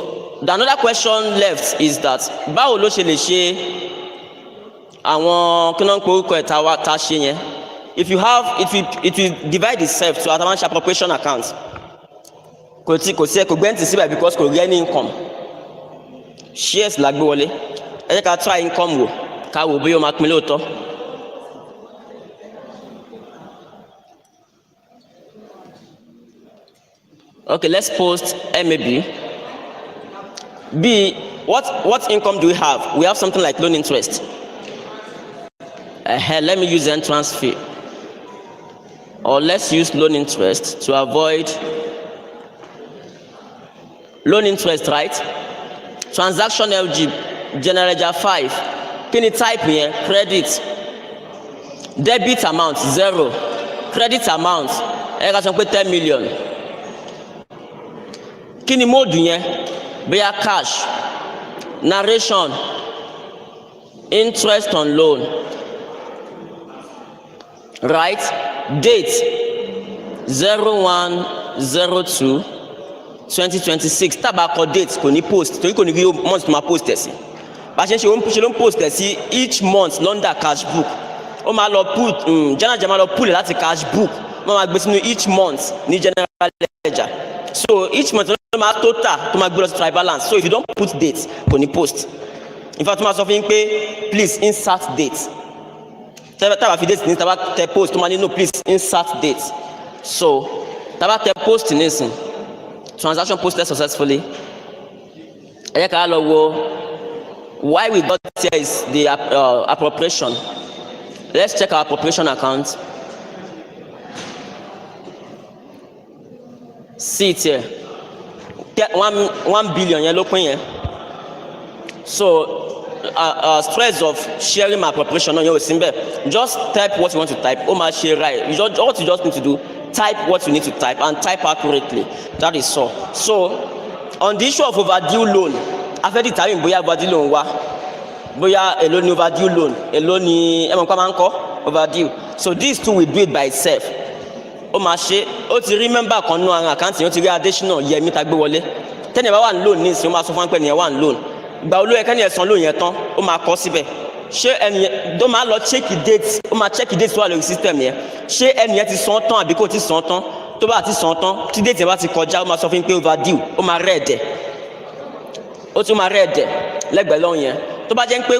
the another question left is that báwo ló ṣe lè ṣe àwọn kíná kórúkọ ẹ̀ta wa tá ṣe yẹn. If you have, it will divide itself to automatic appropriation account. Kò gbẹ́ntì síbẹ̀ because kò rí any income. Shares la gbé wọlé. Ẹ jẹ́ ká try income wò, ká wò bóyá o máa pín lóòótọ́. Okay, let's post MAB. B, what income do we have? We have something like loan interest. Let me use entrance fee. Or let's use loan interest to avoid loan interest, right? Transaction LG, general ledger 5. Can you type here? Credit. Debit amount 0. Credit amount 10 million. Kini mode yẹn bóyá cash, narration, interest on loan, right? Date 01/02/2026. Tabako date kò ní post torí kò ní rí month ma post ẹ̀ sí. Bá ṣe ló ń post ẹ̀ sí each month London cash book. Ó máa lọ put general máa lọ pull láti cash book. Wọ́n máa gbé sínú each month ní general ledger. So each month total to my gross trial balance. So if you don't put date, kò ní post. In fact, my something pay, please insert date. Taba fi date ni taba te post to no please insert date. So taba te post nisin. Transaction posted successfully. Ẹ ká lọ wo why we got here is the appropriation. Let's check our appropriation account. See it here. Get 1 billion yẹn ló pín yẹn. So stress of sharing my appropriation on your symbol. Just type what you want to type. Oh my share right. What you just need to do, type what you need to type and type accurately. That is all. So on the issue of overdue loan, after the time bóyá overdue loan wa, bóyá èló ni overdue loan, èló ni overdue. So these two will do it by itself. Ó máa ṣe ó ti remember kan nú àwọn account yẹn ó ti rí additional yẹmí tá gbé wọlé tẹ́ni bá wà ní loan ní ìsìn ó máa sọ fún pé ẹnìyẹn wà ní loan ìgbà olóyè kẹ́ni ẹ̀ san loan yẹn tán ó máa kọ síbẹ̀ ṣé ẹnìyẹn tó máa lọ check date ó máa check date tó wà lórí system yẹn ṣé ẹnìyẹn ti san tán àbí kò ti san tán tó bá ti san tán tí date yẹn bá ti kọjá ó máa sọ fún pé overdue ó máa rẹ̀ ẹ̀dẹ̀ ó tún máa rẹ̀ ẹ̀dẹ̀ lẹ́gbẹ̀ẹ́ lọ́hùn yẹn tó bá jẹ́ pé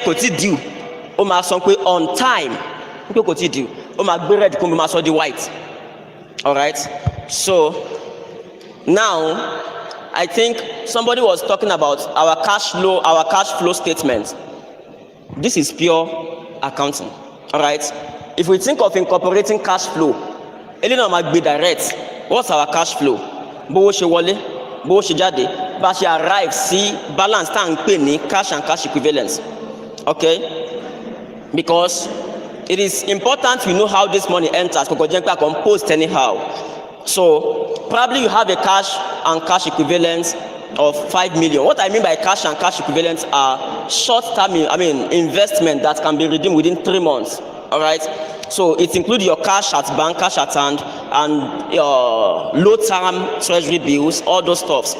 kò tí due ó máa sọ pé on time pé kò tí due ó máa gbé red kó mi máa sọ di white. All right, so now I think somebody was talking about our cash flow statement. This is pure accounting. All right, if we think of incorporating cash flow, eléyìí máa gbé direct. What's our cash flow? Bówó ṣe wọlé, bówó ṣe jáde, bá ṣe arrive sí balance tá à ń pè ní cash and cash equivalents. Okay? Because it is important we know how this money enters, because Jenka composed anyhow. So probably you have a cash and cash equivalents of 5 million. What I mean by cash and cash equivalents are short-term, investment that can be redeemed within 3 months. All right. So it includes your cash at bank, cash at hand, and your low-term treasury bills, all those stuffs.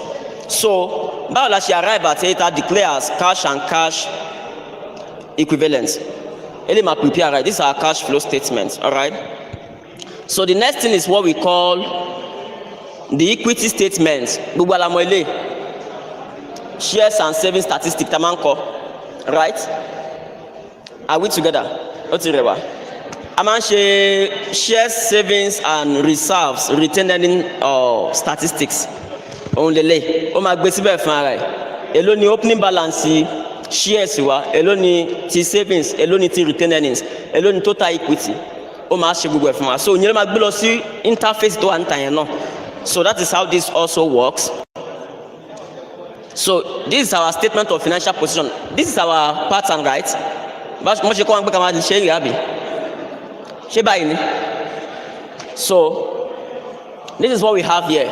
So Baola she arrive at it, declares cash and cash equivalents. Elima prepare, right? These are cash flow statements. All right. So the next thing is what we call the equity statements. Shares and savings statistics. Right? Are we together? Shares, savings, and reserves, retained earning statistics. Only. Elo ni opening balance shares wa, elo ni ti savings, elo ni ti retained earnings, elo ni total equity. So interface to anti. So that is how this also works. So this is our statement of financial position. This is our pattern, right? So this is what we have here.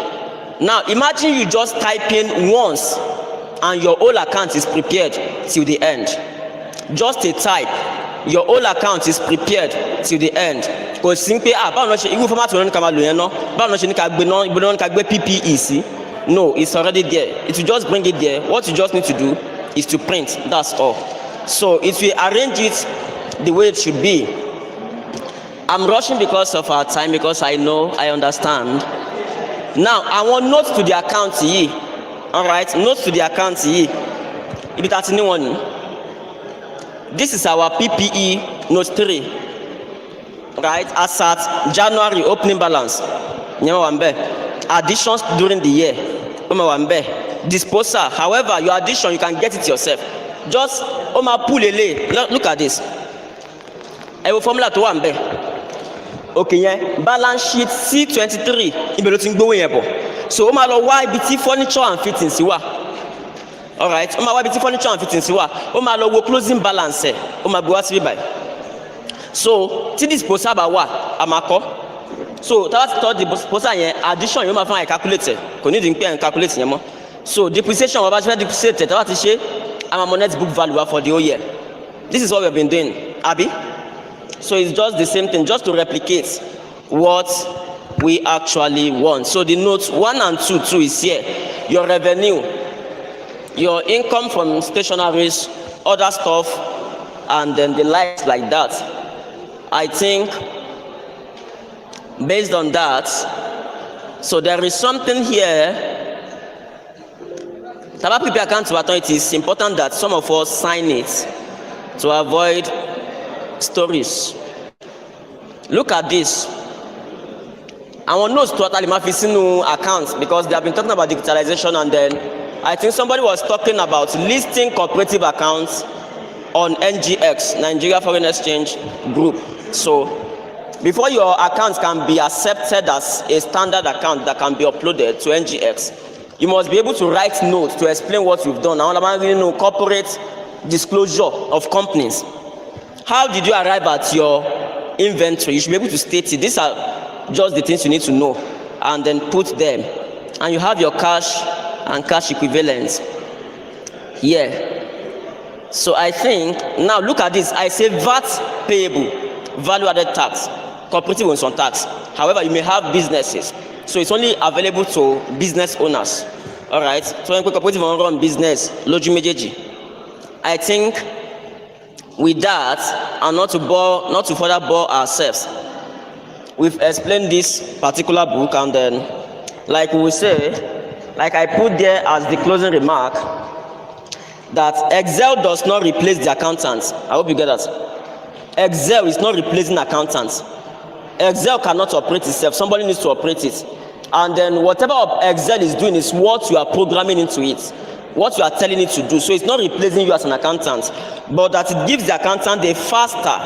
Now imagine you just type in once and your whole account is prepared till the end. Just a type. Your whole account is prepared till the end. Because simply no, it's already there. It will just bring it there. What you just need to do is to print. That's all. So if we arrange it the way it should be. I'm rushing because of our time, because I understand. Now I want notes to the account here. All right, notes to the account here. If it's anyone, this is our PPE note 3. Right, as at January opening balance. Additions during the year. Disposal. However, your addition you can get it yourself. Just look at this. I will formula to one. Okay, yeah. Balance sheet C23. So why BT furniture and fittings you are. Alright, why BT furniture and fittings you are. Closing balance. So ti disposal ba wa amako. So that's the disposal yen addition you ma find calculate. Ko need in pay calculate yen mo. So depreciation we ba depreciate that ti se our net book value for the whole year. This is what we have been doing, Abi. So it's just the same thing, just to replicate what we actually want. So the notes 1 and 2 is here. Your revenue, your income from stationaries, other stuff, and then the likes like that. I think based on that, so there is something here. It is important that some of us sign it to avoid stories. Look at this. I want notes to accounts because they have been talking about digitalization, and then I think somebody was talking about listing cooperative accounts on NGX, Nigeria Foreign Exchange Group. So before your account can be accepted as a standard account that can be uploaded to NGX, you must be able to write notes to explain what you've done. I want to know corporate disclosure of companies. How did you arrive at your inventory? You should be able to state it. These are just the things you need to know, and then put them. And you have your cash and cash equivalents here. So I think, now look at this. I say VAT payable, value added tax, cooperative owns on tax. However, you may have businesses. So it's only available to business owners. All right. So when cooperative run business, I think with that, and not to further bore ourselves, we've explained this particular book, and then, like we will say, like I put there as the closing remark, that Excel does not replace the accountants. I hope you get that. Excel is not replacing accountants. Excel cannot operate itself. Somebody needs to operate it. And then whatever Excel is doing is what you are programming into it, what you are telling it to do. So it's not replacing you as an accountant, but that it gives the accountant a faster,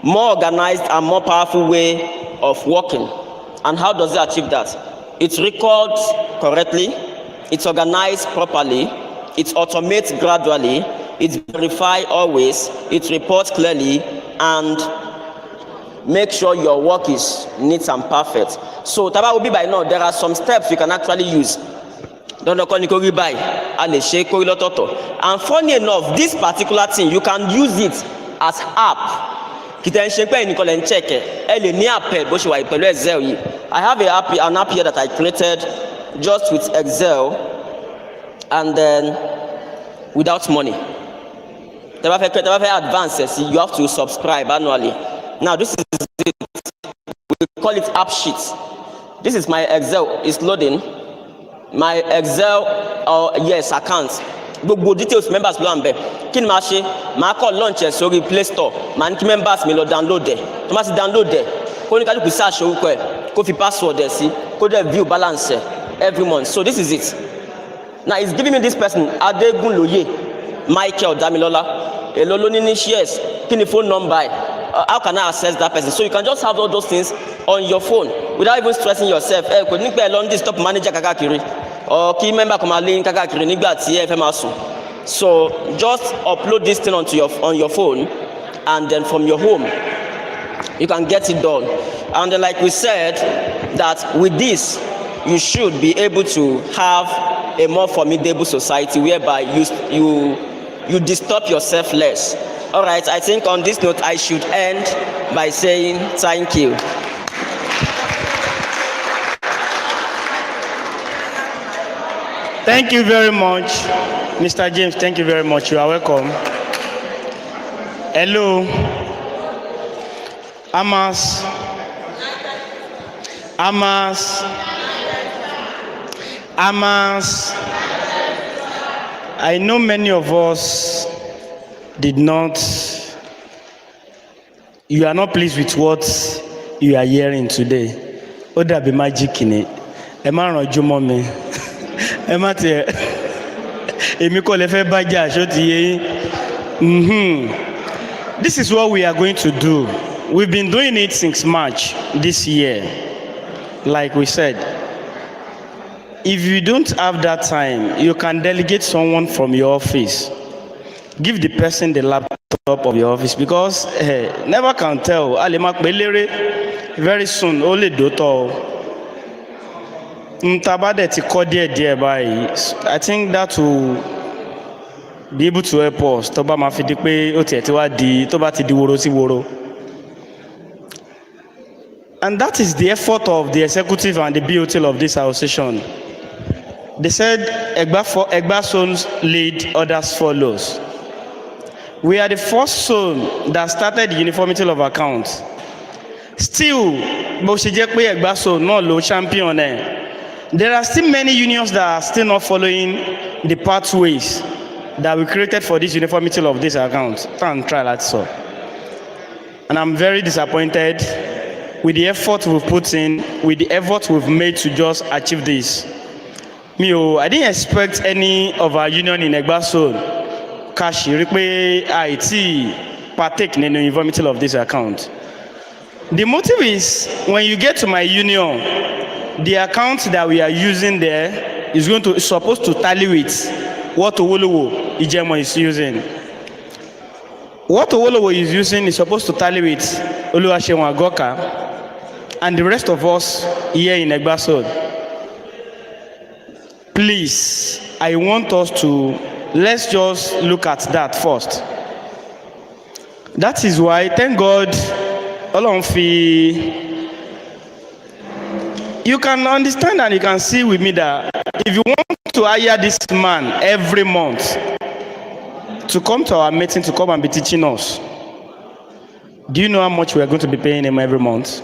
more organized and more powerful way of working. And how does it achieve that? It records correctly, it's organized properly, it automates gradually, it verifies always, it reports clearly, and make sure your work is neat and perfect. So taba will be by now, there are some steps you can actually use. And funny enough, this particular thing, you can use it as app. I have an app here that I created just with Excel and then without money. Advances, you have to subscribe annually. Now this is it. We call it app sheets. This is my Excel. It's loading. My Excel yes account. Gbogbo details members ló ń bẹ. Kí ni màá ṣe? Màá kọ́ launch ẹ̀ sórí Play Store. Màá ní kí members mi lọ download ẹ̀. Tó máa ti download ẹ̀. Kó ní kálukú search orúkọ ẹ̀. Kó fi password ẹ̀ sí. Kó dẹ̀ view balance ẹ̀ every month. So this is it. Now it's giving me this person Adegunloye Michael Damilola. Èló ló ní ní shares. Kí ni phone number ẹ̀? How can I access that person? So you can just have all those things on your phone without even stressing yourself. Kò ní pẹ́ lọ ní stop manager kákàkiri. Or key member come and link kákàkiri nígbà tí ẹ fẹ́ máa sùn. So just upload this thing on your phone, and then from your home you can get it done. And then, like we said, that with this you should be able to have a more formidable society whereby you disturb yourself less. All right, I think on this note I should end by saying thank you. Thank you very much, Mr. James. Thank you very much. You are welcome. Hello, Aamas. I know many of us you are not pleased with what you are hearing today. Ó dàbí magic ni. Ẹ má rànjú mọ́ mi. Ẹ má tiẹ̀. Èmi kọ́ lẹ fẹ́ bájà ṣó ti yé yín. This is what we are going to do. We've been doing it since March this year. Like we said, if you don't have that time, you can delegate someone from your office. Give the person the laptop of your office, because never can tell. Very soon, only daughter. I think that will be able to help us. And that is the effort of the executive and the BOT of this association. They said, Egba zones lead, others follows. We are the first zone that started the uniformity of accounts. Still, Egba zone not low champion. There are still many unions that are still not following the pathways that we created for this uniformity of this account. And I'm very disappointed with the effort we've put in, with the effort we've made to just achieve this. I didn't expect any of our union in Egba zone cash partake in the uniformity of this account. The motive is, when you get to my union, the account that we are using there is supposed to tally with what Owolowo Ijemo is using. What Owolowo is using is supposed to tally with Oluwaseun Agoka and the rest of us here in Egba zone. Please, I want us to, let's just look at that first. That is why, thank God, you can understand and you can see with me that if you want to hire this man every month to come to our meeting to come and be teaching us, do you know how much we are going to be paying him every month?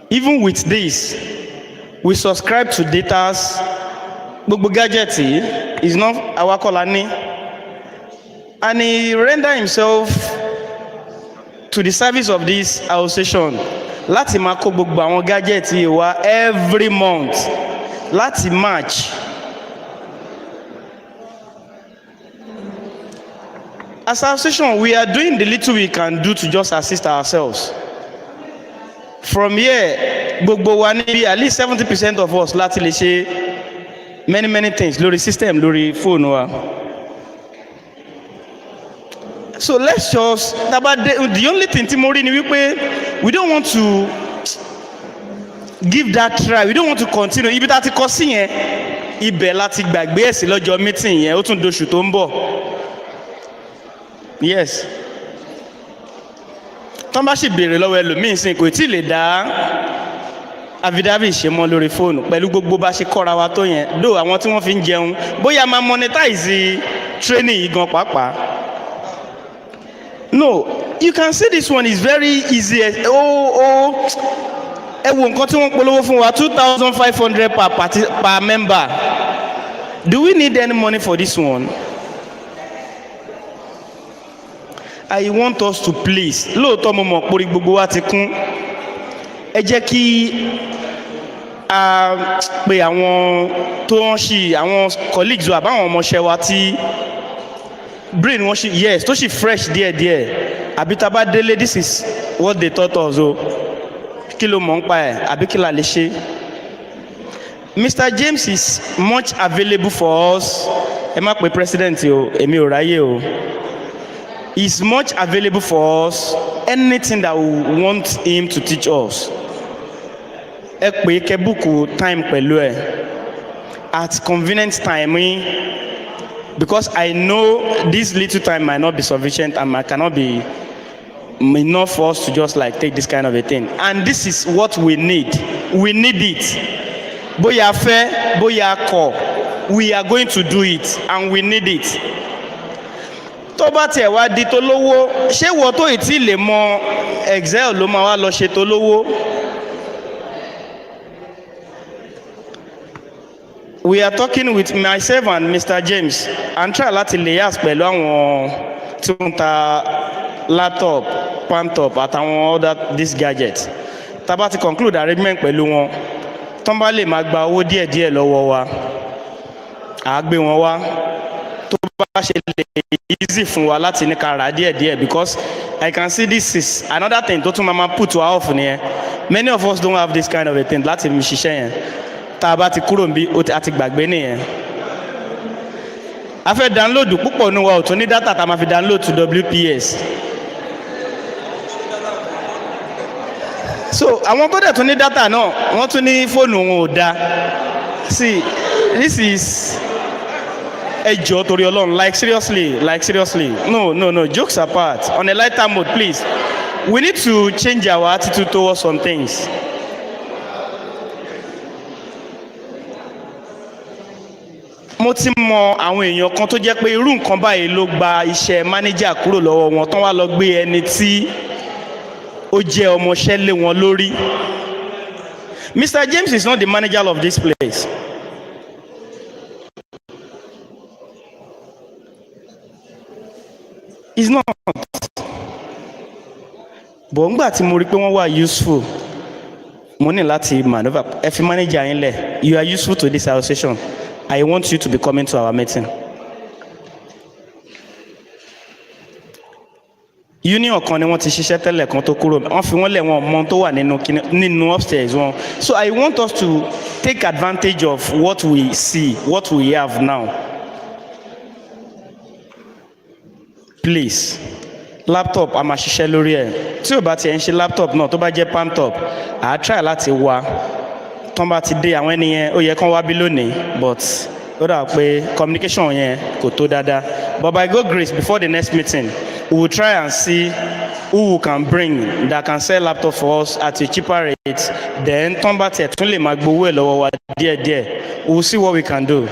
Even with this, we subscribe to datas. Gbogbo gadget is not our colony, and he render himself to the service of this association. Láti máa kó gbogbo àwọn gadget wa every month láti March. As an association, we are doing the little we can do to just assist ourselves. From here, gbogbo wa níbi, at least 70% of us láti lè ṣe many things lórí system, lórí phone wa. So let's just the only thing tí mo rí ni wípé we don't want to give that try, we don't want to continue. Ibi tá ti kọ sí yẹn ibẹ̀ láti gbàgbé ẹ̀sìn lọ́jọ́ meeting yẹn ó tún doṣù tó ń bọ̀. Yes. Tọ́n bá sì béèrè lọ́wọ́ ẹlòmíín sìn kò tí ì lè dá affidavit ṣe mọ́ lórí fóònù pẹ̀lú gbogbo bá ṣe kọ́ra wa tó yẹn dó àwọn tí wọ́n fi ń jẹun bóyá máa monetize training yìí gan pàápàá. No, you can see this one is very easy. Ẹ wo nǹkan tí wọ́n polówó fún wa 2,500 per member. Do we need any money for this one? I want us to please. Lóòótọ́ mo mọ̀ pórí gbogbo wa ti kún. Ẹ jẹ́ kí a pe àwọn tó ń ṣì àwọn colleagues wa àbáwọn ọmọọṣẹ́ wa tí brain wọn ṣì yes tó ṣì fresh díẹ̀díẹ̀ àbí tá a bá délé this is what they taught us o kí ló mọ̀ ń pa ẹ̀ àbí kí la lè ṣe. Mr. James is much available for us. Ẹ má pe president o èmi ò ráyè o. He is much available for us. Anything that we want him to teach us. Ẹ pè kẹ́ búùkù time pẹ̀lú ẹ̀ at convenient time because I know this little time might not be sufficient and might cannot be enough for us to just like take this kind of a thing. And this is what we need. We need it. Bóyá fẹ́, bóyá kọ̀, we are going to do it and we need it. Tó bá tiẹ̀ wá di tó lówó, ṣé wọ́n tó ì tí lè mọ Excel ló máa wá lọ ṣe tó lówó? We are talking with myself and Mr. James and try láti liaise pẹ̀lú àwọn tí wọ́n ta laptop, pantop àtàwọn other this gadget. Tá bá ti conclude arrangement pẹ̀lú wọn, tọ́n bá lè máa gba owó díẹ̀díẹ̀ lọ́wọ́ wa, à á gbé wọn wá. Tó bá ṣe lè easy fún wa láti ní ká rà díẹ̀díẹ̀ because I can see this is another thing tó tún máa put wa off nìyẹn. Many of us don't have this kind of a thing láti mi ṣiṣẹ́ yẹn. Tá a bá ti kúrò níbí a ti gbàgbé nìyẹn. A fẹ́ download púpọ̀ nínú wa ò tún ní data tá a máa fi download to WPS. So àwọn tó dẹ̀ tún ní data náà wọ́n tún ní fóònù wọn ò dáa. See, this is ẹjọ́ torí Ọlọ́run like seriously no jokes apart on a lighter mode please we need to change our attitude towards some things. Mo ti mọ àwọn èèyàn kan tó jẹ́ pé irú nǹkan báyìí ló gba iṣẹ́ mánéjà kúrò lọ́wọ́ wọn tán wá lọ gbé ẹni tí ó jẹ́ ọmọọṣẹ́ lé wọn lórí. Mr. James is not the manager of this place. He's not. But ngbà tí mo rí pé wọ́n wà useful, mo ní láti maneuver. Ẹ fi manager yín lẹ̀. You are useful to this association. I want you to be coming to our meeting. Union kan ni wọ́n ti ṣiṣẹ́ tẹ́lẹ̀ kan tó kúrò. Wọ́n fi wọ́n lẹ̀ wọ́n mọ tó wà nínú upstairs wọn. So I want us to take advantage of what we see, what we have now. Please, laptop a máa ṣiṣẹ́ lórí ẹ̀. Tí o bá tiẹ̀ ń ṣe laptop náà tó bá jẹ́ palmtop, à á try láti wá. Tọ́n bá ti dé àwọn ènìyàn ó yẹ kán wá bí lónìí but ó dà pé communication yẹn kò tó dáadáa. But by God's grace before the next meeting we will try and see who we can bring that can sell laptop for us at a cheaper rate. Then tọ́n bá tiẹ̀ tún lè máa gbowó ẹ̀ lọ́wọ́ wa díẹ̀díẹ̀. We will see what we can do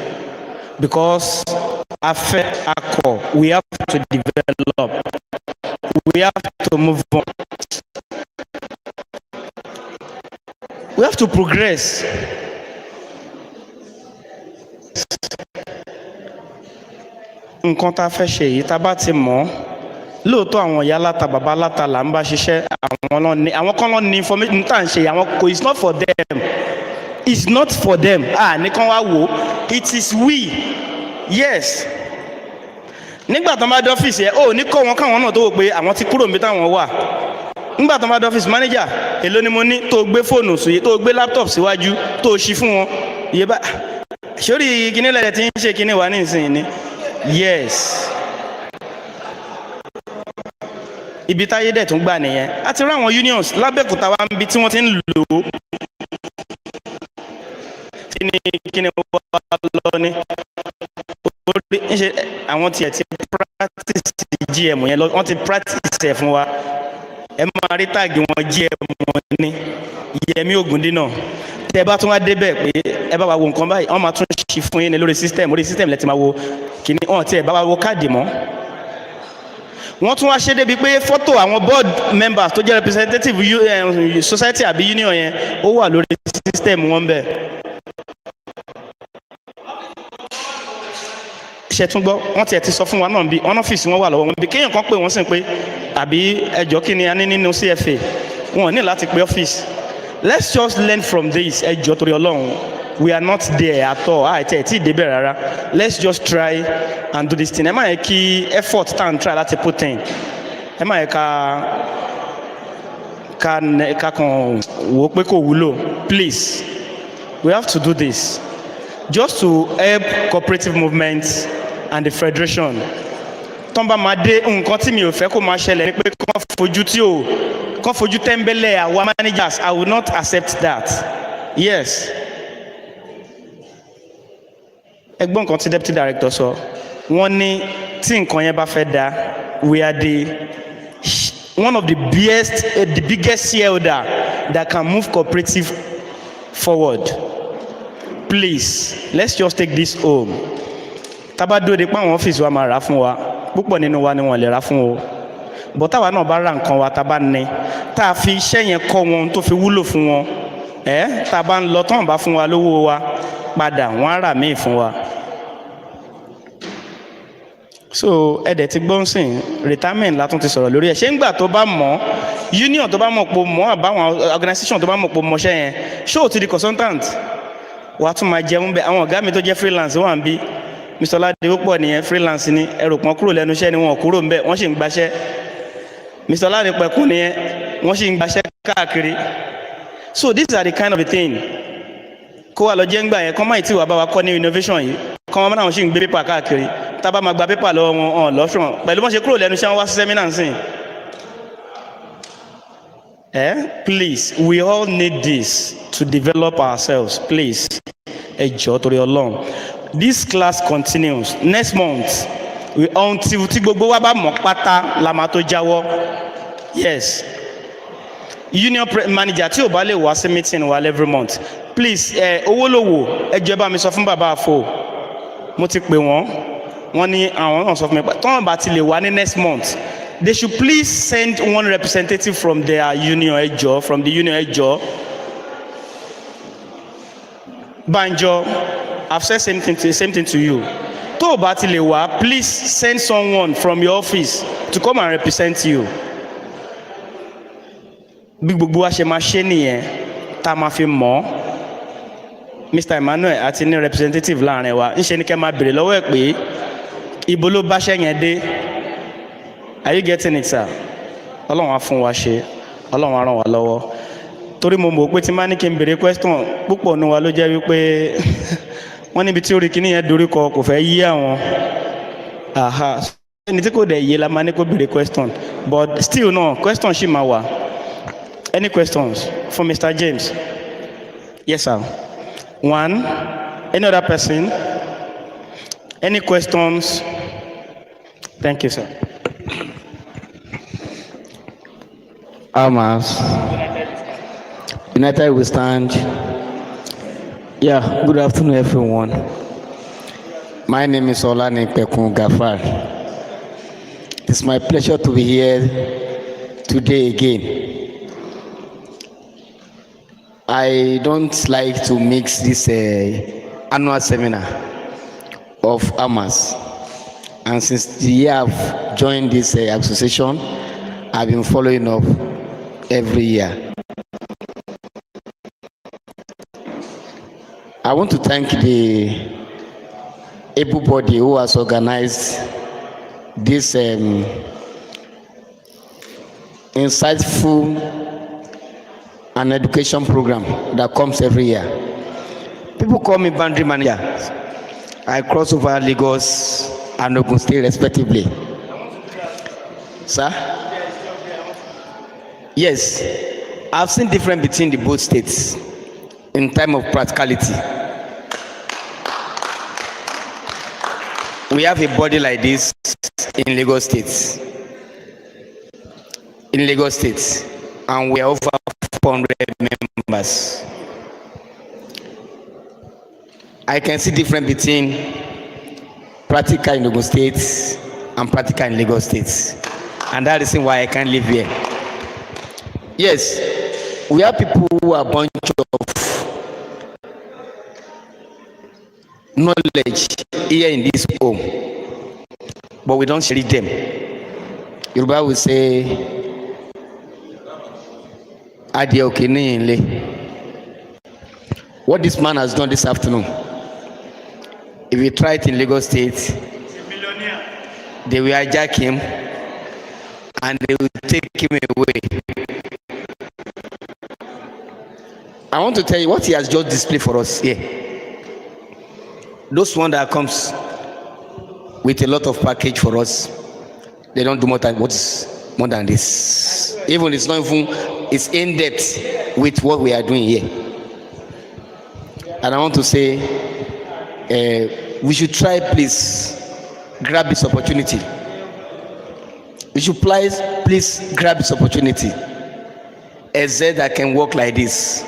because afẹ́ akọ we have to develop, we have to move on, we have to progress. Nǹkan tá a fẹ́ ṣe yìí tá a bá ti mọ̀ lóòótọ́ àwọn ìyá láta bàbá láta là ń bá ṣiṣẹ́ àwọn kan lọ ní information tá à ń ṣe àwọn kò it's not for them, it's not for them nìkan wá wò it is we. Yes. Nígbà tó máa dé ọ́fíìsì ẹ̀ ó ní kọ́ wọn káwọn náà tó wò pé àwọn ti kúrò níbi táwọn wà. Nígbà tó máa dé ọ́fíìsì manager èló ni mo ní tó gbé fóònù sí tó gbé laptop síwájú tó ṣí fún wọn. Iye bá sórí kíní lẹ́dẹ̀ tí ń ṣe kíní wà ní ìsìn ni. Yes. ibi táyé dẹ̀ tún gbà nìyẹn a ti rí àwọn unions lábẹ́òkúta wa ń bí tí wọ́n ti ń lò ó kí ni wà lọ ní orí ń ṣe àwọn tiẹ̀ ti practice gm yẹn lọ wọ́n ti practice ẹ̀ fún wa ẹ máa rí táàgì wọn gm wọn ní Yẹmí Ògúndínà tẹ bá tún wá débẹ̀ pé ẹ bá wa wo nǹkan báyìí wọ́n máa tún ṣí fún yín ní lórí system lẹ́tí máa wo kìíní wọ́n ti ẹ̀ bá wa wo káàdì mọ́ wọ́n tún wá ṣe débi pé fọ́tò àwọn board members tó jẹ́ representative society àbí union yẹn ó wà lórí system wọn bẹ́ẹ̀. ṣètúngbọ́ wọ́n tiẹ̀ ti sọ fún wa náà bí ọ́n ọ́fíìsì wọn wà lọ́wọ́ wọn bí kéèyàn kan pé wọ́n sì pé àbí ẹjọ́ kí ni a ní nínú CFA wọn ò ní láti pé ọ́fíìsì. Let's just learn from this ẹjọ́ torí Ọlọ́run we are not there at all àìtẹ́ ẹ̀ tí ì débẹ̀ rárá let's just try and do this thing ẹ má yẹ kí effort tá à ń try láti put in ẹ má yẹ ká kàn wò ó pé kò wúlò please we have to do this just to help cooperative movements and the federation tọ́nba máa dé nǹkan tí mi ò fẹ́ kó máa ṣẹlẹ̀ ni pé kán fojú tẹ́ńbẹ́lẹ̀ àwa managers I will not accept that yes ẹgbọ́n nǹkan tí deputy director sọ wọ́n ní tí nǹkan yẹn bá fẹ́ da we are one of the biggest shareholder that can move cooperative forward please let's just take this home tábàdó de pé àwọn ọ́fíìsì wa máa rà fún wa púpọ̀ nínú wa ni wọ́n lè rà fún o bọ́ táwa náà bá ra nǹkan wa tá a bá ní tá a fi iṣẹ́ yẹn kọ́ wọn tó fi wúlò fún wọn tá a bá ń lọ tán bá fún wa lówó wa padà wọ́n á rà míì fún wa. so ẹ̀dẹ̀ ti gbọ́n sìn retirement látún ti sọ̀rọ̀ lórí ẹ̀ ṣé ń gbà tó bá mọ̀ union tó bá mọ̀ pò mọ́ àbáwọn organisation tó bá mọ̀ pò mọ́ṣẹ́ yẹn ṣé ò ti di consultant wàá tún máa jẹun bẹ́ẹ̀ àwọn ọ̀gá mi tó jẹ́ freelance wà ń bí Mr. Ládépọ̀ nìyẹn freelance ni ẹrù pọ́n kúrò lẹ́nu iṣẹ́ ni wọn kúrò ń bẹ̀ wọ́n sì ń gbaṣẹ́ Mr. Ládépẹ̀kún nìyẹn wọ́n sì ń gbaṣẹ́ káàkiri so these are the kind of the thing kó wà lọ jẹ́ ń gbà yẹn kọ́ máa tí wà bá wa kọ́ ní innovation yìí kọ́ wọn náà sì ń gbé pépà káàkiri tá a bá máa gba pépà lọ́wọ́ wọn ọ̀n lọ́sùn pẹ̀lú wọ́n ṣe kúrò lẹ́nu iṣẹ́ wọn wá sí sẹ́mínà ń sìn. Please we all need this to develop ourselves please ẹ jọ̀ọ́ torí Ọlọ́run this class continues next month until tí gbogbo wa bá mọ̀ pátá la máa tó jáwọ́ yes union manager tí ò bá lè wá sí meeting wa every month please owó lówó ẹ jọ̀ọ́ bá mi sọ fún bàbá àfọ mo ti pè wọ́n ní àwọn náà sọ fún mi pé tọ́wọ́n bá ti lè wá ní next month they should please send one representative from their union ẹ jọ̀ọ́ from the union ẹ jọ̀ọ́ Banjo I've said same thing to you tó o bá ti lè wá please send someone from your office to come and represent you bí gbogbo wa ṣe máa ṣe nìyẹn tá a máa fi mọ̀ Mr. Emmanuel àti ní representative láàrin wa ńṣe ni kẹ́ máa béèrè lọ́wọ́ ẹ̀ pé ibo ló bá ṣẹ́ yẹn dé are you getting it sir Ọlọ́run á fún wa ṣe Ọlọ́run á ràn wá lọ́wọ́ torí mo mọ̀ pé tí má ní kí n béèrè question púpọ̀ nu wa ló jẹ́ wípé wọ́n níbi tí orí kìíní yẹn dorí kọ kò fẹ́ yí àwọn ẹni tí kò dẹ̀ yé la máa ní kó béèrè question but still no question ṣì máa wà any questions for Mr. James yes sir one any other person any questions thank you sir. Aamas United we stand. Yeah, good afternoon everyone. My name is Olanipekun Gafar. It's my pleasure to be here today again. I don't like to mix this annual seminar of Aamas, and since the year I've joined this association, I've been following up every year. I want to thank the able body who has organized this insightful and education program that comes every year. People call me boundary manager. I cross over Lagos and Ogun State respectively. Sir? Yes, I've seen difference between the both states in time of practicality. We have a body like this in Lagos State. In Lagos State, and we are over 400 members. I can see difference between practical in Lagos State and practical in Lagos State, and that is why I can't live here. Yes, we have people who are bunch of knowledge here in this home, but we don't share them. Yoruba will say, what this man has done this afternoon, if you try it in Lagos State, they will hijack him and they will take him away. I want to tell you what he has just displayed for us here. Those one that comes with a lot of package for us, they don't do more than what is more than this. Even it's not even, it's in depth with what we are doing here. And I want to say, we should try, please, grab this opportunity. We should please grab this opportunity. As that can work like this.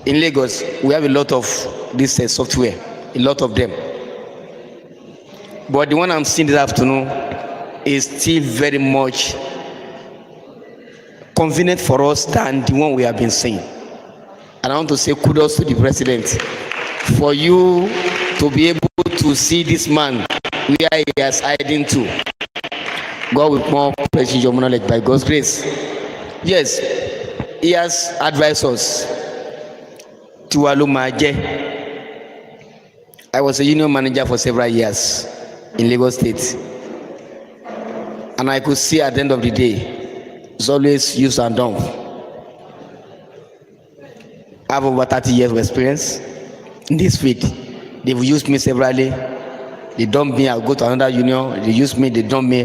In Lagos, we have a lot of this software, a lot of them. But the one I'm seeing this afternoon is still very much convenient for us than the one we have been seeing. And I want to say kudos to the president for you to be able to see this man where he is hiding to. God will more precious your knowledge by God's grace. Yes, he has advised us to Alumaje. I was a union manager for several years in Lagos State, and I could see at the end of the day, it's always use and done. I have over 30 years of experience in this field. They've used me severally. They dump me, I'll go to another union. They use me, they dump me.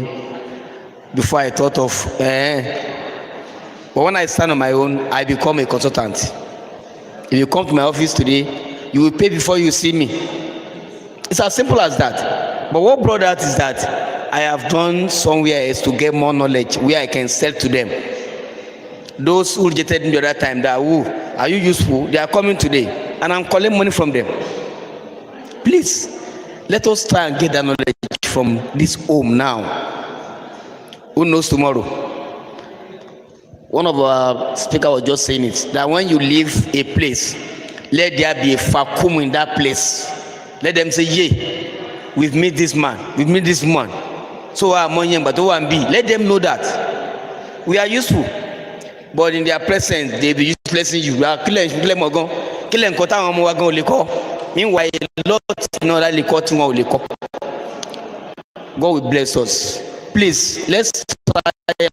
Before I thought of, but when I stand on my own, I become a consultant. If you come to my office today, you will pay before you see me. It's as simple as that. But what brought that is that I have gone somewhere else to get more knowledge where I can sell to them. Those who rejected me the other time, that are you useful? They are coming today, and I'm collecting money from them. Please, let us try and get that knowledge from this home now. Who knows tomorrow? One of our speakers was just saying it, that when you leave a place, let there be a vacuum in that place. Let them say, yeah, we've met this man, we've met this woman. So let them know that we are useful. But in their presence, they be useless in you. Meanwhile, a lot God will bless us. Please, let's try and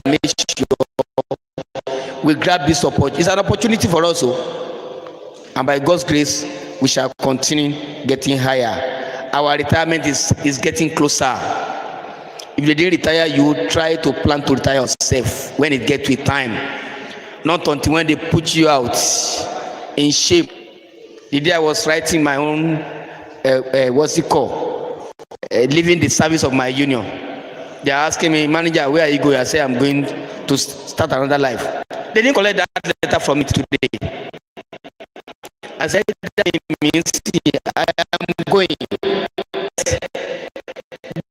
make sure we grab this opportunity. It's an opportunity for us, and by God's grace, we shall continue getting higher. Our retirement is getting closer. If you didn't retire, you try to plan to retire yourself when it gets to a time. Not until when they put you out in shape. The day I was writing my own, leaving the service of my union. They are asking me, manager, where are you going? I say, I'm going to start another life. They didn't collect that letter from me today. I said, that means I am going.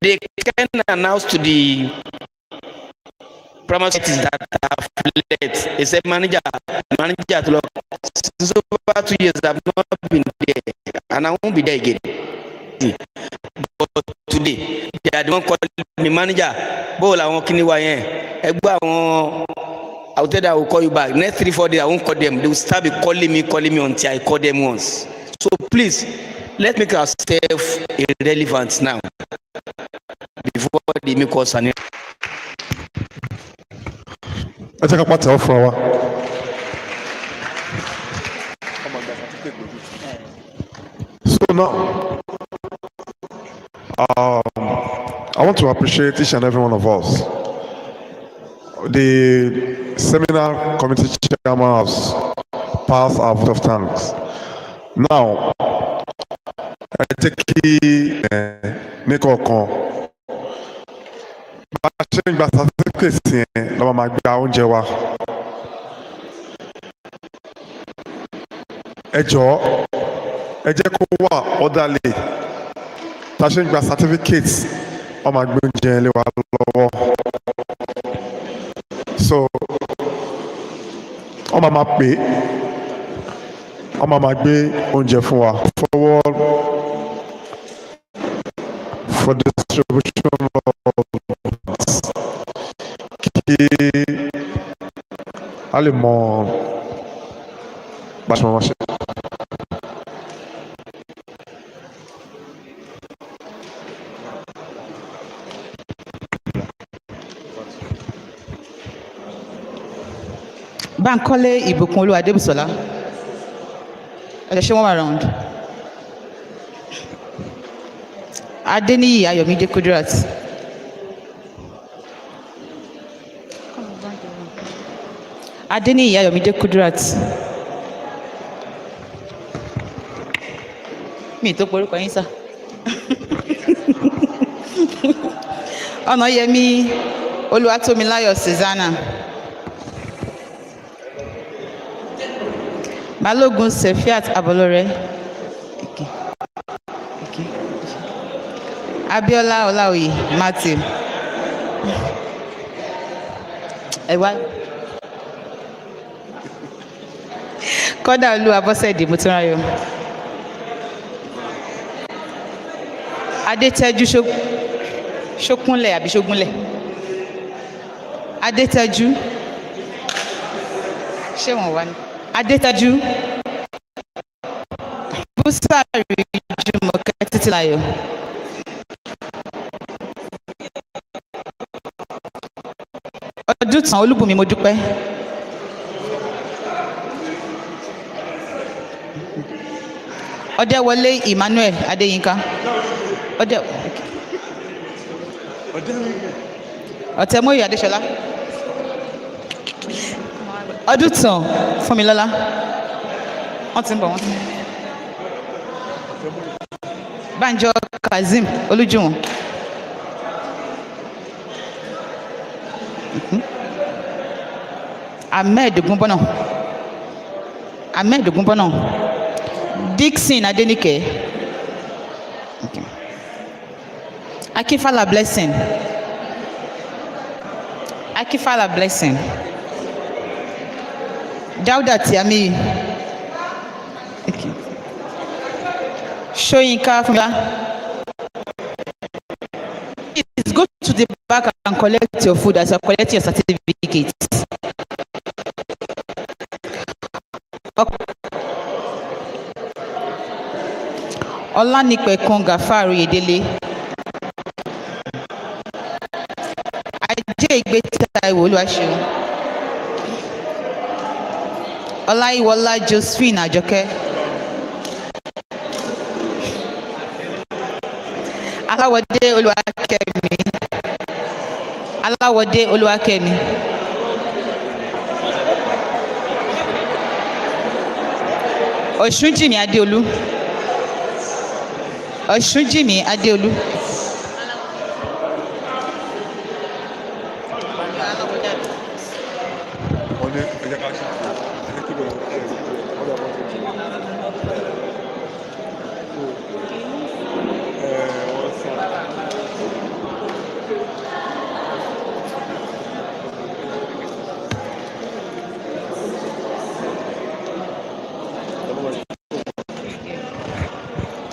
They can announce to the primary secretaries that have left. They said, manager, since over 2 years I've not been there, and I won't be there again. But today, they are the one calling me manager. Bola won kini wa yen. Egba won. I will tell them I will call you back. Next 3-4 days I won't call them. They will start be calling me until I call them once. So please, let's make ourselves irrelevant now before they make us an. Let's take a part of our. So now, I want to appreciate each and every one of us. The seminar committee chairman has passed our vote of thanks. Now, ẹ jẹ́ kí ní kọ̀ọ̀kan bá a ṣe ń gba certificate yẹn lọ́wọ́ máa gba oúnjẹ wa. Ẹ jọ̀ọ́ ẹ jẹ́ kó wà orderly tá a ṣe ń gba certificate wọ́n máa gbé oúnjẹ lé wa lọ́wọ́. So wọ́n máa pè é wọ́n máa gbé oúnjẹ fún wa. Forward for distribution of kí a lè mọ bá a ṣe máa ṣe. Bankole Ibukunlu Adebusola. Show one around. Adeniyi Ayomide Kudirat. Adeniyi Ayomide Kudirat. Mi tó porúkọ yín sá. Ọ̀nàyẹmí Olúwatómiláyọ̀ Susanna. Balogun Sefiat Abolore. Abiola Olaoye Matthew. Ẹ̀wá. Kọ́dà Olú Abọ́sẹ̀dé Mọ́túnráyọ̀. Adétẹ́jú Ṣókúnlẹ̀ àbí Ṣógúnlẹ̀. Adétẹ́jú. Ṣé wọ́n wá ní? Adétẹ́jú. Búsàrí Jùmọ̀kẹ́ Títílayọ̀. Ọdúntàn Olúbùnmi Modúpẹ́. Ọdẹ́wọlé Emmanuel Adéyínká. Ọ̀tẹ̀mọ́yè Adéṣọlá. Ọdúntàn Fúnmilọ́lá. Wọ́n ti ń bọ̀ wọ́n. Bánjọ Kazeem Olújùwọ̀n. Ahmed Ògúnbọ́nà. Dixon Adéníkẹ́. Okay. Akínfàlà Blessing. Dáúdà Tíámíyì. Okay. Ṣóyínká Fúnmilá. Please go to the back and collect your food as you collect your certificate. Ọlánìpẹ̀kun Gàfárù Yèdélé. Ajé Ìgbéta Ìwò Olúwaṣeun. Ọláyíwọlá Josephine Àjọkẹ́. Aláwọ̀dé Olúwakẹ́mi. Ọ̀ṣúnjìmí Adéolú.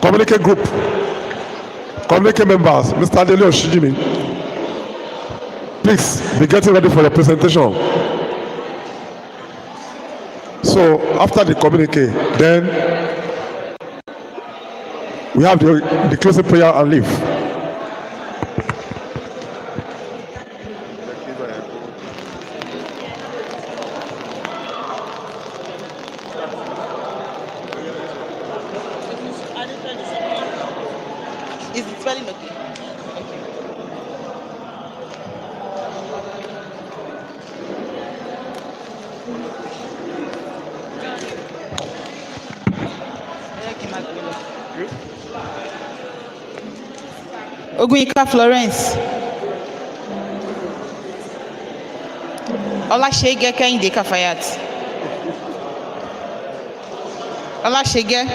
Communicate group, communicate members, Mr. Adele Oshijimi, please be getting ready for the presentation. So after the communique, then we have the closing prayer and leave. Is it spelling okay? Oguyinka Florence. Olasege Kehinde Kafayat. Olasege.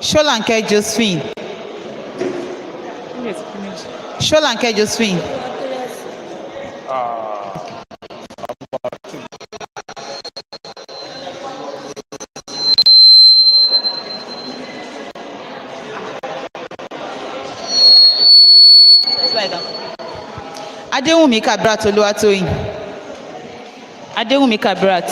Sholanke Josephine. Sholanke Josephine. Adewumi Kabrat Oluwatoyin. Adewumi Kabrat.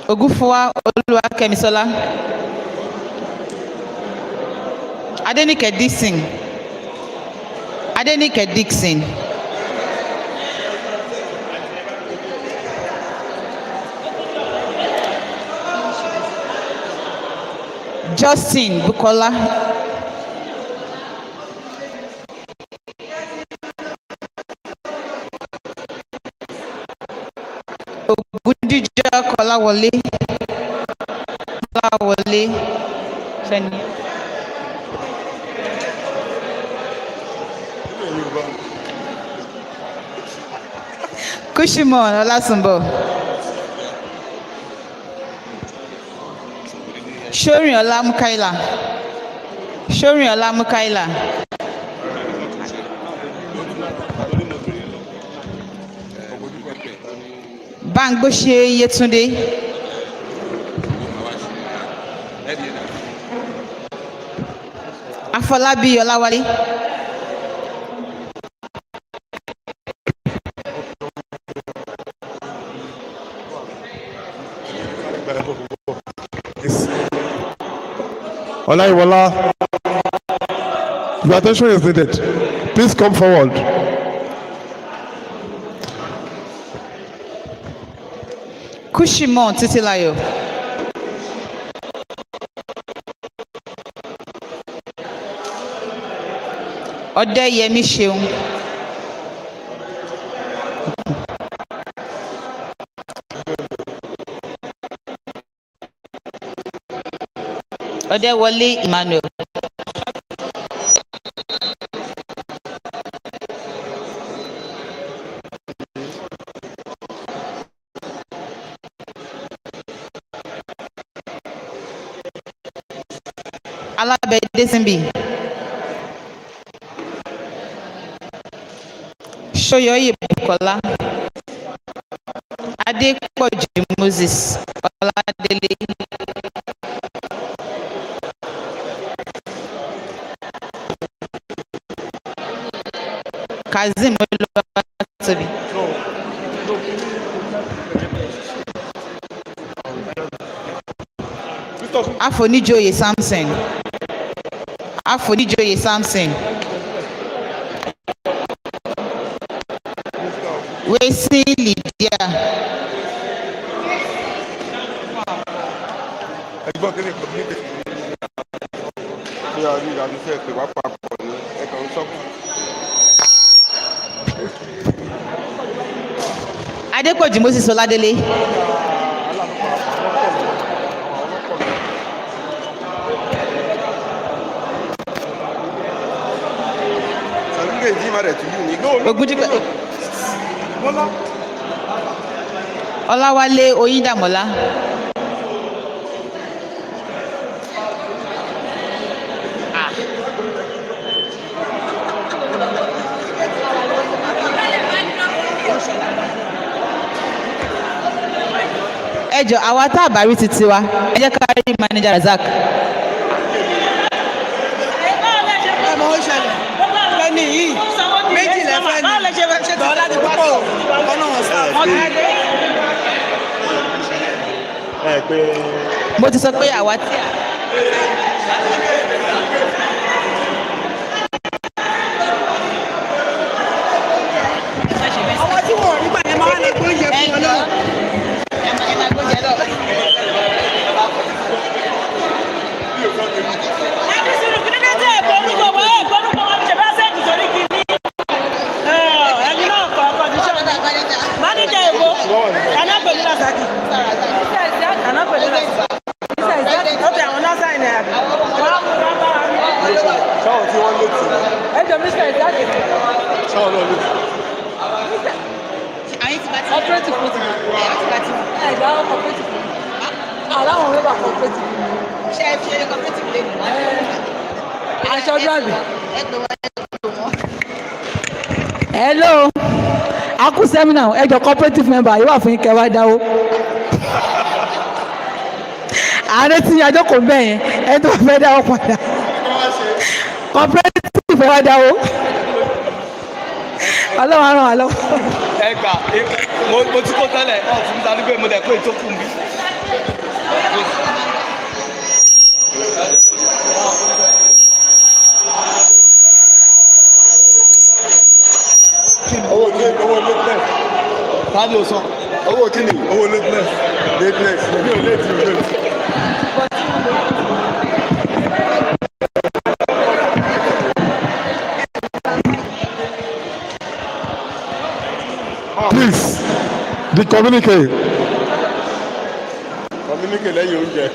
Ogufuwa Oluwakemisola. Adenike Dixon. Adenike Dixon. Justin Bukola. Ogundija Kolawole. Kolawole. Feni. Kushimon Olasunbo. Shorin Ola Mukaila. Shorin Ola Mukaila. Bangbose Yetunde. Afolabi Olawale. Olaiwola, your attention is needed. Please come forward. Kushimon Titilayo. Odeyemi Seun. Odewole Emmanuel. Alabede Simbi. Shoyoye Bukola. Adepoju Moses. Oladele. Kazim Oluwatobi. Afonijoye Samson. Afonijoye Samson. Wesi Lydia. Adepoju Moses Oladele. Ogundipe. Olawale Oyindamola. Ẹjọ àwa tá a bá rí títí wa ẹ jẹ́ ká rí manager Razak. Lẹ́ni yìí méjì lẹ́fẹ́ ni dọ́là ní púpọ̀ ọ̀nà ọ̀sán. Mo ti sọ pé àwa tí a. Àwọn tí wọ́n rí gbàdé máa ń lè gbóúnjẹ fún wọn náà. ṣáwọn tí wọ́n lè tì wọ́n. ẹ jọ mísà ìjáde. ṣáwọn náà lè tì. àyìn ti bá ti cooperative fún ti ẹ̀ ti bá ti ẹ̀ ìgbà wọn cooperative fún aláwọn rẹ́bà cooperative. ṣé ẹ fi ṣe cooperative lé nìyí. aṣọ dúràbì. hello aku seminar ẹjọ cooperative member yìí wà fún yín kẹwàá dáwó ààrẹ tí àjọ kò bẹ́ẹ̀ yẹn ẹni tó fẹ́ dáwó padà cooperative fẹ́ wá dáwó ọlọ́wọ́ ràn wá lọ́wọ́. ẹ gbà mo ti kó tẹ́lẹ̀ ọ̀ fún mi ta nígbà mo dẹ̀ kó ètò kù mí. owó lateness. tani o sọ. owó kíni owó lateness mi ò late mi ò late. Please, the communique. Communique lẹ́yìn oúnjẹ.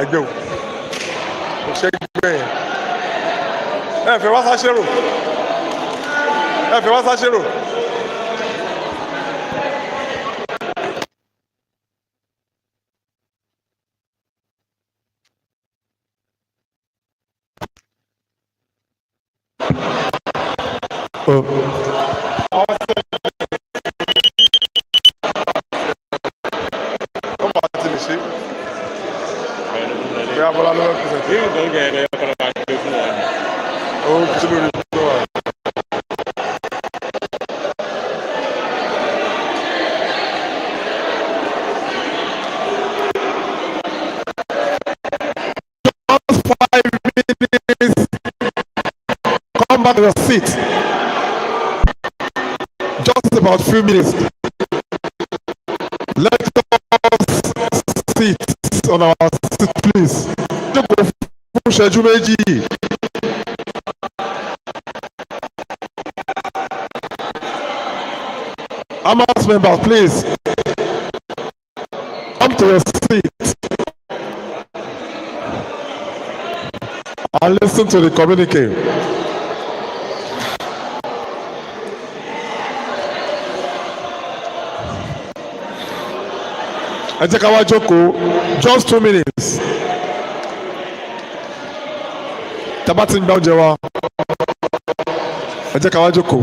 Ẹgbẹ́ o, kò ṣe gbẹ́ yẹn. Ẹ fẹ́ wá sáṣẹ́rò. Ẹ fẹ́ wá sáṣẹ́rò. Come back to your seat. Just about few minutes. Let us sit on our seat, please. Jókòó fún ìṣẹ́jú méjì. Aamas members, please. Come to your seat. And listen to the communique. Ẹ jẹ́ ká wá jókòó just 2 minutes. Tá bá ti ń gbá oúnjẹ wa, ẹ jẹ́ ká wá jókòó.